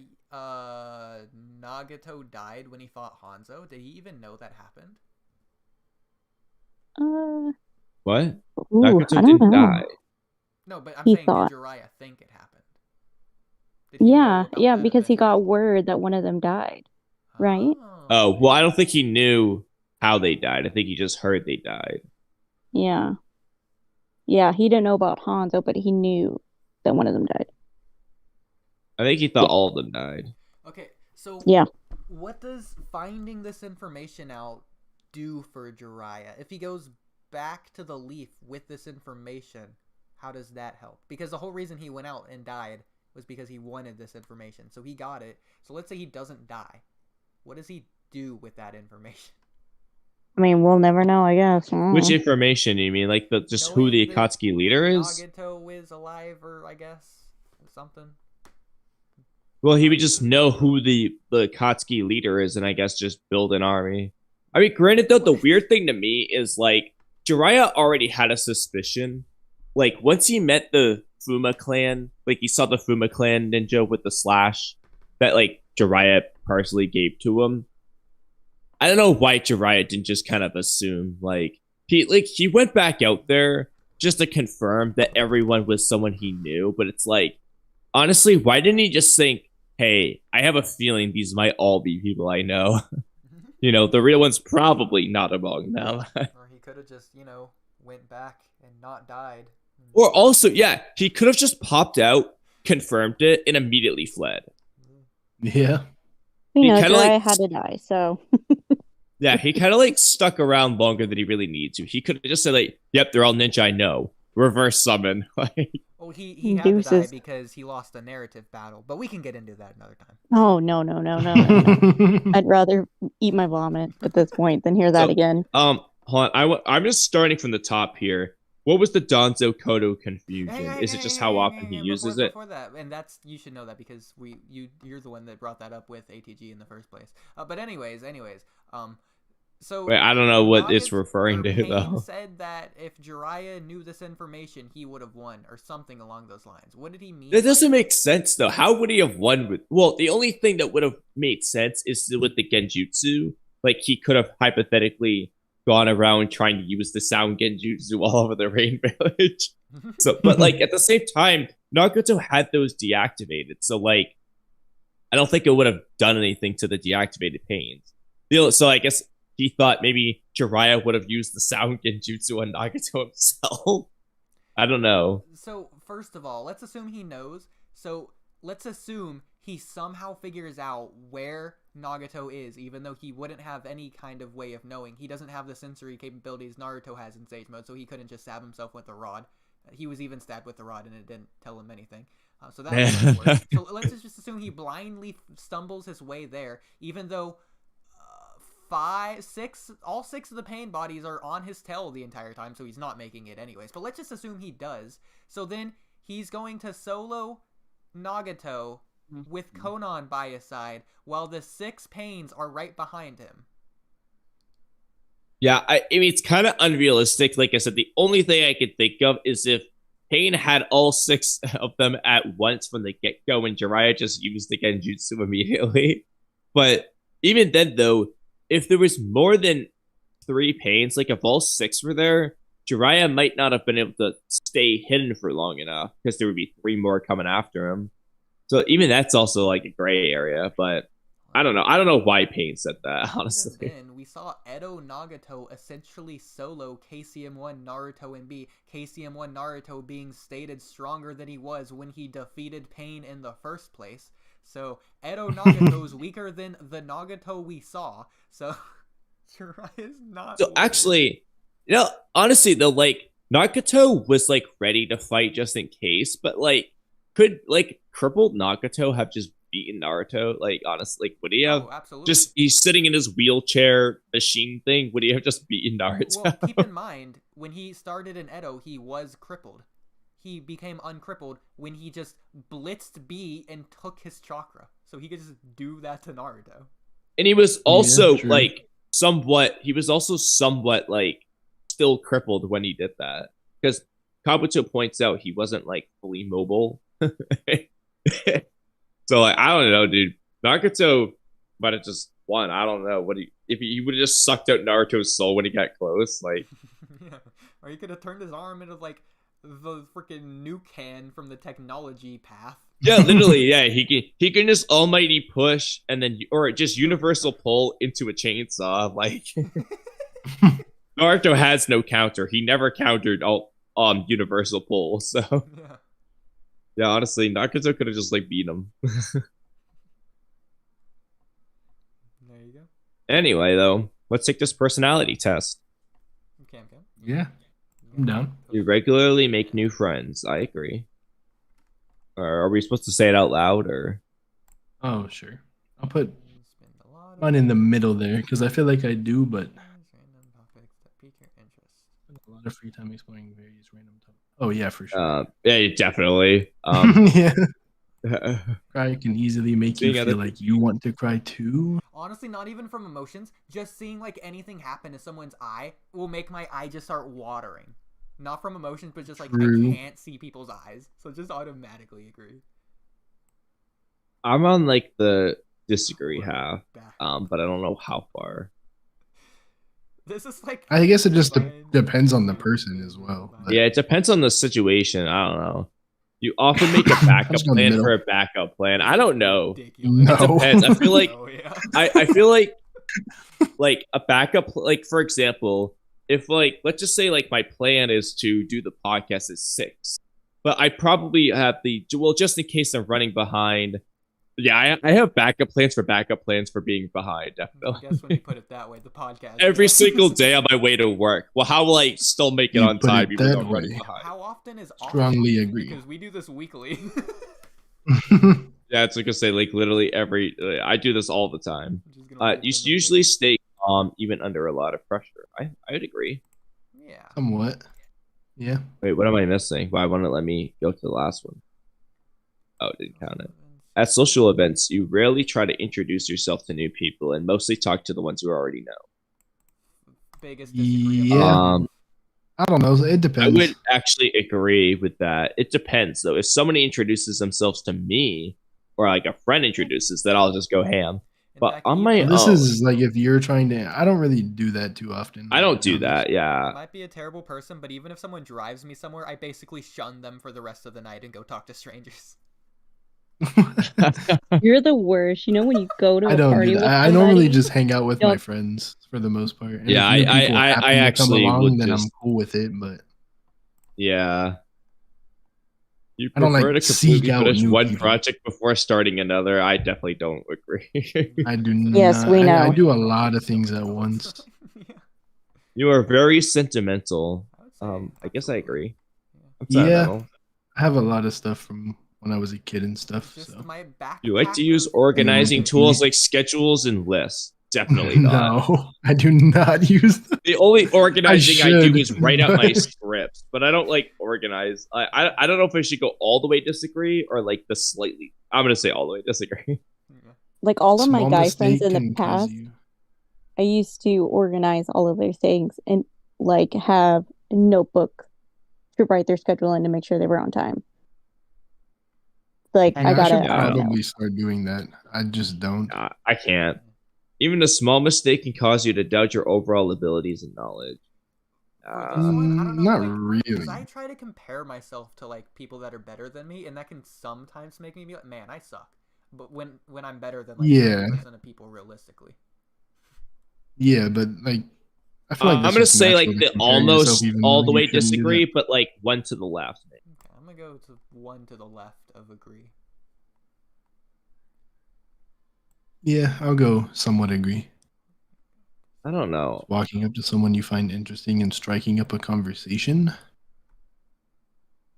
Nagato died when he fought Hanzo. Did he even know that happened? What? Ooh, Nagato didn't die. No, but I'm saying, did Jiraiya think it happened? Yeah, because he got word that one of them died, right? Oh, well, I don't think he knew how they died. I think he just heard they died. Yeah. Yeah, he didn't know about Hanzo, but he knew that one of them died. I think he thought all of them died. Okay, so what does finding this information out do for Jiraiya? If he goes back to the Leaf with this information, how does that help? Because the whole reason he went out and died was because he wanted this information. So he got it. So let's say he doesn't die. What does he do with that information? I mean, we'll never know, I guess. Which information? You mean like just who the Akatsuki leader is? Nagato is alive, or I guess something. Well, he would just know who the Akatsuki leader is, and I guess just build an army. I mean, granted though, the weird thing to me is like Jiraiya already had a suspicion. Like once he met the Fuma clan, like he saw the Fuma clan ninja with the slash that like Jiraiya personally gave to him. I don't know why Jiraiya didn't just kind of assume like he went back out there just to confirm that everyone was someone he knew, but it's like honestly, why didn't he just think, hey, I have a feeling these might all be people I know. You know, the real one's probably not among them. Or he could have just, went back and not died. Or also, yeah, he could have just popped out, confirmed it, and immediately fled. Yeah. Jiraiya had to die, so. Yeah, he kind of like stuck around longer than he really needed to. He could have just said like, yep, they're all ninja I know. Reverse summon. Well, he had to die because he lost a narrative battle, but we can get into that another time. Oh, no. I'd rather eat my vomit at this point than hear that again. Hold on. I'm just starting from the top here. What was the Danzo Kodo confusion? Is it just how often he uses it? Before that, and you should know that because you're the one that brought that up with ATG in the first place. But anyways, so wait, I don't know what it's referring to though. Said that if Jiraiya knew this information, he would have won, or something along those lines. What did he mean? That doesn't make sense though. How would he have won with? Well, the only thing that would have made sense is with the Genjutsu. Like he could have hypothetically gone around trying to use the sound Genjutsu all over the Rain Village. So, but like at the same time, Nagato had those deactivated. So like, I don't think it would have done anything to the deactivated pains. So I guess he thought maybe Jiraiya would have used the sound Genjutsu on Nagato himself. I don't know. So first of all, let's assume he knows. So let's assume he somehow figures out where Nagato is, even though he wouldn't have any kind of way of knowing. He doesn't have the sensory capabilities Naruto has in Sage Mode, so he couldn't just stab himself with a rod. He was even stabbed with the rod, and it didn't tell him anything. So that doesn't work. So let's just assume he blindly stumbles his way there, even though all six of the pain bodies are on his tail the entire time, so he's not making it anyways. But let's just assume he does. So then he's going to solo Nagato with Konan by his side, while the 6 pains are right behind him. Yeah, I mean, it's kind of unrealistic. Like I said, the only thing I could think of is if Pain had all 6 of them at once from the get-go, and Jiraiya just used the Genjutsu immediately. But even then, though, if there was more than 3 pains, like if all 6 were there, Jiraiya might not have been able to stay hidden for long enough because there would be 3 more coming after him. So even that's also like a gray area, but I don't know. I don't know why Payne said that, honestly. Then we saw Edo Nagato essentially solo KCM1 Naruto and B. KCM1 Naruto being stated stronger than he was when he defeated Pain in the first place. So Edo Nagato's weaker than the Nagato we saw. So Jiraiya is not. So actually, honestly though, like Nagato was like ready to fight just in case, but like could like crippled Nagato have just beaten Naruto? Like honestly, like would he have just he's sitting in his wheelchair machine thing? Would he have just beaten Naruto? Well, keep in mind when he started in Edo, he was crippled. He became uncrippled when he just blitzed B and took his chakra. So he could just do that to Naruto. And he was also like somewhat like still crippled when he did that. Because Kabuto points out he wasn't like fully mobile. So like I don't know, dude. Nagato might have just won. I don't know. If he would have just sucked out Naruto's soul when he got close, like yeah. Or he could have turned his arm into like the freaking nuke can from the technology path. Yeah, literally, yeah. He can just almighty push and then or just universal pull into a chainsaw. Like Naruto has no counter. He never countered universal pull. So yeah, honestly, Nagato could have just like beat him. There you go. Anyway, though, let's take this personality test. Camcam. Yeah, I'm down. You regularly make new friends. I agree. Or are we supposed to say it out loud or? Oh, sure. I'll put mine in the middle there because I feel like I do, but a lot of free time exploring various random topics. Oh yeah, for sure. Yeah, definitely. Yeah. Cry can easily make you feel like you want to cry too. Honestly, not even from emotions. Just seeing like anything happen to someone's eye will make my eye just start watering. Not from emotions, but just like I can't see people's eyes, so just automatically agree. I'm on like the disagree half, but I don't know how far. This is like I guess it just depends on the person as well. But... Yeah, it depends on the situation. I don't know. You often make a backup plan for a backup plan. I don't know. No. It depends. I feel like I feel like a backup, like for example, if like let's just say like my plan is to do the podcast at 6, but I probably have just in case I'm running behind. Yeah, I have backup plans for being behind. Definitely. I guess when you put it that way, the podcast every single day on my way to work. Well, how will I still make it on time even though I'm running behind? How often is strongly agree because we do this weekly. Yeah, it's like I say, like literally I do this all the time. You usually stay calm even under a lot of pressure. I would agree. Yeah. Somewhat. Yeah. Wait, what am I missing? Why won't it let me go to the last one? Oh, it didn't count it. At social events, you rarely try to introduce yourself to new people and mostly talk to the ones you already know. Biggest yeah. I don't know. It depends. I would actually agree with that. It depends, though. If somebody introduces themselves to me or like a friend introduces, then I'll just go ham. But on my own... This is like if you're trying to... I don't really do that too often. I don't do that, yeah. I might be a terrible person, but even if someone drives me somewhere, I basically shun them for the rest of the night and go talk to strangers. You're the worst. You know when you go to a party with somebody, I normally just hang out with my friends for the most part. And yeah, I actually along, then I'm cool with it, but yeah. You I don't prefer like to completely seek out finish new one people. project before starting another. I definitely don't agree. I do not. Yes, we know. I do a lot of things at once. You are very sentimental. I guess I agree. Yeah, I have a lot of stuff from when I was a kid and stuff. So. You like to use organizing tools like schedules and lists. Definitely not. No, I do not use them. The only organizing I do is write out my scripts, but I don't like organize. I don't know if I should go all the way disagree or like the slightly. I'm gonna say all the way disagree. Like all of my guy friends in the past, I used to organize all of their things and like have a notebook to write their schedule in to make sure they were on time. Like I gotta probably start doing that. I just don't. I can't. Even a small mistake can cause you to doubt your overall abilities and knowledge. Not really. Because I try to compare myself to like people that are better than me, and that can sometimes make me be like, man, I suck. but when I'm better than like Yeah. 50% of people realistically. Yeah, but like I feel like I'm that's gonna just say natural like to the compare almost yourself, even all though the you way shouldn't do disagree, that. but like one to the left. Okay, I'm gonna go to one to the left of agree. Yeah, I'll go somewhat agree. I don't know. Walking up to someone you find interesting and striking up a conversation.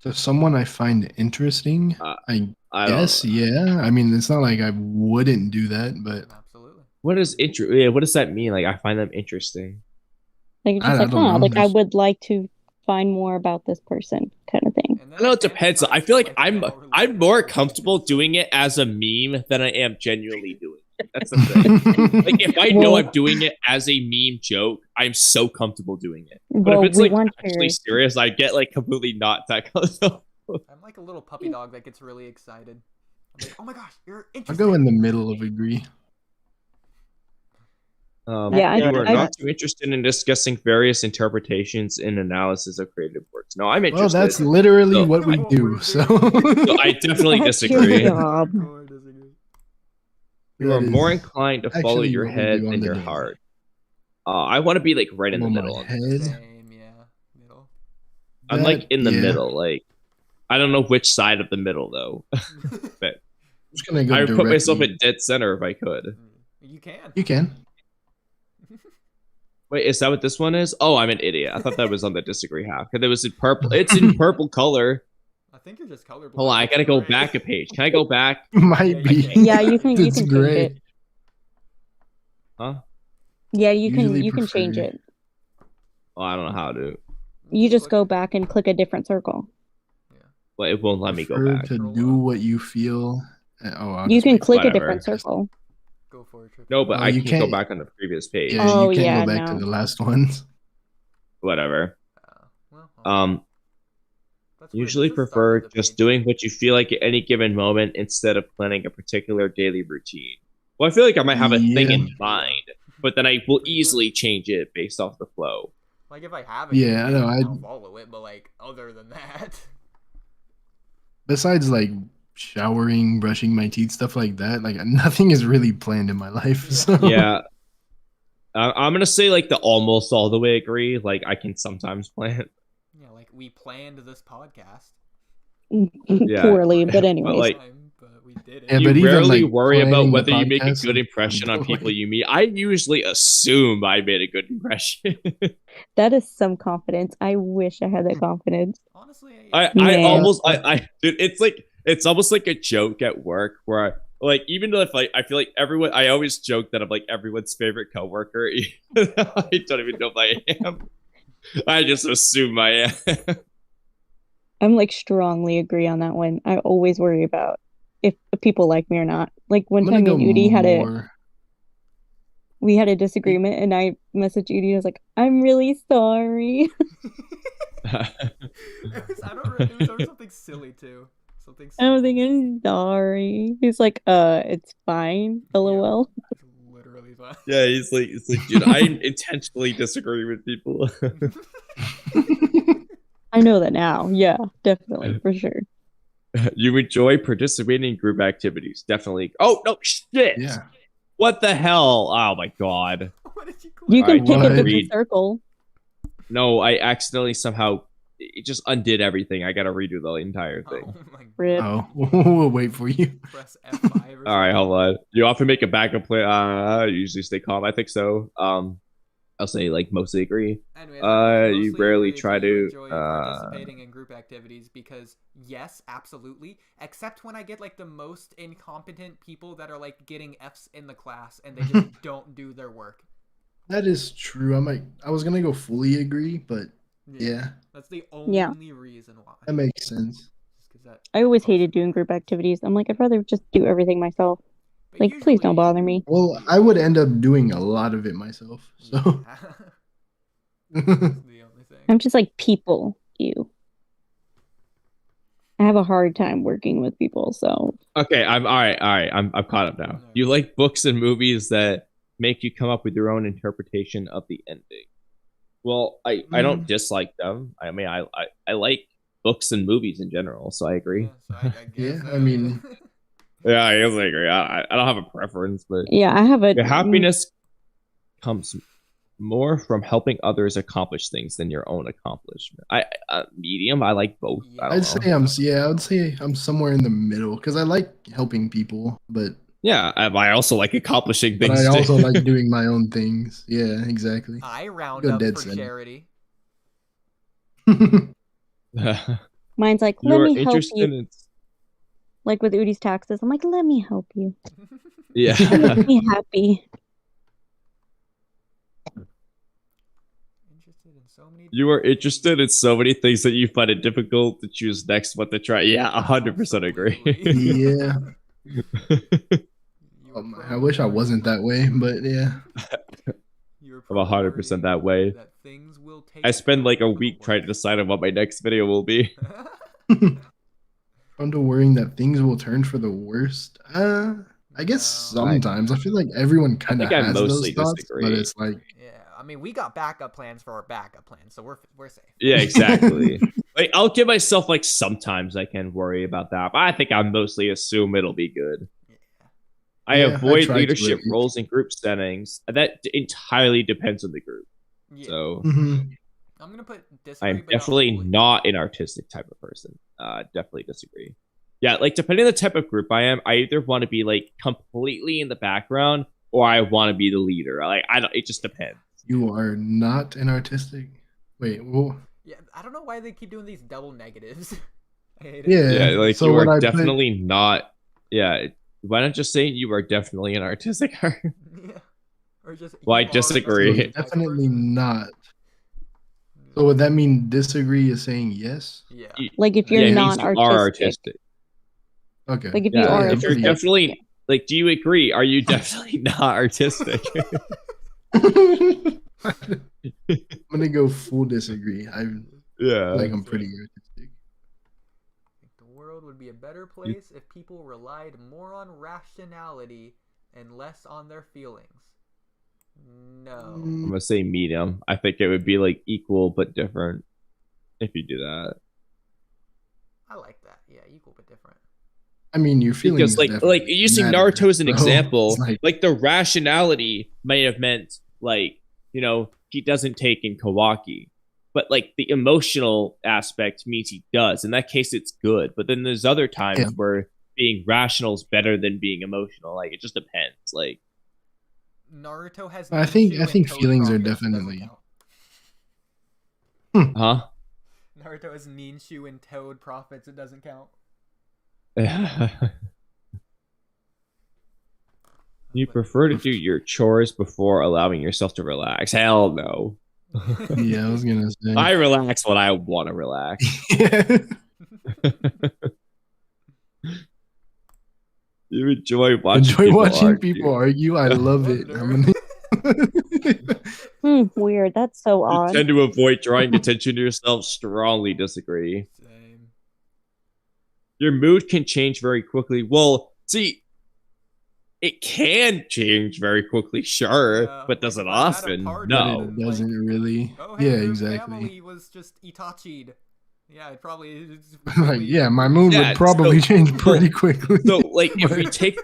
To someone I find interesting, I guess, yeah. I mean, it's not like I wouldn't do that, but absolutely. What is Yeah, what does that mean? Like, I find them interesting. Like, just I like, don't know, like I just- would like to find more about this person, kind of thing. I know it depends. I feel like I'm more comfortable doing it as a meme than I am genuinely doing it. That's the thing. Like, if I know I'm doing it as a meme joke, I'm so comfortable doing it. But if it's like actually serious, I get like completely not that comfortable. I'm like a little puppy dog that gets really excited. I'm like, oh my gosh, you're I'll interesting. go in the middle of agree. Yeah, you are not too interested in discussing various interpretations and analysis of creative works. No, I'm interested. Well, that's literally what we do. So I definitely disagree. Job. You are more inclined to follow your head than your heart. I want to be like right in the middle. On this. Same, yeah, middle. I'm like in the middle. Like I don't know which side of the middle though. But just gonna go I would put myself directly- at dead center if I could. You can. You can. Wait, is that what this one is? Oh, I'm an idiot. I thought that was on the disagree half because it was in purple. It's in purple color. I think you're just colorblind. Hold on, I gotta go back a page. Can I go back? Might be. Yeah, you can. You It's can gray. change it. Huh? Yeah, you can. Usually You can change prefer- it. Oh, I don't know how to. You just go back and click a different circle. Well, it won't let me go Prefer back. to do what you feel. Oh, I'll You just can wait. click Whatever. a different circle. Go for it, Trippy. No, but Oh, I you can't go can't- back on the previous page. Yeah, Oh, you can't yeah, go back no. to the last ones. Whatever. Well, that's weird. Usually This is prefer starting the just page. doing what you feel like at any given moment instead of planning a particular daily routine. Well, I feel like I might have a thing Yeah. in mind, but then I will easily change it based off the flow. Like if I have it, Yeah, I know, I'll follow it. But like other than that, Besides like showering, brushing my teeth, stuff like that, like nothing is really planned in my life. So Yeah. I'm gonna say like the almost all the way agree. Like I can sometimes plan. yeah, like we planned this podcast. Yeah. Poorly, but anyways. like, But we did it. Yeah, you but even, rarely like, worry about planning the whether you make a podcast good and- impression on people you meet. I usually assume I made a good impression. That is some confidence. I wish I had that confidence. Honestly, I dude, it's almost like a joke at work where I, like, even though if I feel like everyone, I always joke that I'm like everyone's favorite coworker. Even though I don't even know if I am. I just assume I am. I'm like strongly agree on that one. I always worry about if people like me or not. Like one I'm gonna time me and go Oodie more. we had a disagreement and I messaged Oodie and I was like, I'm really sorry. It was over something silly too. Something. I was thinking sorry. He's like, it's fine. LOL. Literally fine. Yeah, he's like, dude, I intentionally disagree with people. I know that now. Yeah, definitely, for sure. You enjoy participating in group activities, definitely. Oh no, shit! Yeah. What the hell? Oh my god! You can Alright, pick a what? different Read. circle. No, I accidentally somehow it just undid everything. I gotta redo the entire thing. Rip. Oh, we'll wait for you. Press F5 or All right, hold on. You often make a backup plan. I usually stay calm. I think so. I'll say like mostly agree. Anyways, You mostly rarely agree try that you to. enjoy participating in group activities because yes, absolutely. Except when I get like the most incompetent people that are like getting Fs in the class and they just don't do their work. That is true. I was gonna go fully agree, but yeah, That's the only reason why. that makes sense. I always hated doing group activities. I'm like, I'd rather just do everything myself. Like, please don't bother me. Well, I would end up doing a lot of it myself. So I'm just like people. You. I have a hard time working with people, so Okay, I'm all right. I'm caught up now. You like books and movies that make you come up with your own interpretation of the ending. Well, I don't dislike them. I mean, I like books and movies in general, so I agree. yeah, I mean, Yeah, I also agree. I don't have a preference, but Yeah, I have a your happiness comes more from helping others accomplish things than your own accomplishment. Medium. I like both. Yeah. I would say I'm somewhere in the middle because I like helping people, but yeah, I also like accomplishing but things. I also like doing my own things. Yeah, exactly. I round Go up dead for center. charity. Mine's like, You let are me help interested you. in Like with Oodie's taxes, I'm like, let me help you. yeah. Make me happy. Interested in so many. You are interested in so many things that you find it difficult to choose next what to try. Yeah, 100% agree. Yeah. I wish I wasn't that way, but yeah. I'm 100% that way. I spend like a week trying to decide on what my next video will be. Under worrying that things will turn for the worst. I guess sometimes I feel like everyone kind of I has those mostly thoughts, disagree. but it's like I mean, we got backup plans for our backup plans, so we're safe. Yeah, exactly. Like I'll give myself like sometimes I can worry about that, but I think I mostly assume it'll be good. I avoid leadership roles in group settings. That entirely depends on the group. Yeah. So I'm gonna put disagree. I'm definitely not an artistic type of person. Definitely disagree. Yeah, like depending on the type of group I am, I either want to be like completely in the background or I want to be the leader. Like I don't. It just depends. You are not an artistic. Wait, well. Yeah, I don't know why they keep doing these double negatives. I hate it. Yeah, like so you what are I definitely not. Yeah, why not just say you are definitely an artistic? Yeah. Or just. Well, I disagree. Definitely not. So would that mean disagree is saying yes? Yeah. Like if you're not artistic. Okay. Like if you are if you're artistic. definitely like, do you agree? Are you definitely not artistic? I'm gonna go full disagree. I'm pretty artistic. The world would be a better place if people relied more on rationality and less on their feelings. No. I'm gonna say medium. I think it would be like equal but different if you do that. I like that. Yeah, equal but different. I mean, your feelings because like using Naruto as an example, like the rationality may have meant like, you know, he doesn't take in Kawaki, but like the emotional aspect means he does. In that case, it's good. But then there's other times where being rational is better than being emotional. Like it just depends. Like Naruto has. I think feelings are definitely. Huh? Naruto has Ninshu and Toad Prophets. It doesn't count. You prefer to do your chores before allowing yourself to relax? Hell no. Yeah, I was gonna say. I relax when I want to relax. You enjoy watching people argue. I love it. Weird. That's so odd. You tend to avoid drawing attention to yourself. Strongly disagree. Same. Your mood can change very quickly. Well, see, it can change very quickly, sure, but does it often? No. It doesn't really. Oh, hey, yeah, your exactly. family was just Itachi'd. Yeah, it probably. Like, yeah, my mood would probably change pretty quickly. So, like, if we take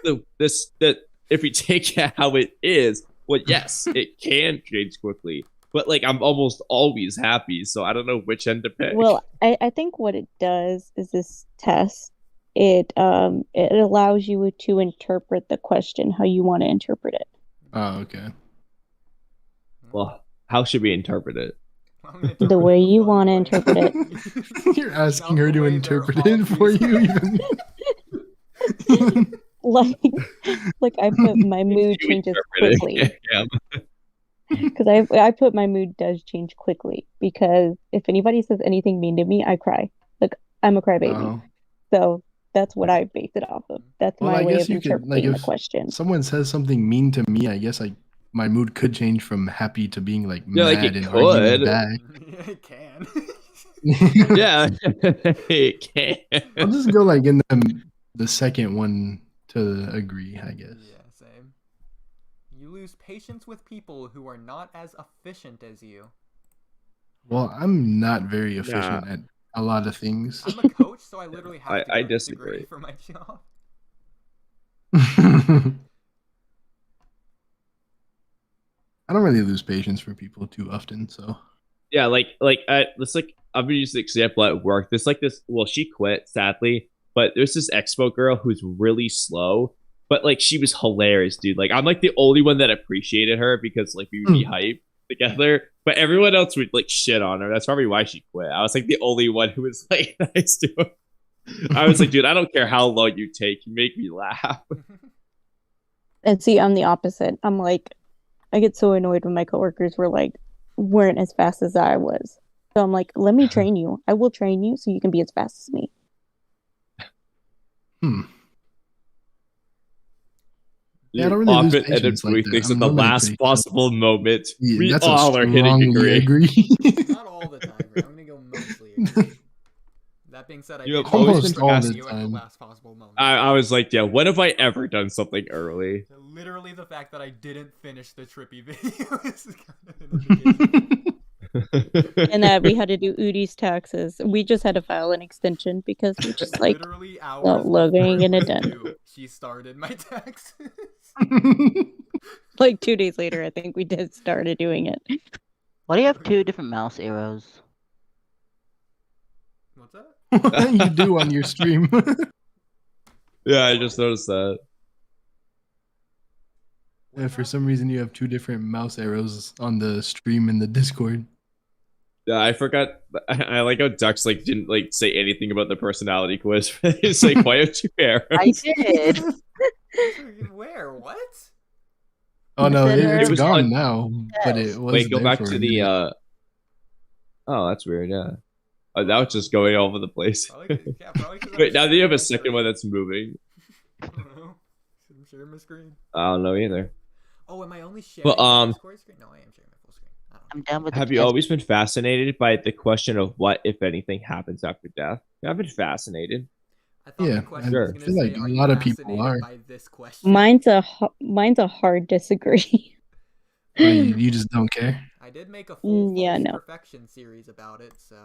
if we take how it is, well, yes, it can change quickly. But like, I'm almost always happy, so I don't know which end to pick. Well, I think what it does is this test. It allows you to interpret the question how you want to interpret it. Oh, okay. Well, how should we interpret it? The way you want to interpret it. You're asking her to interpret it for you. like I put my mood changes quickly. Because I put my mood does change quickly because if anybody says anything mean to me, I cry. Like I'm a crybaby. So that's what I base it off of. That's my way of interpreting the question. Someone says something mean to me, I guess my mood could change from happy to being like yeah, mad like and arguing back. It can. Yeah, it can. I'll just go like in the second one to agree, I guess. Yeah, same. You lose patience with people who are not as efficient as you. Well, I'm not very efficient at a lot of things. I'm a coach, so I literally have to I disagree for my job. I don't really lose patience for people too often, so. Yeah, let's I'm gonna use the example at work. Well, she quit, sadly, but there's this expo girl who's really slow, but like she was hilarious, dude. Like I'm like the only one that appreciated her because like we would be hyped together, but everyone else would like shit on her. That's probably why she quit. I was like the only one who was like nice to her. I was like, dude, I don't care how long you take, you make me laugh. And see, I'm the opposite. I'm like, I get so annoyed when my coworkers weren't as fast as I was. So I'm like, let me train you. I will train you so you can be as fast as me. Yeah, I don't really lose patience and then like things that. at the last possible moment. Yeah, we that's all are hitting agree. Not all the time, bro. I'm gonna go mostly agree. That being said, I You did have always almost been all fast the time. At the last possible moment. I was like, yeah, when have I ever done something early? Literally, the fact that I didn't finish the Trippy video is kind of an indication. And that we had to do Oodie's taxes. We just had to file an extension because we just like literally hours logging in it done. She started my taxes. Like 2 days later, I think we started doing it. Why do you have 2 different mouse arrows? What's that? You do on your stream. Yeah, I just noticed that. Yeah, for some reason you have 2 different mouse arrows on the stream in the Discord. Yeah, I forgot. I like how Dux like didn't like say anything about the personality quiz. He's like, why have 2 arrows? I did. Where? What? Oh no, it's was gone on- now. But it was. Wait, go there back for to a the. minute. Oh, that's weird. Yeah. Oh, that was just going all over the place. Probably 'cause Wait, now I'm that you have a sharing my second one that's moving. I don't know. I'm sharing my screen. I don't know either. Oh, am I only sharing But my Discord screen? No, I am sharing my full screen. I don't know. I'm down with. Have you always been fascinated by the question of what, if anything, happens after death? I've been fascinated. I thought Yeah, the I question was feel gonna like say, a "Are you lot of people fascinated are. by this question?" Mine's a hard disagree. Oh, you just don't care. I did make a full Yeah, False no. Perfection series about it, so.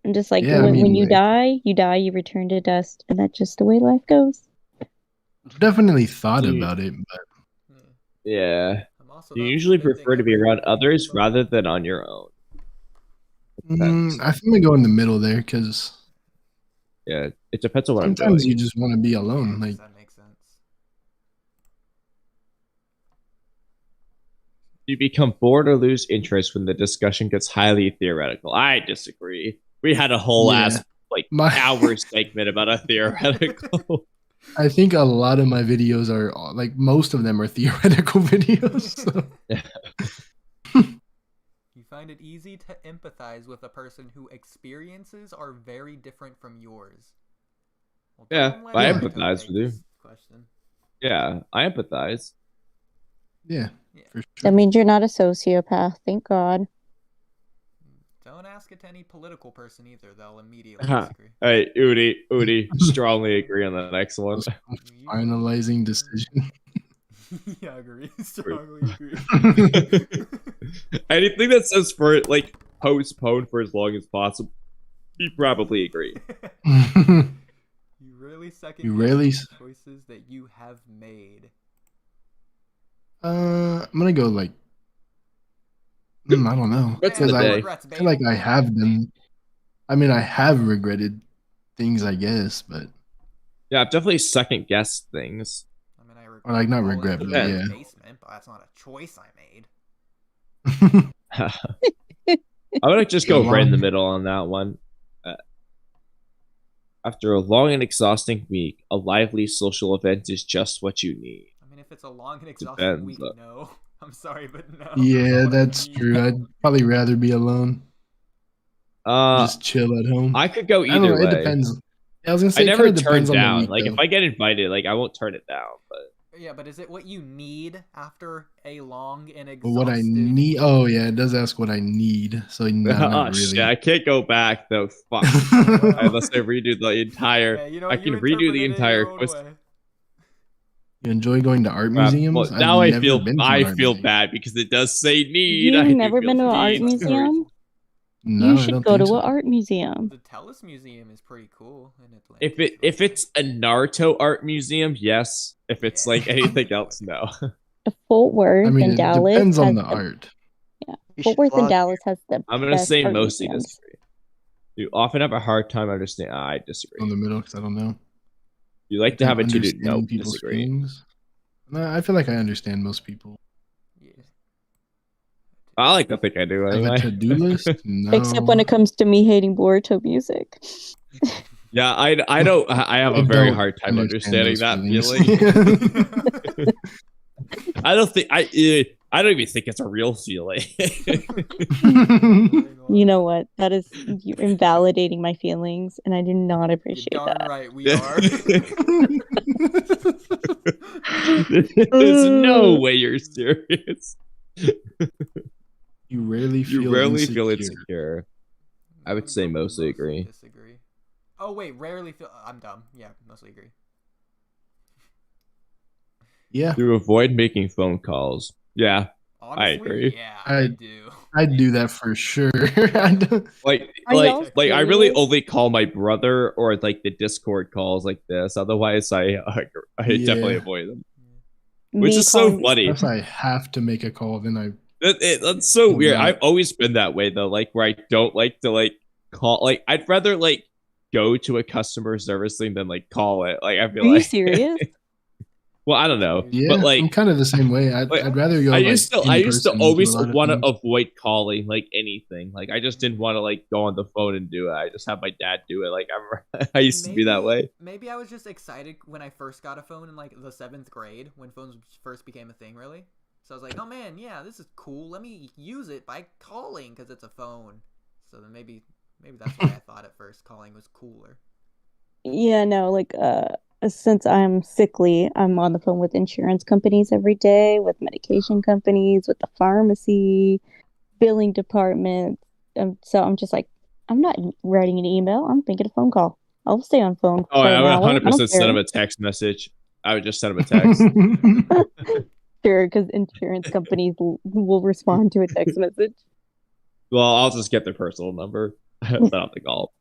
I'm just like, Yeah, I when mean, you like- die, you return to dust, and that's just the way life goes. I've definitely thought about it, but Yeah. I'm also You not usually convincing prefer to be around everyone others about rather than on your own. I think I'm gonna go in the middle there because Yeah, it depends on what I'm sometimes doing. you just want to be alone. Like, that makes sense. You become bored or lose interest when the discussion gets highly theoretical. I disagree. We had a whole Yeah. ass like My- hour segment about a theoretical. I think a lot of my videos are like most of them are theoretical videos. So. You find it easy to empathize with a person whose experiences are very different from yours. Well, Yeah, don't let I Naruto empathize take with you. this question. Yeah, I empathize. Yeah, for sure. That means you're not a sociopath, thank God. Don't ask it to any political person either; they'll immediately Huh. disagree. Hey, Oodie, strongly agree on the next one. Finalizing decision. Yeah, I agree. Strongly agree. Anything that says for like postpone for as long as possible, you probably agree. You really second You really guess the choices that you have made. I'm gonna go like. I don't know. Regrets of Because the I day. feel like I have them. I mean, I have regretted things, I guess, but Yeah, I've definitely second guessed things. I mean, I regret or like not falling regret, but into the yeah. basement, but that's not a choice I made. I would just go right in the middle on that one. After a long and exhausting week, a lively social event is just what you need. I mean, if it's a long and exhausting Depends, week, though. no. I'm sorry, but no. Yeah, that's true. I'd probably rather be alone. Just chill at home. I could go I don't either know, way. It depends. Yeah, I was gonna say I it never kinda turn depends on the down. week, Like though. if I get invited, like I won't turn it down. But Yeah, but is it what you need after a long and But exhausting? what I need? Oh yeah, it does ask what I need. So no, oh not shit, really. I can't go back though. Fuck. Unless I redo the entire. Yeah, you know I what, you can redo the interpreted it entire your own quest. way. You enjoy going to art Well, museums? now I've I never feel been to an art bad because it does say need. You've I do never feel been to an art need. museum? No, You I should don't go think to so. an art museum. The Tellus Museum is pretty cool in Atlanta. If it's a Naruto art museum, yes. If it's like anything else, no. Fort Worth I mean, and it Dallas depends on has the art. Yeah, You Fort should Worth and vlog Dallas has the I'm gonna best say art mostly museums. disagree. You often have a hard time understanding. I disagree. On the middle, because I don't know. You like to have a to-do. Understanding No, people's disagree. feelings. No, I feel like I understand most people. I like to think I do Have anyway. a to-do list? No. Except when it comes to me hating Boruto music. Yeah, I don't. I have a very hard time understanding that feeling. I don't think I don't even think it's a real feeling. You know what? That is you're invalidating my feelings, and I do not appreciate that. Right, we are. There's no way you're serious. You rarely feel insecure. I would say mostly agree. Disagree. Oh wait, rarely feel. I'm dumb. Yeah, mostly agree. Yeah. To avoid making phone calls. Yeah, honestly, I agree. Yeah, I do. I'd do that for sure. Like I really only call my brother or like the Discord calls like this. Otherwise, I definitely avoid them. Which is so funny. If I have to make a call, then I. That's so weird. I've always been that way though. Like where I don't like to like call. Like I'd rather like go to a customer service thing than like call it. Like I feel Are you like. serious? Well, I don't know. Yeah, but like I'm kind of the same way. I'd rather go. I used to always want to to avoid calling like anything. Like I just didn't want to like go on the phone and do it. I just have my dad do it. Like I used to be that way. Maybe I was just excited when I first got a phone in like the 7th grade when phones first became a thing. Really, so I was like, oh man, yeah, this is cool. Let me use it by calling because it's a phone. So then maybe that's why I thought at first calling was cooler. Yeah, no, like since I'm sickly, I'm on the phone with insurance companies every day, with medication companies, with the pharmacy, billing department. So I'm just like, I'm not writing an email. I'm thinking a phone call. I'll stay on phone. Oh, I would 100% send him a text message. I would just send him a text. Sure, because insurance companies will respond to a text message. Well, I'll just get their personal number. I don't have to call.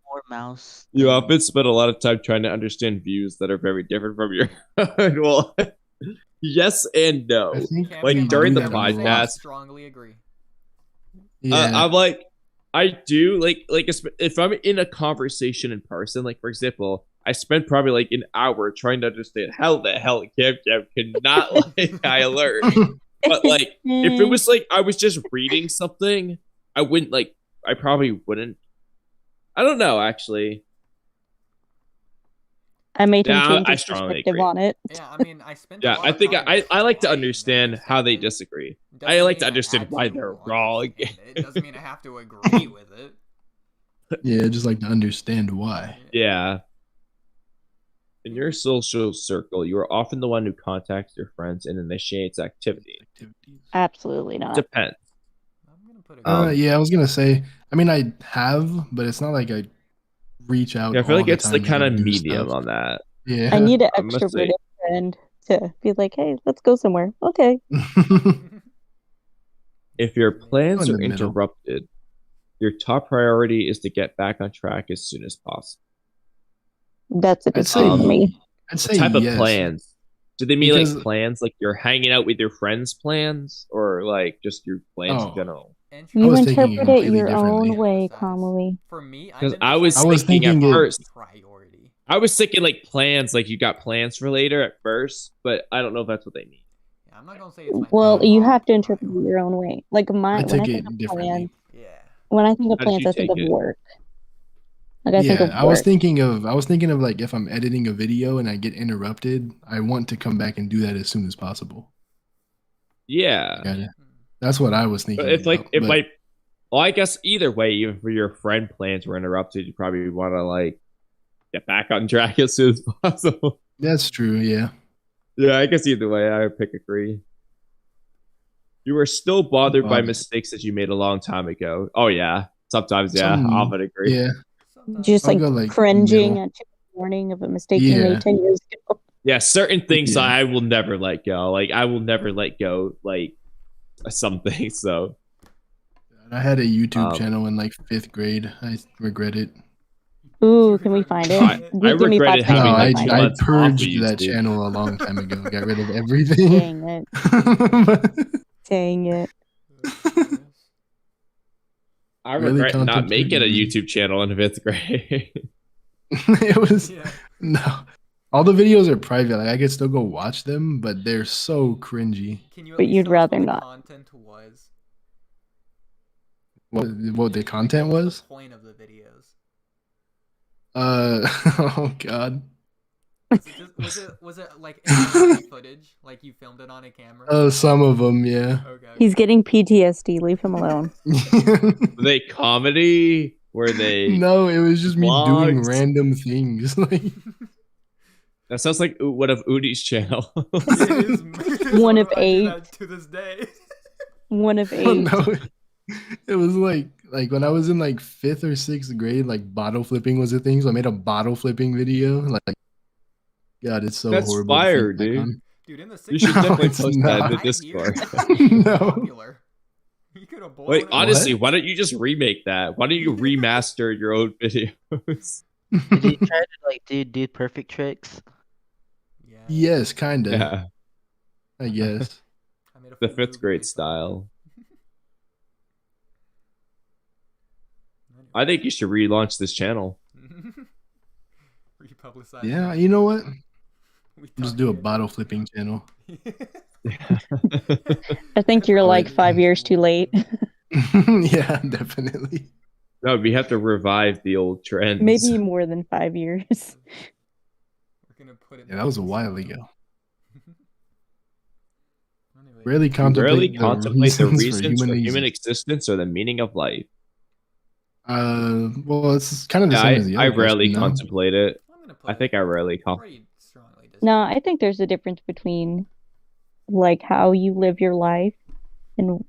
More mouse. You often spend a lot of time trying to understand views that are very different from your own. Well, yes and no. Like during the podcast, strongly agree. I'm like, I do like if I'm in a conversation in person, like for example, I spent probably like an hour trying to understand how the hell Camcam cannot like high alert. But like if it was like I was just reading something, I wouldn't like. I probably wouldn't. I don't know, actually. I made him change his perspective on it. Yeah, I mean, I spent. Yeah, I think I like to understand how they disagree. I like to understand why they're wrong. It doesn't mean I have to agree with it. Yeah, just like to understand why. Yeah. In your social circle, you are often the one who contacts your friends and initiates activity. Absolutely not. Depends. Yeah, I was gonna say. I mean, I have, but it's not like I reach out. Yeah, I feel like it's the kind of do medium stuff. on that. Yeah, I need an extroverted friend to be like, "Hey, let's go somewhere." Okay. If your plans In are the middle. interrupted, your top priority is to get back on track as soon as possible. That's a good I'd say thing for me. I'd say What type yes. of plans? Do they mean Because- like plans, like you're hanging out with your friends' plans, or like just your plans in general? You was thinking interpret it completely your own differently. way, Kamui. For me, Because I was I was thinking thinking at it- first. priority. I was thinking like plans, like you got plans for later at first, but I don't know if that's what they mean. Yeah, I'm not gonna say it's my Well, top you have to interpret it priority. your own way. Like when I take think it of differently. plans, Yeah. when I think of How did plans, you I think take of it? work. Like I think of I was work. thinking of like if I'm editing a video and I get interrupted, I want to come back and do that as soon as possible. Yeah. Kinda. That's what I was thinking. But if but- like, well, I guess either way, even if your friend plans were interrupted, you probably want to like get back on track as soon as possible. That's true. Yeah. Yeah, I guess either way, I would pick agree. You are still bothered by Bothered. mistakes that you made a long time ago. Oh yeah, sometimes yeah, Some- I often agree. Yeah. Just I'll like go, like, cringing middle. at 2 in the morning of a mistake you Yeah. made 10 years ago. Yeah, certain things Yeah. I will never let go. Like I will never let go. Like something. So I had a YouTube channel in like 5th grade. I regret it. Ooh, can we find it? I Give me regretted 5 having seconds. I months off of purged that YouTube. channel a long time ago. Got rid of everything. Dang it. Dang it. I Really regret not making a contemplating. YouTube channel in 5th grade. It was no. All the videos are private. Like I could still go watch them, but they're so cringy. But you'd rather not. Content was What the content was? the point of the videos. Oh god. Was it like footage? Like you filmed it on a camera? Some of them, yeah. Okay. He's getting PTSD. Leave him alone. Were they comedy? Were they? No, it was just me doing vlogs? random things. Like That sounds like one of Oodie's channel. One of I do 8. that to this day. One of 8. no, it was like when I was in like 5th or 6th grade, like bottle flipping was a thing. So I made a bottle flipping video. Like, God, it's so That's horrible. to fire, think back dude. on. Dude, in the You should No, definitely it's post that in the not. Discord. No. Popular. You could have boiled Wait, it. honestly, why don't you just remake that? Why don't you remaster your old videos? Did you try to like do perfect tricks? Yes, kinda. Yeah, I guess. I made a the full 5th movie grade based on style. I think you should relaunch this channel. Republicize. Yeah, you know what? We Just do a bottle flipping channel. I think you're like 5 years too late. Yeah, definitely. No, we have to revive the old trends. Maybe more than 5 years. We're gonna put it. Yeah, that was a while ago. Anyway, Rarely You contemplate, rarely the, contemplate the reasons reasons for existence. human existence or the meaning of life. Well, it's kind of the Yeah, same as the I other rarely question, no? contemplate it. I'm gonna I think I rarely contemplate. pretty strongly disagree. No, I think there's a difference between like how you live your life and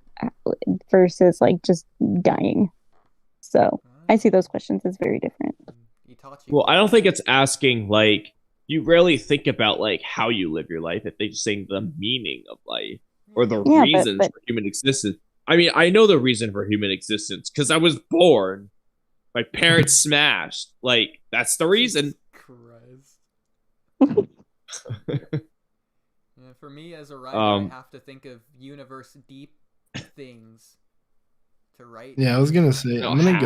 versus like just dying. So I see those questions as very different. Well, I don't think it's asking like you rarely think about like how you live your life. If they're just saying the meaning of life or the Yeah, reasons but for human existence. I mean, I know the reason for human existence because I was born. My parents smashed. Like that's the reason. Christ. Yeah, for me as a writer, I have to think of universe deep things to write. Yeah, I was gonna say I'm gonna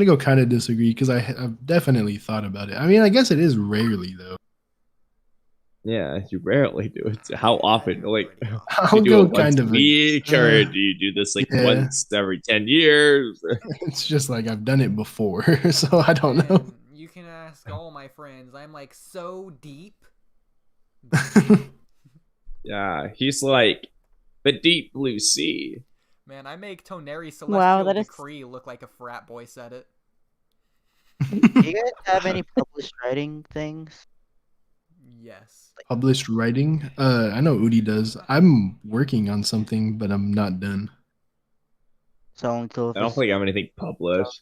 go kind of disagree because I've definitely thought about it. I mean, I guess it is rarely though. Yeah, you rarely do it. How often? Like, I'll you do go it once kind a of week, or do you do this like yeah. once every 10 years? It's just like I've done it before, so I don't know. And you can ask all my friends. I'm like so deep. Yeah, he's like the deep blue sea. Man, I make Toneri Celestial that is- Decree look like a frat boy said it. Do you guys have any published writing things? Yes. Published writing? I know Oodie does. I'm working on something, but I'm not done. So until I don't think I have anything published.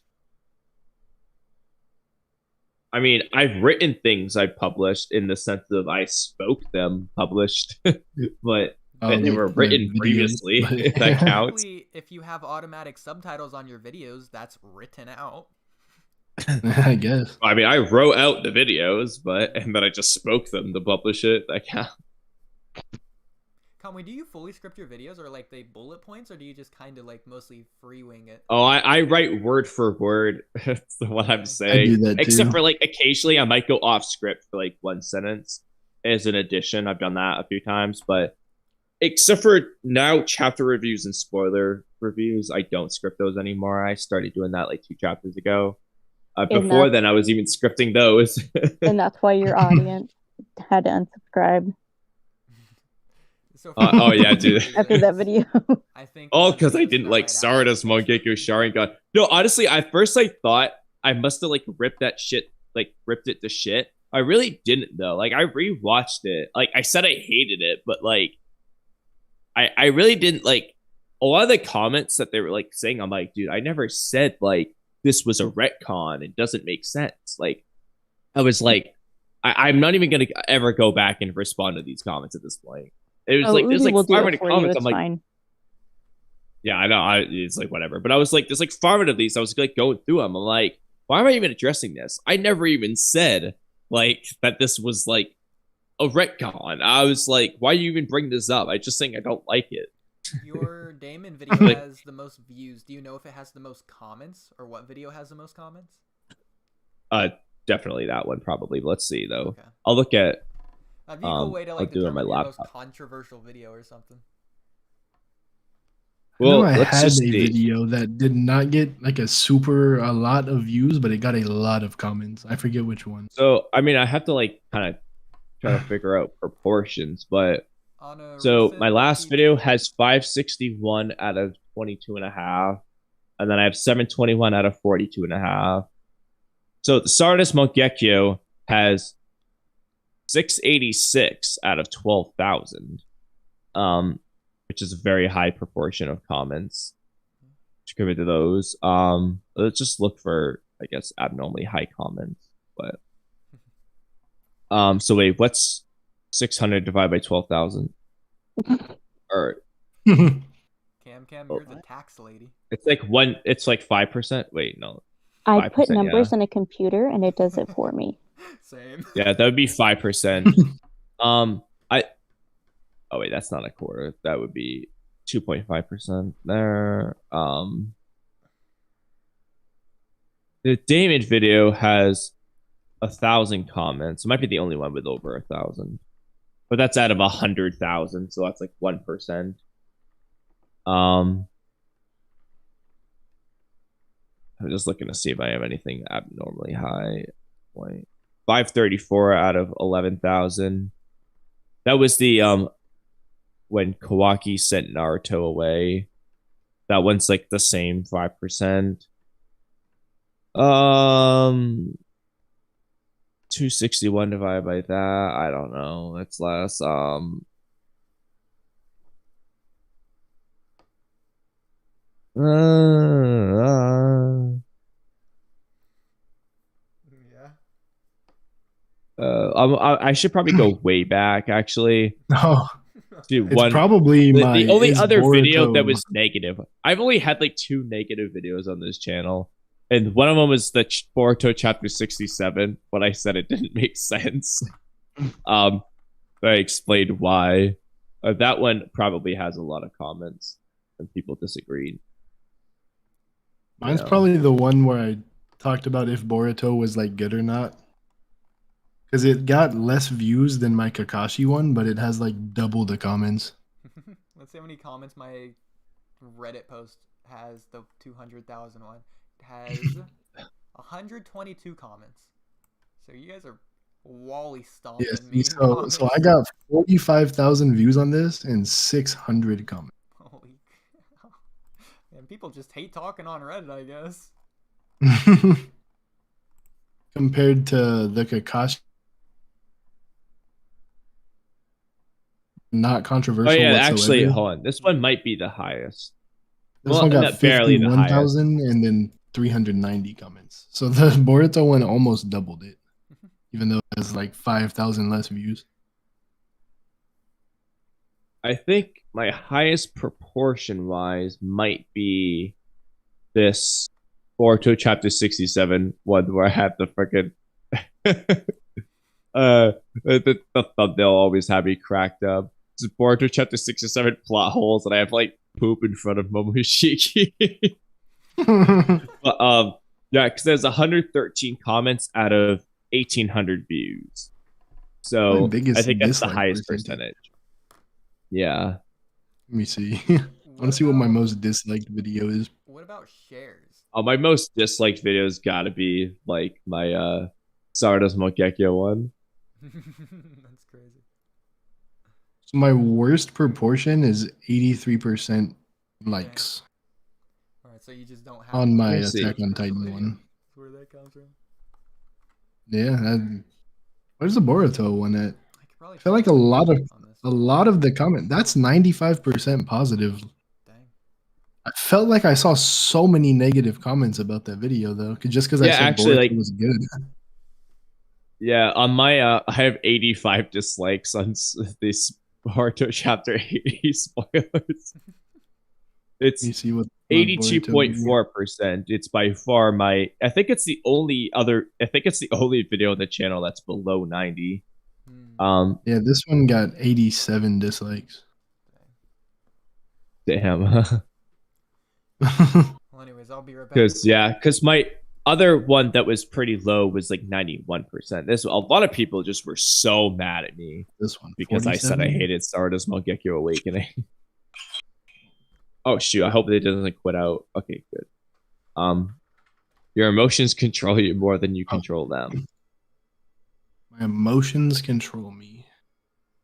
I mean, I've written things I published in the sense of I spoke them published, but they were written videos, previously. but- If that counts. Technically, if you have automatic subtitles on your videos, that's written out. I guess. I mean, I wrote out the videos, and then I just spoke them to publish it. That counts. Kamui, do you fully script your videos, or like they bullet points, or do you just kind of like mostly free wing it? Oh, I write word for word. That's what I'm saying. do that Except too. for like occasionally I might go off script for like one sentence as an addition. I've done that a few times, but except for now chapter reviews and spoiler reviews, I don't script those anymore. I started doing that like 2 chapters ago. Before then, I was even scripting those. And that's why your audience had to unsubscribe Oh yeah, dude. after that video. I think. Oh, because I didn't like Sarada's Mangekyo Sharingan. No, honestly, at first I thought I must have like ripped that shit, like ripped it to shit. I really didn't though. Like I rewatched it. Like I said I hated it, but like I really didn't like a lot of the comments that they were like saying. I'm like, dude, I never said like this was a retcon. It doesn't make sense. Like I was like, I'm not even gonna ever go back and respond to these comments at this point. It was like there's Oodie like will do 500 it for comments. you. I'm It's like, fine. yeah, I know. It's like whatever. But I was like, there's like 500 of these. I was like going through them. I'm like, why am I even addressing this? I never even said like that this was like a retcon. I was like, why you even bring this up? I just saying I don't like it. Your Daemon video has the most views. Do you know if it has the most comments or what video has the most comments? Definitely that one probably. Let's see though. Okay. I'll look at. That'd be a cool way to like determine my your most laptop. controversial video or something. Well, I had a video that did not get like a lot of views, but it got a lot of comments. I forget which one. So I mean, I have to like kind of try to figure out proportions, but so my last video has 561 out of 22.5, and then I have 721 out of 42.5. So the Sarada's Mangekyo has 686 out of 12,000, which is a very high proportion of comments compared to those. Let's just look for, I guess, abnormally high comments. But so wait, what's 600 divided by 12,000? Or Camcam, you're the tax lady. It's like 5%. Wait, no. I put numbers in a computer and it does it for me. Same. Yeah, that would be 5%. Oh wait, that's not a quarter. That would be 2.5% there. The Daemon video has 1,000 comments. It might be the only one with over 1,000, but that's out of 100,000, so that's like 1%. I'm just looking to see if I have anything abnormally high. 534 out of 11,000. That was the when Kawaki sent Naruto away. That one's like the same 5%. 261 divided by that. I don't know. That's less. I should probably go way back actually. No. Dude, it's probably the only other Boruto. video that was negative. I've only had like 2 negative videos on this channel, and one of them was the Boruto chapter 67. When I said it didn't make sense, I explained why. That one probably has a lot of comments and people disagreed. Mine's probably the one where I talked about if Boruto was like good or not. Because it got less views than my Kakashi one, but it has like double the comments. Let's see how many comments my Reddit post has, the 200,000 one. It has 122 comments. So you guys are Wally stomping me. So I got 45,000 views on this and 600 comments. Holy cow. And people just hate talking on Reddit, I guess. Compared to the Kakashi. Not controversial. Oh yeah, whatsoever. actually, hold on. This one might be the highest. This one got 51,000 and then 390 comments. So the Boruto one almost doubled it, even though it has like 5,000 less views. I think my highest proportion wise might be this Boruto chapter 67 one where I have the freaking the thumbnail always had me cracked up. It's Boruto chapter 67 plot holes, and I have like poop in front of Momoshiki. But yeah, because there's 113 comments out of 1,800 views. So I think that's the highest percentage. Yeah. Let me see. I want to see what my most disliked video is. What about shares? Oh, my most disliked video's got to be like my Sarada's Mangekyo one. That's crazy. So my worst proportion is 83% likes. All right, so you just don't have on my Attack on Titan one. Where that comes from? Yeah, where's the Boruto one at? I feel like a lot of the comment. That's 95% positive. Dang. I felt like I saw so many negative comments about that video though, just because I said actually, Boruto was good. Yeah, on my I have 85 dislikes on this Boruto chapter 80 spoilers. It's You see what 82.4%. It's by far my. I think it's the only video on the channel that's below 90. Yeah, this one got 87 dislikes. Damn. Well, anyways, I'll be right back. Because my other one that was pretty low was like 91%. A lot of people just were so mad at me. This one because 47? I said I hated Sarada's Mangekyo Awakening. Oh shoot! I hope they didn't quit out. Okay, good. Your emotions control you more than you control them. My emotions control me.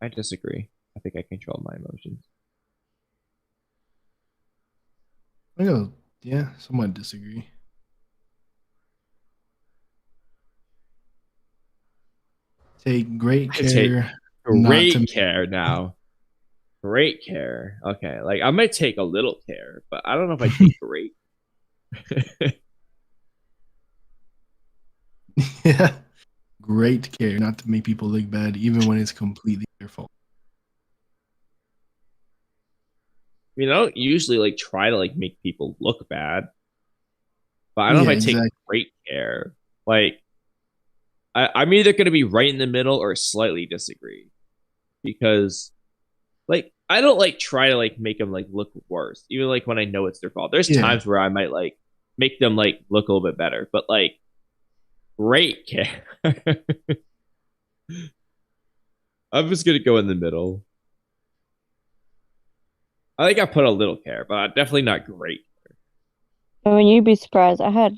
I disagree. I think I control my emotions. Yeah, somewhat disagree. Take great care. Great care now. Great care. Okay, like I might take a little care, but I don't know if I take great. Yeah. Great care not to make people look bad, even when it's completely their fault. I don't usually like try to like make people look bad, but I don't know if I take great care. Like, I'm either going to be right in the middle or slightly disagree, because like I don't like try to like make them like look worse, even like when I know it's their fault. There's times where I might like make them like look a little bit better, but like great care. I'm just gonna go in the middle. I think I put a little care, but definitely not great care. I mean, you'd be surprised. I had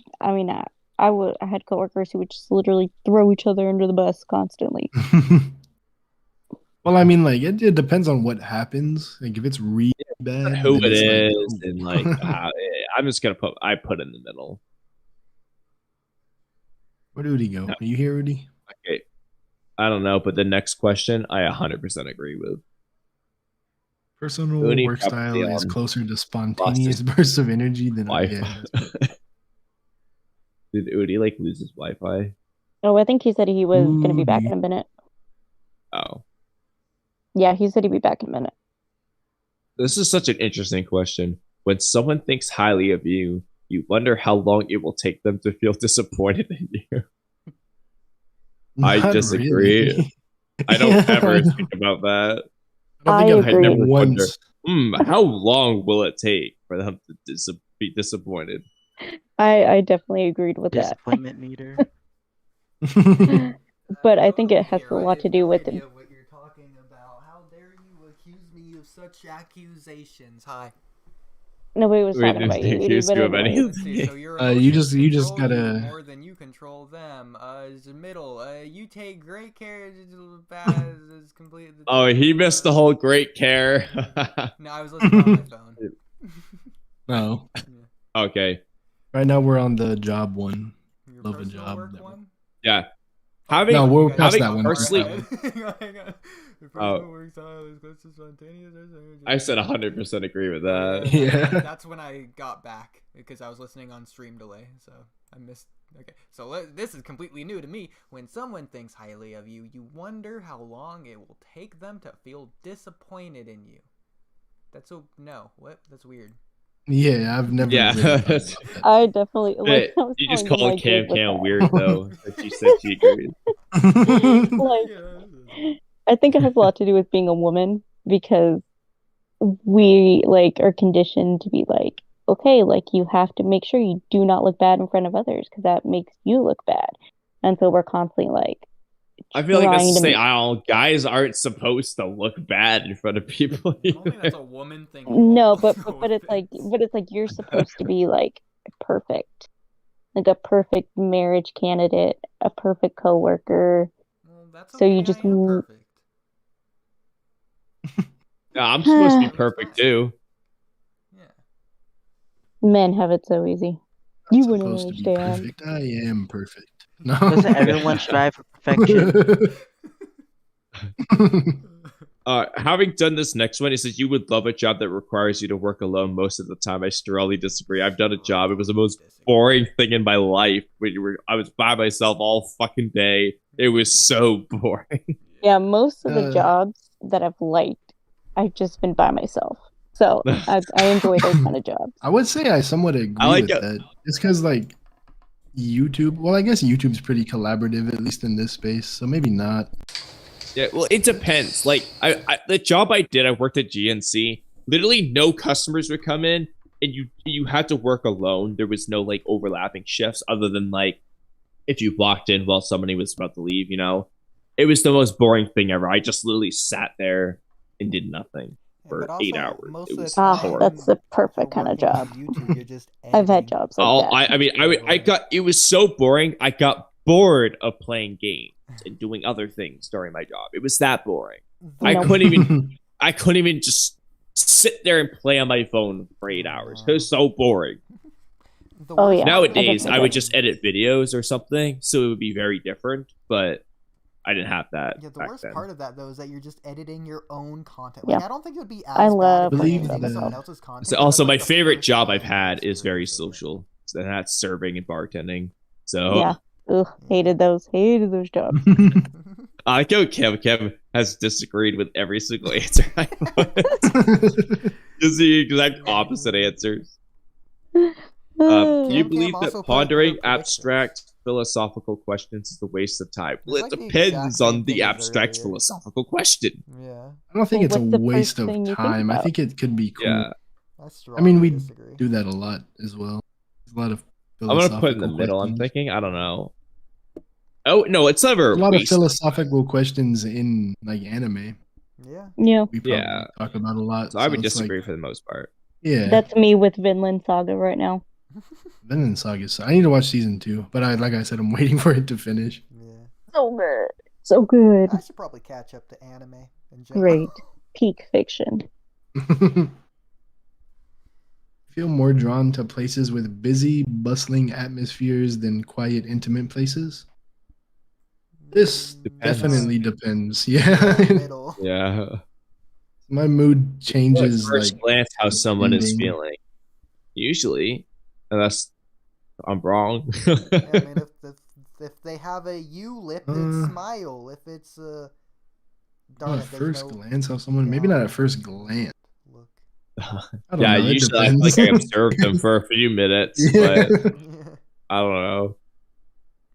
coworkers who would just literally throw each other under the bus constantly. Well, I mean, like it depends on what happens. Like if it's really bad, who it is, and like I'm just gonna put in the middle. Where did Oodie go? Are you here, Oodie? Okay, I don't know, but the next question I 100% agree with. Personal work style is closer to spontaneous bursts of energy than Wi-Fi. Did Oodie like lose his Wi-Fi? Oh, I think he said he was going to be back in a minute. Oh. Yeah, he said he'd be back in a minute. This is such an interesting question. When someone thinks highly of you, you wonder how long it will take them to feel disappointed in you. I disagree. Really. I don't ever think about that. I agree. Never wonder, how long will it take for them to be disappointed? I definitely agreed with that. Disappointment meter. But I think it has a lot to do with it. What you're talking about? How dare you accuse me of such accusations? Hi. Nobody was talking about you. You just gotta more than you control them. It's the middle. You take great care. It's complete. Oh, he missed the whole great care. No, I was listening on my phone. No. Okay. Right now we're on the job one. Love a job. Yeah. We'll pass that one. I said 100% agree with that. Yeah. That's when I got back because I was listening on stream delay, so I missed. Okay, so this is completely new to me. When someone thinks highly of you, you wonder how long it will take them to feel disappointed in you. That's That's weird. Yeah, I've never. Yeah, I definitely. Like, you just called Camcam weird though. That she said she agreed. I think it has a lot to do with being a woman, because we are conditioned to be like, okay, you have to make sure you do not look bad in front of others because that makes you look bad, and so we're constantly I feel like that's to say, guys aren't supposed to look bad in front of people. I don't think that's a woman thing. No, but it's like you're supposed to be perfect, a perfect marriage candidate, a perfect coworker. Well, that's so you just perfect. Yeah, I'm supposed to be perfect too. Yeah. Men have it so easy. You wouldn't understand. I am perfect. No. Doesn't everyone strive for perfection? Having done this next one, it says you would love a job that requires you to work alone most of the time. I strongly disagree. I've done a job. It was the most boring thing in my life. I was by myself all fucking day. It was so boring. Yeah, most of the jobs that I've liked I've just been by myself. So I enjoy those kind of jobs. I would say I somewhat agree with that. It's because like YouTube. Well, I guess YouTube's pretty collaborative, at least in this space. So maybe not. Yeah, well, it depends. Like the job I did, I worked at GNC. Literally, no customers would come in, and you had to work alone. There was no like overlapping shifts, other than like if you walked in while somebody was about to leave. You know, it was the most boring thing ever. I just literally sat there and did nothing for 8 hours. It was horrible. That's the perfect kind of job. I've had jobs like that. I mean, I got, it was so boring. I got bored of playing games and doing other things during my job. It was that boring. I couldn't even just sit there and play on my phone for 8 hours. It was so boring. Oh yeah. Nowadays, I would just edit videos or something, so it would be very different. But I didn't have that. Yeah, the worst part of that though is that you're just editing your own content. Yeah. Like, I don't think it would be as I love bad if believe you're editing that. someone else's content. So also, my favorite job I've had is very social. So that's serving and bartending. So Yeah. Ugh, hated those jobs. I like how Cam has disagreed with every single answer I put. Just the exact opposite answers. Do you believe that pondering abstract philosophical questions is a waste of time? Well, it depends on the abstract philosophical question. Yeah. I don't think it's a waste of time. I think it could be cool. Yeah. I mean, we do that a lot as well. There's a lot of I'm gonna put it in the middle. I'm thinking. I don't know. Oh no, it's never a lot of philosophical questions in like anime. Yeah. Yeah. We probably talk about a lot. So I would disagree for the most part. Yeah. That's me with Vinland Saga right now. Vinland Saga. I need to watch season 2, but like I said, I'm waiting for it to finish. Yeah. So good. So good. I should probably catch up to anime in general. Great. Peak fiction. Feel more drawn to places with busy, bustling atmospheres than quiet, intimate places? This definitely depends. Yeah. Yeah. My mood changes. At first glance, how someone is feeling. Usually, unless I'm wrong. Yeah, I mean, if they have a U lip, it's smile. If it's at first glance, how someone maybe not at first glance. Yeah, usually I feel like I observed them for a few minutes, but I don't know.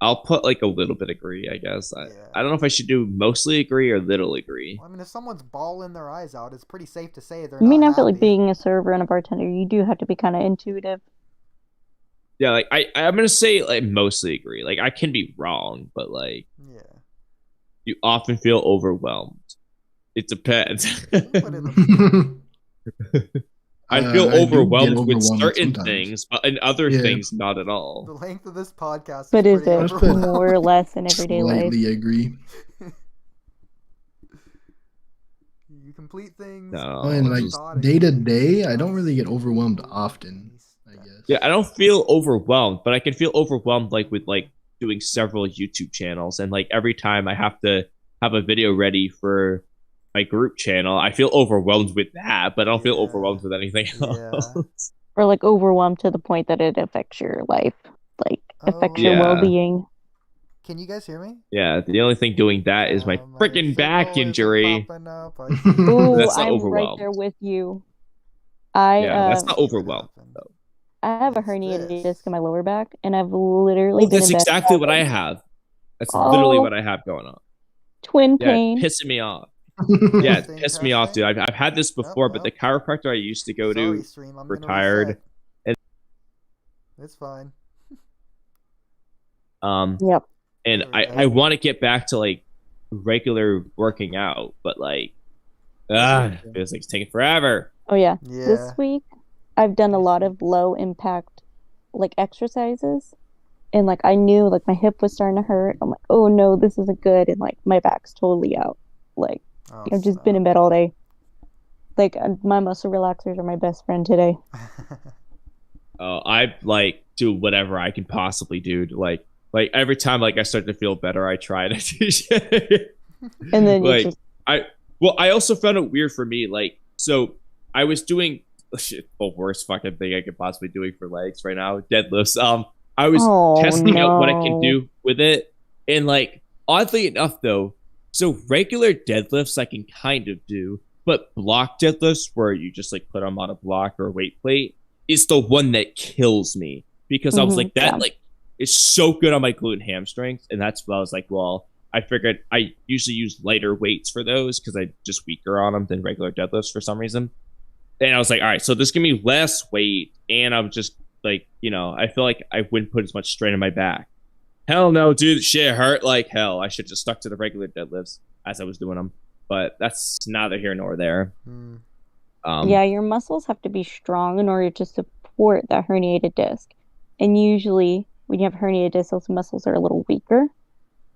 I'll put like a little bit agree, I guess. I don't know if I should do mostly agree or little agree. Well, I mean, if someone's bawling their eyes out, it's pretty safe to say they're I mean, not I feel like happy. being a server and a bartender, you do have to be kind of intuitive. Yeah, like I'm gonna say like mostly agree. Like I can be wrong, but like you often feel overwhelmed. It depends. I feel overwhelmed with certain things, but in other things, not at all. The length of this podcast But is is it more or less in everyday life? Slightly agree. You complete things. No. And like day to day, I don't really get overwhelmed often, I guess. Yeah, I don't feel overwhelmed, but I can feel overwhelmed like with like doing several YouTube channels, and like every time I have to have a video ready for my group channel, I feel overwhelmed with that, but I don't feel overwhelmed with anything else. Or like overwhelmed to the point that it affects your life, like affects your well-being. Can you guys hear me? Yeah, the only thing doing that is my freaking back injury. Ooh, That's not I'm overwhelmed. right there with you. That's not overwhelmed though. I have a herniated disc in my lower back, and I've literally been that's in bed exactly what I have. That's literally what I have going on. Twin Yeah, pain. it's pissing me off. Yeah, it pissed me off, dude. I've had this before, but the chiropractor I used to go to retired. And it's fine. Yep. And I want to get back to like regular working out, but like it feels like it's taking forever. Oh yeah. This week I've done a lot of low impact like exercises, and like I knew like my hip was starting to hurt. I'm like, oh no, this isn't good, and like my back's totally out. Like I've just been in bed all day. Like my muscle relaxers are my best friend today. I like do whatever I can possibly do to like every time like I start to feel better, I try to do shit. And then like I also found it weird for me. Like so I was doing the worst fucking thing I could possibly doing for legs right now, deadlifts. I was testing out what I can do with it, and like oddly enough though, so regular deadlifts I can kind of do, But block deadlifts, where you just like put them on a block or a weight plate, is the one that kills me, because I was like, that like is so good on my glute and hamstrings, and that's what I was like, well, I figured I usually use lighter weights for those because I'm just weaker on them than regular deadlifts for some reason. And I was like, all right, so this give me less weight, and I'm just like, you know, I feel like I wouldn't put as much strain on my back. Hell no, dude, shit hurt like hell. I should just stuck to the regular deadlifts as I was doing them, but that's neither here nor there. Yeah, your muscles have to be strong in order to support that herniated disc, and usually when you have herniated discs, those muscles are a little weaker.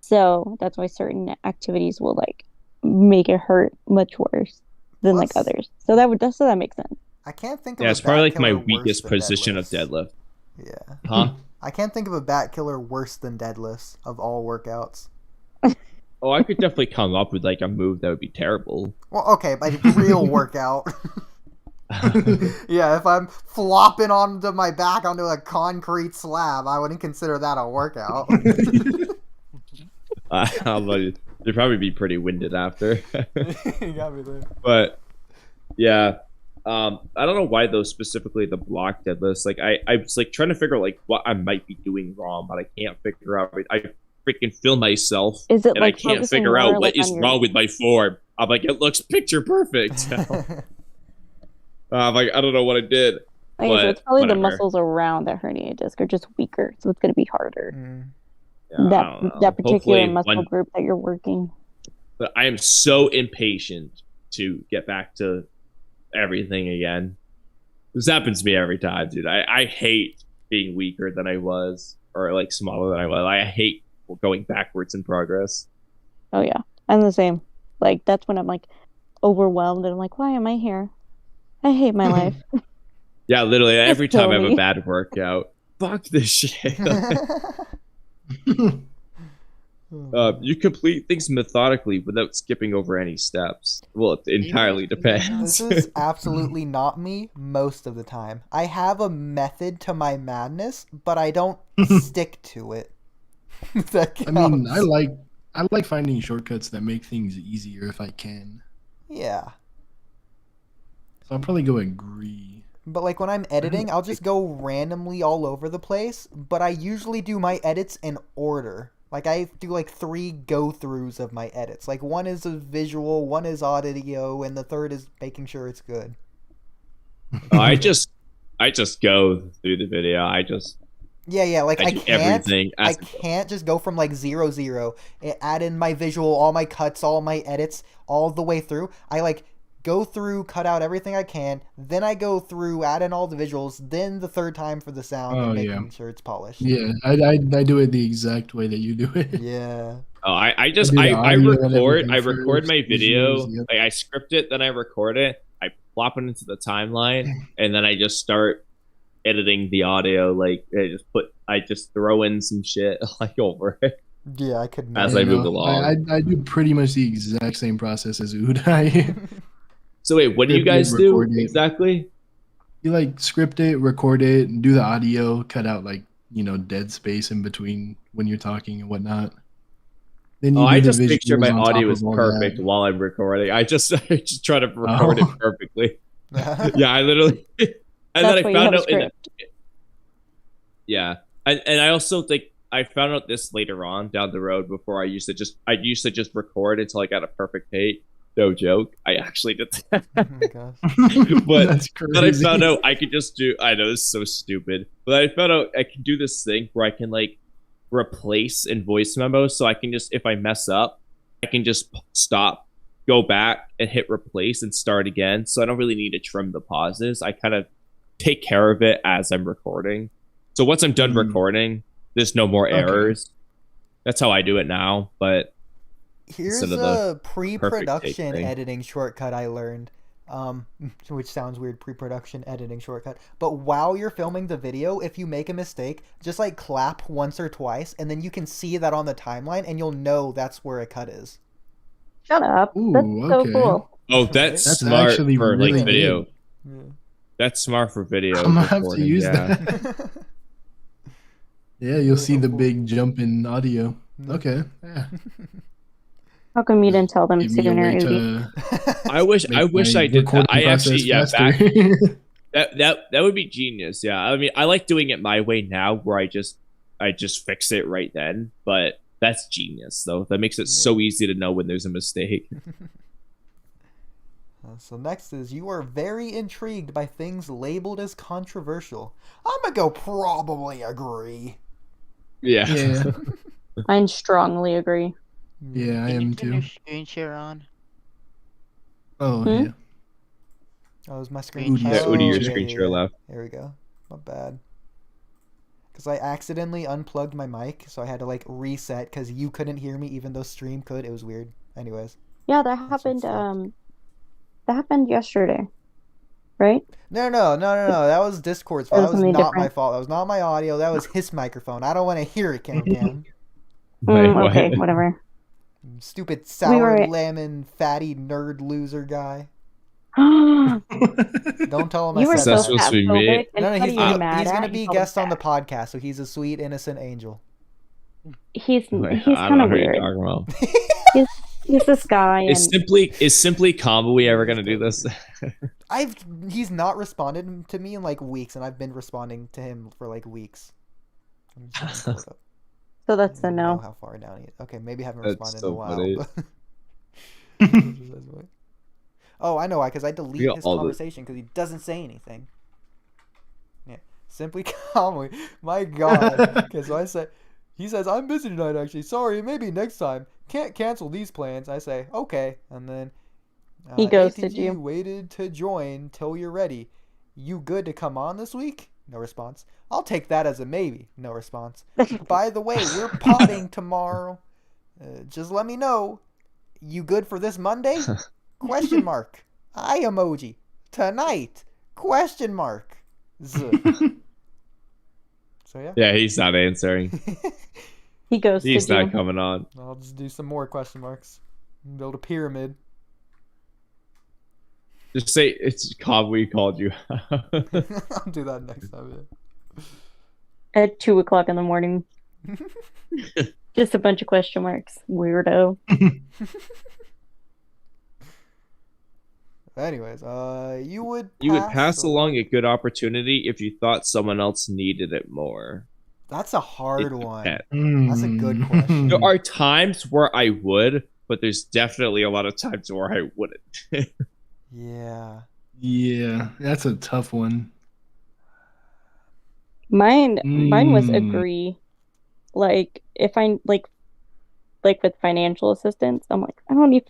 So that's why certain activities will like make it hurt much worse than like others. So that makes sense. I can't think of it's probably like my weakest position of deadlift. Yeah. Huh? I can't think of a back killer worse than deadlifts of all workouts. Oh, I could definitely come up with like a move that would be terrible. Well, okay, but real workout. Yeah, if I'm flopping onto my back onto a concrete slab, I wouldn't consider that a workout. You'd probably be pretty winded after. You got me there. But yeah, I don't know why though, specifically the block deadlifts. Like I was like trying to figure out like what I might be doing wrong, but I can't figure out. I freaking feel myself, and like, I can't figure out what is wrong with my form. I'm like, it looks picture perfect. I'm like, I don't know what I did. Okay, so it's probably the muscles around that herniated disc are just weaker, so it's going to be harder. Yeah, that particular muscle group that you're working. But I am so impatient to get back to everything again. This happens to me every time, dude. I hate being weaker than I was, or like smaller than I was. I hate going backwards in progress. Oh yeah, I'm the same. Like that's when I'm like overwhelmed and I'm like, why am I here? I hate my life. Yeah, literally every time I have a bad workout, fuck this shit. You complete things methodically without skipping over any steps. Well, it entirely depends. This is absolutely not me most of the time. I have a method to my madness, but I don't stick to it. I mean, I like finding shortcuts that make things easier if I can. Yeah. So I'll probably go agree. But like when I'm editing, I'll just go randomly all over the place, but I usually do my edits in order. Like I do like 3 go-throughs of my edits. Like one is a visual, one is audio, and the third is making sure it's good. I just go through the video. Yeah, like I can't can't just go from like 0-0, add in my visual, all my cuts, all my edits, all the way through. I like go through, cut out everything I can, then I go through, add in all the visuals, then the third time for the sound and making sure it's polished. Yeah, I do it the exact way that you do it. Yeah. Oh, I record my video, like I script it, then I record it, I plop it into the timeline, and then I just start editing the audio. Like I just throw in some shit like over it. Yeah, I could as I move along. I do pretty much the exact same process as Oodie. So wait, what do you guys do exactly? You like script it, record it, do the audio, cut out like, you know, dead space in between when you're talking and whatnot. Then I just make sure my audio is perfect while I'm recording. I just try to record it perfectly. Yeah, I literally and then I found out and I also think I found out this later on down the road. Before I used to just record until I got a perfect take. No joke. I actually did that. Oh my gosh. But then I found out I could just do. I know this is so stupid, but I found out I can do this thing where I can like replace in voice memos. So I can just, if I mess up, I can just stop, go back, and hit replace and start again. So I don't really need to trim the pauses. I kind of take care of it as I'm recording. So once I'm done recording, there's no more errors. That's how I do it now. But here's a pre-production editing shortcut I learned, which sounds weird, pre-production editing shortcut. But while you're filming the video, if you make a mistake, just like clap once or twice, and then you can see that on the timeline, and you'll know that's where a cut is. Shut up. Ooh, that's so cool. Oh, that's smart for really like video. Yeah. That's smart for video. I'm gonna have to use that. Yeah, you'll see the big jump in audio. Okay. Yeah. How come you didn't tell them sooner, Oodie? I wish I did that. I actually that would be genius. Yeah, I mean, I like doing it my way now, where I just fix it right then. But that's genius, though. That makes it so easy to know when there's a mistake. So next is, you are very intrigued by things labeled as controversial. I'm gonna go probably agree. Yeah. I strongly agree. Yeah, I am too. Your screen share on. Oh yeah. Oh, is my screen? Oodie, your screen share left. There we go. Not bad. Because I accidentally unplugged my mic, so I had to like reset because you couldn't hear me even though stream could. It was weird. Anyways. Yeah, that happened. That happened yesterday, right? No. That was Discord's fault. That was not my fault. That was not my audio. That was his microphone. I don't want to hear it, Camcam. Okay, whatever. Stupid sour lemon fatty nerd loser guy. Don't tell him I said that. Supposed to be me. No, he's gonna be a guest on the podcast, so he's a sweet innocent angel. He's kind of weird. He's this guy. Is simply Kamui ever gonna do this? He's not responded to me in like weeks, and I've been responding to him for like weeks. So that's a no. How far down he is? Okay, maybe I haven't responded in a while. Oh, I know why, because I delete his conversation because he doesn't say anything. Yeah, simply Kamui. My God, because he says I'm busy tonight. Actually, sorry, maybe next time. Can't cancel these plans. I say okay, and then he ghosted you. Waited to join till you're ready. You good to come on this week? No response. I'll take that as a maybe. No response. By the way, we're potting tomorrow. Just let me know. You good for this Monday? Question mark. Eye emoji. Tonight? Question mark. So yeah. Yeah, he's not answering. He ghosted you. He's not coming on. I'll just do some more question marks. Build a pyramid. Just say it's Kamui called you. I'll do that next time. Yeah. At 2:00 in the morning. Just a bunch of question marks. Weirdo. Anyways, you would pass along a good opportunity if you thought someone else needed it more. That's a hard one. That's a good question. There are times where I would, but there's definitely a lot of times where I wouldn't. Yeah, that's a tough one. Mine was agree. Like if I like with financial assistance, I'm like, I need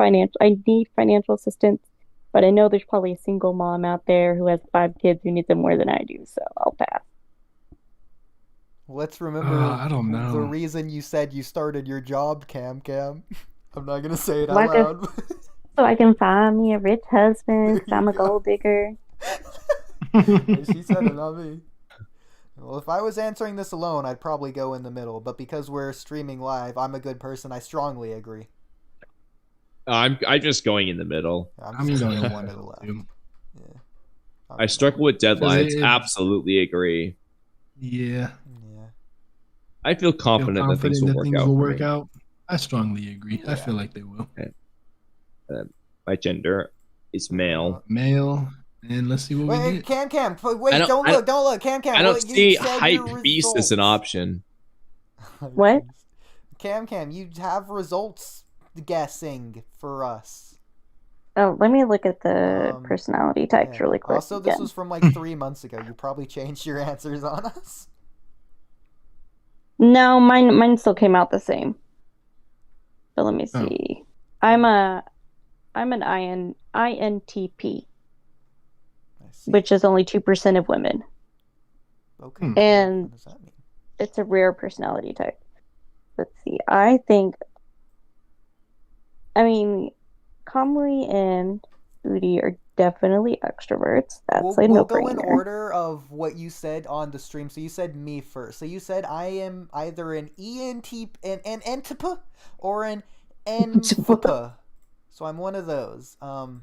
financial assistance, but I know there's probably a single mom out there who has 5 kids who needs it more than I do, so I'll pass. Let's remember I don't know. the reason you said you started your job, Camcam. I'm not gonna say it out loud. So I can find me a rich husband, because I'm a gold digger. She said it, not me. Well, if I was answering this alone, I'd probably go in the middle. But because we're streaming live, I'm a good person. I strongly agree. I'm just going in the middle. I'm going one to the left. Yeah. I struggle with deadlines. Absolutely agree. Yeah. I feel confident that things will work out. I strongly agree. Yeah. I feel like they will. Okay. My gender is male. Male. And let's see what we get. Camcam, wait, don't look. Camcam. I don't see hype beast as an option. What? Camcam, you have results guessing for us. Oh, let me look at the personality types really quick. Also, this was from like 3 months ago. You probably changed your answers on us. No, mine still came out the same. So let me see. I'm an INTP, which is only 2% of women. Okay. And what does that mean? It's a rare personality type. Let's see. I mean, Kamui and Oodie are definitely extroverts. That's a no-brainer. We'll go in order of what you said on the stream. So you said me first. So you said I am either an an ENTP or an NFP. So I'm one of those. And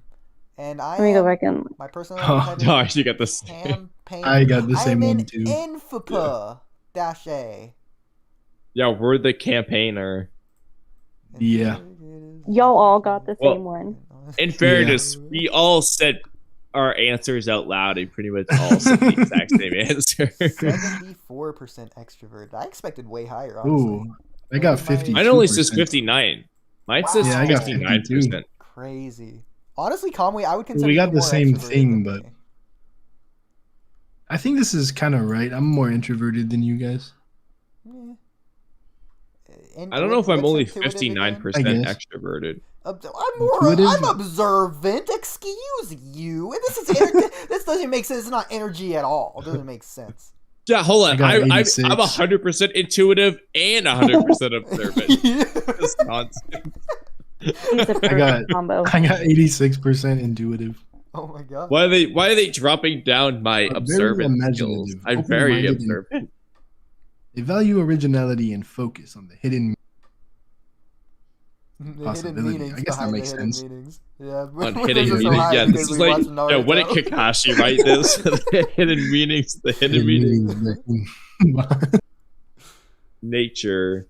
Let me go back in. My personality type is you got this. I got the same one too. I'm an NFP -A. Yeah, we're the campaigner. Yeah. Y'all all got the same one. In fairness, we all said our answers out loud and pretty much all said the exact same answer. 74% extroverted. I expected way higher, honestly. Ooh, I got 50. Mine only says 59. Mine says 59%. Crazy. Honestly, Kamui, I would consider we got you the more same extroverted thing, than but me. I think this is kind of right. I'm more introverted than you guys. I don't know if I'm only 59% extroverted. I'm observant. Excuse you. This is this doesn't make sense. It's not energy at all. It doesn't make sense. Yeah, hold on. I'm 100% intuitive and 100% observant. That's nonsense. I got 86% intuitive. Oh my god. Why are they dropping down my observant skills? I'm very observant. They value originality and focus on the hidden possibility. I guess that makes sense. Yeah, on hidden meanings. Yeah, this is like what did Kakashi write this? The hidden meanings. The hidden meanings. Nature.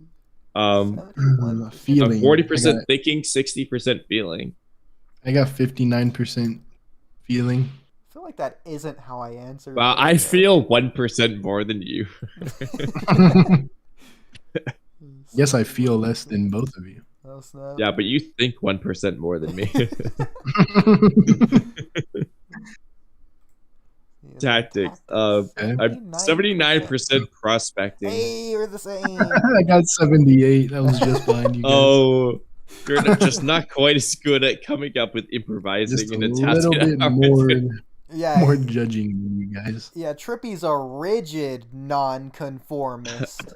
Feeling. 40% thinking, 60% feeling. I got 59% feeling. I feel like that isn't how I answered. Wow, I feel 1% more than you. Yes, I feel less than both of you. Oh, snap. Yeah, but you think 1% more than me. Tactics. I'm 79% prospecting. Hey, we're the same. I got 78. I was just behind you guys. Oh, you're just not quite as good at coming up with improvising just and a little bit more judging than you guys. Yeah, Trippy's a rigid nonconformist.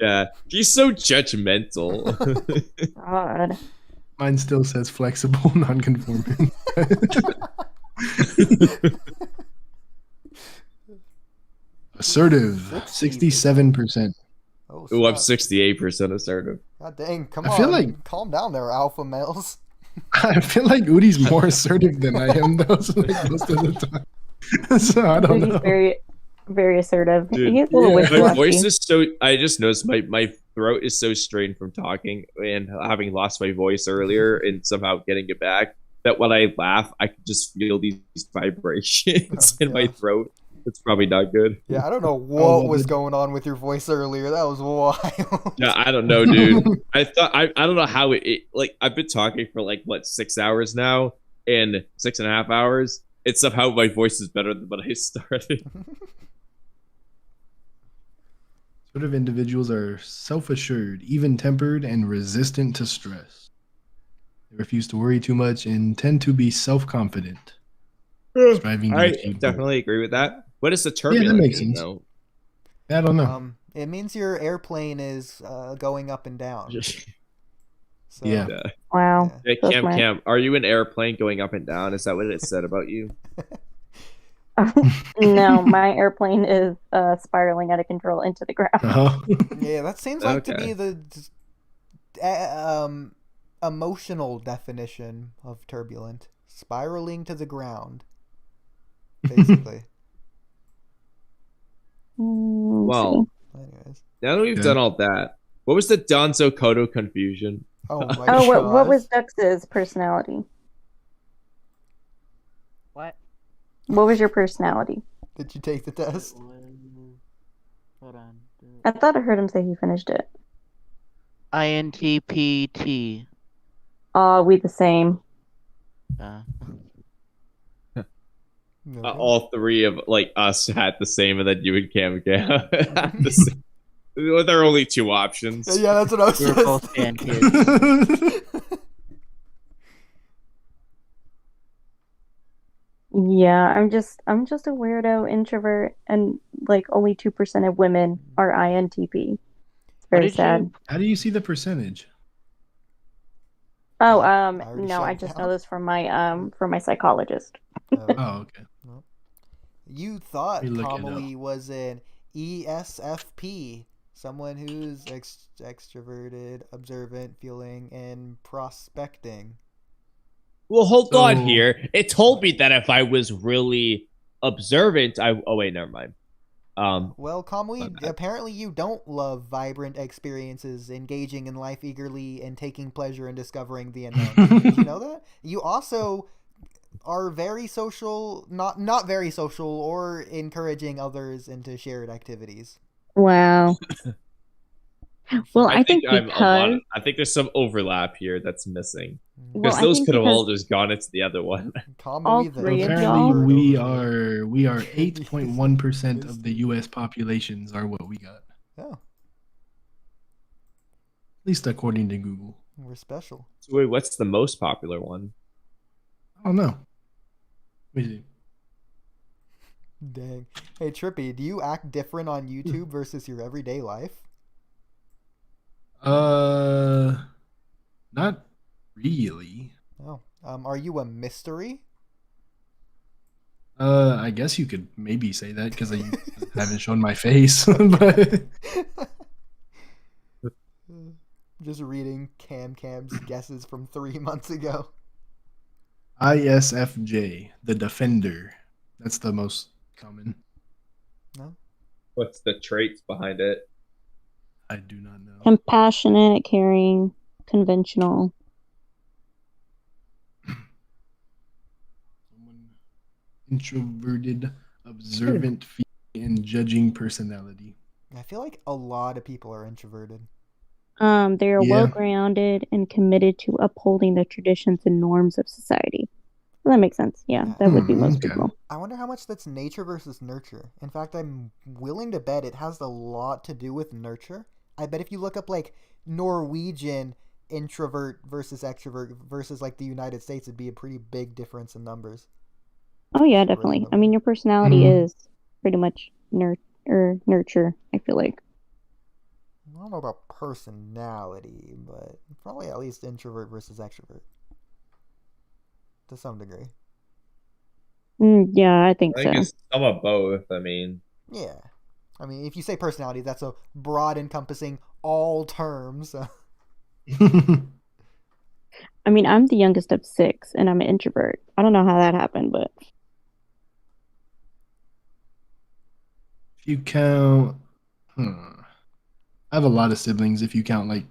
Yeah, he's so judgmental. God. Mine still says flexible, nonconforming. Assertive, 67%. Oh, I'm 68% assertive. God dang, come I on. feel like- calm down there, alpha males. I feel like Oodie's more assertive than I am, though, so like most of the time. So I don't know. Very, very assertive. Dude, He's a little my wishy-washy. voice is so. I just noticed my throat is so strained from talking and having lost my voice earlier and somehow getting it back that when I laugh, I can just feel these vibrations in my throat. It's probably not good. Yeah, I don't know what was going on with your voice earlier. That was wild. Yeah, I don't know, dude. I don't know how it like I've been talking for like what 6 hours now and 6.5 hours. It's somehow my voice is better than when I started. Sort of individuals are self-assured, even-tempered, and resistant to stress. They refuse to worry too much and tend to be self-confident. Striving to I achieve definitely agree with that. What is the turbulence? Yeah, that makes sense. Though? I don't know. It means your airplane is going up and down. So, yeah. Wow. Hey, So Cam, smart. Cam, are you an airplane going up and down? Is that what it said about you? No, my airplane is spiraling out of control into the ground. Yeah, that seems like to be the emotional definition of turbulent. Spiraling to the ground, basically. Well, anyways. now that we've done all that, what was the Danzo Kodo confusion? Oh my Oh, what was Dux's personality? What? What was your personality? Did you take the test? Hold on. I thought I heard him say he finished it. INTPT. We the same. All three of like us had the same, and then you and Camcam had the same. Well, there are only two options. Yeah, that's what I was We're saying. both fan kids. Yeah, I'm just a weirdo introvert, and like only 2% of women are INTP. It's very sad. How do you see the percentage? Oh, already no, shut I it just down. know this from my psychologist. Oh, okay. You thought Let me look it Kamui was an ESFP, someone who's extroverted, observant, feeling, and prospecting. Well, hold on here. It told me that if I was really observant, oh wait, never mind. Well, Kamui, apparently you don't love vibrant experiences, engaging in life eagerly, and taking pleasure in discovering the unknown. Did you know that? You also are very social, not very social, or encouraging others into shared activities. Wow. Well, I think because I think there's some overlap here that's missing. Well, Because I those think could have all because just gone into the other one. all three of Apparently, y'all. we are 8.1% of the U.S. populations are what we got. Oh. At least according to Google. We're special. So wait, what's the most popular one? I don't know. Let me see. Dang. Hey, Trippy, do you act different on YouTube versus your everyday life? Not really. Oh. Are you a mystery? I guess you could maybe say that because I haven't shown my face, but Just reading Camcam's guesses from 3 months ago. ISFJ, the Defender. That's the most common. No. What's the traits behind it? I do not know. Compassionate, caring, conventional. Introverted, observant, and judging personality. I feel like a lot of people are introverted. They are well-grounded and committed to upholding the traditions and norms of society. Well, that makes sense. Yeah, that would be most people. I wonder how much that's nature versus nurture. In fact, I'm willing to bet it has a lot to do with nurture. I bet if you look up like Norwegian introvert versus extrovert versus like the United States, it'd be a pretty big difference in numbers. Oh yeah, definitely. I mean, your personality is pretty much nurture, I feel like. I don't know about personality, but probably at least introvert versus extrovert. To some degree. Yeah, I think so. it's some of both, I mean. Yeah. I mean, if you say personality, that's a broad encompassing all terms. I mean, I'm the youngest of 6, and I'm an introvert. I don't know how that happened, but... If you count... I have a lot of siblings if you count, like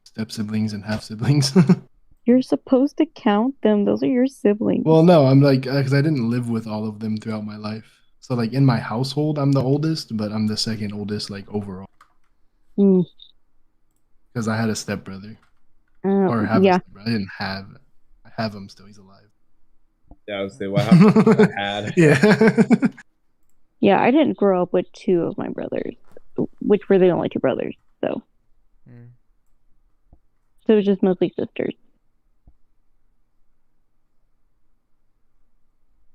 step-siblings and half-siblings. You're supposed to count them. Those are your siblings. Well, no, I'm like... Because I didn't live with all of them throughout my life. So, like, in my household, I'm the oldest, but I'm the second oldest, like, overall. Because I had a stepbrother. Or have a stepbrother. I didn't have... I have him still. He's alive. Yeah, I was saying, what happened I had. Yeah. Yeah, I didn't grow up with 2 of my brothers, which were the only 2 brothers, so. So it was just mostly sisters.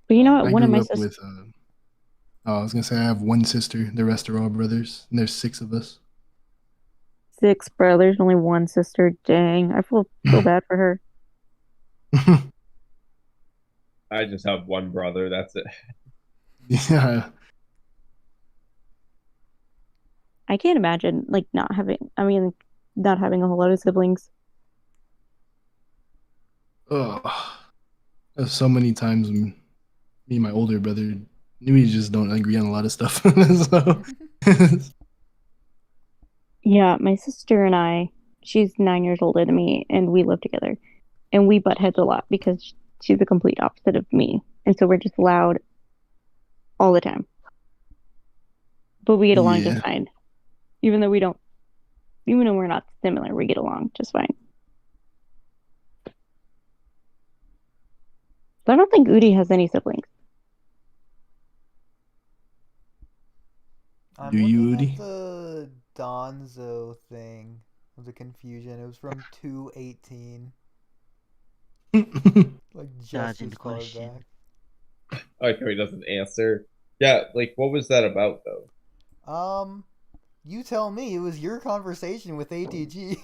But you know what? One of my sisters... I was going to say I have one sister. The rest are all brothers. And there's 6 of us. 6 brothers, only 1 sister. Dang, I feel bad for her. I just have 1 brother, that's it. Yeah. I can't imagine, like, not having a whole lot of siblings. There's so many times when me and my older brother, we just don't agree on a lot of stuff. So. Yeah, my sister and I, she's 9 years older than me, and we live together. And we butt heads a lot because she's the complete opposite of me. And so we're just loud all the time. But we get along just fine. Even though we're not similar, we get along just fine. But I don't think Oodie has any siblings. Do you, Oodie? The Donzo thing of the confusion. It was from 218. Like just as far back. Okay, he doesn't answer. Yeah, like what was that about though? You tell me. It was your conversation with ATG.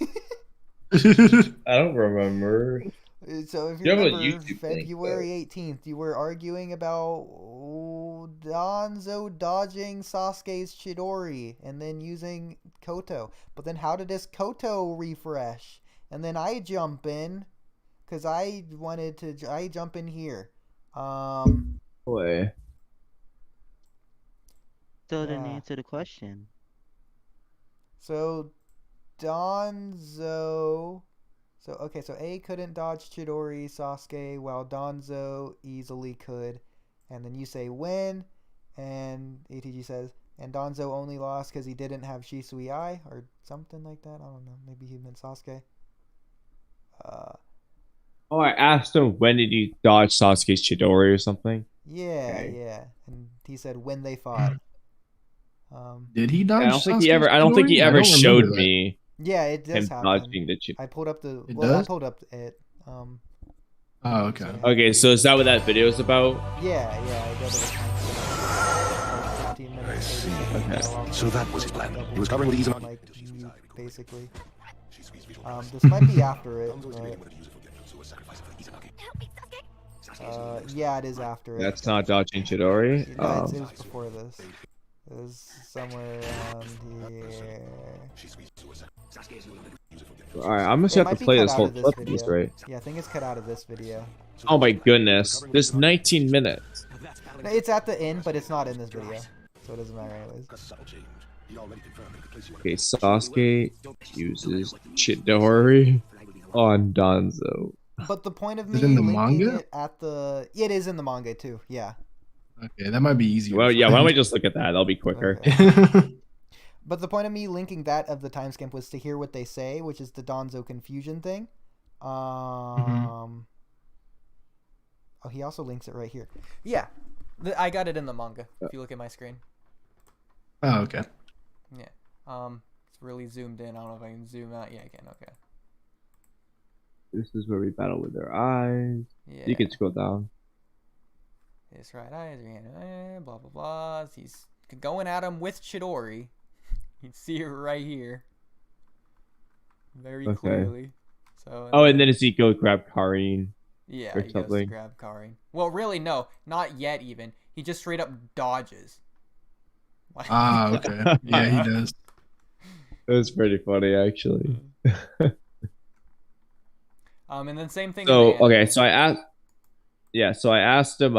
I don't remember. So if you remember, February 18th, you were arguing about Danzo dodging Sasuke's Chidori and then using Koto. But then how did this Koto refresh? And then I jump in because I jump in here. Boy. still didn't answer the question. So, Danzo. So A couldn't dodge Chidori Sasuke, while Danzo easily could. And then you say when, and ATG says, and Danzo only lost because he didn't have Shisui Ai, or something like that. I don't know. Maybe he meant Sasuke. Oh, I asked him when did he dodge Sasuke's Chidori or something. Yeah, Okay. yeah. And he said when they fought. Did he dodge? I don't think he ever showed me. Yeah, it does him happen. dodging the I pulled up the. It Well, does? I pulled up it. Oh, okay. Okay, so is that what that video is about? Yeah. I got it. 15 minutes. Okay. So that was his plan. He was covering with ease and like basically. This might be after it. But, yeah, it is after it. That's not dodging Chidori. No, it was before this. It was somewhere around here. Alright, I'm just gonna have to play this whole clip of this, right? Yeah, I think it's cut out of this video. Oh my goodness. There's 19 minutes. No, it's at the end, but it's not in this video. So it doesn't matter anyways. Okay, Sasuke uses Chidori on Danzo. But the point of me Is it in the linking manga? it at the... It is in the manga too, yeah. Okay, that might be easier. Well, yeah, why don't we just look at that? That'll be quicker. Okay. But the point of me linking that of the time skip was to hear what they say, which is the Danzo confusion thing. Oh, he also links it right here. Yeah, I got it in the manga. If you look at my screen. Oh, okay. Yeah. It's really zoomed in. I don't know if I can zoom out. Yeah, I can. Okay. This is where we battle with their eyes. Yeah. You can scroll down. His right eye, blah blah blah. He's going at him with Chidori. You can see it right here, very clearly. So. Oh, and then does he go grab Karin? Yeah, or he something? goes to grab Karin. Well, really, no, not yet. Even he just straight up dodges. Ah, okay. Yeah, he does. It was pretty funny, actually. And then same thing. So okay, so I asked. Yeah, so I asked him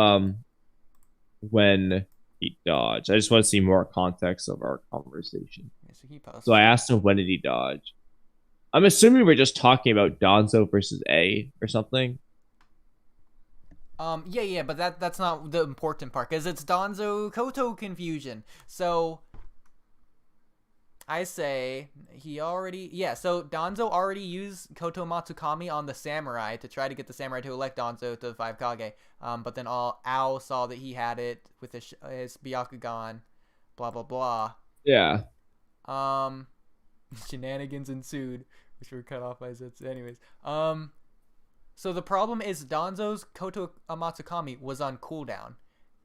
when he dodged. I just want to see more context of our conversation. Yeah, so I asked him when did he dodge. I'm assuming we're just talking about Danzo versus A or something. Yeah, but that's not the important part because it's Danzo Koto confusion. So I say he already... Yeah, so Danzo already used Koto Matsukami on the samurai to try to get the samurai to elect Danzo to the 5 Kage. But then Ao saw that he had it with his Byakugan, blah, blah, blah. Yeah. Shenanigans ensued, which were cut off by Zetsu. Anyways. So the problem is Danzo's Koto Matsukami was on cooldown.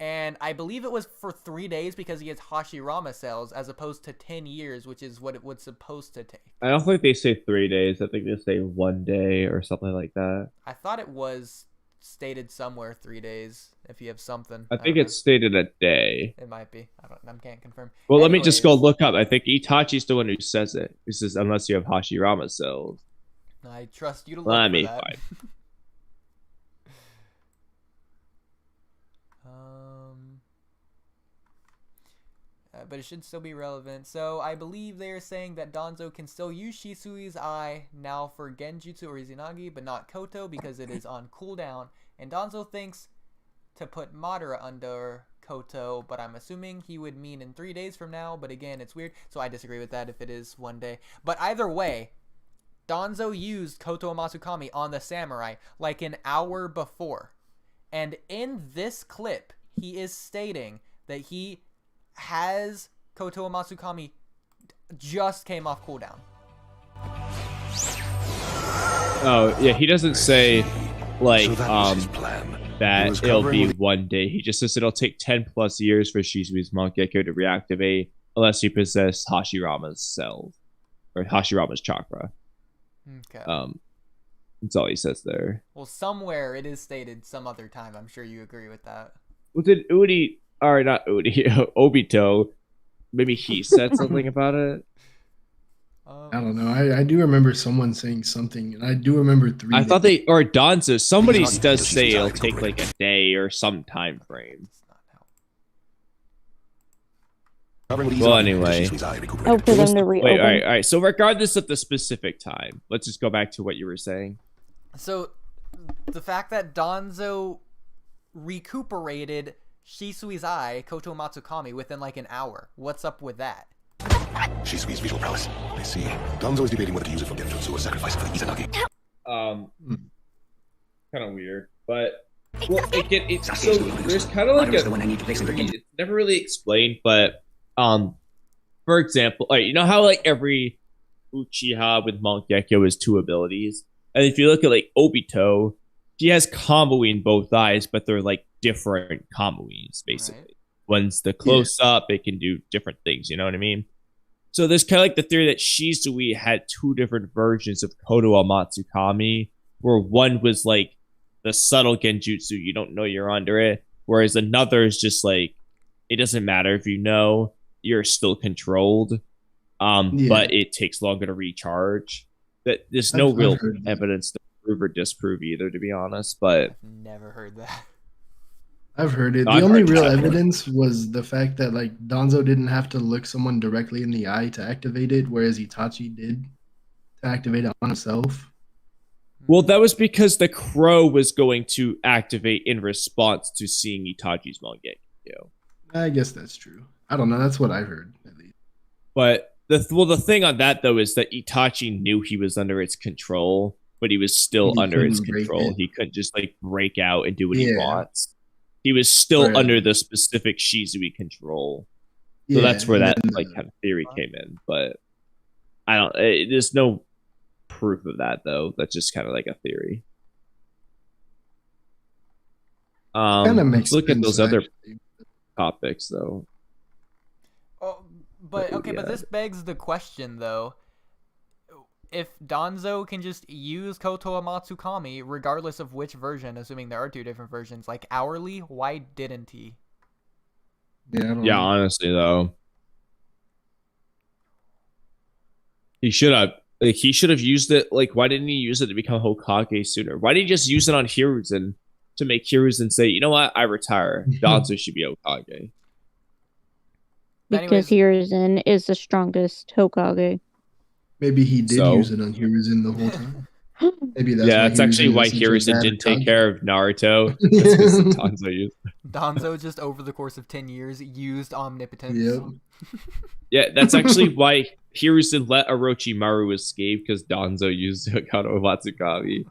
And I believe it was for 3 days because he has Hashirama cells as opposed to 10 years, which is what it was supposed to take. I don't think they say 3 days. I think they say 1 day or something like that. I thought it was stated somewhere 3 days if you have something. I think it's stated a day. It might be. I can't confirm. Well, let me just go look up. I think Itachi's the one who says it. He says, unless you have Hashirama cells. I trust you to look for that. But it should still be relevant. So I believe they're saying that Danzo can still use Shisui's Eye now for Genjutsu or Izanagi, but not Koto because it is on cooldown. And Danzo thinks to put Madara under Koto, but I'm assuming he would mean in 3 days from now. But again, it's weird, so I disagree with that if it is 1 day. But either way, Danzo used Koto Matsukami on the samurai like an hour before. And in this clip, he is stating that he has Koto Matsukami just came off cooldown. Oh, yeah, he doesn't say, like, that it'll be 1 day. He just says it'll take 10 plus years for Shizui's Mangekyo to reactivate unless you possess Hashirama's cells. Or Hashirama's chakra. Okay. That's all he says there. Well, somewhere it is stated some other time. I'm sure you agree with that. Well, did Oodie... Or not Oodie, Obito. Maybe he said something about it. I don't know. I do remember someone saying something, and I do remember 3 I thought they... Or Danzo. Somebody does say it'll take like a day or some time frame. Well, anyway. Oh, for them to reopen. Wait, all right. So regardless of the specific time, let's just go back to what you were saying. So, the fact that Danzo recuperated Shisui's eye, Koto Matsukami, within like an hour. What's up with that? Shisui's visual prowess. I see. Danzo is debating whether to use it for Genjutsu or sacrifice it for the Izanagi. Kind of weird, but well, it's so there's kind of like it's never really explained, but for example, like you know how like every Uchiha with Mangekyo has 2 abilities, and if you look at like Obito, he has Kamui in both eyes, but they're like different Kamuis basically. Right. One's the close up, it can do different things, you know what I mean? So there's kind of like the theory that Shisui had 2 different versions of Koto Matsukami, where one was like the subtle genjutsu, you don't know you're under it, whereas another is just like, it doesn't matter if you know, you're still controlled, but it takes longer to recharge. That there's no real evidence to prove or disprove either, to be honest, but... Never heard that. I've heard it. The only real evidence was the fact that like Danzo didn't have to look someone directly in the eye to activate it, whereas Itachi did to activate it on himself. Well, that was because the crow was going to activate in response to seeing Itachi's Mangekyo. I guess that's true. I don't know. That's what I heard, at least. But the thing on that though is that Itachi knew he was under its control, but he was still under its control. He couldn't just like break out and do what he wants. He was still under the specific Shizui control. So that's where that like kind of theory came in. But I don't. There's no proof of that though. That's just kind of like a theory. Kind of makes let's look at those other actually. topics though. Oh, but okay, but this begs the question though. If Danzo can just use Koto Matsukami regardless of which version, assuming there are 2 different versions, like hourly, why didn't he? Yeah, honestly though, he should have. Like, he should have used it. Like, why didn't he use it to become Hokage sooner? Why didn't he just use it on Hiruzen to make Hiruzen say, you know what, I retire. Danzo should be Hokage. Because Hiruzen is the strongest Hokage. Maybe he did use it on Hiruzen the whole time. Maybe that's that's actually why Hiruzen didn't take care of Naruto. That's because Danzo used it. Danzo just over the course of 10 years used omnipotence. Yep. Yeah, that's actually why Hiruzen let Orochimaru escape, because Danzo used Koto Matsukami.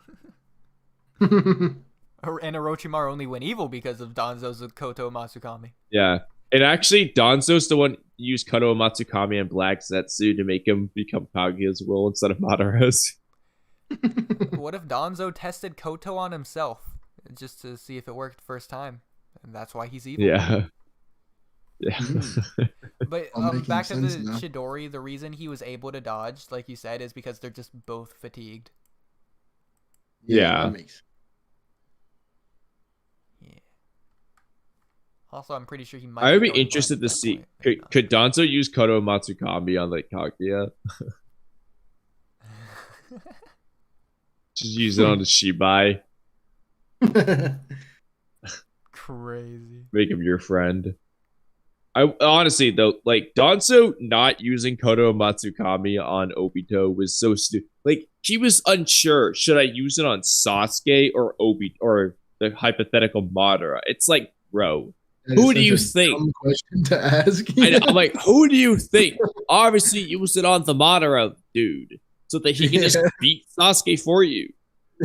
And Orochimaru only went evil because of Danzo's Koto Matsukami. Yeah. And actually, Danzo's the one who used Koto Matsukami and Black Zetsu to make him become Kaguya's will instead of Madara's. What if Danzo tested Koto on himself just to see if it worked first time? And that's why he's evil. Yeah. Yeah. But back to the Chidori, the reason he was able to dodge, like you said, is because they're just both fatigued. Yeah. Also, I'm pretty sure he might. I would be interested to see, could Danzo use Koto Matsukami on like Kaguya? Just use it on the Shibai. Crazy. Make him your friend. I honestly though, like Danzo not using Koto Matsukami on Obito was so stupid. Like he was unsure, should I use it on Sasuke or Obito or the hypothetical Madara? It's like, bro, who do you think? Dumb question to ask. I know, I'm like, who do you think? Obviously, use it on the Madara dude, so that he can just beat Sasuke for you.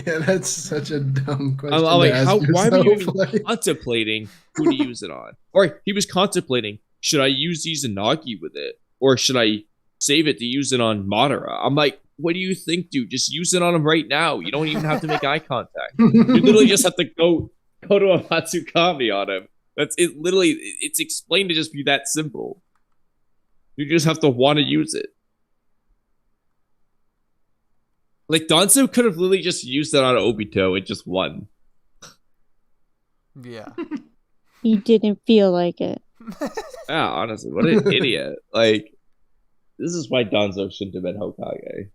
Yeah, that's such a dumb question. I'm like, to ask why were you even yourself. contemplating who to use it on? Or he was contemplating, should I use Izanagi with it, or should I save it to use it on Madara? I'm like, what do you think, dude? Just use it on him right now. You don't even have to make eye contact. You literally just have to go to a Matsukami on him. That's it. Literally, it's explained to just be that simple. You just have to want to use it. Like Danzo could have literally just used that on Obito and just won. Yeah. He didn't feel like it. Yeah, honestly, what an idiot. Like, this is why Danzo shouldn't have been Hokage.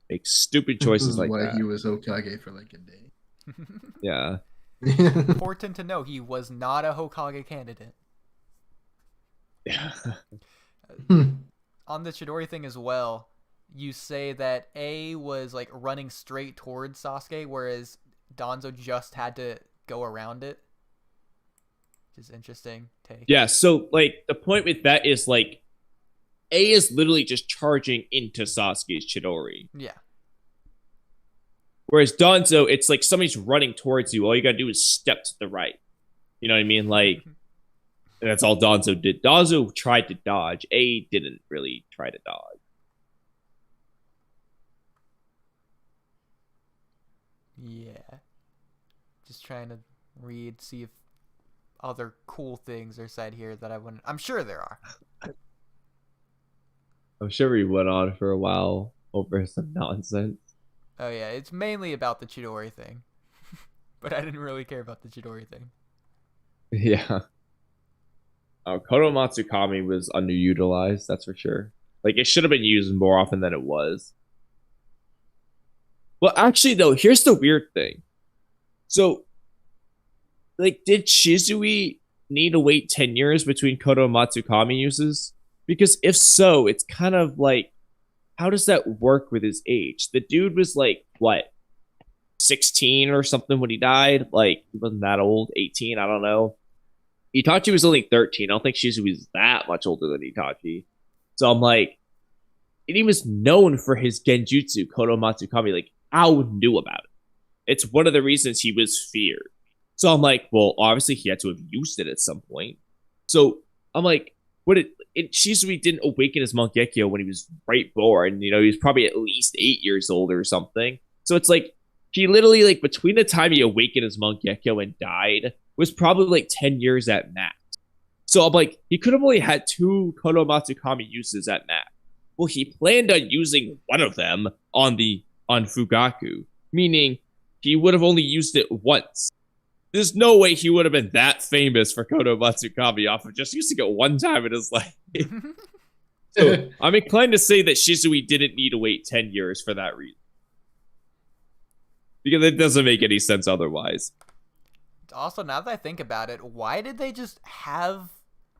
Make stupid choices like that. Why he was Hokage for like a day. Yeah. Important to know, he was not a Hokage candidate. Yeah. On the Chidori thing as well, you say that A was like running straight towards Sasuke, whereas Danzo just had to go around it. Which is interesting take. Yeah, so like the point with that is like A is literally just charging into Sasuke's Chidori. Yeah. Whereas Danzo, it's like somebody's running towards you. All you gotta do is step to the right. You know what I mean? Like, and that's all Danzo did. Danzo tried to dodge. A didn't really try to dodge. Yeah. Just trying to read, see if other cool things are said here that I wouldn't. I'm sure there are. I'm sure we went on for a while over some nonsense. Oh yeah, it's mainly about the Chidori thing. But I didn't really care about the Chidori thing. Yeah. Koto Matsukami was underutilized, that's for sure. Like, it should have been used more often than it was. Well, actually, though, here's the weird thing. So, like, did Shizui need to wait 10 years between Koto Matsukami uses? Because if so, it's kind of like, how does that work with his age? The dude was like, what, 16 or something when he died? Like, he wasn't that old, 18, I don't know. Itachi was only 13. I don't think Shizui was that much older than Itachi. So I'm like, and he was known for his genjutsu, Koto Matsukami. Like, Ao knew about it. It's one of the reasons he was feared. So I'm like, well, obviously he had to have used it at some point. So I'm like, Shizui didn't awaken his Mangekyo when he was right born. You know, he was probably at least 8 years old or something. So it's like, he literally, like, between the time he awakened his Mangekyo and died, was probably like 10 years at max. So I'm like, he could have only had 2 Koto Matsukami uses at max. Well, he planned on using one of them on Fugaku, meaning he would have only used it once. There's no way he would have been that famous for Koto Matsukami off of just using it one time in his life. So I'm inclined to say that Shizui didn't need to wait 10 years for that reason. Because it doesn't make any sense otherwise. Also, now that I think about it, why did they just have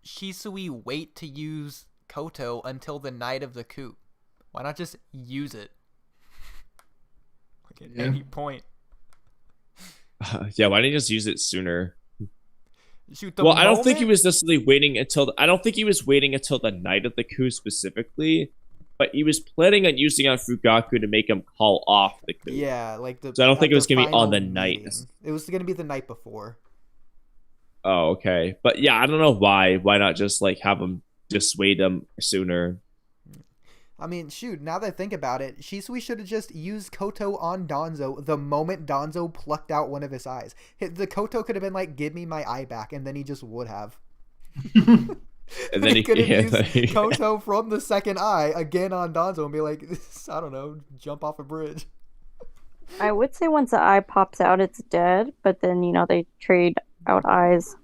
Shisui wait to use Koto until the night of the coup? Why not just use it? Like at any point. Yeah, why didn't he just use it sooner? Shoot, well, I don't think he was necessarily waiting until... I don't think he was waiting until the night of the coup specifically, but he was planning on using on Fugaku to make him call off the coup. Yeah, like the... So I don't think it was going to be on the night. It was going to be the night before. Oh, okay. But yeah, I don't know why. Why not just, like, have him dissuade him sooner? I mean, shoot, now that I think about it, Shisui should have just used Koto on Danzo the moment Danzo plucked out one of his eyes. The Koto could have been like, give me my eye back, and then he just would have. And then he could have used Koto from the second eye again on Danzo and be like, I don't know, jump off a bridge. I would say once the eye pops out, it's dead, but then, you know, they trade out eyes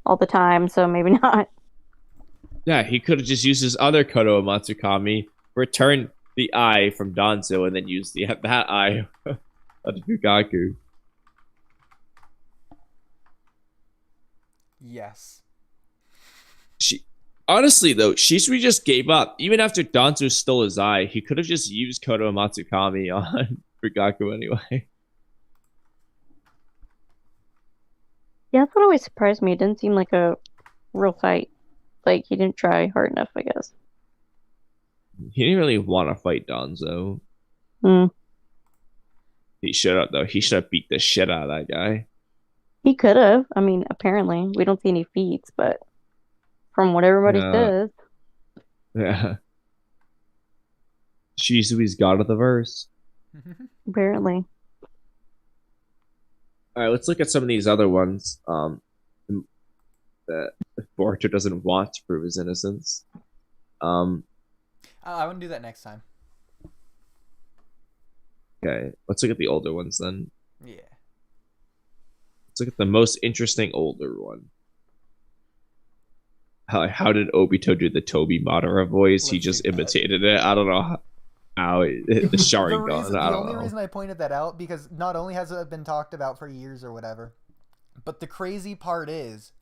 all the time, so maybe not. Yeah, he could have just used his other Koto Matsukami, return the eye from Danzo, and then use that eye of Fugaku. Yes. Honestly, though, Shisui just gave up. Even after Danzo stole his eye, he could have just used Koto Matsukami on Fugaku anyway. Yeah, that's what always surprised me. It didn't seem like a real fight. Like, he didn't try hard enough, I guess. He didn't really want to fight Danzo. He should have, though. He should have beat the shit out of that guy. He could have. I mean, apparently. We don't see any feats, but from what everybody says. Yeah. Shisui's god of the verse. Apparently. Alright, let's look at some of these other ones. That Boruto doesn't want to prove his innocence. I wouldn't do that next time. Okay, let's look at the older ones then. Yeah. Let's look at the most interesting older one. How did Obito do the Toby Madara voice? He just imitated it. I don't know how the Sharingan. The only reason I pointed that out, because not only has it been talked about for years or whatever, but the crazy part is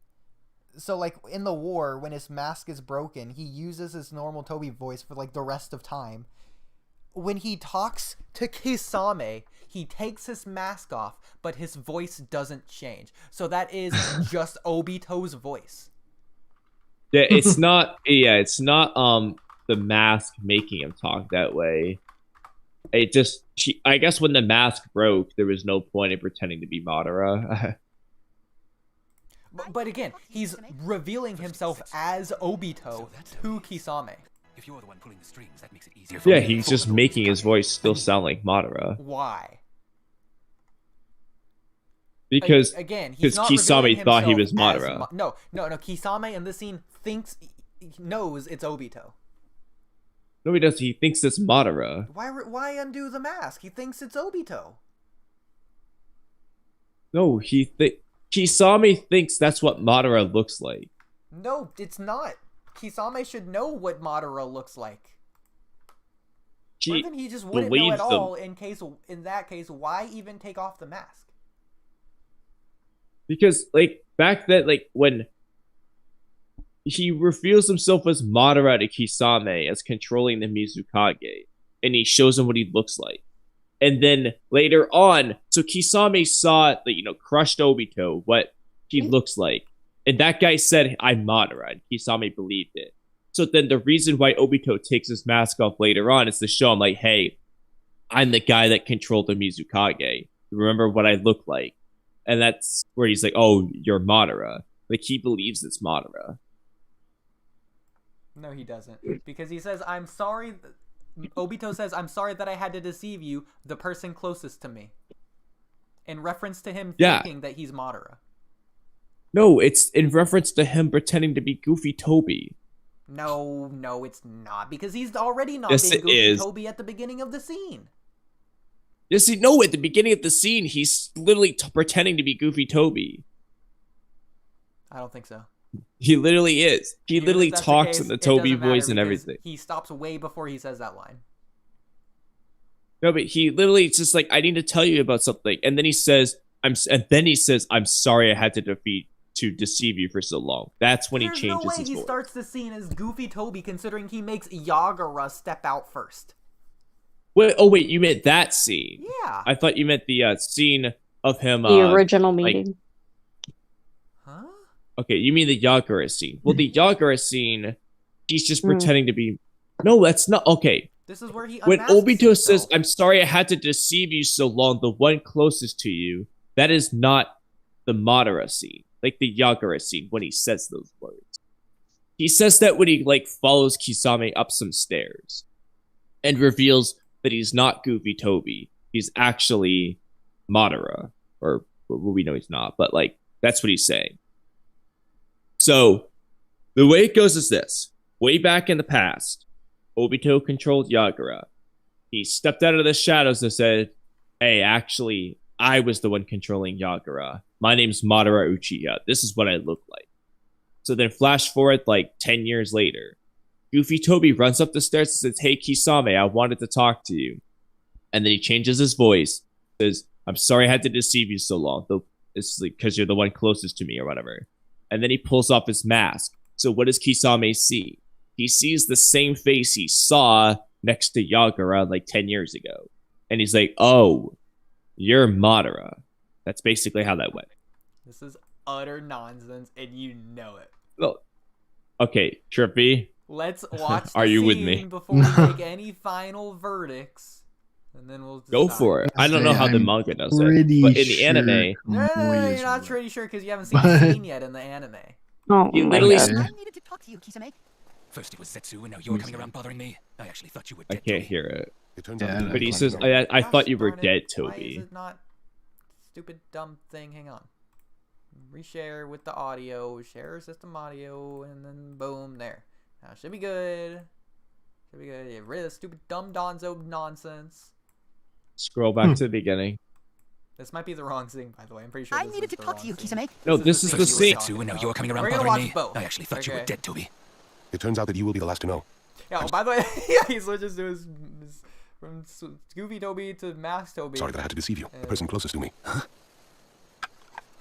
So like in the war, when his mask is broken, he uses his normal Toby voice for like the rest of time. When he talks to Kisame, he takes his mask off, but his voice doesn't change. So that is just Obito's voice. Yeah, it's not. Yeah, it's not. The mask making him talk that way. It just. I guess when the mask broke, there was no point in pretending to be Madara. But again, he's revealing himself as Obito to Kisame. If you're the one pulling the strings, that makes it easier for Yeah, he's just making his voice still sound like Madara. Why? Because again, he's not Kisame thought he was Madara. No. Kisame in this scene knows it's Obito. No, he doesn't. He thinks it's Madara. Why undo the mask? He thinks it's Obito. No, Kisame thinks that's what Madara looks like. No, it's not. Kisame should know what Madara looks like. Or even he just wouldn't know at all. In that case, why even take off the mask? Because like back then, like when he reveals himself as Madara to Kisame as controlling the Mizukage, and he shows him what he looks like. And then later on, so Kisame saw crushed Obito, what he looks like. And that guy said, I'm Madara, and Kisame believed it. So then the reason why Obito takes his mask off later on is to show him, like, hey, I'm the guy that controlled the Mizukage. Remember what I look like? And that's where he's like, oh, you're Madara. Like, he believes it's Madara. No, he doesn't. Because he says, I'm sorry. Obito says, I'm sorry that I had to deceive you, the person closest to me. In reference to him thinking that he's Madara. No, it's in reference to him pretending to be Goofy Toby. No, it's not. Because he's already not being Goofy Toby at the beginning of the scene. Yes, no, at the beginning of the scene, he's literally pretending to be Goofy Toby. I don't think so. He literally is. He literally talks in the Toby voice and everything. He stops way before he says that line. No, but he literally just like, I need to tell you about something. And then he says, I'm sorry I had to deceive you for so long. That's when he changes his voice. There's no way he starts the scene as Goofy Toby, considering he makes Yagura step out first. Wait, you meant that scene? Yeah. I thought you meant the scene of him. The original meeting. Huh? Okay, you mean the Yagura scene. Well, the Yagura scene, he's just pretending to be... No, that's not... Okay. This is where he when Obito says, I'm sorry I had to deceive you so long, the one closest to you, that is not the Madara scene. Like the Yagura scene when he says those words. He says that when he follows Kisame up some stairs and reveals that he's not Goofy Toby. He's actually Madara. Or well, we know he's not, but that's what he's saying. So the way it goes is this. Way back in the past, Obito controlled Yagura. He stepped out of the shadows and said, hey, actually, I was the one controlling Yagura. My name's Madara Uchiha. This is what I look like. So then flash forward 10 years later. Goofy Toby runs up the stairs and says, hey, Kisame, I wanted to talk to you. And then he changes his voice. Says, I'm sorry I had to deceive you so long. It's because you're the one closest to me or whatever. And then he pulls off his mask. So what does Kisame see? He sees the same face he saw next to Yagura 10 years ago. And he's like, oh, you're Madara. That's basically how that went. This is utter nonsense, and you know it. Well, okay, Trippy. Let's watch the Are you scene with me? Before we make any final verdicts. And then we'll decide. Go for it. I don't know how the manga does it. But in the anime... No, you're not pretty sure because you haven't seen the scene yet in the anime. Oh, he literally... I needed to talk to you, Kisame. First it was Zetsu, and now you're coming around bothering me. I actually thought you were dead. I can't hear it. Yeah, but he says, I thought you were dead, Toby. Why is it not stupid, dumb thing? Hang on. Reshare with the audio. Share system audio, and then boom, there. Now should be good. Should be good. Get rid of stupid, dumb Donzo nonsense. Scroll back to the beginning. This might be the wrong scene, by the way. I'm pretty sure. I needed to talk to you, Kisame. No, this is the scene. And now you're coming around We're gonna bothering watch me. both. I actually thought you were dead, Toby. It turns out that you will be the last to know. Yeah. Oh, by the way, yeah, he switches to his from Goofy Toby to Mask Toby. Sorry that I had to deceive you. The person closest to me. Huh?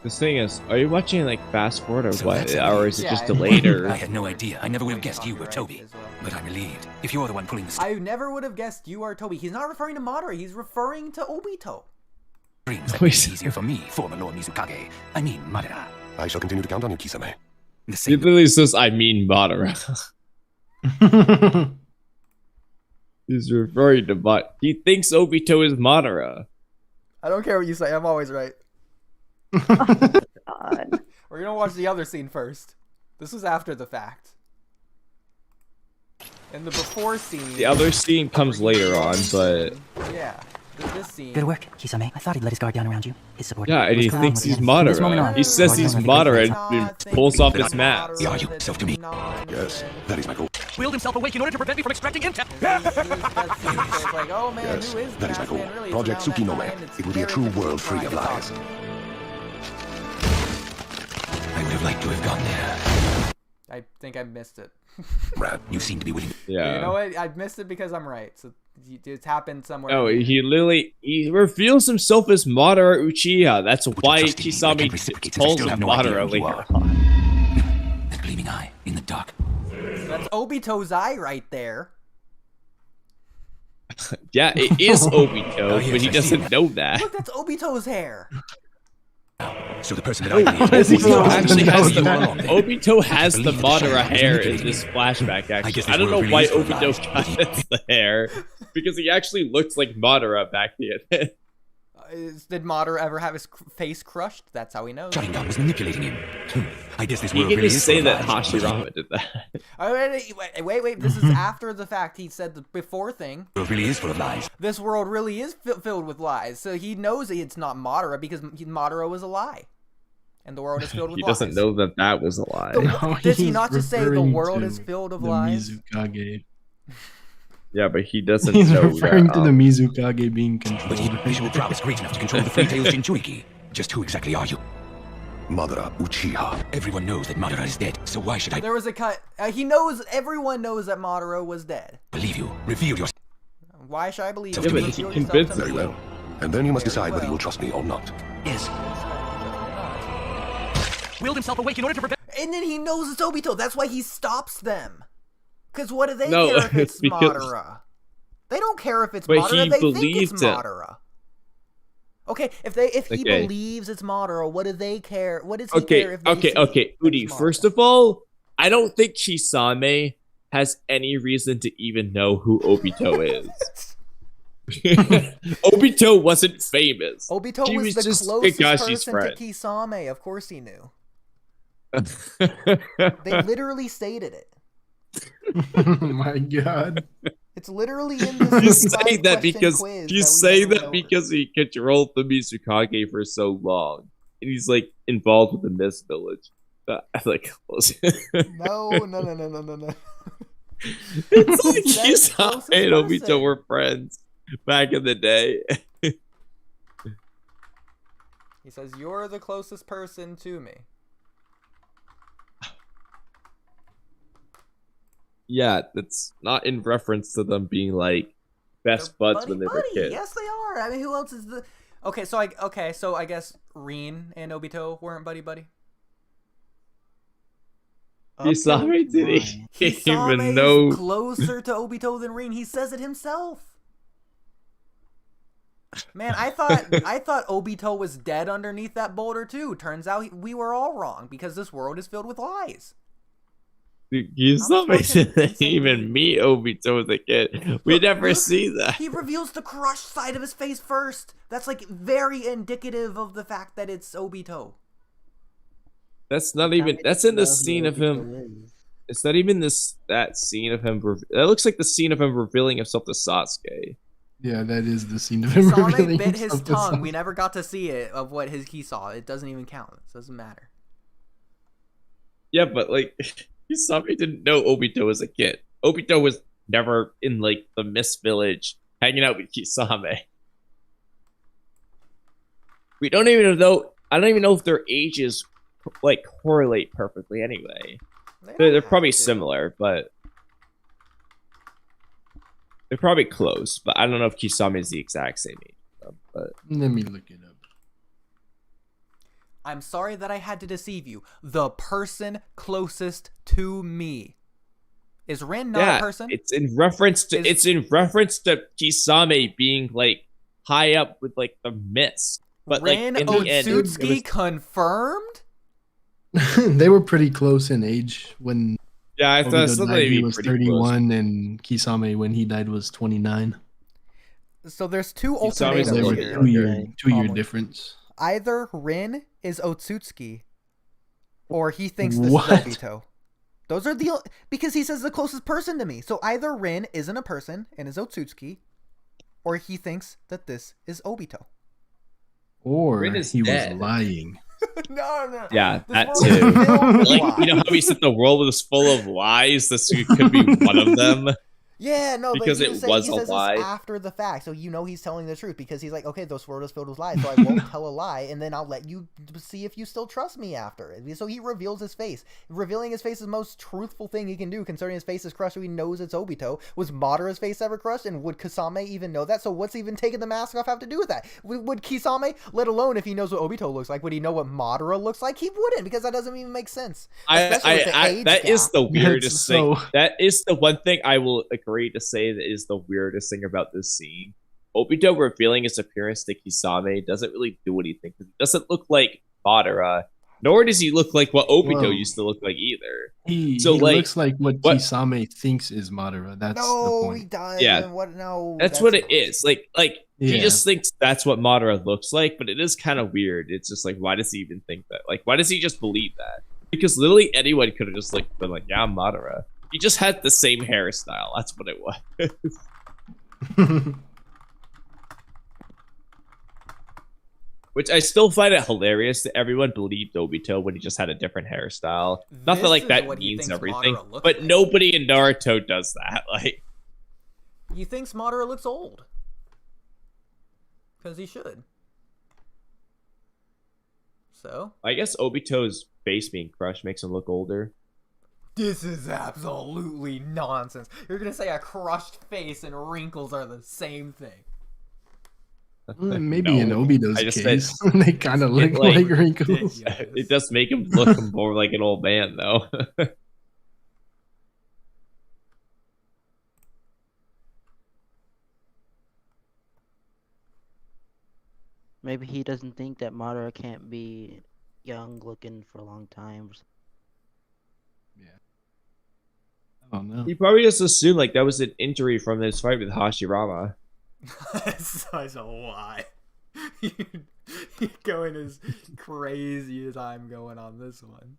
This thing is, are you watching like fast forward or So what? that's Or is it just delayed or? I had no idea. I never would have guessed you were Toby. But I'm relieved. If you're the one pulling the I never would have guessed you are Toby. He's not referring to Madara, he's referring to Obito. strings, that makes it easier for me, former Lord Mizukage. I mean, Madara. I shall continue to count on you, Kisame. He literally says, I mean Madara. He's referring to he thinks Obito is Madara. I don't care what you say, I'm always right. We're gonna watch the other scene first. This was after the fact. In the before scene... The other scene comes later on, but... Yeah. This scene... Good work, Kisame. I thought he'd let his guard down around you. His support. Yeah, and he thinks he's Madara. He says he's Madara and pulls off his mask. You argue yourself to me. Yes, that is my goal. Willed himself awake in order to prevent me from extracting intel. It's like, oh man, Yes, who is that is my goal. Really, Project Tsukinome. It will be a true world free of lies. I would have liked to have gone there. I think I missed it. Brad, you seem to be willing. Yeah. You know what? I missed it because I'm right. So it's happened somewhere. No, he reveals himself as Madara Uchiha. That's why Kisame calls him Madara later on. That gleaming eye in the dark. That's Obito's eye right there. Yeah, it is Obito, but he doesn't know that. Look, that's Obito's hair. So the person that I believe Obito has the Madara hair in this flashback, actually. I don't know why Obito got the hair, because he actually looks like Madara back here. Did Madara ever have his face crushed? That's how he knows. Sharingan was manipulating him. I guess this You world can really just is say full of that lies. Hashirama did that. Wait, this is after the fact. He said the before thing. The world really is full of lies. This world really is filled with lies. So he knows it's not Madara because Madara was a lie. And the world is filled with lies. He doesn't know that that was a lie. Does he not just say the world is filled with lies? Mizukage. Yeah, but he doesn't He's know referring that. to the Mizukage being controlled. But even visual prowess great enough to control the three-tailed Shinjuiki. Just who exactly are you? Madara Uchiha. Everyone knows that Madara is dead, so why should I There was a cut. Everyone knows that Madara was dead. believe you? Reveal yourself. Why should I believe Yeah, you? but Reveal he yourself convinced to me. Very well. And then you must decide whether you will trust me or not. Yes. Willed himself awake in order to prevent. And then he knows it's Obito. That's why he stops them. Because what do they No, care if it's because- Madara? They don't care if it's But Madara. he They think believed it's it. Madara. Okay, if he Okay. believes it's Madara, what do they care? What does he care if they see Okay. Oodie, it's Madara? first of all, I don't think Kisame has any reason to even know who Obito is. Obito wasn't famous. Obito He was the just closest Kakashi's person friend. to Kisame. Of course he knew. They literally stated it. Oh my god. It's literally in this. You say that 55-question because quiz you we say never that went because he controlled the Mizukage for so long, and he's like involved with the Mist Village. I like No. It's like That's Kisame closest and Obito person. were friends back in the day. He says, "You're the closest person to me." Yeah, that's not in reference to them being like best buds when they were kids. Yes, they are. I mean, who else is the? Okay, so I guess Rin and Obito weren't buddy. Kisame didn't even Kisame know. is closer to Obito than Rin. He says it himself. Man, I thought Obito was dead underneath that boulder too. Turns out we were all wrong because this world is filled with lies. Kisame didn't even meet Obito as a kid. We never see that. He reveals the crushed side of his face first. That's like very indicative of the fact that it's Obito. That's not even. That's in the scene of him. It's not even that scene of him. That looks like the scene of him revealing himself to Sasuke. Yeah, that is the scene of him revealing Kisame bit his himself to tongue. We Sasuke. never got to see it of what he saw. It doesn't even count. It doesn't matter. Yeah, but like Kisame didn't know Obito as a kid. Obito was never in like the Mist Village hanging out with Kisame. We don't even know. I don't even know if their ages like correlate perfectly. Anyway, they're probably similar, but they're probably close. But I don't know if Kisame is the exact same age. But Let me look it up. I'm sorry that I had to deceive you. The person closest to me. Is Rin not a person? It's in reference to Kisame being like high up with like the mist. But Rin like in Otsutsuki the end, confirmed? They were pretty close in age when I thought he was 31 and Kisame when he died was 29. So there's two ultimatums here. 2-year difference. Either Rin is Otsutsuki, or he thinks this is Obito. Those are because he says the closest person to me. So either Rin isn't a person and is Otsutsuki, or he thinks that this is Obito. Or he was lying. No. Yeah, that too. Like, you know how he said the world was full of lies? This could be one of them. Yeah, no, because but it was a lie. After the fact, so you know he's telling the truth because he's like, okay, this world is filled with lies, so I won't tell a lie, and then I'll let you see if you still trust me after it. So he reveals his face. Revealing his face is the most truthful thing he can do, considering his face is crushed, so he knows it's Obito. Was Madara's face ever crushed, and would Kisame even know that? So what's even taking the mask off have to do with that? Would Kisame, let alone if he knows what Obito looks like, would he know what Madara looks like? He wouldn't, because that doesn't even make sense. That is the weirdest thing. That is the one thing I will agree to say that is the weirdest thing about this scene. Obito revealing his appearance to Kisame doesn't really do anything. He doesn't look like Madara, nor does he look like what Obito used to look like either. He looks like what Kisame thinks is Madara. That's the point. He does. Yeah, that's what it is. Like he just thinks that's what Madara looks like, but it is kind of weird. It's just like, why does he even think that? Like, why does he just believe that? Because literally anyone could have just like been like, yeah, I'm Madara. He just had the same hairstyle. That's what it was. Which I still find it hilarious that everyone believed Obito when he just had a different hairstyle. Not that like that means everything, but nobody in Naruto does that. Like, he thinks Madara looks old because he should. So I guess Obito's face being crushed makes him look older. This is absolutely nonsense. You're gonna say a crushed face and wrinkles are the same thing. Maybe in Obito's case, they kind of look like wrinkles. It does make him look more like an old man, though. Maybe he doesn't think that Madara can't be young looking for a long time. Oh no. He probably just assumed like that was an injury from his fight with Hashirama. That's such a lie. You're going as crazy as I'm going on this one.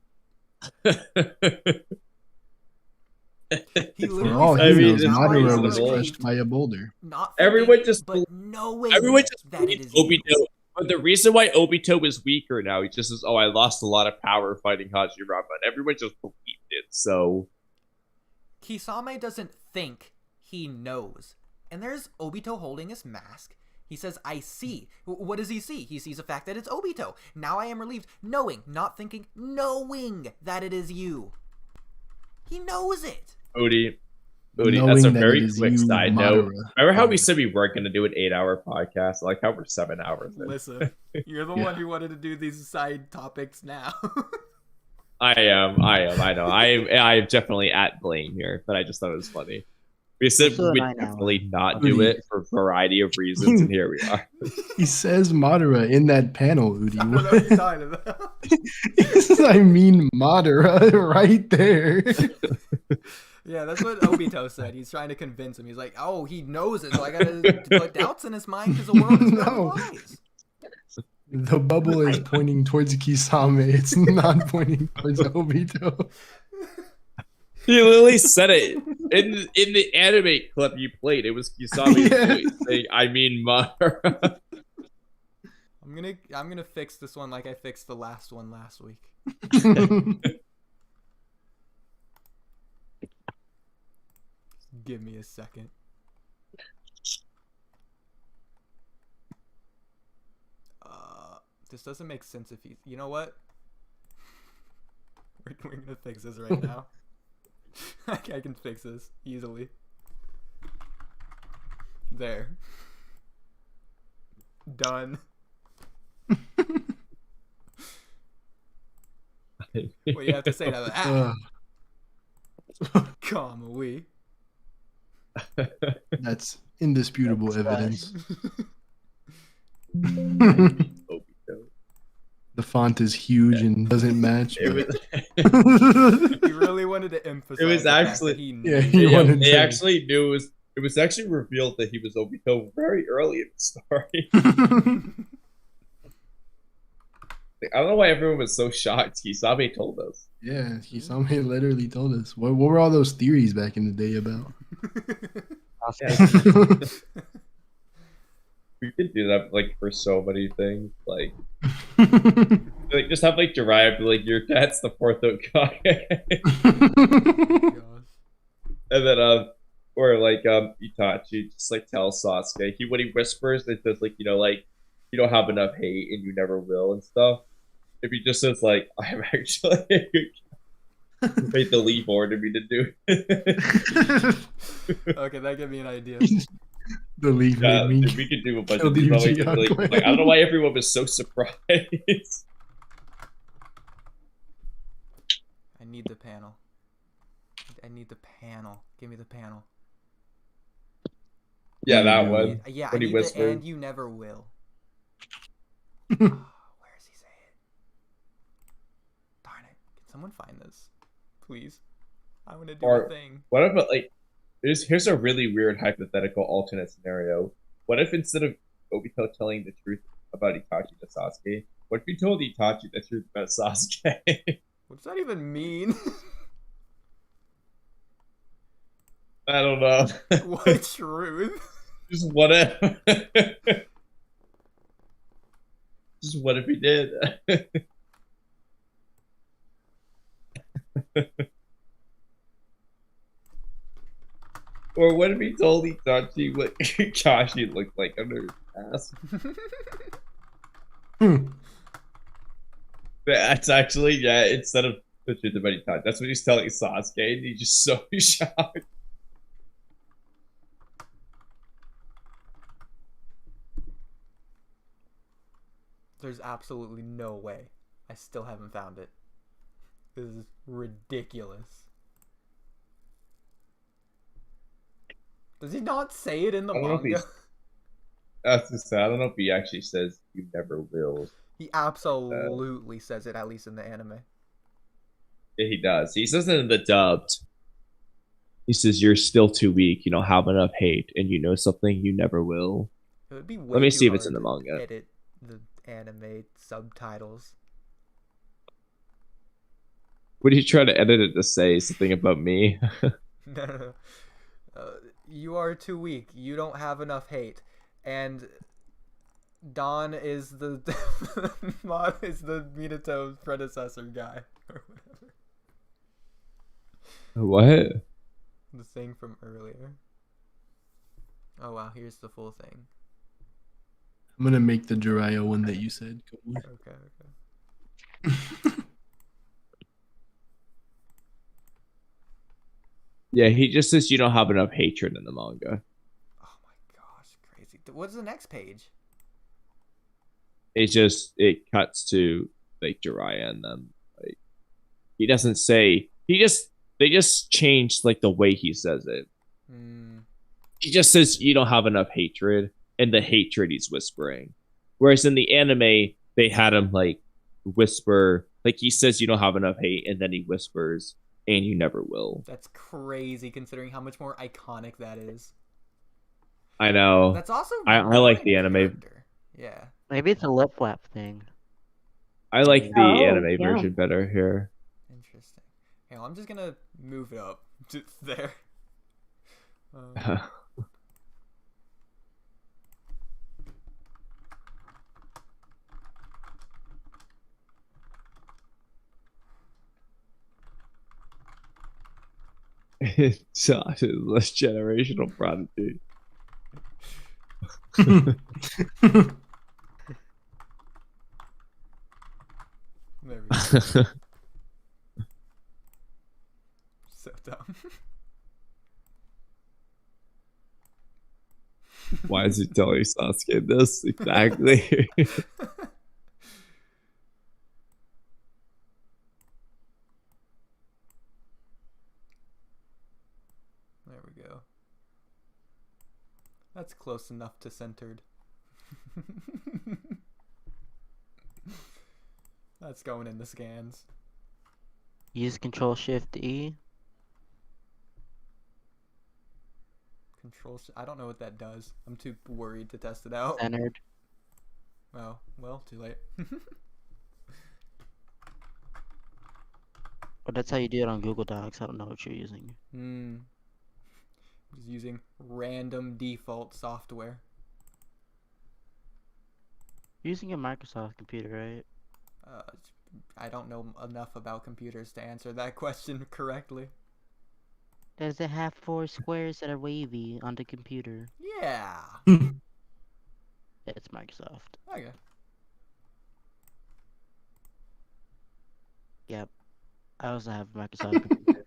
For all he knows, Madara was crushed by a boulder. Everyone just believed Obito. But the reason why Obito is weaker now, he just says, "Oh, I lost a lot of power fighting Hashirama," and everyone just believed it. So Kisame doesn't think, he knows. And there's Obito holding his mask. He says, I see. What does he see? He sees the fact that it's Obito. Now I am relieved. Knowing, not thinking, knowing that it is you. He knows it. Oodie, that's a very quick side note. Remember how we said we weren't going to do an 8-hour podcast? I like how we're 7 hours in. Listen, you're the one who wanted to do these side topics now. I am. I know. I am definitely at blame here, but I just thought it was funny. We said we'd definitely not do it for a variety of reasons, and here we are. He says Madara in that panel, Oodie. I don't know what you're talking about. He says, I mean Madara right there. Yeah, that's what Obito said. He's trying to convince him. He's like, oh, he knows it, so I gotta put doubts in his mind because the world is full of lies. The bubble is pointing towards Kisame. It's not pointing towards Obito. He literally said it in the anime clip you played. It was Kisame's voice saying, "I mean, Madara." I'm gonna fix this one like I fixed the last one last week. Give me a second. This doesn't make sense if you know what? We're gonna fix this right now. I can fix this easily. There. What do you have to say to that? Kamui. That's indisputable evidence. The font is huge and doesn't match. He really wanted to emphasize. It was actually he they actually knew it was actually revealed that he was Obito very early in the story. I don't know why everyone was so shocked. Kisame told us. Yeah, Kisame literally told us. What were all those theories back in the day about? We could do that like for so many things. Like just have like Jiraiya be like, your dad's the fourth Hokage. And then or like Itachi just like tell Sasuke when he whispers it says like, you know, like you don't have enough hate and you never will and stuff. If he just says like, I'm actually made the leave order me to do it. Okay, that gave me an idea. The leave made me. We could do a bunch of these. Like, I don't know why everyone was so surprised. I need the panel. I need the panel. Give me the panel. Yeah, that one. Yeah, when I he need whispered. the and you never will. Where does he say it? Darn it. Can someone find this? Please. I want to do a thing. What if like here's a really weird hypothetical alternate scenario. What if instead of Obito telling the truth about Itachi to Sasuke, what if he told Itachi the truth about Sasuke? What does that even mean? I don't know. What truth? Just what if? Just what if he did? Or what if he told Itachi what Kashi looked like under his ass? That's actually, yeah, instead of the truth about Itachi, that's what he's telling Sasuke, and he's just so shocked. There's absolutely no way. I still haven't found it. This is ridiculous. Does he not say it in the manga? That's just sad. I don't know if he actually says you never will. He absolutely says it, at least in the anime. Yeah, he does. He says it in the dubbed. He says you're still too weak. You don't have enough hate, and you know something you never will. It would be way Let me too see if it's hard in the manga. to edit the anime subtitles. Would you try to edit it to say something about me? No. You are too weak. You don't have enough hate. And Don is the is the Minato predecessor guy or whatever. What? The thing from earlier. Oh wow, here's the full thing. I'm gonna make the Jiraiya one that you said. Okay. Yeah, he just says you don't have enough hatred in the manga. Oh my gosh, crazy. What's the next page? It cuts to like Jiraiya and them. Like he doesn't say they just changed like the way he says it. He just says you don't have enough hatred, and the hatred he's whispering. Whereas in the anime, they had him like whisper, like he says you don't have enough hate, and then he whispers, and you never will. That's crazy considering how much more iconic that is. I know. That's also I like the anime. Character. Yeah. Maybe it's a lip flap thing. I like the anime version better here. Interesting. Hang on, I'm just gonna move it up to there. Josh is less generational prodigy. There we go. So dumb. Why is he telling Sasuke this exactly? That's close enough to centered. That's going in the scans. Use Control-Shift-E. I don't know what that does. I'm too worried to test it out. Centered. Oh, well, too late. Well, that's how you do it on Google Docs. I don't know what you're using. Just using random default software. You're using a Microsoft computer, right? I don't know enough about computers to answer that question correctly. Does it have 4 squares that are wavy on the computer? Yeah. It's Microsoft. Okay. Yep. I also have a Microsoft computer.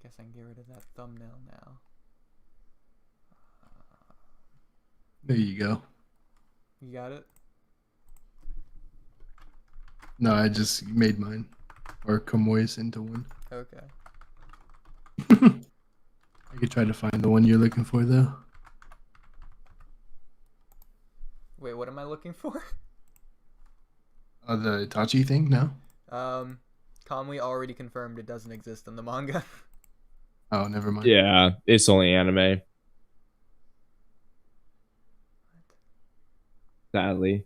Guess I can get rid of that thumbnail now. There you go. You got it? No, I just made mine. Or Kamui's into one. Okay. I could try to find the one you're looking for, though. Wait, what am I looking for? The Itachi thing? No? Kamui already confirmed it doesn't exist in the manga. Oh, never mind. Yeah, it's only anime. Sadly.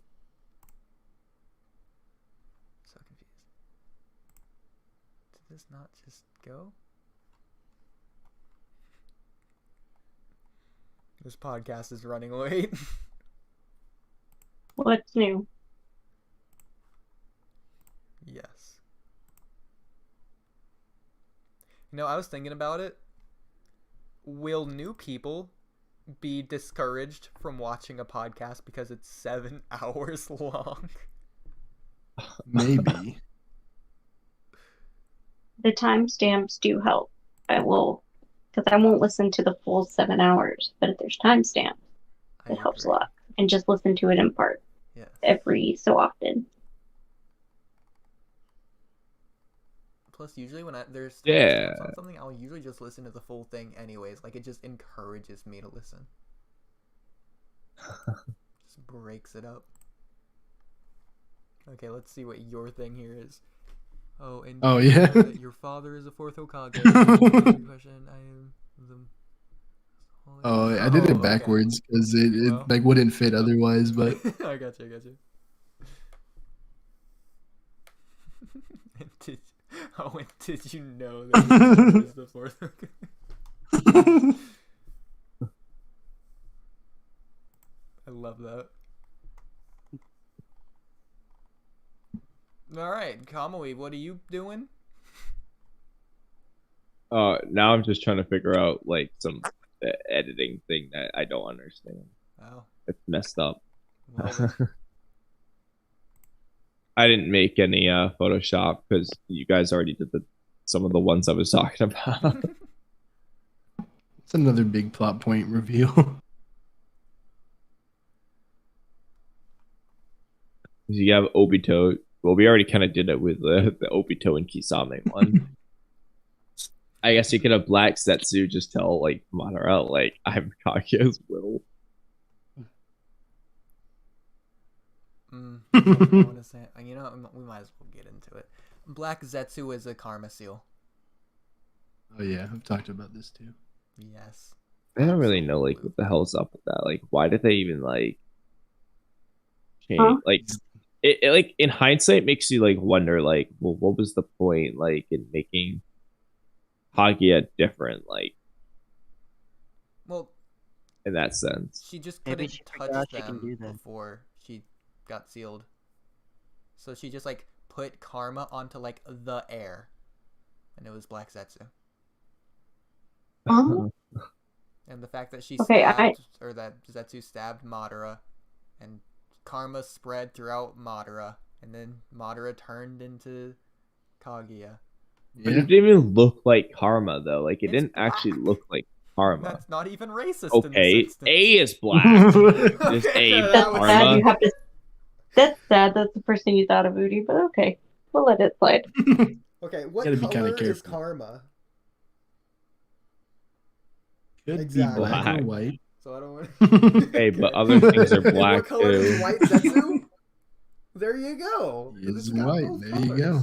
So confused. Did this not just go? This podcast is running late. What's new? Yes. You know, I was thinking about it. Will new people be discouraged from watching a podcast because it's 7 hours long? Maybe. The timestamps do help. I will, because I won't listen to the full 7 hours, but if there's timestamps, it helps a lot. And just listen to it in part. Yes. Every so often. Plus, usually when there's Yeah. on something, I'll usually just listen to the full thing anyways. Like, it just encourages me to listen. Just breaks it up. Okay, let's see what your thing here is. Oh, and yeah. That your father is a 4th Hokage. Question, I am the... Oh, I did it backwards because it like wouldn't fit otherwise, but I got you. And did you know that he was the 4th Hokage? I love that. All right, Kamui, what are you doing? Now I'm just trying to figure out like some editing thing that I don't understand. Oh. It's messed up. Well, I didn't make any Photoshop because you guys already did some of the ones I was talking about. it's another big plot point reveal. You have Obito. Well, we already kind of did it with the Obito and Kisame one. I guess you could have Black Zetsu just tell like Madara like I'm Kaguya's will. I want to say, you know, we might as well get into it. Black Zetsu is a karma seal. Oh yeah, I've talked about this too. Yes. I don't really know like what the hell's up with that. Like, why did they even like change? Like, it like in hindsight makes you like wonder like, well, what was the point like in making Kaguya different? Like, well, in that sense, she just couldn't touch them before she got sealed. So she just like put karma onto like the air, and it was Black Zetsu. And the fact that she stabbed, or that Zetsu stabbed Madara, and karma spread throughout Madara, and then Madara turned into Kaguya. But it didn't even look like karma though. Like it didn't actually look like karma. That's not even racist. Okay, in this instance. A is black. There's A That's karma. sad. That's sad. That's the first thing you thought of, Oodie, but okay, we'll let it slide. Okay, what color is karma? Could be black or white. So I don't want. Hey, but other things are black What color too. is white Zetsu? There you go. It's white. There you go.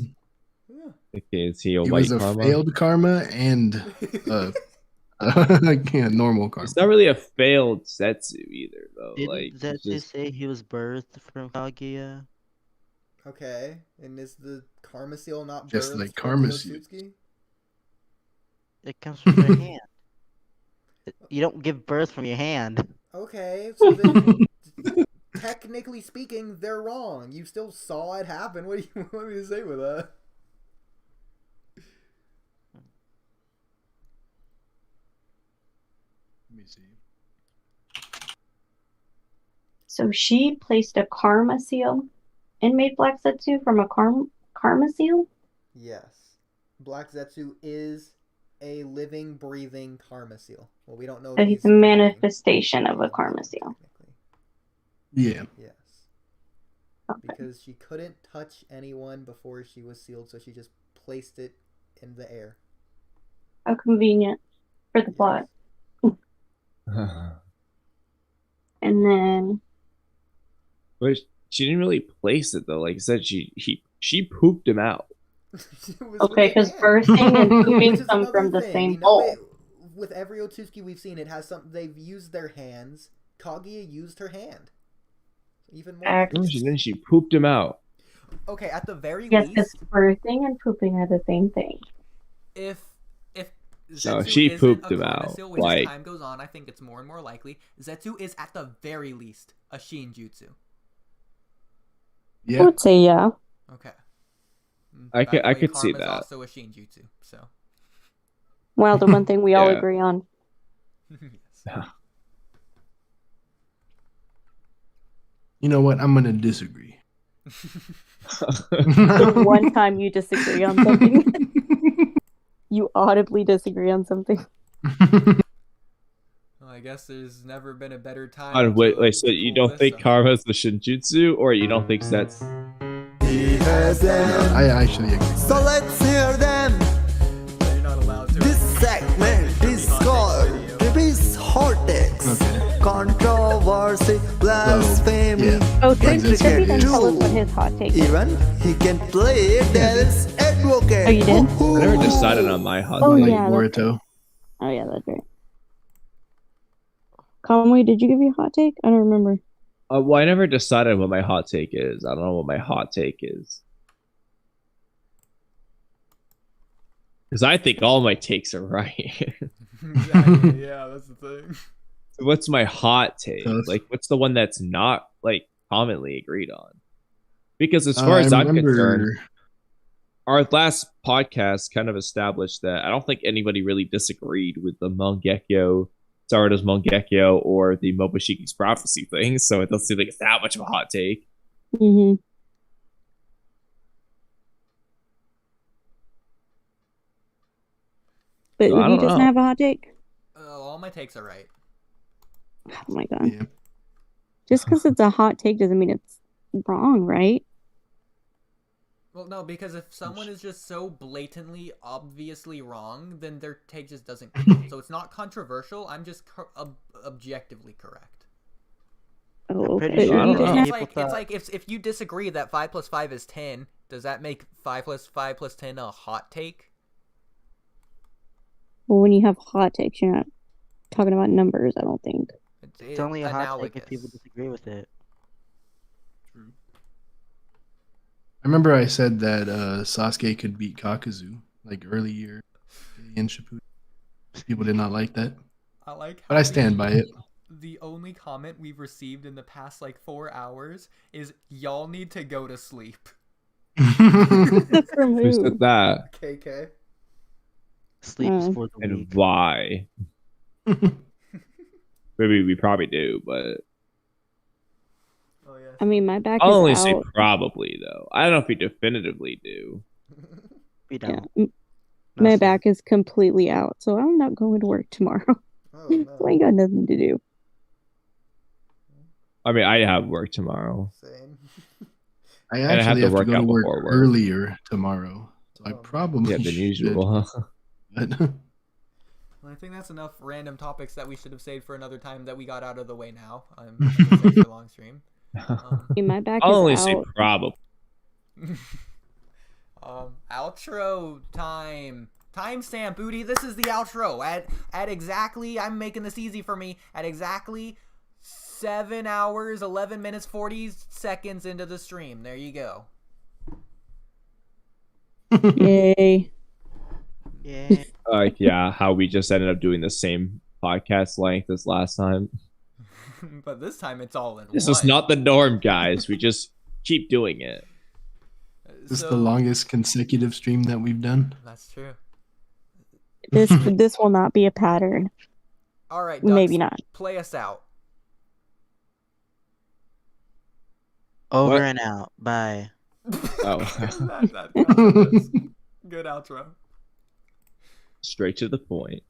Yeah. Okay, is he a He white was a karma? failed karma and normal karma. It's not really a failed Zetsu either, though. Didn't Like Zetsu just... say he was birthed from Kaguya? Okay, and is the karma seal not Just birthed like from karma Inosuke? It comes from your hand. You don't give birth from your hand. Okay, so then, technically speaking, they're wrong. You still saw it happen. What do you want me to say with that? Let me see. So she placed a karma seal and made Black Zetsu from a karma seal? Yes. Black Zetsu is a living, breathing karma seal. Well, we don't know. So he's a manifestation of a karma seal. Yeah. Yes. Because she couldn't touch anyone before she was sealed, so she just placed it in the air. How convenient for the plot. And then... But she didn't really place it, though. Like I said, she pooped him out. Okay, because bursting and pooping come from the same bowl. With every Otsutsuki we've seen, it has something. They've used their hands. Kaguya used her hand. Even more. Then she pooped him out. Okay, at the very yes, least. Yes, because birthing and pooping are the same thing. If Zetsu no, she pooped him out. Seal, which as time goes on, I think it's more and more likely. Zetsu is at the very least a Shinjutsu. Yeah. I would say yeah. Okay. I could see that. Also a Shinjutsu, so. Well, the one thing we all agree on. Yes. You know what? I'm gonna disagree. The one time you disagree on something. You audibly disagree on something. Well, I guess there's never been a better time. Wait, so you don't think Karma's the Shinjutsu, or you don't think that's... I actually agree. So let's hear them. You're not allowed to. This segment is called Trippy's Hot Takes. Controversy, blasphemy. Oh, Trippy can tell us what his hot take is. Even he can play devil's advocate. Oh, you did? I never decided on my hot take. take. Yeah, Boruto. Oh, yeah, that's right. Kamui, did you give your hot take? I don't remember. Well, I never decided what my hot take is. I don't know what my hot take is. Because I think all my takes are right. Exactly, yeah, that's the thing. So what's my hot take? Like, what's the one that's not, like, commonly agreed on? Because as far as I'm concerned, our last podcast kind of established that I don't think anybody really disagreed with the Mangekyo, Sarada's Mangekyo, or the Momoshiki's prophecy thing, so it doesn't seem like it's that much of a hot take. Mm-hmm. But So he doesn't have a hot take? All my takes are right. Oh my god. Yeah. Just because it's a hot take doesn't mean it's wrong, right? Well, no, because if someone is just so blatantly, obviously wrong, then their take just doesn't count. So it's not controversial. I'm just objectively correct. Oh, okay. It's like if you disagree that 5 + 5 is 10, does that make 5 + 5 + 10 a hot take? Well, when you have hot takes, you're not talking about numbers, I don't think. It's only a hot take if people disagree with it. True. I remember I said that Sasuke could beat Kakuzu like earlier in Shippuden. People did not like that. But I stand by it. The only comment we've received in the past like 4 hours is y'all need to go to sleep. Who said that? KK. Sleeps for the and week. Why? Maybe we probably do, but I mean, my back I'll is only out. say probably though. I don't know if we definitively do. We don't. Yeah. My back is completely out, so I'm not going to work tomorrow. Oh, no. So I ain't got nothing to do. I mean, I have work tomorrow. Same. I actually have to go to work earlier tomorrow, so I probably than usual, huh? But I think that's enough random topics that we should have saved for another time that we got out of the way now. It's a long stream. My back I'll is only out. say probably. Outro time. Timestamp, Oodie. This is the outro. At exactly, I'm making this easy for me. At exactly 7 hours, 11 minutes, 40 seconds into the stream. There you go. Yay. Yeah, how we just ended up doing the same podcast length as last time. But this time it's all in This one. is not the norm, guys. We just keep doing it. This is the longest consecutive stream that we've done. That's true. This will not be a pattern. All right, Ducks, maybe not. Play us out. Over and out. Bye. Oh. Good outro. Straight to the point.